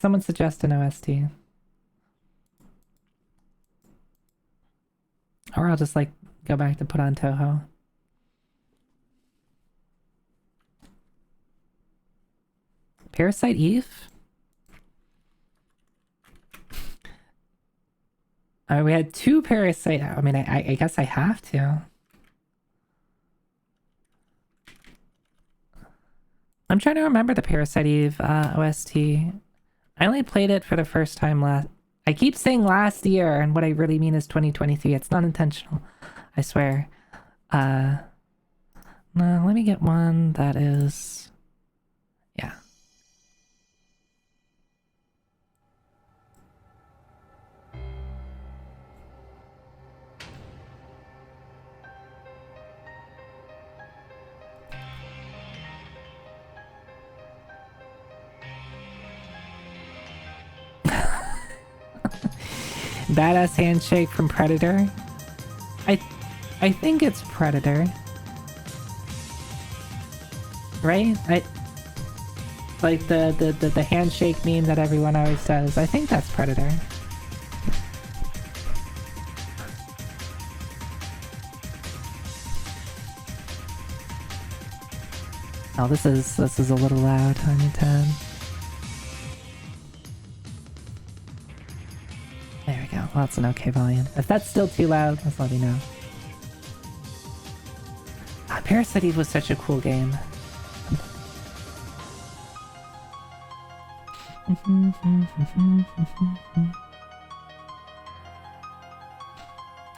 Someone suggest an OST. Or I'll just like go back to put on Toho. Parasite Eve? We had 2 Parasite. I mean, I guess I have to. I'm trying to remember the Parasite Eve OST. I only played it for the first time last... I keep saying last year, and what I really mean is 2023. It's not intentional. I swear. No, let me get one that is... Yeah. Badass handshake from Predator. I think it's Predator. Right? Like the handshake meme that everyone always says. I think that's Predator. Oh, this is a little loud. I need to... There we go. Well, that's an okay volume. If that's still too loud, just let me know. Parasite Eve was such a cool game.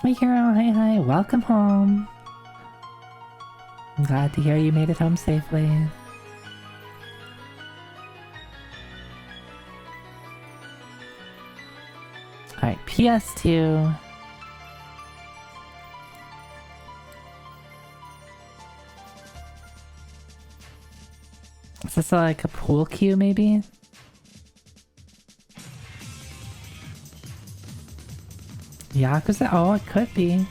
Hey Hero, hi, welcome home. I'm glad to hear you made it home safely. Alright, PS2. Is this like a pool cue, maybe? Yakuza? Oh, it could be.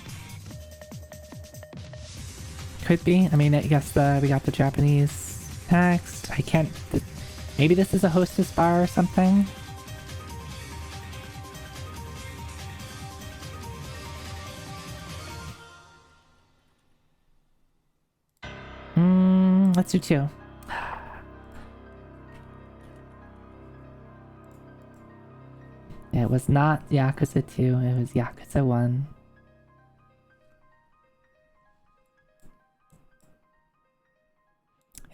Could be. I mean, I guess we got the Japanese text. I can't... Maybe this is a hostess bar or something? Let's do 2. It was not Yakuza 2, it was Yakuza 1. –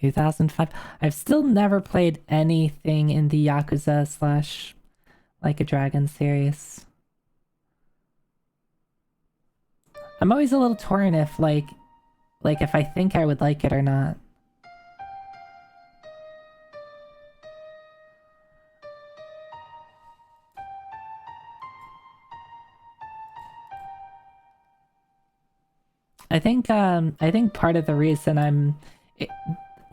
2005. I've still never played anything in the Yakuza / Like a Dragon series. I'm always a little torn if like if I think I would like it or not. I think part of the reason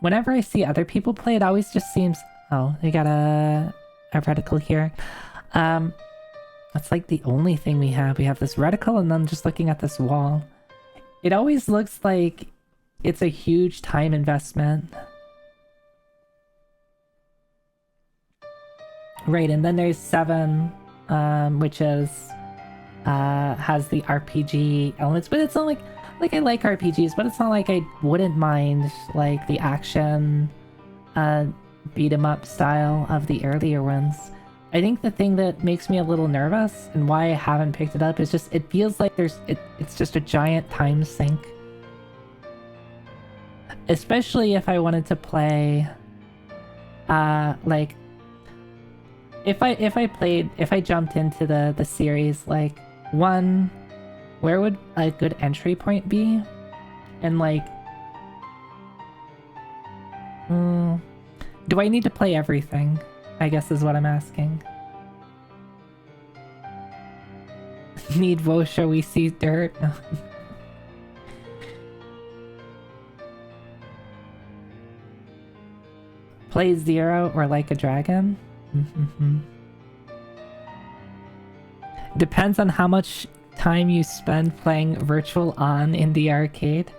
whenever I see other people play, it always just seems... Oh, we got a reticle here. That's like the only thing we have. We have this reticle and then just looking at this wall. It always looks like it's a huge time investment. Right, and then there's 7, which is... has the RPG elements, but it's not like I like RPGs, but it's not like I wouldn't mind like the action beat 'em up style of the earlier ones. I think the thing that makes me a little nervous and why I haven't picked it up is just it feels like it's just a giant time sink. Especially if I wanted to play like if I jumped into the series, like, 1, where would a good entry point be? And like, do I need to play everything? I guess is what I'm asking. Need Vosha, we see dirt. Play 0 or Like a Dragon? Depends on how much time you spend playing Virtual On in the arcade.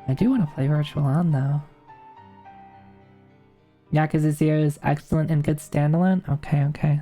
I do want to play Virtual On though. Yakuza 0 is excellent and good standalone? Okay, okay.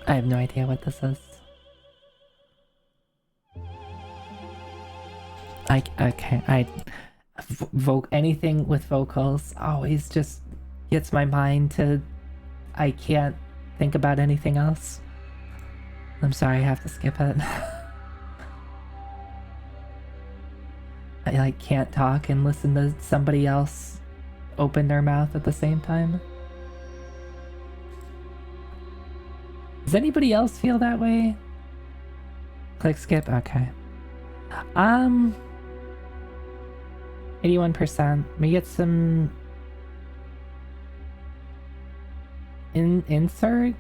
I have no idea what this is. Anything with vocals always just gets my mind to... I can't think about anything else. I'm sorry, I have to skip it. I like can't talk and listen to somebody else open their mouth at the same time. Does anybody else feel that way? Click skip? Okay. 81%. We get some... Insert?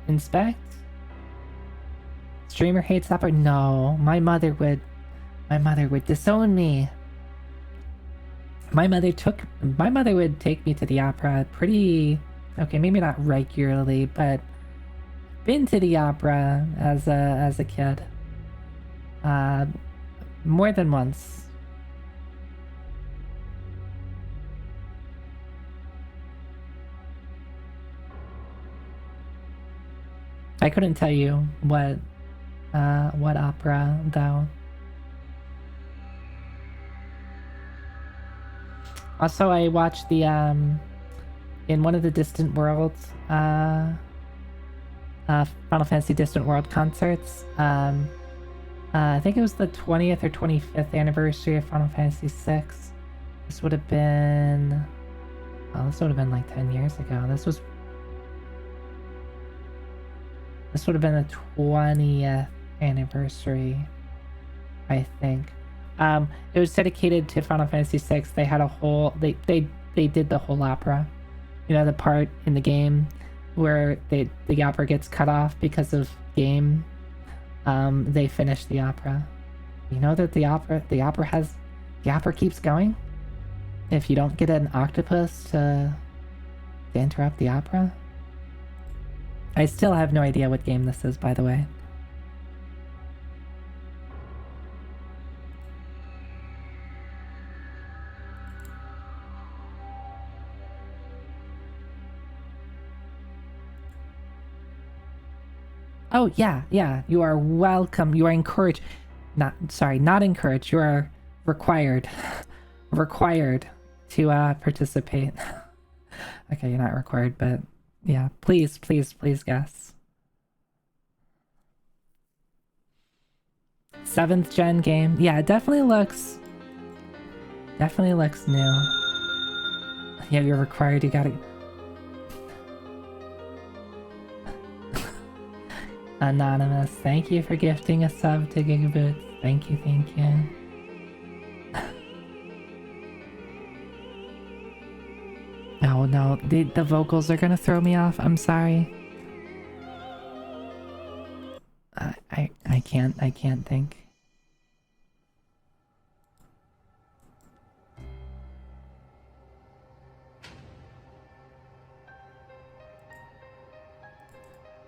Inspect? Streamer hates opera? No, my mother would disown me. My mother would take me to the opera pretty... Okay, maybe not regularly, but... Been to the opera as a kid. More than once. I couldn't tell you what opera though. Also, I watched the in one of the Distant Worlds Final Fantasy Distant World concerts. I think it was the 20th or 25th anniversary of Final Fantasy VI. This would have been... Oh, this would have been like 10 years ago. This would have been the 20th anniversary, I think. It was dedicated to Final Fantasy VI. They had a whole... They did the whole opera. You know, the part in the game where the opera gets cut off because of game. They finished the opera. You know that the opera keeps going? If you don't get an octopus to interrupt the opera? I still have no idea what game this is, by the way. Oh, yeah. You are welcome. You are encouraged. Not encouraged. You are required. Required to participate. Okay, you're not required, but yeah. Please guess. 7th gen game. Yeah, it definitely looks new. Yeah, you're required. You gotta... Anonymous, thank you for gifting a sub to Gigaboots. Thank you. Oh no, the vocals are gonna throw me off. I'm sorry. I can't think.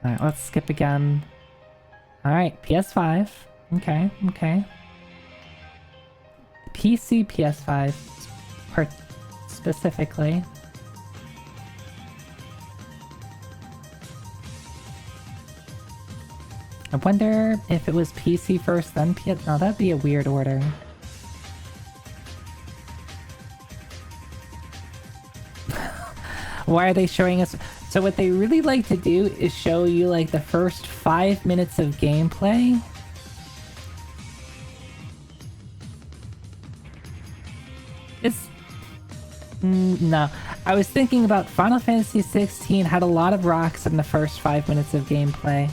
Alright, let's skip again. Alright, PS5. Okay. PC PS5 specifically. I wonder if it was PC first, then PS... No, that'd be a weird order. Why are they showing us... So what they really like to do is show you like the first 5 minutes of gameplay. No. I was thinking about Final Fantasy 16 had a lot of rocks in the first 5 minutes of gameplay.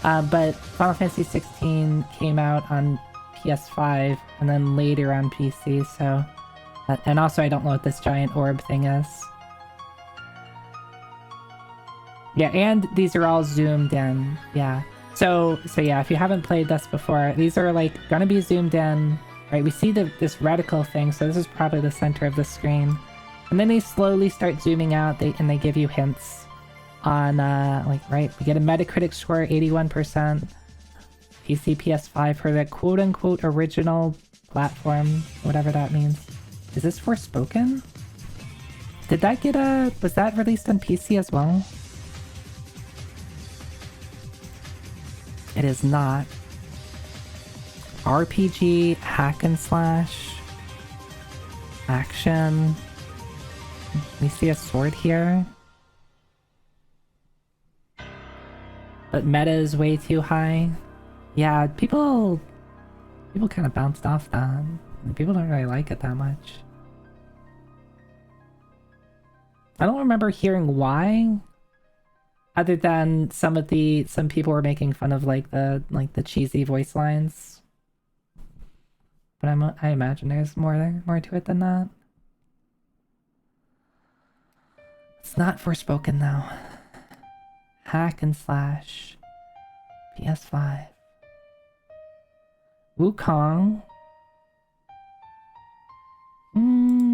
But Final Fantasy 16 came out on PS5 and then later on PC, so And also, I don't know what this giant orb thing is. Yeah, and these are all zoomed in. Yeah. So yeah, if you haven't played this before, these are like gonna be zoomed in. Right, we see this reticle thing, so this is probably the center of the screen. And then they slowly start zooming out, and they give you hints on, like, right, we get a Metacritic score, 81%. PC, PS5 for the quote-unquote original platform, whatever that means. Is this Forspoken? Did that get was that released on PC as well? It is not. RPG, hack and slash, action. We see a sword here. But meta is way too high. Yeah, people kind of bounced off that. People don't really like it that much. I don't remember hearing why. Other than some people were making fun of like the cheesy voice lines. But I imagine there's more to it than that. It's not Forspoken though. Hack and slash. PS5. Wukong.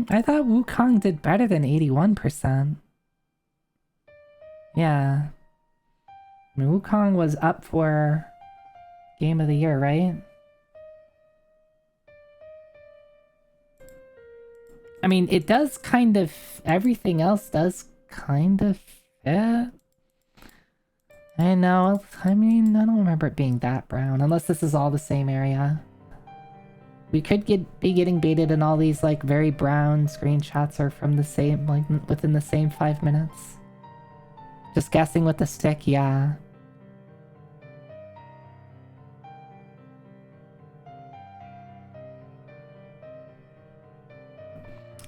I thought Wukong did better than 81%. Yeah. I mean, Wukong was up for Game of the Year, right? I mean, it does kind of... Everything else does kind of fit. I know, I mean, I don't remember it being that brown, unless this is all the same area. We could be getting baited and all these, like, very brown screenshots are from the same, like, within the same 5 minutes. Just guessing with the stick, yeah.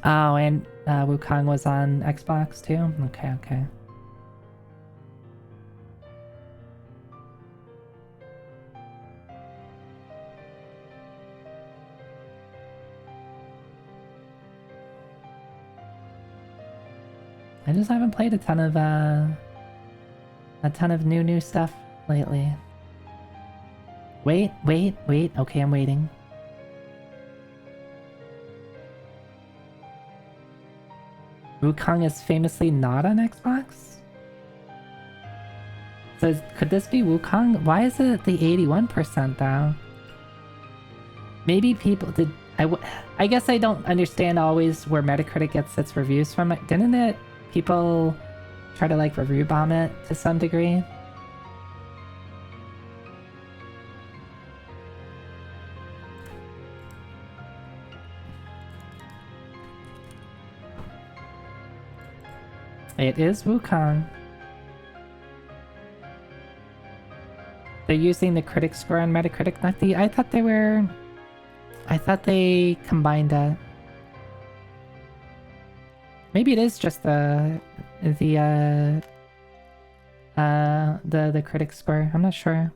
Oh, and Wukong was on Xbox too? Okay, okay. I just haven't played a ton of new stuff lately. Wait. Okay, I'm waiting. Wukong is famously not on Xbox? So could this be Wukong? Why is it the 81% though? Maybe people did... I guess I don't understand always where Metacritic gets its reviews from. Didn't it... People try to like review bomb it to some degree? It is Wukong. They're using the critic score on Metacritic, not the... I thought they combined it. Maybe it is just the critic score. I'm not sure.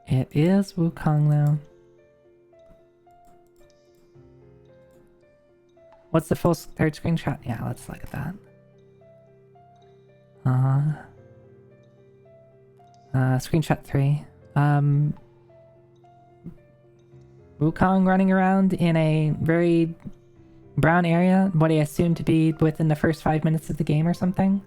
It is Wukong though. What's the full third screenshot? Yeah, let's look at that. Screenshot 3. Wukong running around in a very brown area, what I assume to be within the first 5 minutes of the game or something.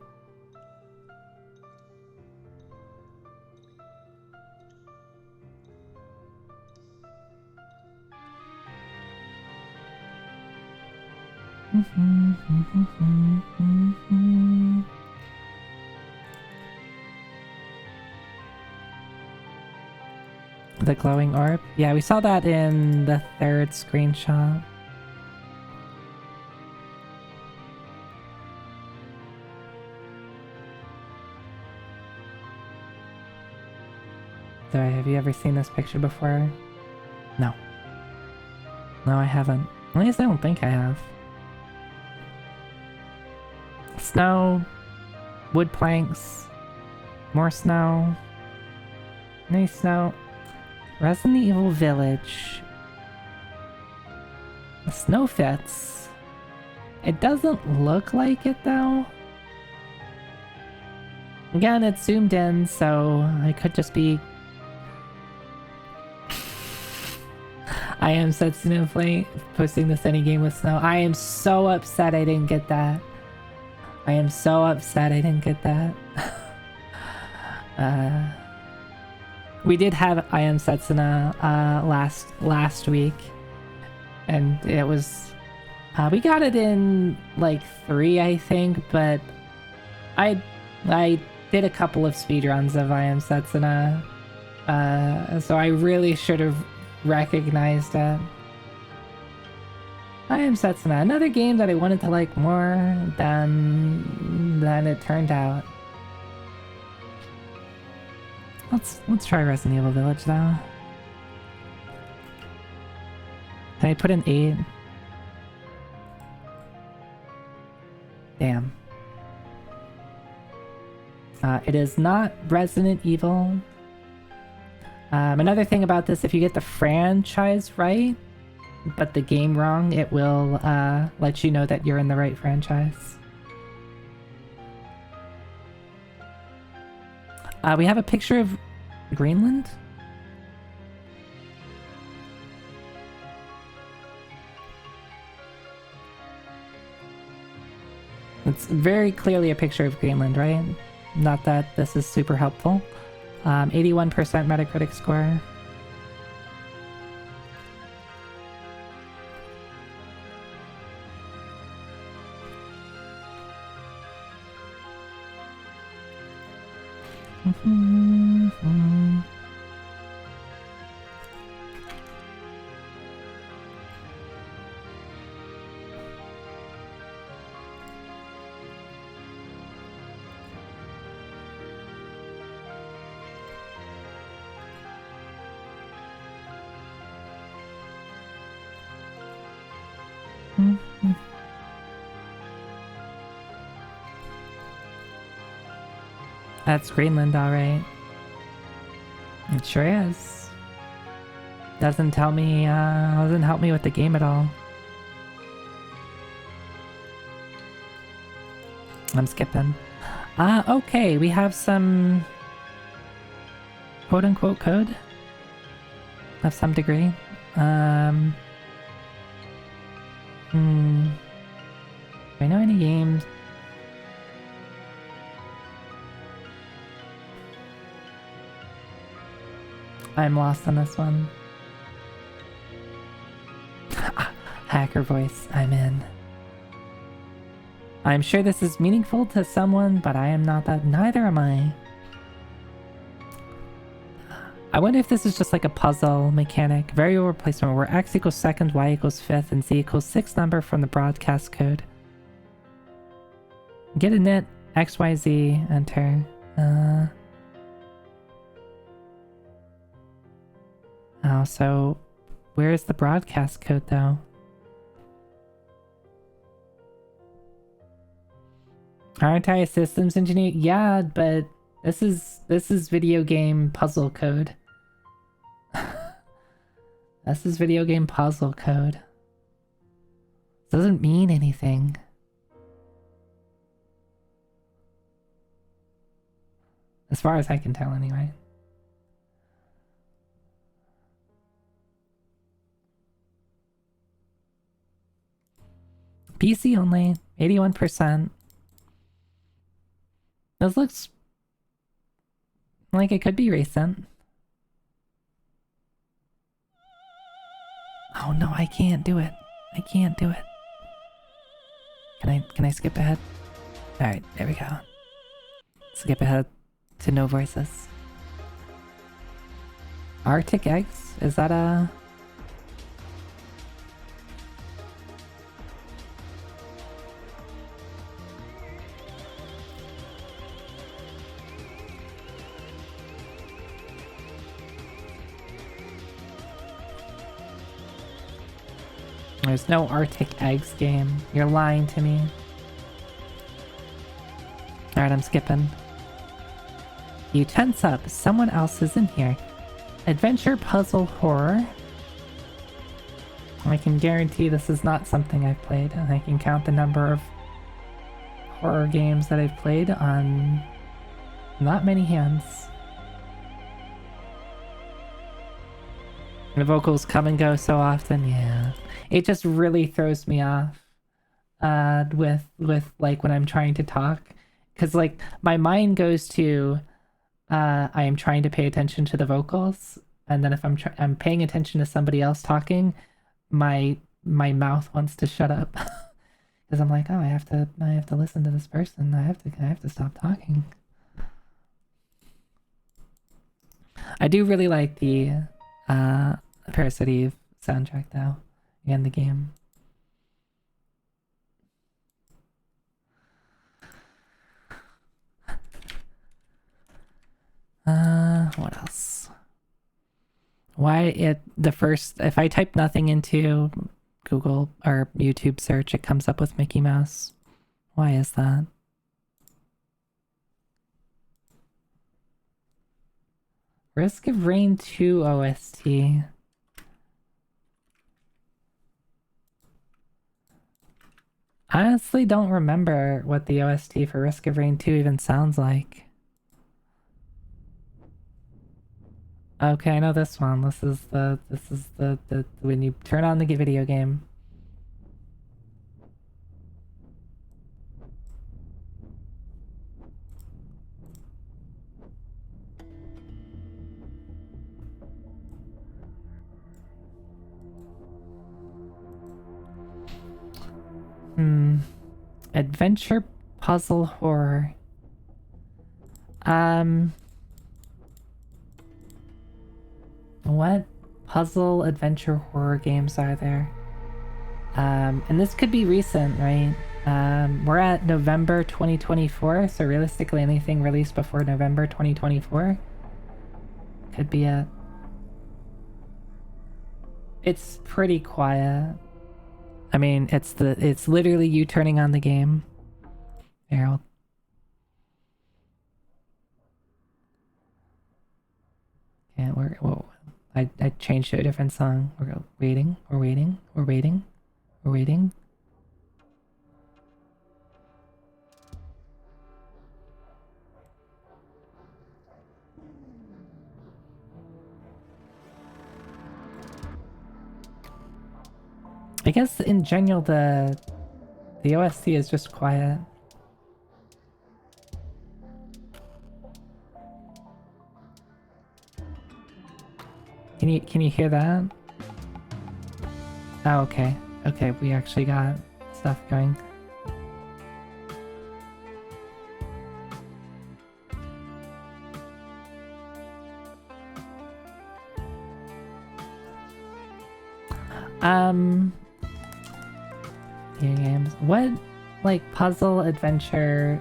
The glowing orb? Yeah, we saw that in the third screenshot. Have you ever seen this picture before? No. No, I haven't. At least I don't think I have. Snow. Wood planks. More snow. Nice snow. Resident Evil Village. The snow fits. It doesn't look like it though. Again, it's zoomed in, so it could just be... I am Setsuna Play posting this any game with snow. I am so upset I didn't get that. I am so upset I didn't get that. We did have I Am Setsuna last week, and it was we got it in like 3, I think, but I did a couple of speedruns of I Am Setsuna, so I really should have recognized it. I Am Setsuna, another game that I wanted to like more than it turned out. Let's try Resident Evil Village though. Can I put an 8? Damn. It is not Resident Evil. Another thing about this, if you get the franchise right, but the game wrong, it will let you know that you're in the right franchise. We have a picture of Greenland. It's very clearly a picture of Greenland, right? Not that this is super helpful. 81% Metacritic score. That's Greenland, alright. It sure is. Doesn't help me with the game at all. I'm skipping. Okay, we have some quote-unquote code of some degree. Do I know any games? I'm lost on this one. Hacker voice, I'm in. I'm sure this is meaningful to someone, but I am not that. Neither am I. I wonder if this is just like a puzzle mechanic. Variable replacement where x equals second, y equals fifth, and z equals sixth number from the broadcast code. Get a init, xyz, enter. Oh, so where's the broadcast code though? Aren't I a systems engineer? Yeah, but this is video game puzzle code. This is video game puzzle code. Doesn't mean anything. As far as I can tell anyway. PC only, 81%. This looks like it could be recent. Oh no, I can't do it. I can't do it. Can I skip ahead? Alright, there we go. Skip ahead to no voices. Arctic eggs? Is that a... There's no Arctic Eggs game. You're lying to me. Alright, I'm skipping. You tense up. Someone else is in here. Adventure, puzzle, horror. I can guarantee this is not something I've played, and I can count the number of horror games that I've played on not many hands. The vocals come and go so often, yeah. It just really throws me off with like when I'm trying to talk, because like my mind goes to I am trying to pay attention to the vocals, and then if I'm paying attention to somebody else talking, my mouth wants to shut up because I'm like, oh, I have to listen to this person. I have to stop talking. I do really like the Parasite Eve soundtrack though, and the game. What else? Why if I type nothing into Google or YouTube search, it comes up with Mickey Mouse. Why is that? Risk of Rain 2 OST. I honestly don't remember what the OST for Risk of Rain 2 even sounds like. Okay, I know this one. This is the when you turn on the video game. Adventure puzzle horror. What puzzle adventure horror games are there? And this could be recent, right? We're at November 2024, so realistically anything released before November 2024 could be it. It's pretty quiet. I mean, it's literally you turning on the game. Harold. Yeah, I changed to a different song. We're waiting. I guess in general the OST is just quiet. Can you hear that? Oh, okay. Okay, we actually got stuff going. Video games. What, like, puzzle adventure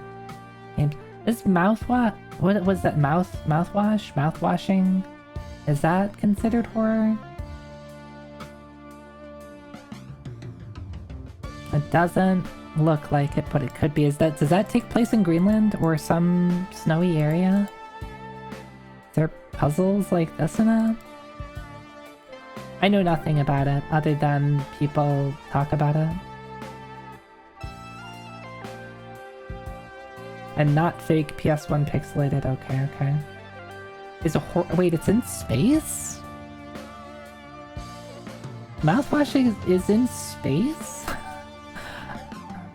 games? This mouthwash? What was that? Mouthwash? Mouthwashing? Is that considered horror? It doesn't look like it, but it could be. Does that take place in Greenland or some snowy area? Is there puzzles like this in it? I know nothing about it other than people talk about it. And not fake PS1 pixelated. Okay. Wait, it's in space? Mouthwashing is in space?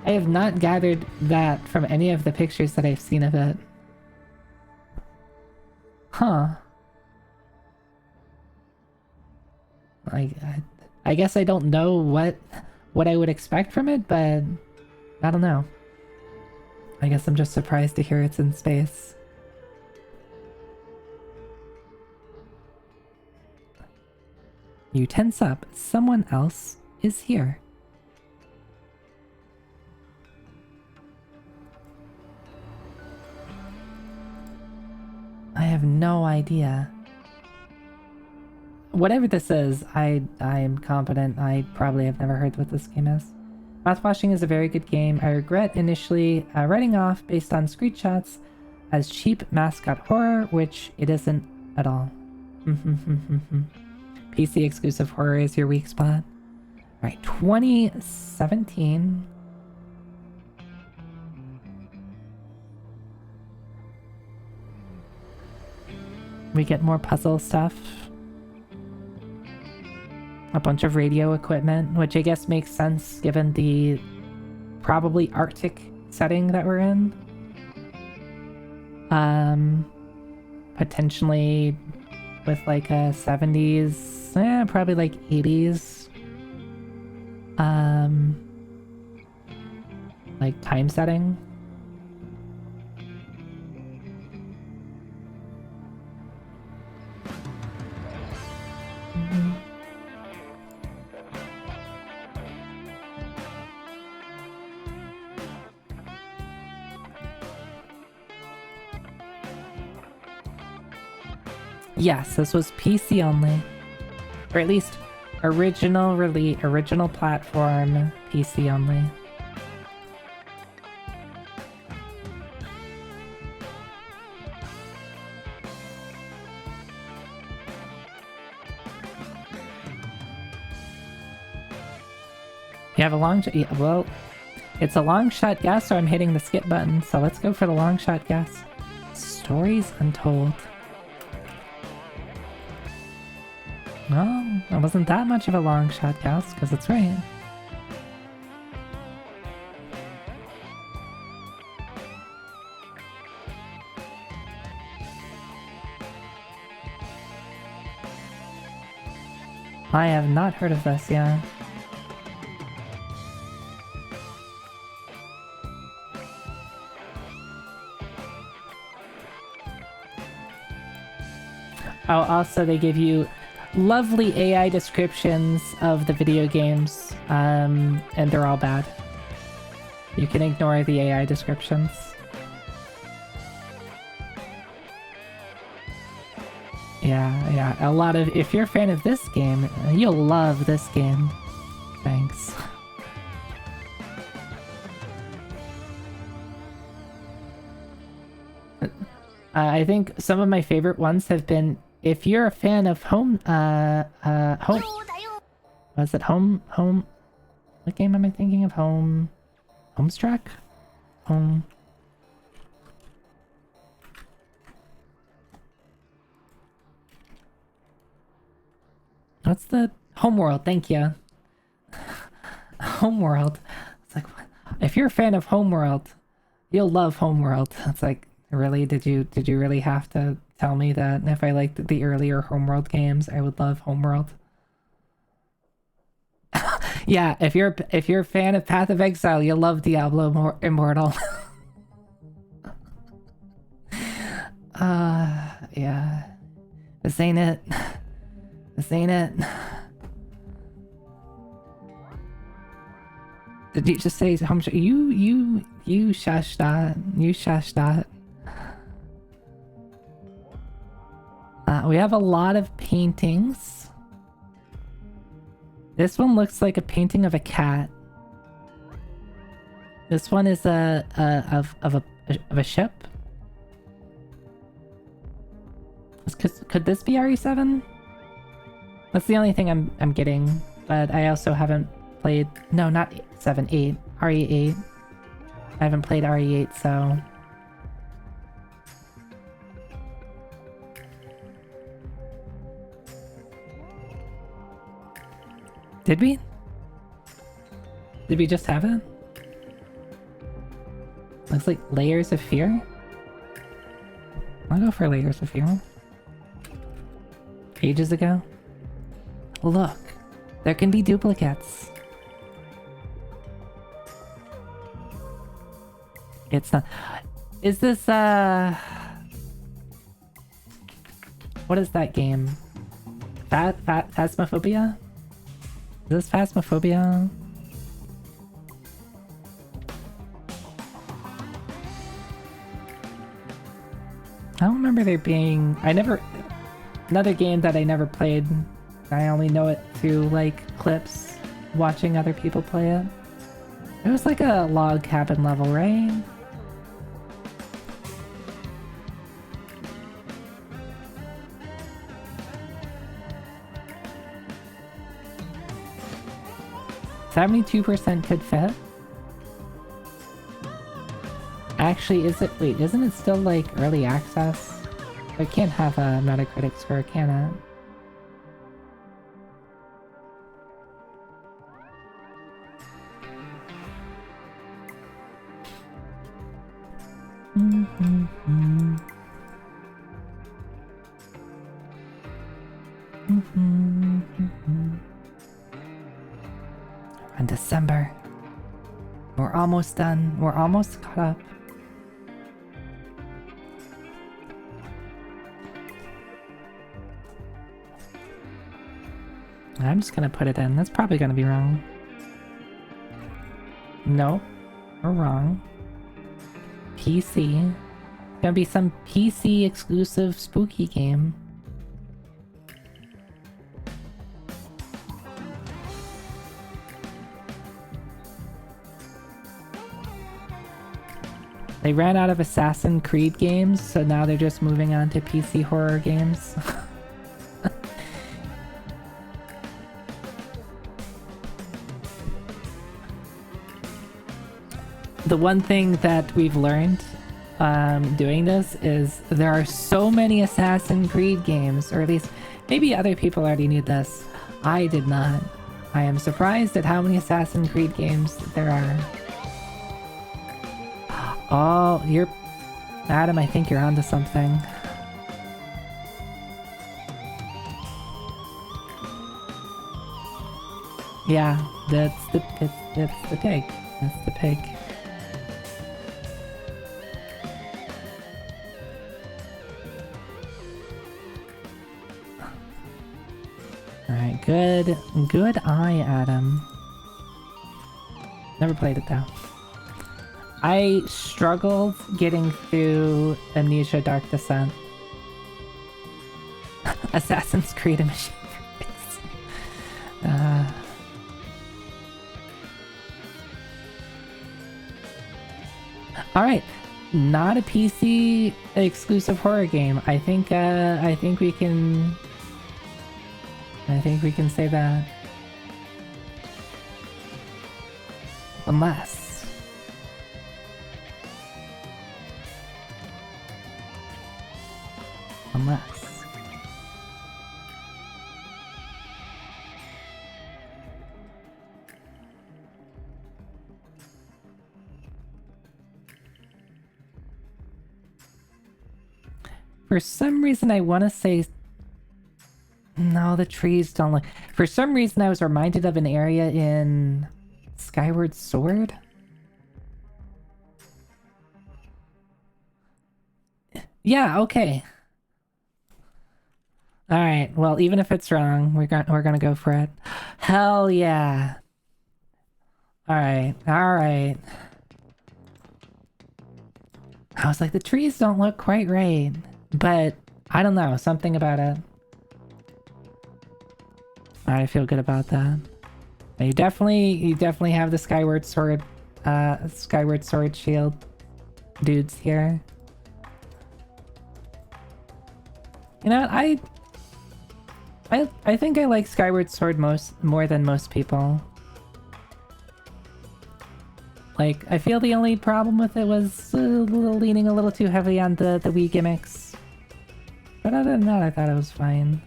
I have not gathered that from any of the pictures that I've seen of it. Huh. I guess I don't know what I would expect from it, but I don't know. I guess I'm just surprised to hear it's in space. You tense up. Someone else is here. I have no idea. Whatever this is, I am confident I probably have never heard what this game is. Mouthwashing is a very good game. I regret initially writing off based on screenshots as cheap mascot horror, which it isn't at all. PC exclusive horror is your weak spot. Alright, 2017. We get more puzzle stuff. A bunch of radio equipment, which I guess makes sense given the probably Arctic setting that we're in. Potentially with like a 70s, probably like 80s, like time setting. Yes, this was PC only. Or at least original platform, PC only. You have a long shot? Yeah, well, it's a long shot guess, so I'm hitting the skip button. So let's go for the long shot guess. Stories Untold. No, it wasn't that much of a long shot guess, because it's right. I have not heard of this, yeah. Oh, also they give you lovely AI descriptions of the video games, and they're all bad. You can ignore the AI descriptions. Yeah, a lot of... If you're a fan of this game, you'll love this game. Thanks. I think some of my favorite ones have been... If you're a fan of Home... Was it Home... What game am I thinking of? Homestruck? Home... What's the... Homeworld, thank you. Homeworld. It's like, if you're a fan of Homeworld, you'll love Homeworld. It's like, really? Did you really have to tell me that if I liked the earlier Homeworld games, I would love Homeworld? Yeah, if you're a fan of Path of Exile, you'll love Diablo Immortal. Yeah. This ain't it. This ain't it. Did you just say home? You shush that. You shush that. We have a lot of paintings. This one looks like a painting of a cat. This one is of a ship. Could this be RE7? That's the only thing I'm getting, but I also haven't played... No, not 7, 8. RE8. I haven't played RE8, so... Did we? Did we just have it? Looks like Layers of Fear? I'll go for Layers of Fear. Ages ago? Look, there can be duplicates. It's not... Is this, what is that game? Phasmophobia? Is this Phasmophobia? I don't remember there being... Another game that I never played. I only know it through, like, clips, watching other people play it. It was like a log cabin level, right? 72% could fit. Actually, wait, isn't it still like early access? It can't have a Metacritic score, can it? In December. We're almost done. We're almost caught up. I'm just gonna put it in. That's probably gonna be wrong. No, we're wrong. PC. It's gonna be some PC exclusive spooky game. They ran out of Assassin's Creed games, so now they're just moving on to PC horror games. The one thing that we've learned doing this is there are so many Assassin's Creed games, or at least maybe other people already knew this. I did not. I am surprised at how many Assassin's Creed games there are. Oh, Adam, I think you're onto something. Yeah, that's the pig. That's the pig. Alright, good eye, Adam. Never played it though. I struggled getting through Amnesia Dark Descent. Assassin's Creed and Machine Face. Alright, not a PC exclusive horror game. I think we can say that. Unless for some reason I want to say no, the trees don't look. For some reason I was reminded of an area in Skyward Sword. Yeah, okay. Alright, well, even if it's wrong, we're gonna go for it. Hell yeah. Alright. I was like, the trees don't look quite right. But, I don't know, something about it. Alright, I feel good about that. You definitely have the Skyward Sword shield dudes here. You know what, I think I like Skyward Sword more than most people. Like, I feel the only problem with it was leaning a little too heavily on the Wii gimmicks. But other than that, I thought it was fine.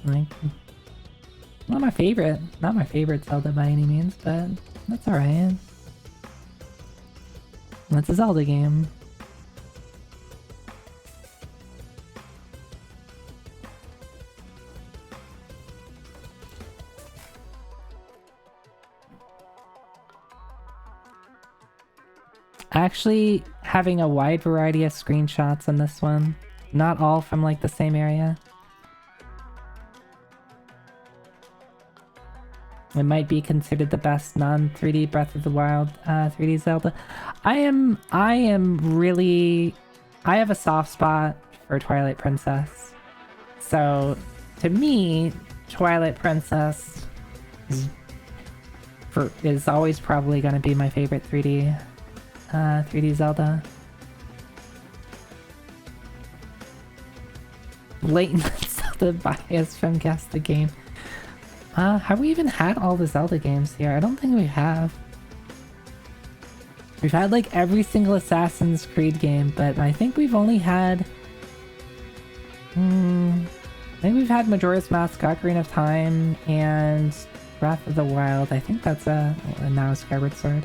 Like, not my favorite Zelda by any means, but that's alright. That's a Zelda game. Actually, having a wide variety of screenshots in this one, not all from like the same area. It might be considered the best non-3D Breath of the Wild 3D Zelda. I have a soft spot for Twilight Princess. So, to me, Twilight Princess is always probably going to be my favorite 3D Zelda. Blatant Zelda bias from Guessthe.Game. Have we even had all the Zelda games here? I don't think we have. We've had like every single Assassin's Creed game, but I think we've only had... I think we've had Majora's Mask, Ocarina of Time, and Breath of the Wild. I think that's a now Skyward Sword.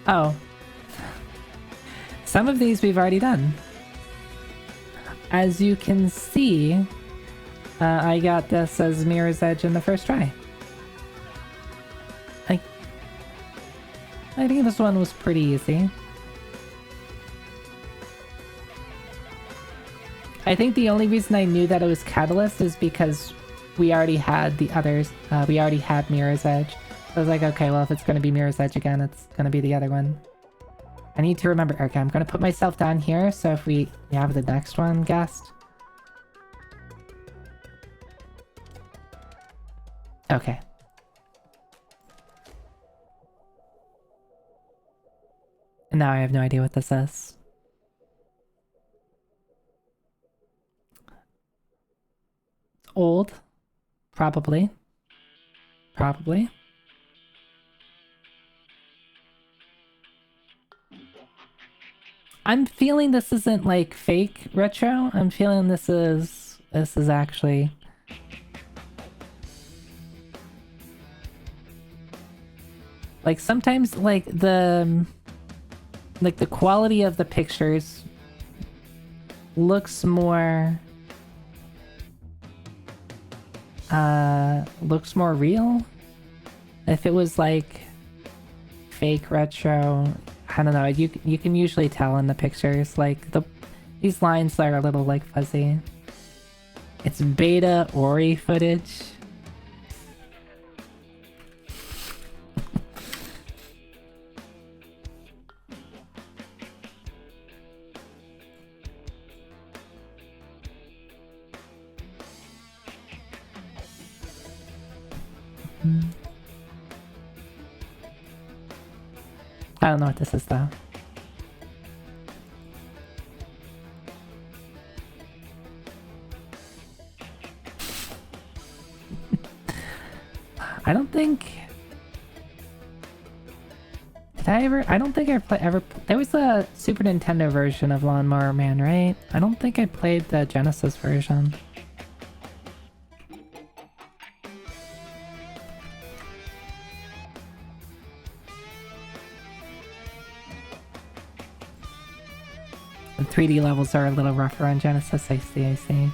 Oh. Some of these we've already done. As you can see, I got this as Mirror's Edge in the first try. I think this one was pretty easy. I think the only reason I knew that it was Catalyst is because we already had the others. We already had Mirror's Edge. So I was like, okay, well, if it's going to be Mirror's Edge again, it's going to be the other one. I need to remember. Okay, I'm going to put myself down here, so if we have the next one guessed. Okay. And now I have no idea what this is. It's old. Probably. Probably. I'm feeling this isn't like fake retro. I'm feeling this is actually... Like sometimes like the quality of the pictures looks more real. If it was like fake retro, I don't know, you can usually tell in the pictures, like these lines are a little like fuzzy. It's beta Ori footage. I don't know what this is though. I don't think... Did I ever... I don't think I ever... There was a Super Nintendo version of Lawnmower Man, right? I don't think I played the Genesis version. The 3D levels are a little rougher on Genesis, I see.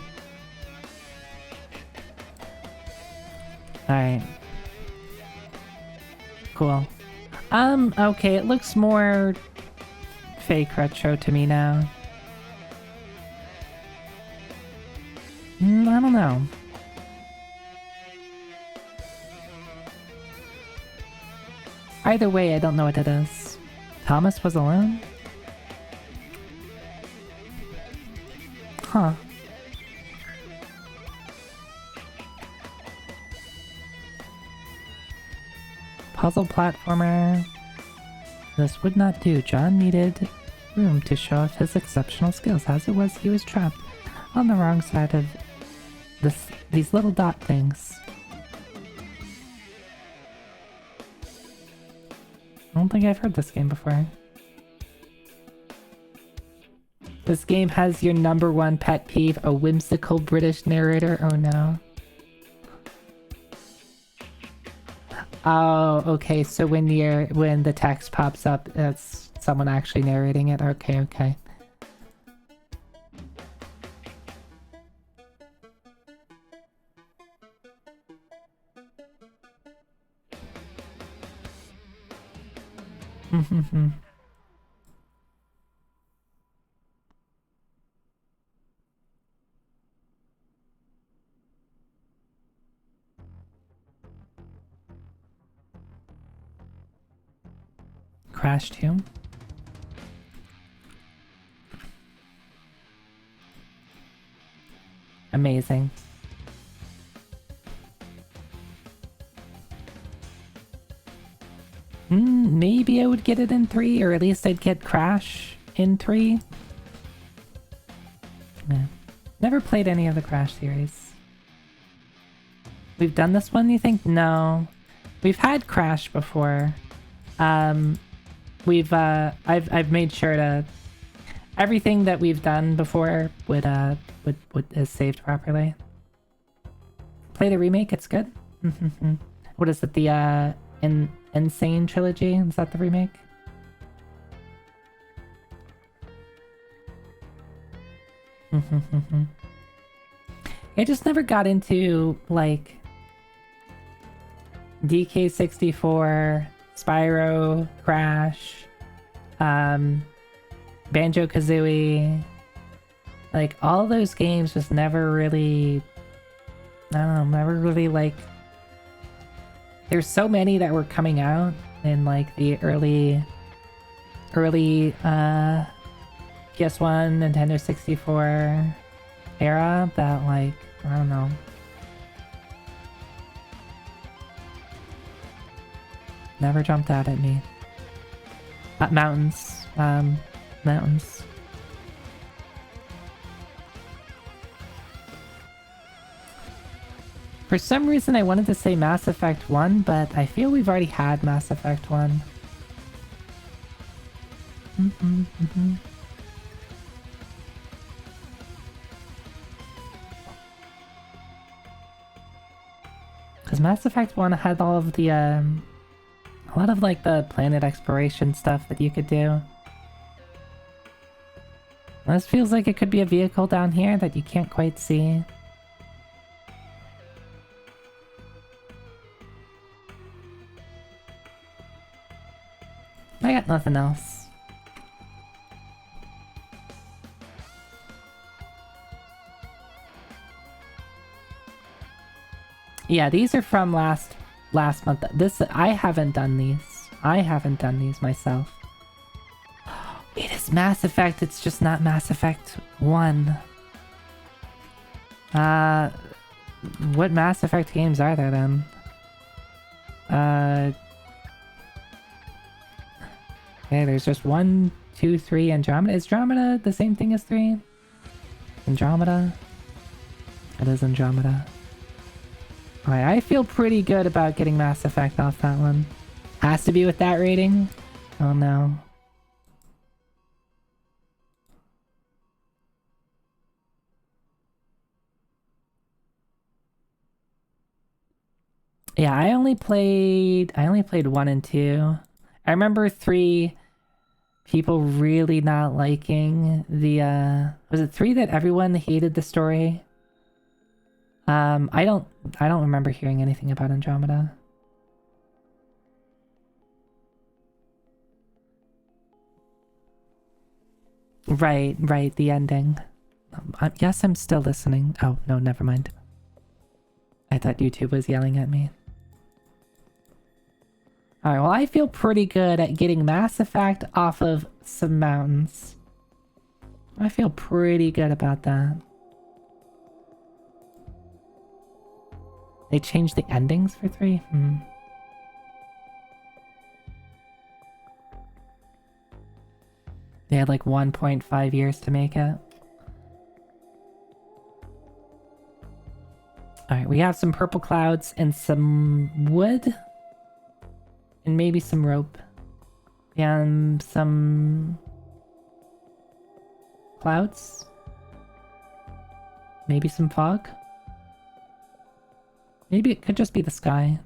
Alright. Cool. Okay, it looks more fake retro to me now. I don't know. Either way, I don't know what it is. Thomas was alone? Huh. Puzzle platformer. This would not do. John needed room to show off his exceptional skills. As it was, he was trapped on the wrong side of these little dot things. I don't think I've heard this game before. This game has your #1 pet peeve, a whimsical British narrator. Oh no. Oh, okay, so when the text pops up, it's someone actually narrating it. Okay. Crash 2. Amazing. Maybe I would get it in 3, or at least I'd get Crash in 3. never played any of the Crash series. We've done this one, you think? No. We've had Crash before. I've made sure to... Everything that we've done before is saved properly. Play the remake, it's good. What is it, the Insane Trilogy? Is that the remake? I just never got into, like, DK64, Spyro, Crash, Banjo-Kazooie. Like, all those games just never really... I don't know, never really, like... There's so many that were coming out in, like, the early PS1, Nintendo 64 era that, like, I don't know. Never jumped out at me. Mountains. Mountains. For some reason I wanted to say Mass Effect 1, but I feel we've already had Mass Effect 1. Because Mass Effect 1 had all of the, a lot of, like, the planet exploration stuff that you could do. This feels like it could be a vehicle down here that you can't quite see. I got nothing else. Yeah, these are from last month. I haven't done these. I haven't done these myself. It is Mass Effect, it's just not Mass Effect 1. What Mass Effect games are there then? Okay, there's just 1, 2, 3, Andromeda. Is Andromeda the same thing as 3? Andromeda? It is Andromeda. Alright, I feel pretty good about getting Mass Effect off that one. Has to be with that rating? Oh no. Yeah, I only played 1 and 2. I remember 3 people really not liking the was it 3 that everyone hated the story? I don't remember hearing anything about Andromeda. Right, the ending. Yes, I'm still listening. Oh, no, never mind. I thought YouTube was yelling at me. Alright, well, I feel pretty good at getting Mass Effect off of some mountains. I feel pretty good about that. They changed the endings for 3? They had like 1.5 years to make it. Alright, we have some purple clouds and some wood. And maybe some rope. And some... clouds? Maybe some fog? Maybe it could just be the sky.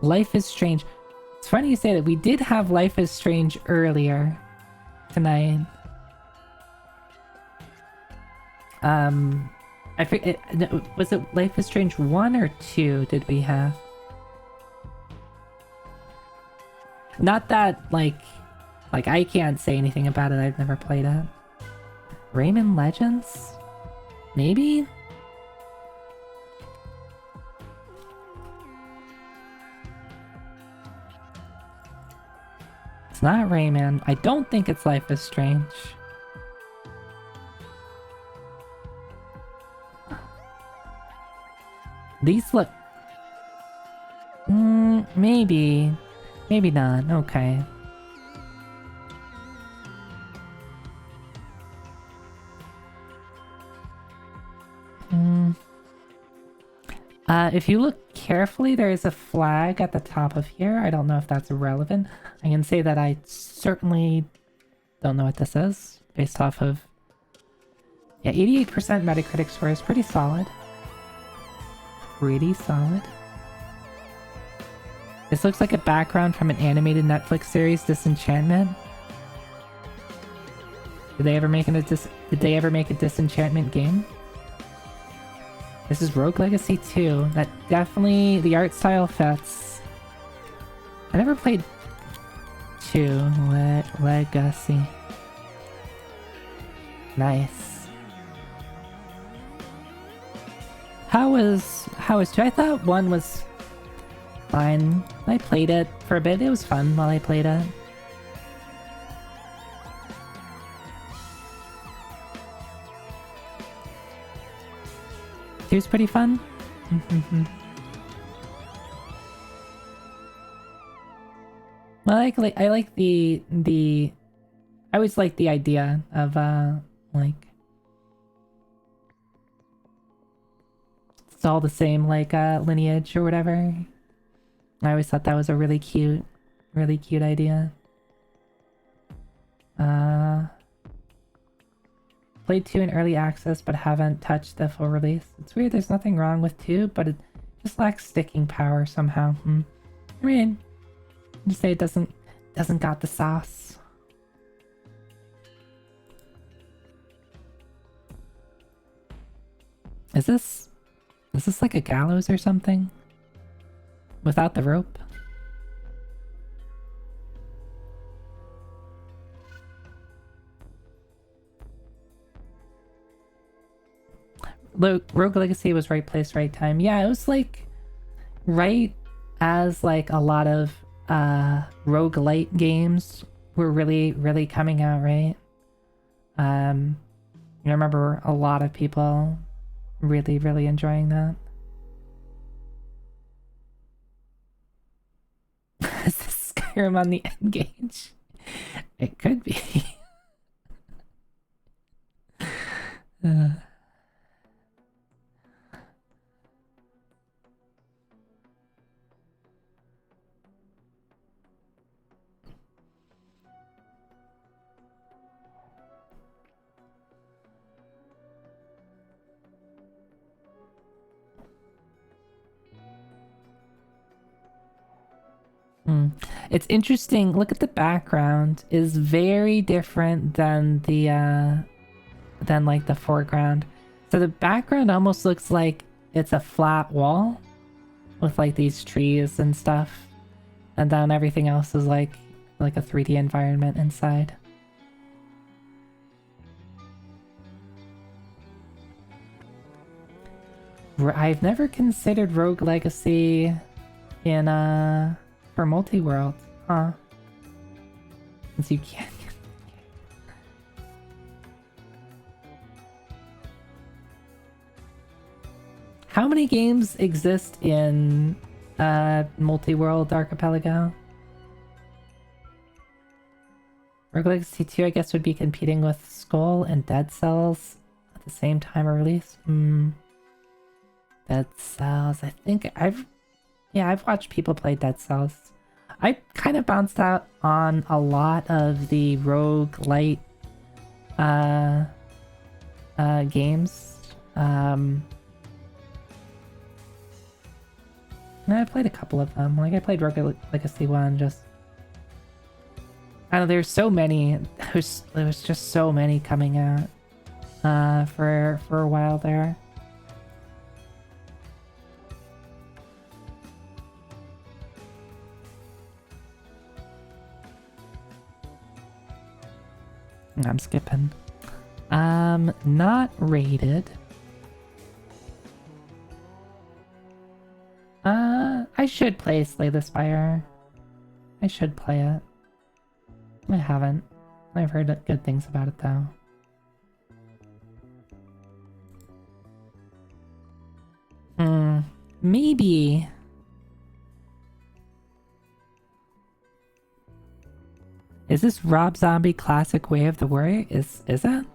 Life is Strange. It's funny you say that. We did have Life is Strange earlier tonight. I forget. Was it Life is Strange 1 or 2 did we have? Not that, like I can't say anything about it. I've never played it. Rayman Legends? Maybe? It's not Rayman. I don't think it's Life is Strange. These look... maybe. Maybe not. Okay. If you look carefully, there is a flag at the top of here. I don't know if that's relevant. I can say that I certainly don't know what this is, based off of... Yeah, 88% Metacritic score is pretty solid. Pretty solid. This looks like a background from an animated Netflix series, Disenchantment. Did they ever make a Disenchantment game? This is Rogue Legacy 2. That definitely, the art style fits. I never played 2. Legacy. Nice. How was 2? I thought 1 was fine. I played it for a bit. It was fun while I played it. It was pretty fun. I like the I always like the idea of like it's all the same like lineage or whatever. I always thought that was a really cute idea. Played 2 in early access, but haven't touched the full release. It's weird, there's nothing wrong with 2, but it just lacks sticking power somehow. I mean, just say it doesn't got the sauce. Is this like a gallows or something? Without the rope? Rogue Legacy was right place, right time. Yeah, it was like right as like a lot of roguelite games were really coming out, right? I remember a lot of people really enjoying that. Is this Skyrim on the N-Gage? It could be. It's interesting. Look at the background. Is very different than the than like the foreground. So the background almost looks like it's a flat wall with like these trees and stuff, and then everything else is like a 3D environment inside. I've never considered Rogue Legacy in for multi-world, huh? Since you can't. How many games exist in multi-world archipelago? Rogue Legacy 2, I guess, would be competing with Skull and Dead Cells at the same time of release. Dead Cells. I think I've watched people play Dead Cells. I kind of bounced out on a lot of the roguelite games. I played a couple of them. Like I played Rogue Legacy 1, just I don't know, there's so many. There was just so many coming out for a while there. I'm skipping. Not rated. I should play Slay the Spire. I should play it. I haven't. I've heard good things about it though. Maybe. Is this Rob Zombie classic Way of the Warrior? Is that?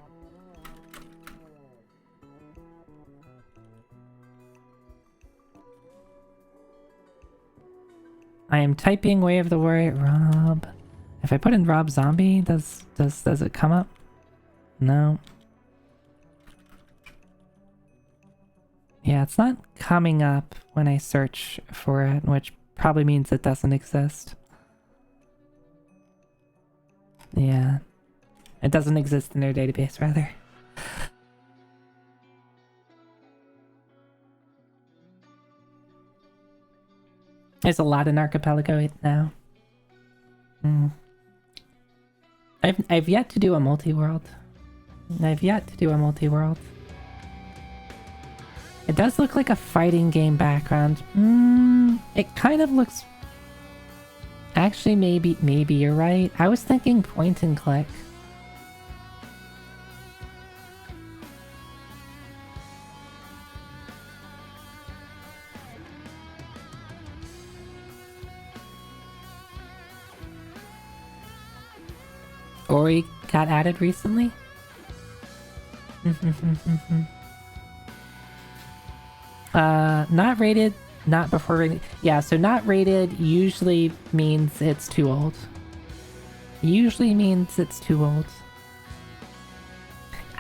I am typing Way of the Warrior. Rob. If I put in Rob Zombie, does it come up? No. Yeah, it's not coming up when I search for it, which probably means it doesn't exist. Yeah. It doesn't exist in their database, rather. There's a lot in Archipelago now. I've yet to do a multi-world. It does look like a fighting game background. It kind of looks... Actually, maybe you're right. I was thinking point and click. Ori got added recently? Not rated, not before rated. Yeah, so not rated usually means it's too old.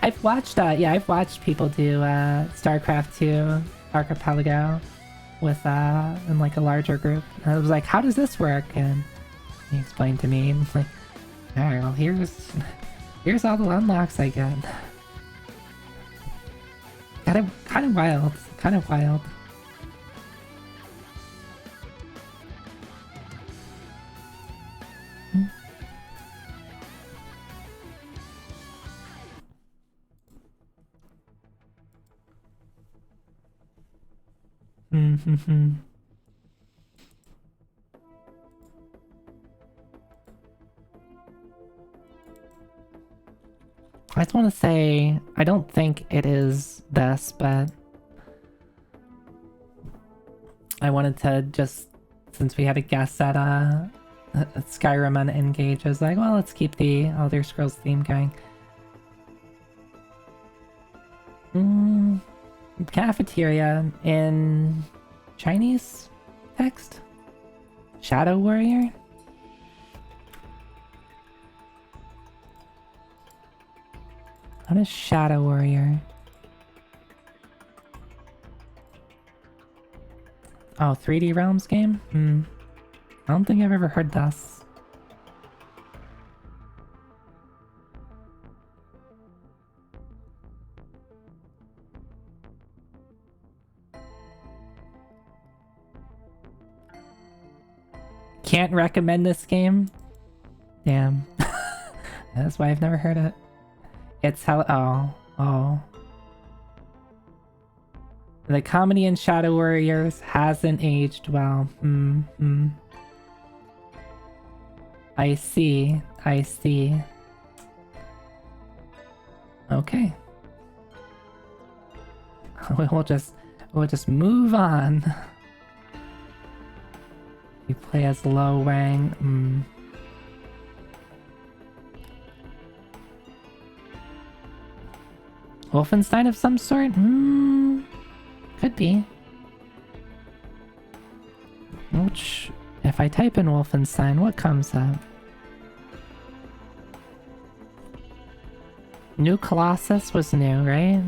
I've watched, I've watched people do, StarCraft 2 Archipelago with, in like a larger group. And I was like, how does this work? And he explained to me, and I'm like, alright, well here's all the unlocks I get. Kind of wild. I just want to say, I don't think it is this, but I wanted to just, since we had a guest at Skyrim on Engage, I was like, well, let's keep the Elder Scrolls theme going. Cafeteria in Chinese text? Shadow Warrior? What is Shadow Warrior? Oh, 3D Realms game? I don't think I've ever heard this. Can't recommend this game? Damn. That's why I've never heard it. It's how... Oh. The comedy in Shadow Warriors hasn't aged well. I see. Okay. We'll just move on. You play as Lo Wang. Wolfenstein of some sort? Could be. Which, if I type in Wolfenstein, what comes up? New Colossus was new, right?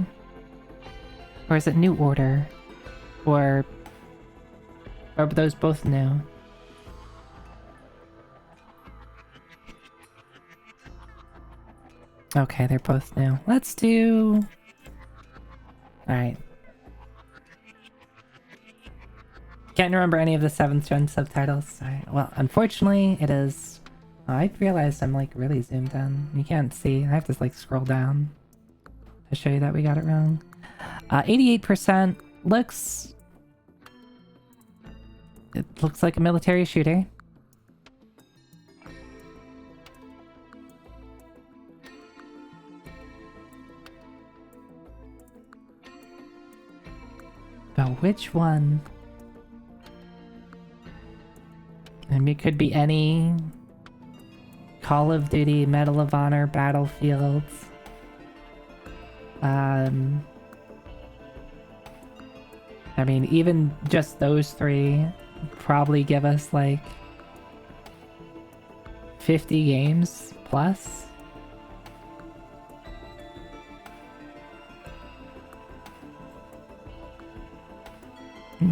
Or is it New Order? Or are those both new? Okay, they're both new. Let's do... Alright. Can't remember any of the 7th gen subtitles. Alright, well, unfortunately, it is... Oh, I realized I'm, like, really zoomed in. You can't see. I have to, like, scroll down to show you that we got it wrong. 88% looks... It looks like a military shooter. which one? And it could be any Call of Duty, Medal of Honor, Battlefields. I mean, even just those three probably give us like 50 games plus.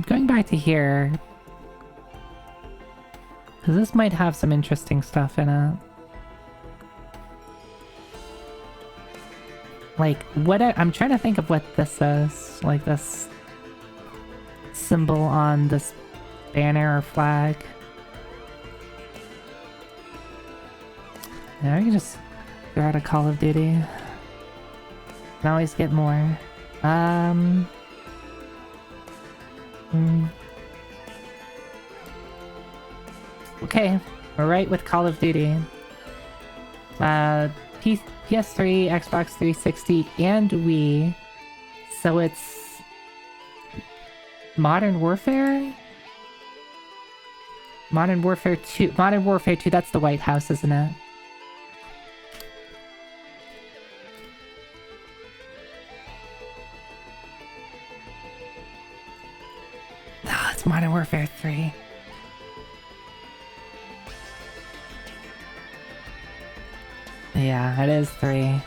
Going back to here, because this might have some interesting stuff in it. Like, I'm trying to think of what this is. Like, this symbol on this banner or flag. Yeah, we can just throw out a Call of Duty. Can always get more. Okay, we're right with Call of Duty. PS3, Xbox 360, and Wii. So it's Modern Warfare? Modern Warfare 2. Modern Warfare 2, that's the White House, isn't it? No, it's Modern Warfare 3. Yeah, it is 3.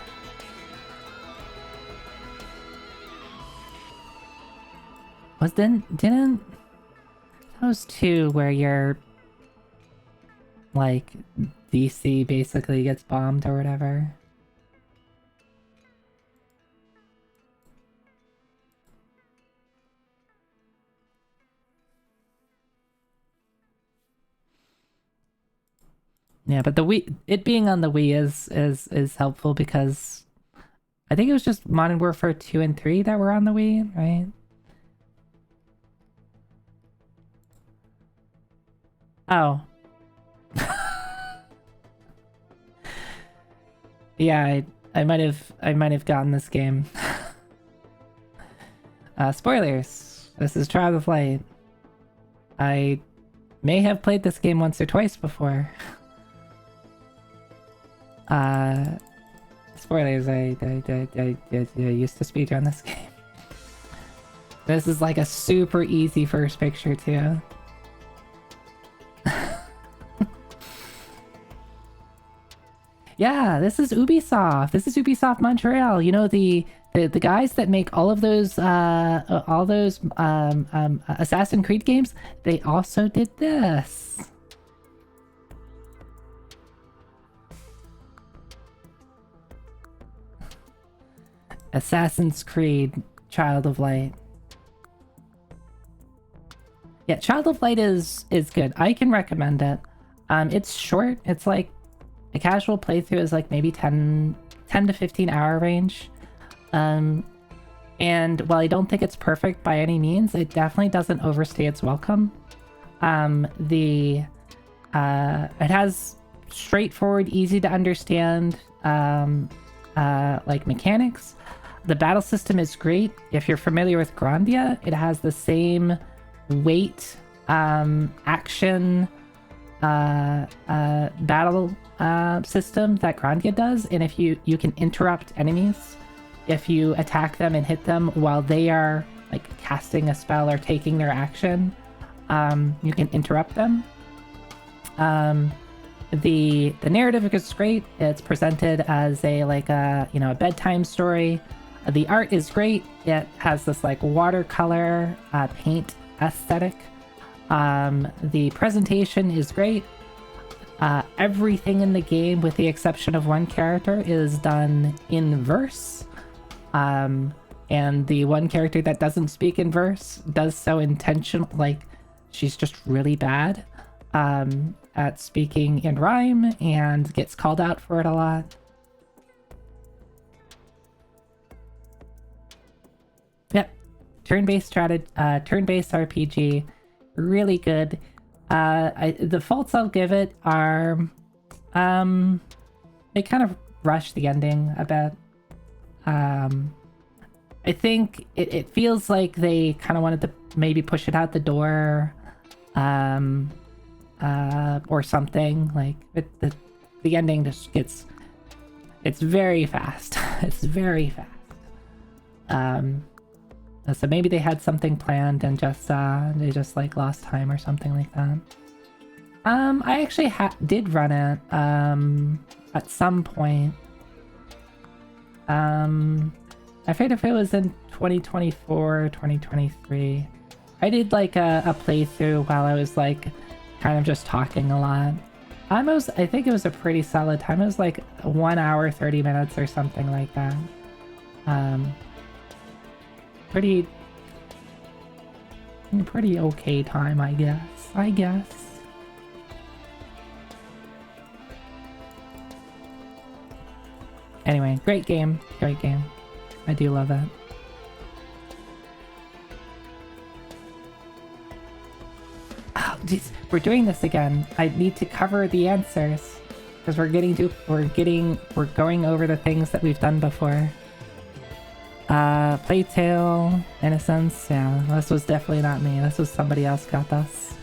Didn't those 2 where you're like DC basically gets bombed or whatever? Yeah, but the Wii, it being on the Wii is helpful because I think it was just Modern Warfare 2 and 3 that were on the Wii, right? Oh. Yeah, I might have gotten this game. Spoilers. This is Trial of Light. I may have played this game once or twice before. Spoilers, I used to speedrun this game. This is like a super easy first picture too. Yeah, this is Ubisoft. This is Ubisoft Montreal. You know, the guys that make all those Assassin's Creed games, they also did this. Assassin's Creed Child of Light. Yeah, Child of Light is good. I can recommend it. It's short. It's like a casual playthrough is like maybe 10 to 15 hour range. And while I don't think it's perfect by any means, it definitely doesn't overstay its welcome. It has straightforward, easy to understand like mechanics. The battle system is great. If you're familiar with Grandia, it has the same weight, action, battle system that Grandia does, and if you can interrupt enemies if you attack them and hit them while they are like casting a spell or taking their action. You can interrupt them. The narrative is great. It's presented as a a bedtime story. The art is great. It has this like watercolor paint aesthetic. The presentation is great. Everything in the game, with the exception of one character, is done in verse. And the one character that doesn't speak in verse does so intentional. Like, she's just really bad at speaking in rhyme and gets called out for it a lot. Yep, turn-based RPG, really good. The faults I'll give it are, they kind of rush the ending a bit. I think it feels like they kind of wanted to maybe push it out the door, or something. Like the ending just gets, it's very fast. It's very fast. So maybe they had something planned and just they just like lost time or something like that. I actually did run it at some point. I forget if it was in 2024 or 2023. I did like a playthrough while I was like kind of just talking a lot. I think it was a pretty solid time. It was like 1 hour 30 minutes or something like that. Pretty okay time, I guess. Anyway, great game. I do love it. Oh, geez, we're doing this again. I need to cover the answers because we're going over the things that we've done before. Playtale, Innocence, yeah, this was definitely not me. This was somebody else got this.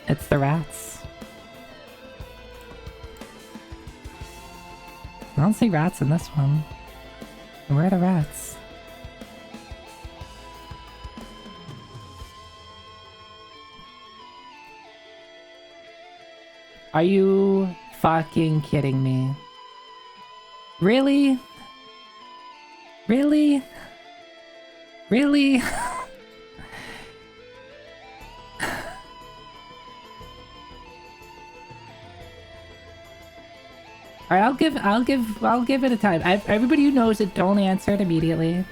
It's the rats. I don't see rats in this one. Where are the rats? Are you fucking kidding me? Really? Really? Really? Alright, I'll give it a time. Everybody who knows it, don't answer it immediately.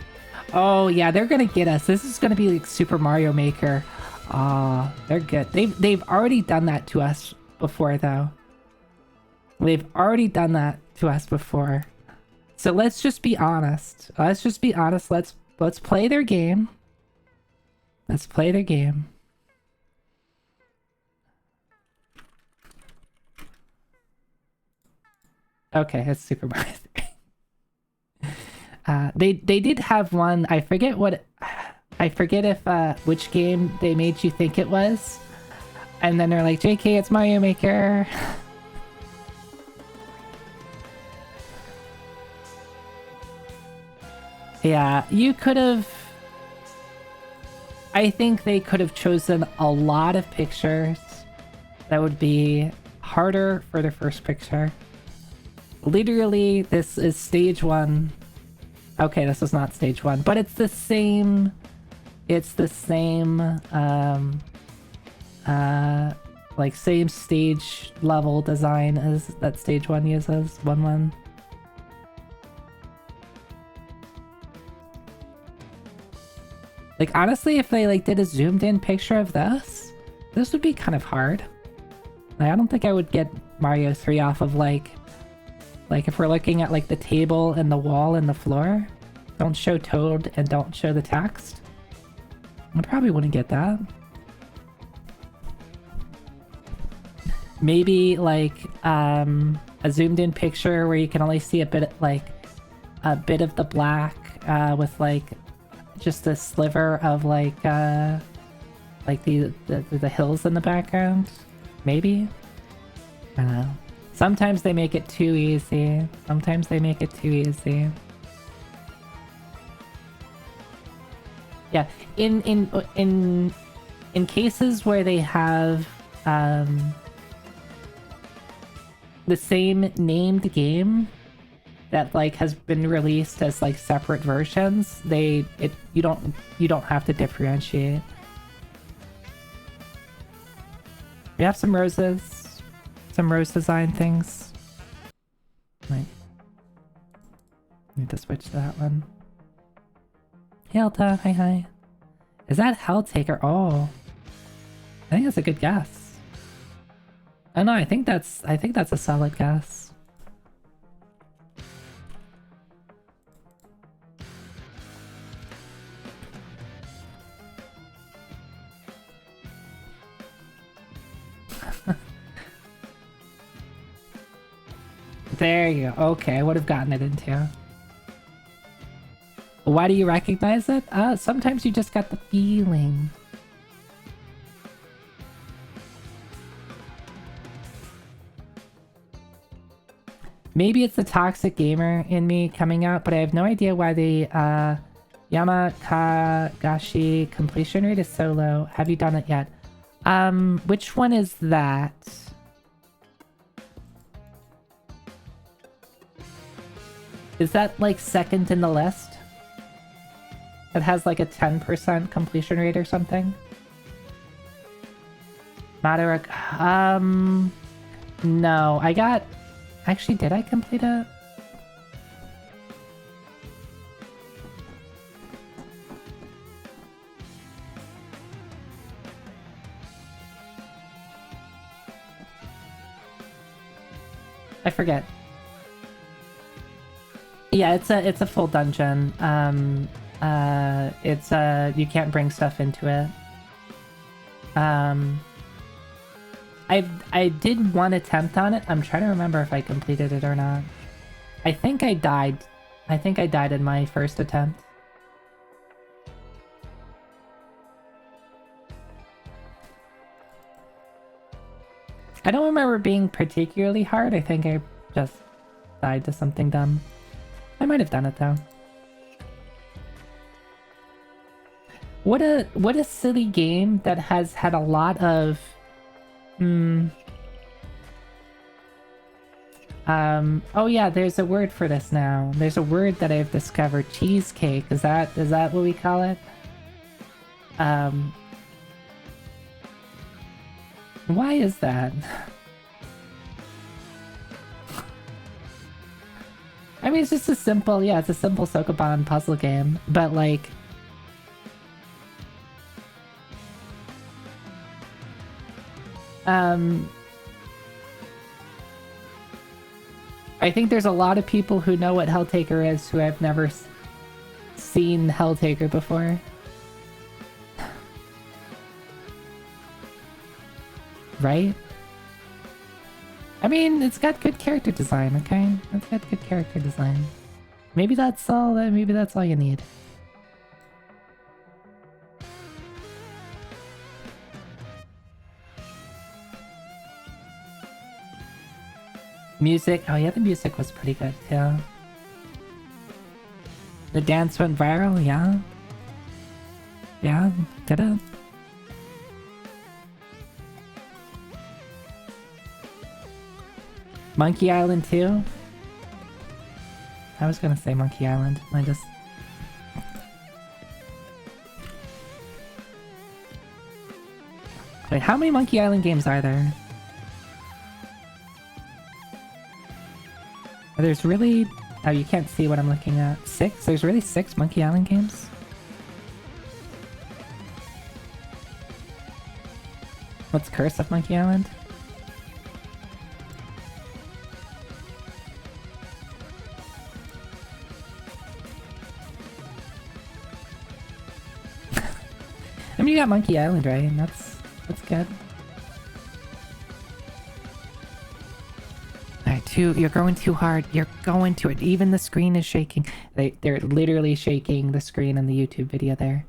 Oh yeah, they're gonna get us. This is gonna be like Super Mario Maker. Aw, they're good. They've already done that to us before though. They've already done that to us before. So let's just be honest. Let's play their game. Let's play their game. Okay, it's Super Mario 3. They did have one. I forget if which game they made you think it was, and then they're like, "JK, it's Mario Maker." Yeah, you could have. I think they could have chosen a lot of pictures that would be harder for the first picture. Literally, this is stage 1. Okay, this is not stage 1, but it's the same. It's the same, like same stage level design as that stage 1 uses. 1-1. Like honestly, if they like did a zoomed in picture of this would be kind of hard. Like, I don't think I would get Mario 3 off of like if we're looking at like the table and the wall and the floor, don't show Toad and don't show the text. I probably wouldn't get that. Maybe like a zoomed in picture where you can only see a bit of the black with like just a sliver of like the hills in the background. Maybe? I don't know. Sometimes they make it too easy. Yeah, in cases where they have the same named game that like has been released as like separate versions, you don't have to differentiate. We have some roses, some rose design things. Right. Need to switch to that one. Hey Alta, hi. Is that Helltaker? Oh, I think that's a good guess. Oh no, I think that's a solid guess. There you go. Okay, I would have gotten it into. Why do you recognize it? Sometimes you just got the feeling. Maybe it's the toxic gamer in me coming out, but I have no idea why the Yamakagashi completion rate is so low. Have you done it yet? Which one is that? Is that like second in the list? It has like a 10% completion rate or something? Madaruk, no, I got... Actually, did I complete it? I forget. Yeah, it's a full dungeon. It's you can't bring stuff into it. I did one attempt on it. I'm trying to remember if I completed it or not. I think I died. I think I died in my first attempt. I don't remember being particularly hard. I think I just died to something dumb. I might have done it though. What a silly game that has had a lot of oh yeah, there's a word for this now. There's a word that I've discovered. Cheesecake. Is that what we call it? Why is that? I mean, it's just a simple, yeah, it's a simple Sokoban puzzle game, but like... I think there's a lot of people who know what Helltaker is who have never seen Helltaker before. Right? I mean, it's got good character design, okay? It's got good character design. Maybe that's all you need. Music, oh yeah, the music was pretty good too. The dance went viral, yeah. Yeah, did it? Monkey Island 2? I was gonna say Monkey Island, I just... Wait, how many Monkey Island games are there? There's really... Oh, you can't see what I'm looking at. 6? There's really 6 Monkey Island games? What's Curse of Monkey Island? I mean, you got Monkey Island, right? And that's good. Alright, you're going too hard. You're going to it. Even the screen is shaking. They're literally shaking the screen in the YouTube video there.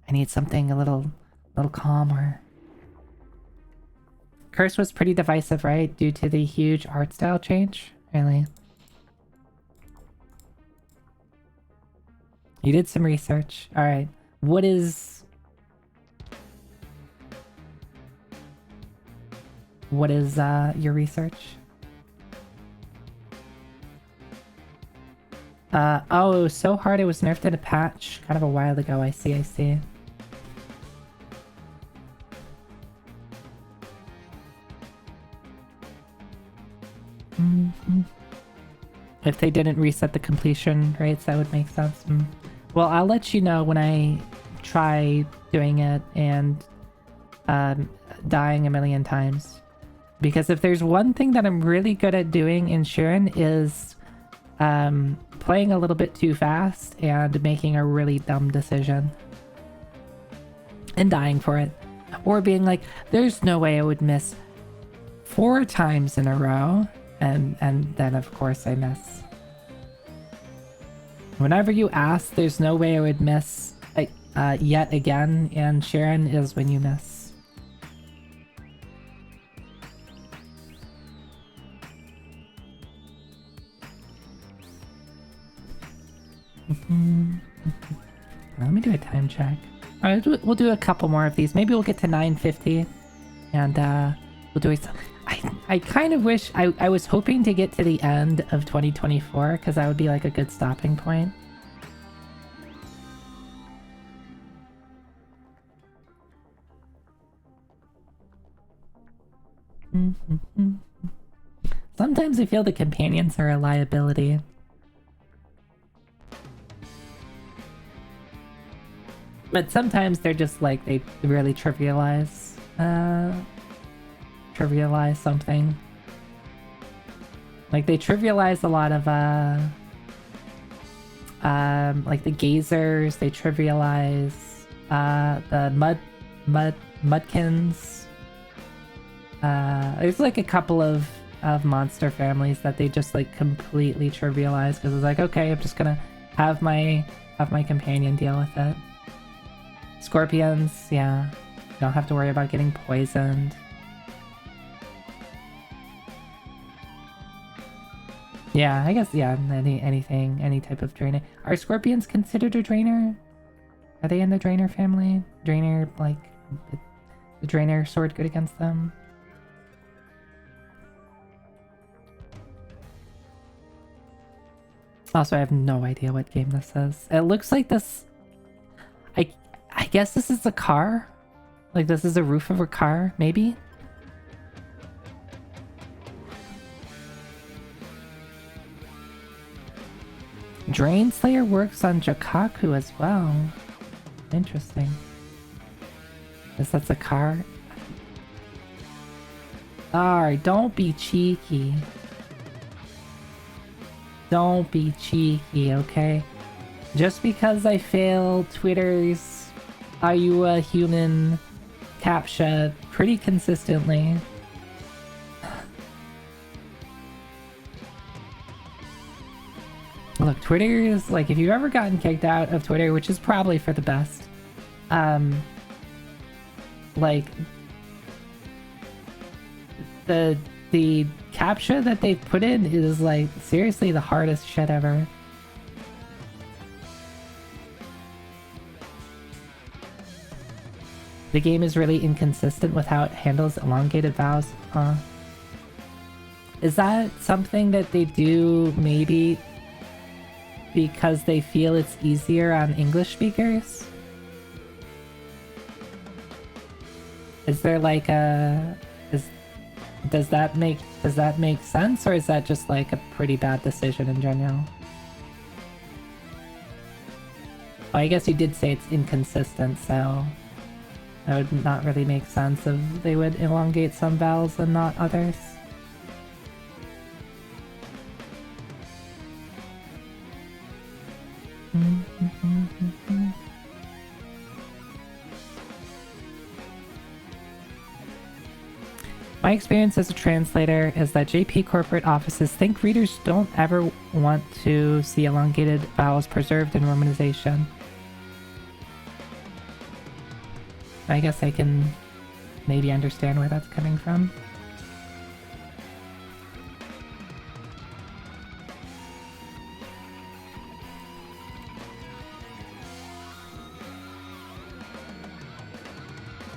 I need something a little calmer. Curse was pretty divisive, right? Due to the huge art style change? Really? You did some research. Alright. What is your research? Oh, so hard it was nerfed in a patch kind of a while ago. I see. If they didn't reset the completion rates, that would make sense. Well, I'll let you know when I try doing it and dying a million times. Because if there's one thing that I'm really good at doing in Shiren is playing a little bit too fast and making a really dumb decision. And dying for it. Or being like, there's no way I would miss 4 times in a row. And then of course I miss. Whenever you ask, there's no way I would miss yet again, and Sharon is when you miss. Let me do a time check. Alright, we'll do a couple more of these. Maybe we'll get to 9:50, and we'll do a... I kind of wish... I was hoping to get to the end of 2024, because that would be like a good stopping point. Sometimes I feel the companions are a liability. But sometimes they're just like, they really trivialize something. Like they trivialize a lot of like the gazers, they trivialize the mudkins. There's like a couple of monster families that they just like completely trivialize because it's like, okay, I'm just gonna have my companion deal with it. Scorpions, yeah, you don't have to worry about getting poisoned. Yeah, I guess, yeah, any type of drainer. Are scorpions considered a drainer? Are they in the drainer family? Drainer, like, the drainer sword good against them? Also, I have no idea what game this is. It looks like this... I guess this is a car? Like, this is the roof of a car, maybe? Drain Slayer works on Jakaku as well. Interesting. Guess that's a car. Alright, don't be cheeky. Don't be cheeky, okay? Just because I fail Twitter's "Are you a human?" CAPTCHA pretty consistently. Look, Twitter is like, if you've ever gotten kicked out of Twitter, which is probably for the best, like the CAPTCHA that they've put in is like seriously the hardest shit ever. The game is really inconsistent with how it handles elongated vowels. Is that something that they do maybe because they feel it's easier on English speakers? Is there like a... Does that make sense, or is that just like a pretty bad decision in general? Well, I guess you did say it's inconsistent, so that would not really make sense if they would elongate some vowels and not others. My experience as a translator is that JP corporate offices think readers don't ever want to see elongated vowels preserved in romanization. I guess I can maybe understand where that's coming from.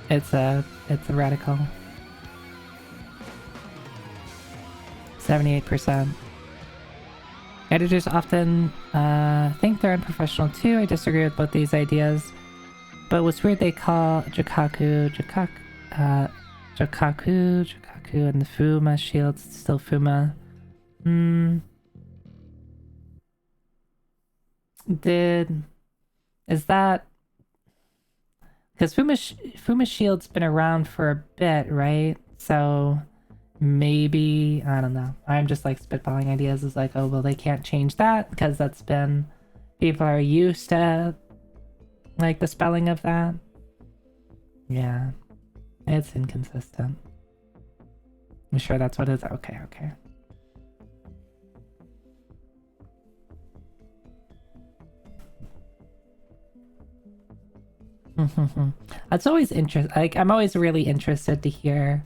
It's a radical. 78%. Editors often think they're unprofessional too. I disagree with both these ideas. But what's weird, they call Jakaku, and the Fuma shields still Fuma. Is that... Because Fuma shield's been around for a bit, right? So maybe, I don't know. I'm just like spitballing ideas. It's like, oh, well, they can't change that because that's been... People are used to like the spelling of that. Yeah, it's inconsistent. I'm sure that's what it is. Okay. That's always interesting. Like, I'm always really interested to hear,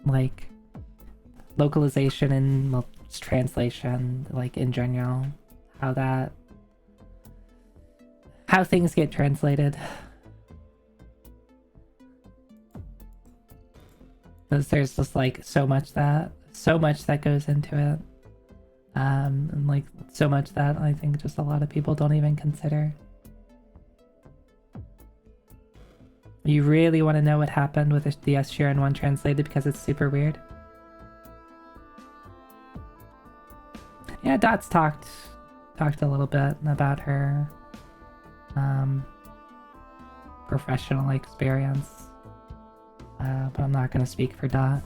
like, localization and well, translation, like, in general. How things get translated. Because there's just, like, so much that goes into it. And, like, so much that I think just a lot of people don't even consider. You really want to know what happened with the S. Sheeran one translated because it's super weird? Yeah, Dot's talked a little bit about her professional experience, but I'm not going to speak for Dot.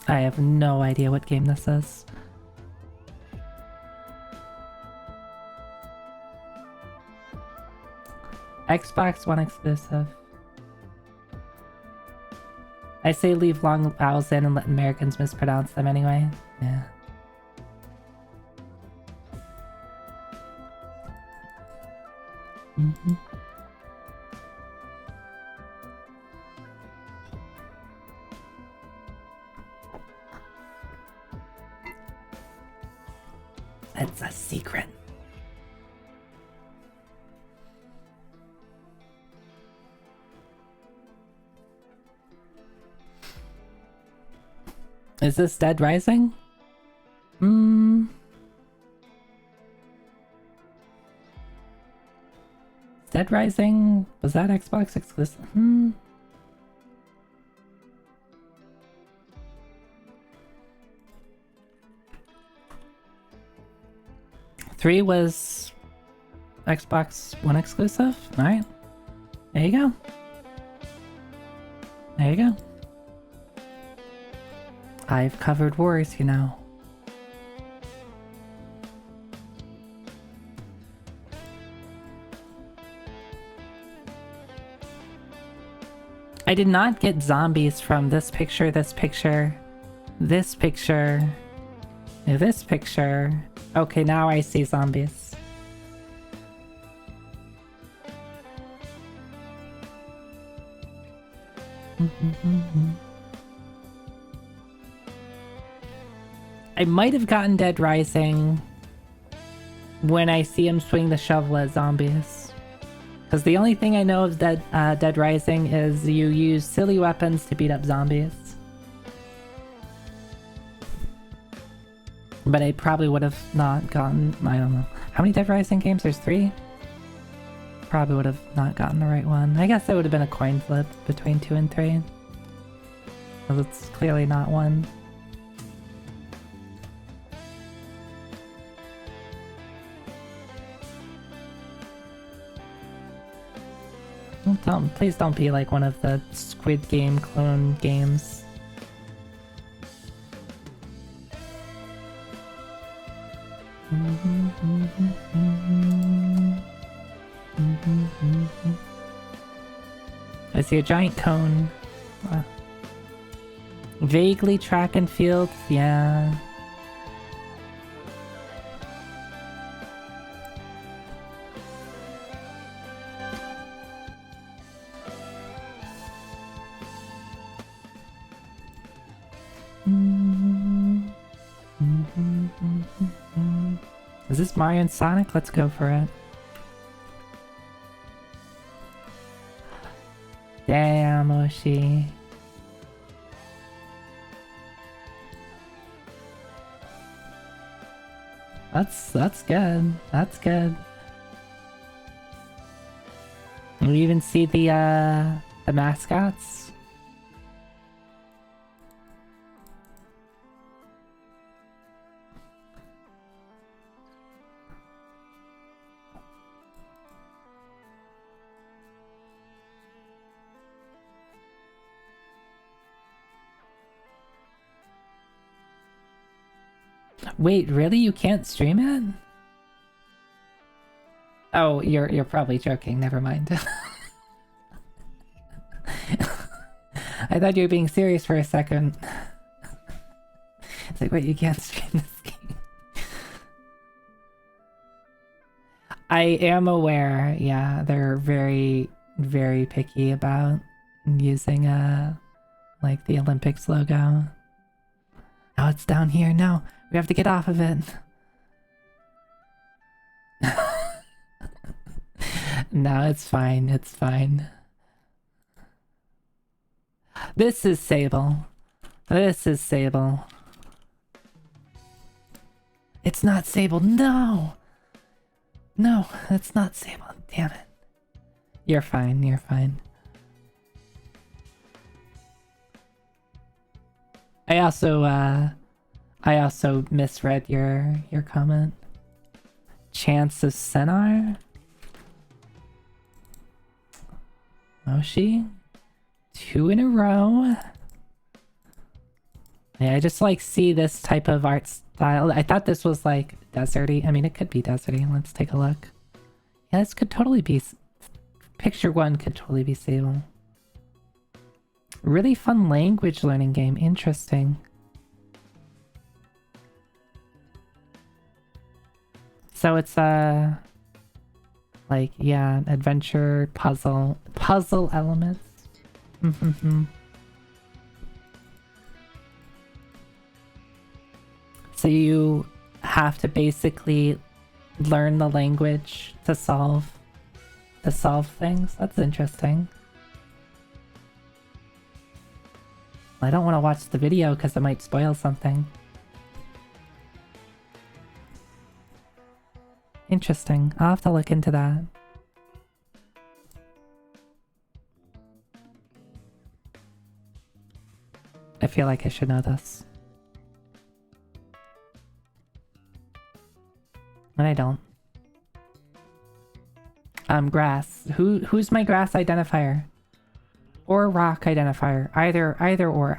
I have no idea what game this is. Xbox One exclusive. I say leave long vowels in and let Americans mispronounce them anyway. Yeah. It's a secret. Is this Dead Rising? Dead Rising? Was that Xbox exclusive? 3 was Xbox One exclusive? Alright. There you go. There you go. I've covered wars, you know. I did not get zombies from this picture, this picture, this picture, this picture. Okay, now I see zombies. I might have gotten Dead Rising when I see him swing the shovel at zombies. Because the only thing I know of Dead Rising is you use silly weapons to beat up zombies. But I probably would have not gotten... I don't know. How many Dead Rising games? There's 3? Probably would have not gotten the right one. I guess it would have been a coin flip between 2 and 3. Because it's clearly not 1. Please don't be like one of the Squid Game clone games. I see a giant cone. Vaguely track and field, yeah. Is this Mario and Sonic? Let's go for it. Damn, Oshi. That's good. That's good. We even see the mascots. Wait, really? You can't stream it? Oh, you're probably joking. Never mind. I thought you were being serious for a second. It's like, wait, you can't stream this game. I am aware, yeah, they're very, very picky about using, like the Olympics logo. Oh, it's down here. No, we have to get off of it. No, it's fine. It's fine. This is Sable. This is Sable. It's not Sable. No! No, that's not Sable. Damn it. You're fine. You're fine. I also misread your comment. Chance of Senar? Moshi? 2 in a row. Yeah, I just like see this type of art style. I thought this was like deserty. I mean, it could be deserty. Let's take a look. Yeah, this could totally be... Picture 1 could totally be Sable. Really fun language learning game. Interesting. So it's like, yeah, adventure, puzzle elements. So you have to basically learn the language to solve things. That's interesting. I don't want to watch the video because it might spoil something. Interesting. I'll have to look into that. I feel like I should know this. And I don't. Grass. Who's my grass identifier? Or rock identifier. Either or.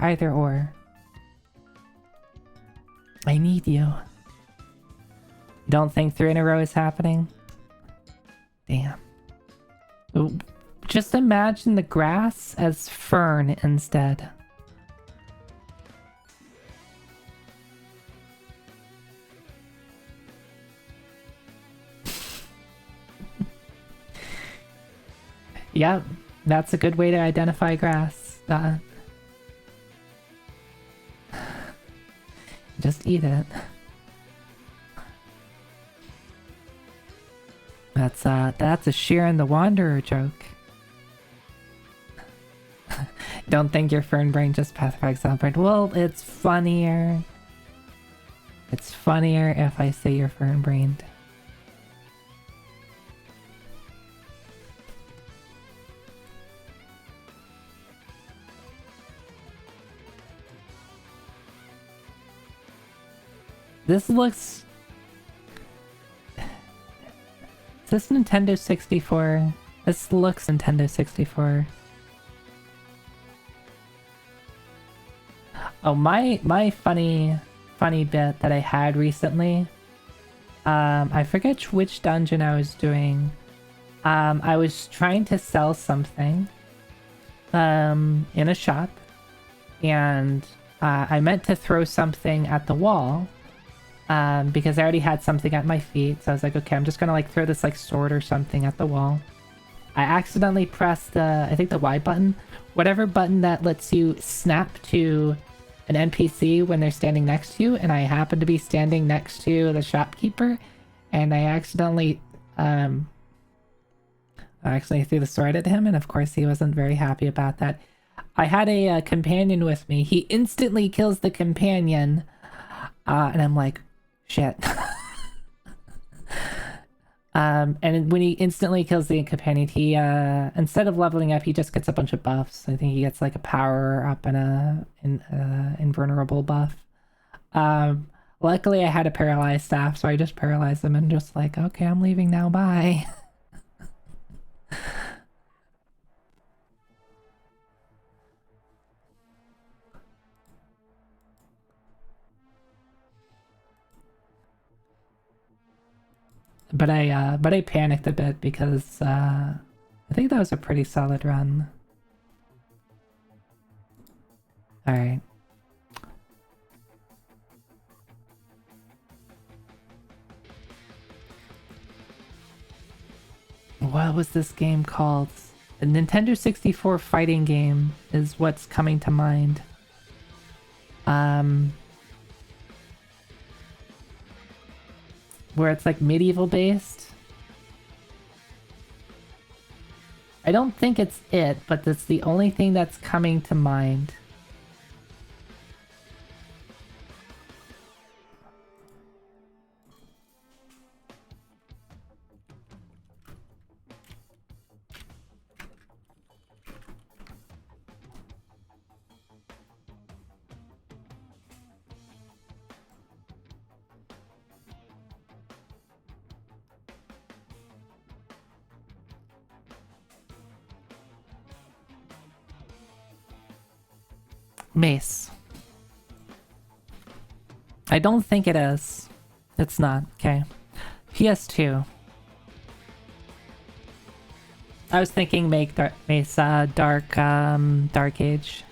I need you. You don't think 3 in a row is happening? Damn. Just imagine the grass as fern instead. Yep, that's a good way to identify grass. Just eat it. That's a Sheeran the Wanderer joke. Don't think your fern brain just pacifies Celebrate. Well, it's funnier. It's funnier if I say you're fern brained. This looks... Is this Nintendo 64? This looks Nintendo 64. Oh, my funny bit that I had recently. I forget which dungeon I was doing. I was trying to sell something in a shop, and I meant to throw something at the wall. Because I already had something at my feet, so I was like, okay, I'm just gonna like throw this like sword or something at the wall. I accidentally pressed I think the Y button, whatever button that lets you snap to an NPC when they're standing next to you, and I happened to be standing next to the shopkeeper, and I accidentally threw the sword at him, and of course he wasn't very happy about that. I had a companion with me. He instantly kills the companion, and I'm like, shit. And when he instantly kills the companion, he instead of leveling up, he just gets a bunch of buffs. I think he gets like a power up and a invulnerable buff. Luckily I had a paralyzed staff, so I just paralyzed him and just like, okay, I'm leaving now, bye. But I panicked a bit because I think that was a pretty solid run. Alright. What was this game called? A Nintendo 64 fighting game is what's coming to mind. Where it's like medieval based. I don't think it's it, but that's the only thing that's coming to mind. Mace. I don't think it is. It's not. Okay. PS2. I was thinking make Mace Dark Age.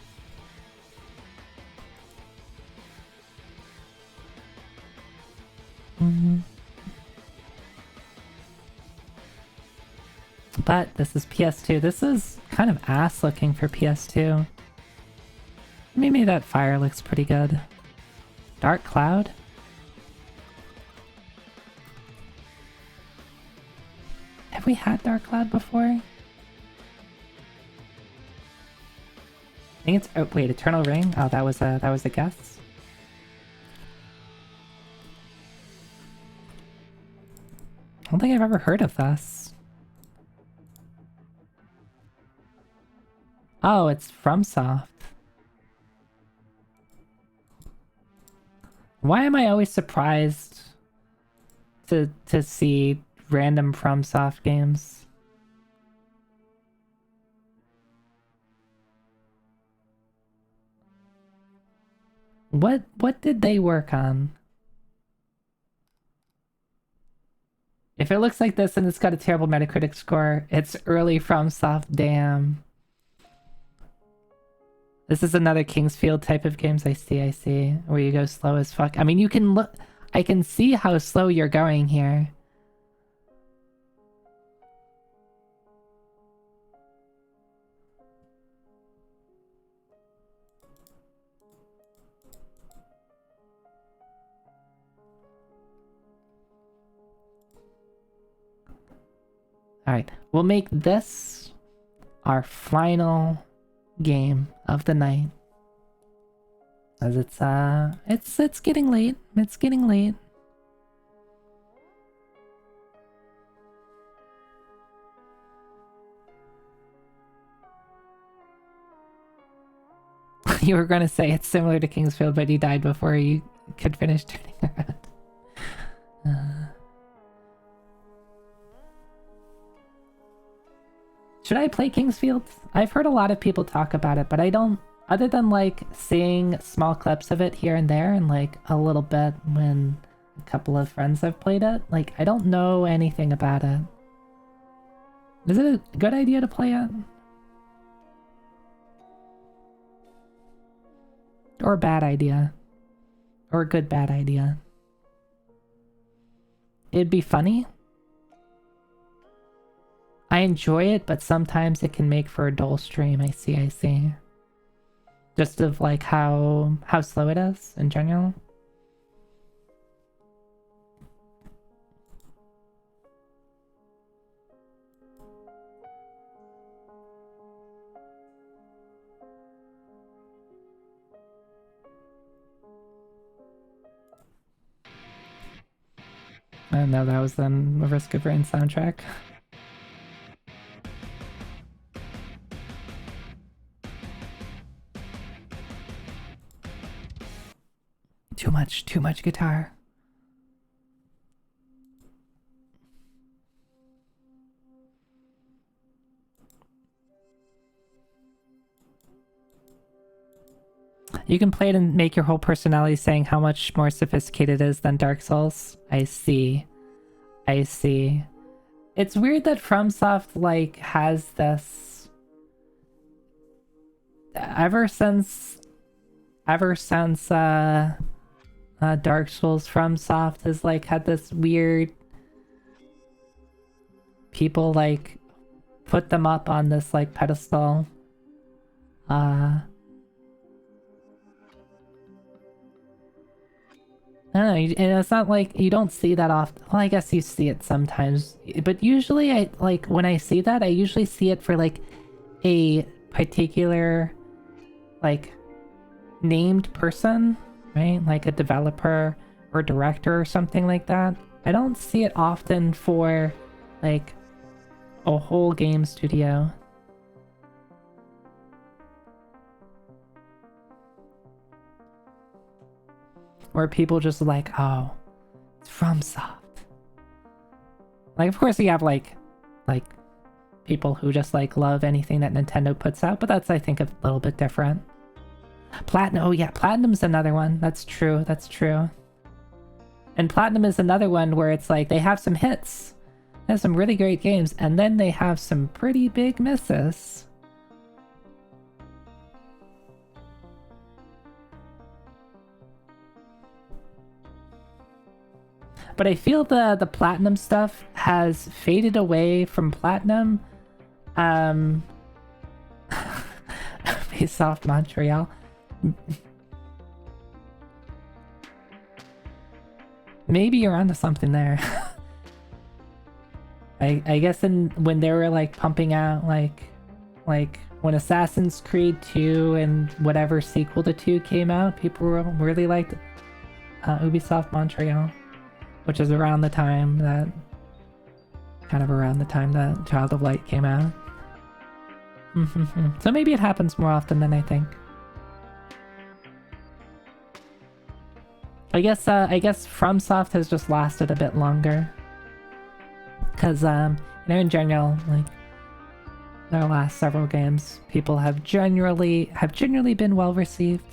But this is PS2. This is kind of ass looking for PS2. Maybe that fire looks pretty good. Dark Cloud? Have we had Dark Cloud before? I think it's... Oh, wait, Eternal Ring? Oh, that was a guess. I don't think I've ever heard of this. Oh, it's FromSoft. Why am I always surprised to see random FromSoft games? What did they work on? If it looks like this and it's got a terrible Metacritic score, it's early FromSoft, damn. This is another Kingsfield type of games. I see. Where you go slow as fuck. I mean, you can look... I can see how slow you're going here. Alright, we'll make this our final game of the night. As it's getting late. It's getting late. You were gonna say it's similar to Kingsfield, but you died before you could finish turning around. Should I play Kingsfield? I've heard a lot of people talk about it, but I don't, other than like seeing small clips of it here and there and like a little bit when a couple of friends have played it, like I don't know anything about it. Is it a good idea to play it? Or a bad idea? Or a good bad idea? It'd be funny. I enjoy it, but sometimes it can make for a dull stream. I see. Just of like how slow it is in general. I don't know, that was then a Risk of Rain soundtrack. Too much guitar. You can play it and make your whole personality saying how much more sophisticated it is than Dark Souls. I see. It's weird that FromSoft like has this ever since ever since Dark Souls FromSoft has like had this weird people like put them up on this like pedestal. I don't know, and it's not like you don't see that often. Well, I guess you see it sometimes, but usually I like when I see that, I usually see it for like a particular like named person, right? Like a developer or director or something like that. I don't see it often for like a whole game studio. Or people just like, oh, it's FromSoft. Like, of course, you have like people who just like love anything that Nintendo puts out, but that's I think a little bit different. Platinum, oh yeah, Platinum's another one. That's true. That's true. And Platinum is another one where it's like they have some hits, they have some really great games, and then they have some pretty big misses. But I feel the Platinum stuff has faded away from Platinum. Ubisoft Montreal. Maybe you're onto something there. I guess when they were like pumping out like when Assassin's Creed 2 and whatever sequel to 2 came out, people really liked Ubisoft Montreal. Which is around the time that Child of Light came out. So maybe it happens more often than I think. I guess FromSoft has just lasted a bit longer. Cause in general, like their last several games, people have generally been well received.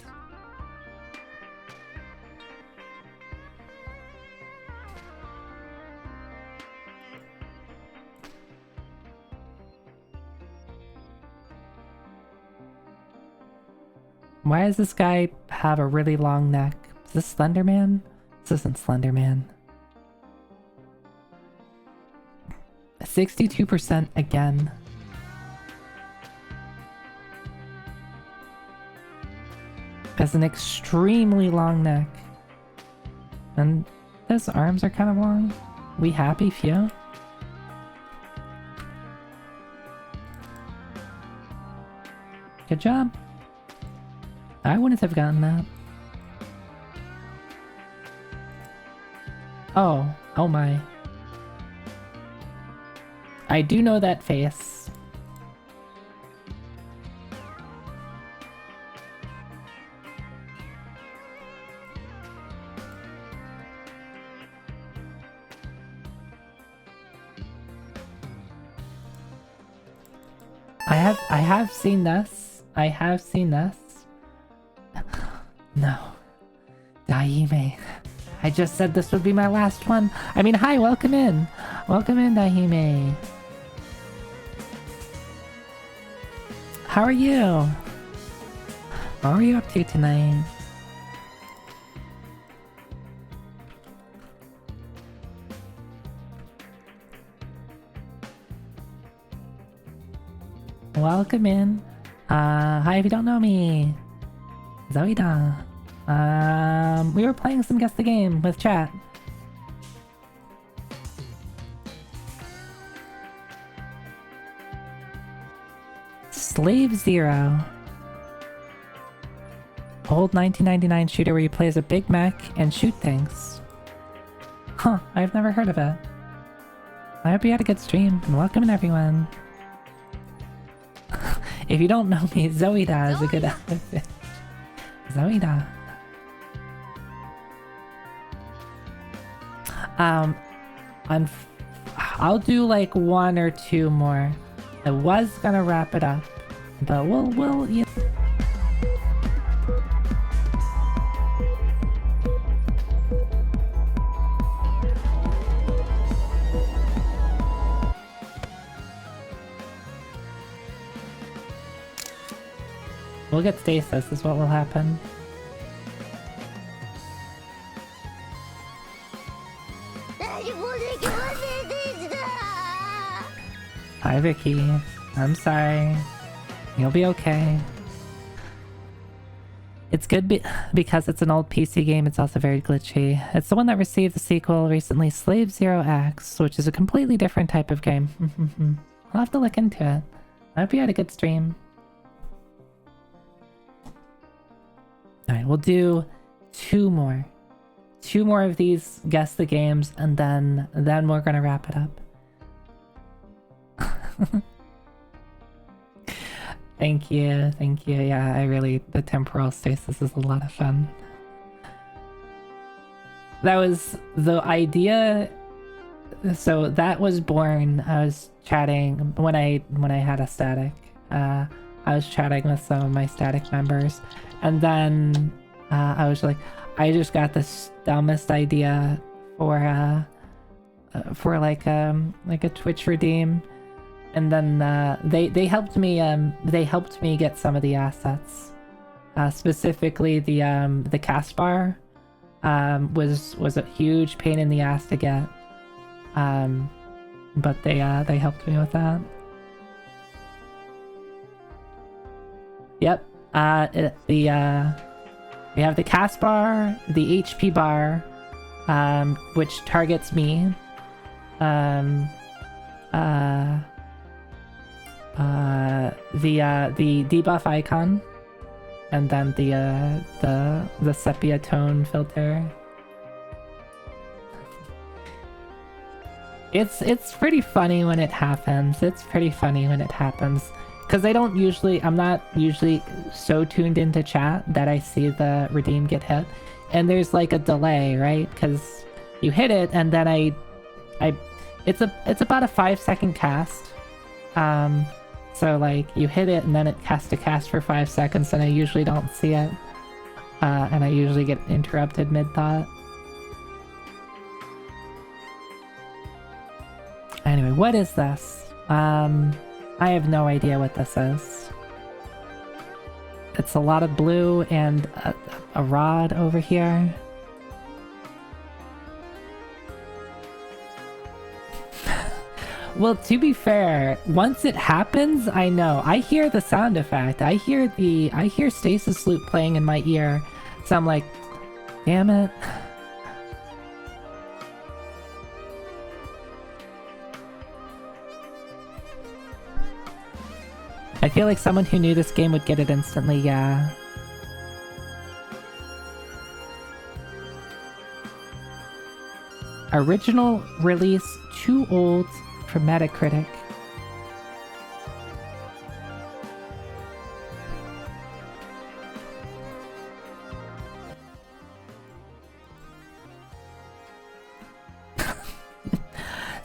Why does this guy have a really long neck? Is this Slenderman? This isn't Slenderman. 62% again. Has an extremely long neck. And his arms are kind of long. We happy, Fio? Good job. I wouldn't have gotten that. Oh my. I do know that face. I have seen this. I have seen this. No. Daime. I just said this would be my last one. I mean, hi, welcome in. Welcome in, Daime. How are you? What are you up to tonight? Welcome in. Hi, if you don't know me. Zoida. We were playing some Guess the Game with chat. Slave Zero. Old 1999 shooter where you play as a Big Mac and shoot things. Huh, I've never heard of it. I hope you had a good stream, and welcome in everyone. If you don't know me, Zoida is a good outfit. Zoida. I'll do like one or two more. I was gonna wrap it up, but we'll you know. We'll get stasis is what will happen. Hi, Vicky. I'm sorry. You'll be okay. It's good because it's an old PC game. It's also very glitchy. It's the one that received the sequel recently, Slave Zero X, which is a completely different type of game. I'll have to look into it. I hope you had a good stream. Alright, we'll do two more. Two more of these Guess the Games, and then we're gonna wrap it up. Thank you. Yeah, the temporal stasis is a lot of fun. That was the idea. So that was born. I was chatting when I had a static. I was chatting with some of my static members, and then I was like, I just got this dumbest idea for like a Twitch redeem. And then they helped me get some of the assets. Specifically the cast bar was a huge pain in the ass to get. But they helped me with that. Yep. We have the cast bar, the HP bar, which targets me. The debuff icon, and then the sepia tone filter. It's pretty funny when it happens. Because I'm not usually so tuned into chat that I see the redeem get hit, and there's like a delay, right? Because you hit it and then it's about a 5-second cast. So like you hit it and then it has to cast for 5 seconds, and I usually don't see it. And I usually get interrupted mid-thought. Anyway, what is this? I have no idea what this is. It's a lot of blue and a rod over here. Well, to be fair, once it happens, I know. I hear the sound effect. I hear Stasis Loop playing in my ear. So I'm like, damn it. I feel like someone who knew this game would get it instantly, yeah. Original release, too old for Metacritic.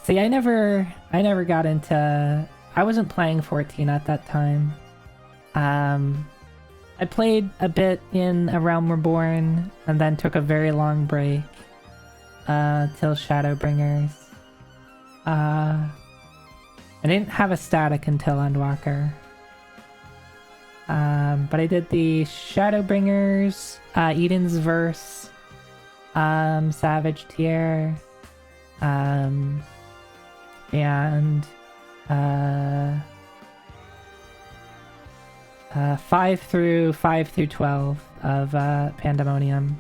See, I never got into... I wasn't playing 14 at that time. I played a bit in A Realm Reborn, and then took a very long break till Shadowbringers. I didn't have a static until Endwalker. But I did the Shadowbringers, Eden's Verse, Savage Tier, and 5 through 12 of Pandemonium.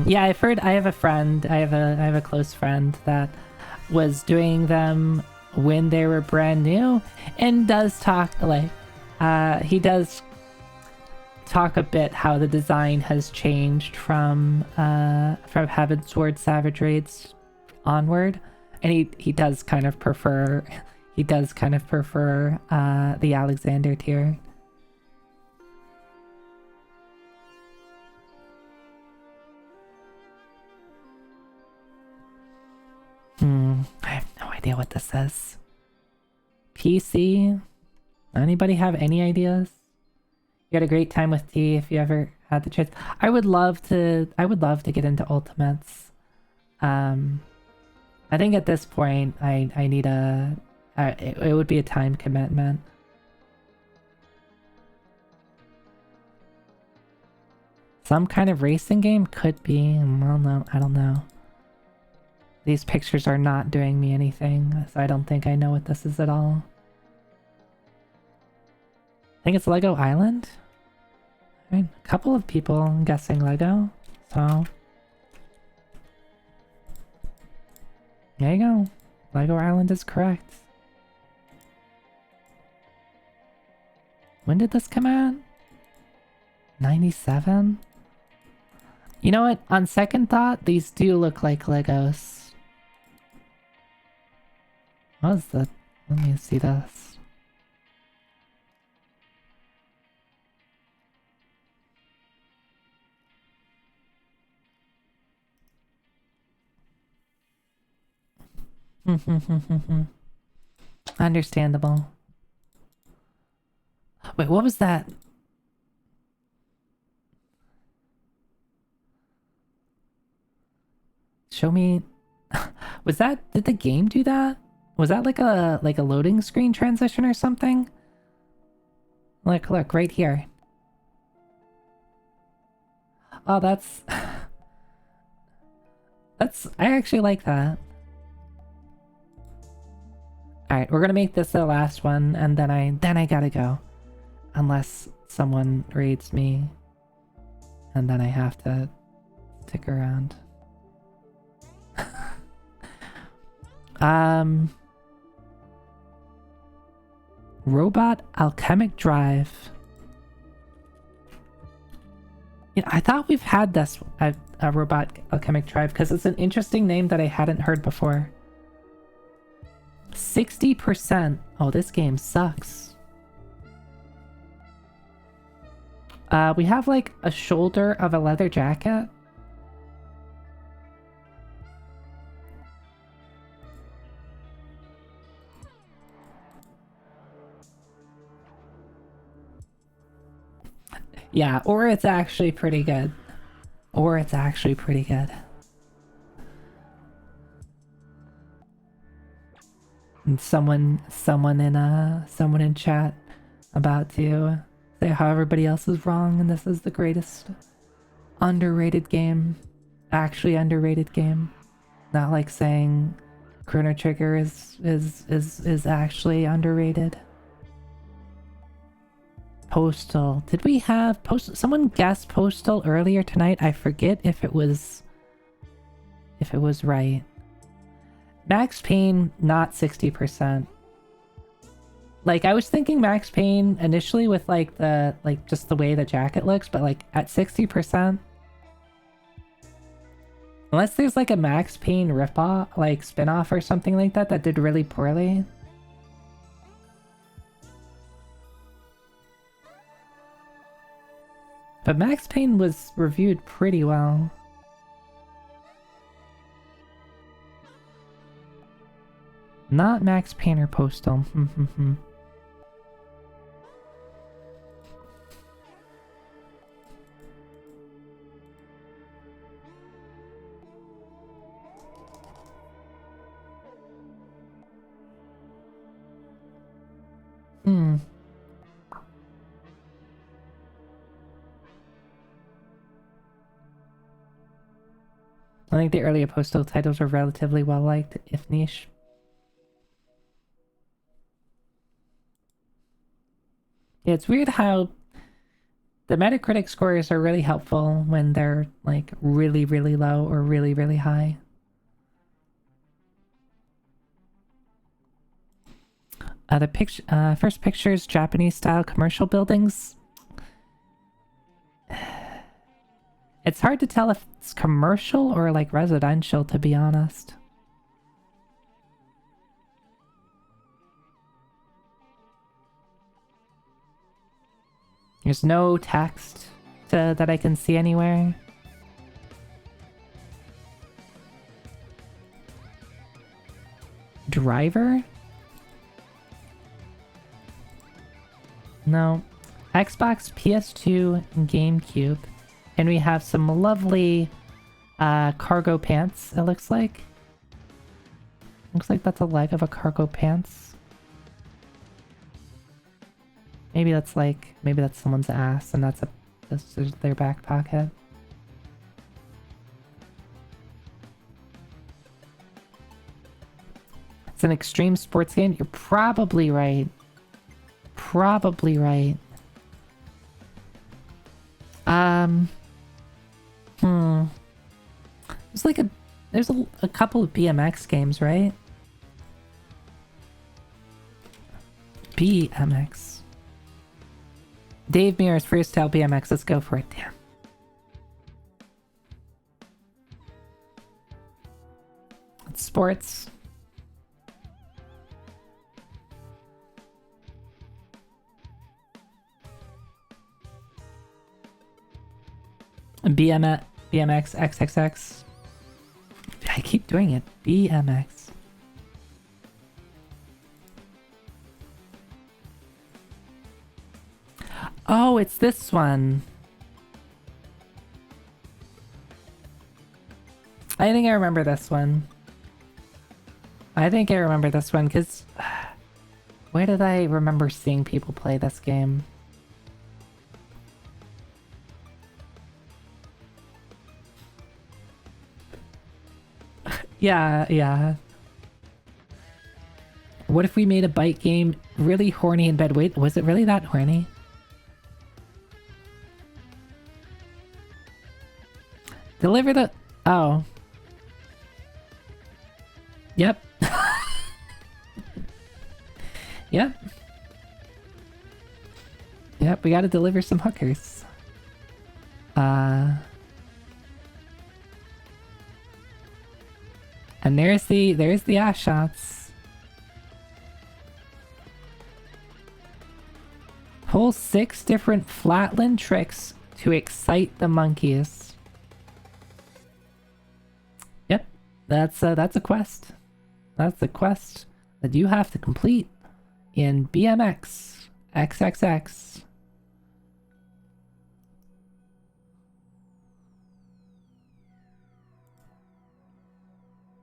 Yeah, I've heard. I have a friend. I have a close friend that was doing them when they were brand new, and does talk like he does talk a bit how the design has changed from Heavensward Savage Raids onward, and he does kind of prefer the Alexander tier. I have no idea what this is. PC? Anybody have any ideas? You had a great time with T if you ever had the chance. I would love to get into Ultimates. I think at this point I need it would be a time commitment. Some kind of racing game? Could be. Well, no, I don't know. These pictures are not doing me anything, so I don't think I know what this is at all. I think it's Lego Island? I mean, a couple of people guessing Lego, so... There you go. Lego Island is correct. When did this come out? 97? You know what? On second thought, these do look like Legos. What is that? Let me see this. Understandable. Wait, what was that? Show me. Was that? Did the game do that? Was that like a loading screen transition or something? Look, right here. Oh, that's I actually like that. Alright, we're gonna make this the last one, and then I gotta go. Unless someone raids me. And then I have to stick around. Robot Alchemic Drive. You know, I thought we've had this, a Robot Alchemic Drive, because it's an interesting name that I hadn't heard before. 60%. Oh, this game sucks. We have like a shoulder of a leather jacket. Yeah, or it's actually pretty good. Or it's actually pretty good. And someone in chat about to say how everybody else is wrong and this is the greatest underrated game. Actually underrated game. Not like saying Chrono Trigger is actually underrated. Postal. Did we have Postal? Someone guessed Postal earlier tonight. I forget if it was right. Max Payne, not 60%. Like, I was thinking Max Payne initially with like just the way the jacket looks, but like at 60%. Unless there's like a Max Payne ripoff, like spin-off or something like that that did really poorly. But Max Payne was reviewed pretty well. Not Max Payne or Postal. I think the earlier Postal titles were relatively well liked, if niche. Yeah, it's weird how the Metacritic scores are really helpful when they're like really, really low or really, really high. The first pictures, Japanese style commercial buildings. It's hard to tell if it's commercial or like residential, to be honest. There's no text that I can see anywhere. Driver? No. Xbox, PS2, and GameCube. And we have some lovely cargo pants, it looks like. Looks like that's a leg of a cargo pants. Maybe that's someone's ass and that's This is their back pocket. It's an extreme sports game? You're probably right. Probably right. There's like there's a couple of BMX games, right? BMX. Dave Mirror's freestyle BMX. Let's go for it. Damn. It's sports. BMX XXX. I keep doing it. BMX. Oh, it's this one. I think I remember this one. Because where did I remember seeing people play this game? Yeah. What if we made a bike game really horny in bed? Wait, was it really that horny? Deliver the... Oh. Yep. Yep, we gotta deliver some hookers. And there's the ass shots. Pull 6 different flatland tricks to excite the monkeys. Yep, that's a quest. That's the quest that you have to complete in BMX XXX.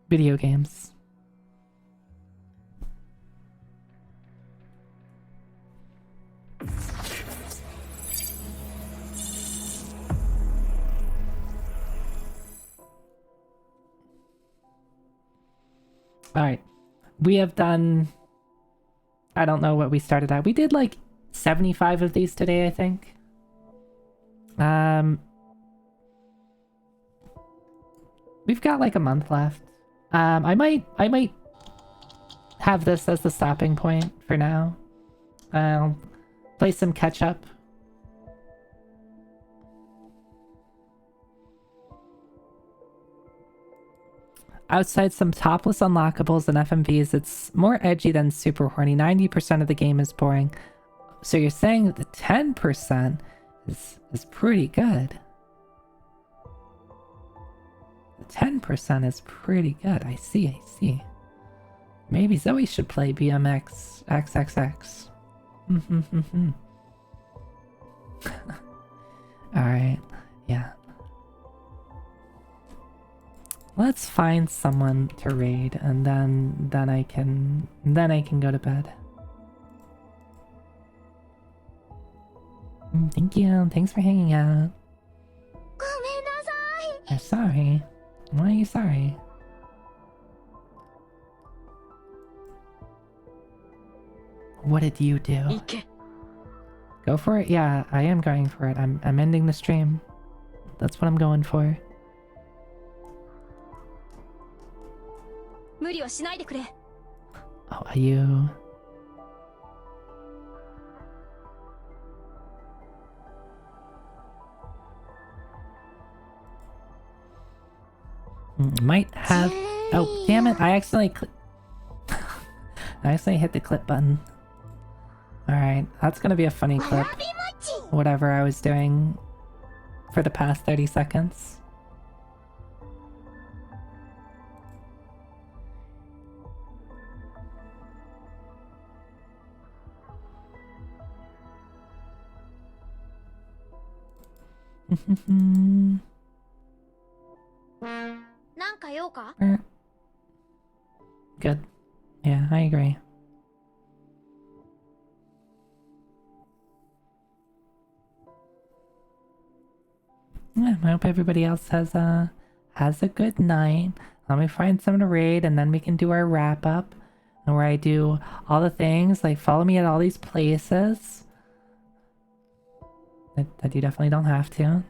Video games. Alright. We have done... I don't know what we started at. We did like 75 of these today, I think. We've got like a month left. I might have this as the stopping point for now. I'll play some catch up. Outside some topless unlockables and FMVs, it's more edgy than super horny. 90% of the game is boring. So you're saying that the 10% is pretty good. The 10% is pretty good. I see. Maybe Zoe should play BMX XXX. Alright, yeah. Let's find someone to raid, and then I can go to bed. Thank you. Thanks for hanging out. I'm sorry. Why are you sorry? What did you do? Go for it? Yeah, I am going for it. I'm ending the stream. That's what I'm going for. Oh, are you... Might have... Oh, damn it. I accidentally hit the clip button. Alright, that's gonna be a funny clip. Whatever I was doing for the past 30 seconds. Good. Yeah, I agree. I hope everybody else has a good night. Let me find someone to raid, and then we can do our wrap up, and where I do all the things like follow me at all these places that you definitely don't have to.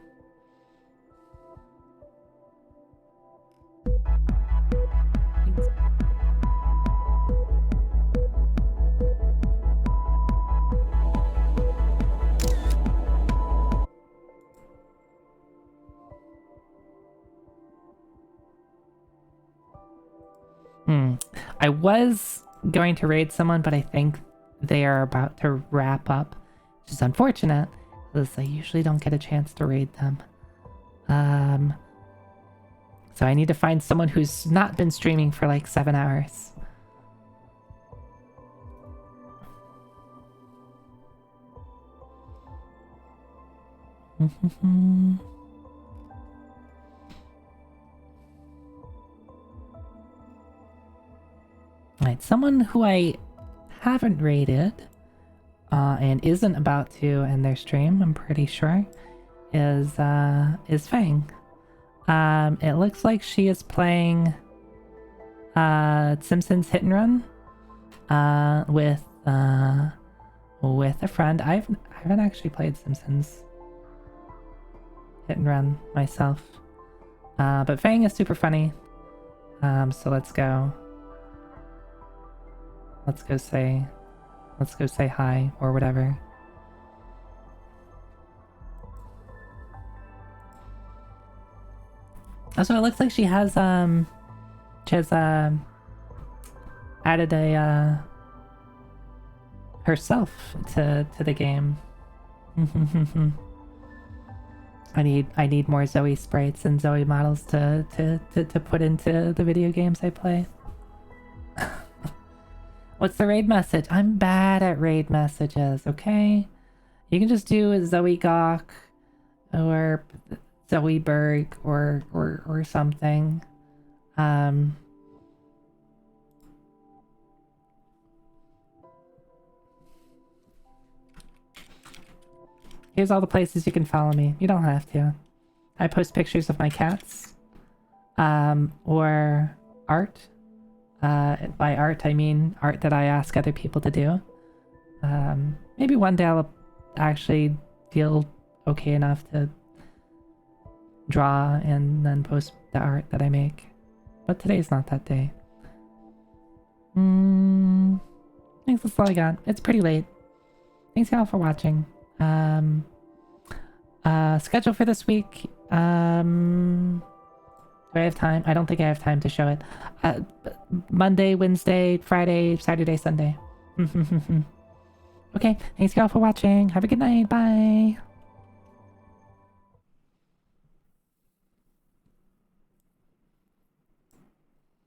I was going to raid someone, but I think they are about to wrap up, which is unfortunate, because I usually don't get a chance to raid them. So I need to find someone who's not been streaming for like 7 hours. Alright, someone who I haven't raided and isn't about to end their stream, I'm pretty sure, is Fang. It looks like she is playing Simpsons Hit and Run with a friend. I haven't actually played Simpsons Hit and Run myself, but Fang is super funny. So let's go say hi or whatever. Also, it looks like she has added a herself to the game. I need more Zoe sprites and Zoe models to put into the video games I play. What's the raid message? I'm bad at raid messages, okay? You can just do Zoe Gawk or Zoe Berg or something. Here's all the places you can follow me. You don't have to. I post pictures of my cats. Or art. By art, I mean art that I ask other people to do. Maybe one day I'll actually feel okay enough to draw and then post the art that I make. But today's not that day. Thanks, that's all I got. It's pretty late. Thanks y'all for watching. Schedule for this week. Do I have time? I don't think I have time to show it. Monday, Wednesday, Friday, Saturday, Sunday. Okay, thanks y'all for watching. Have a good night. Bye.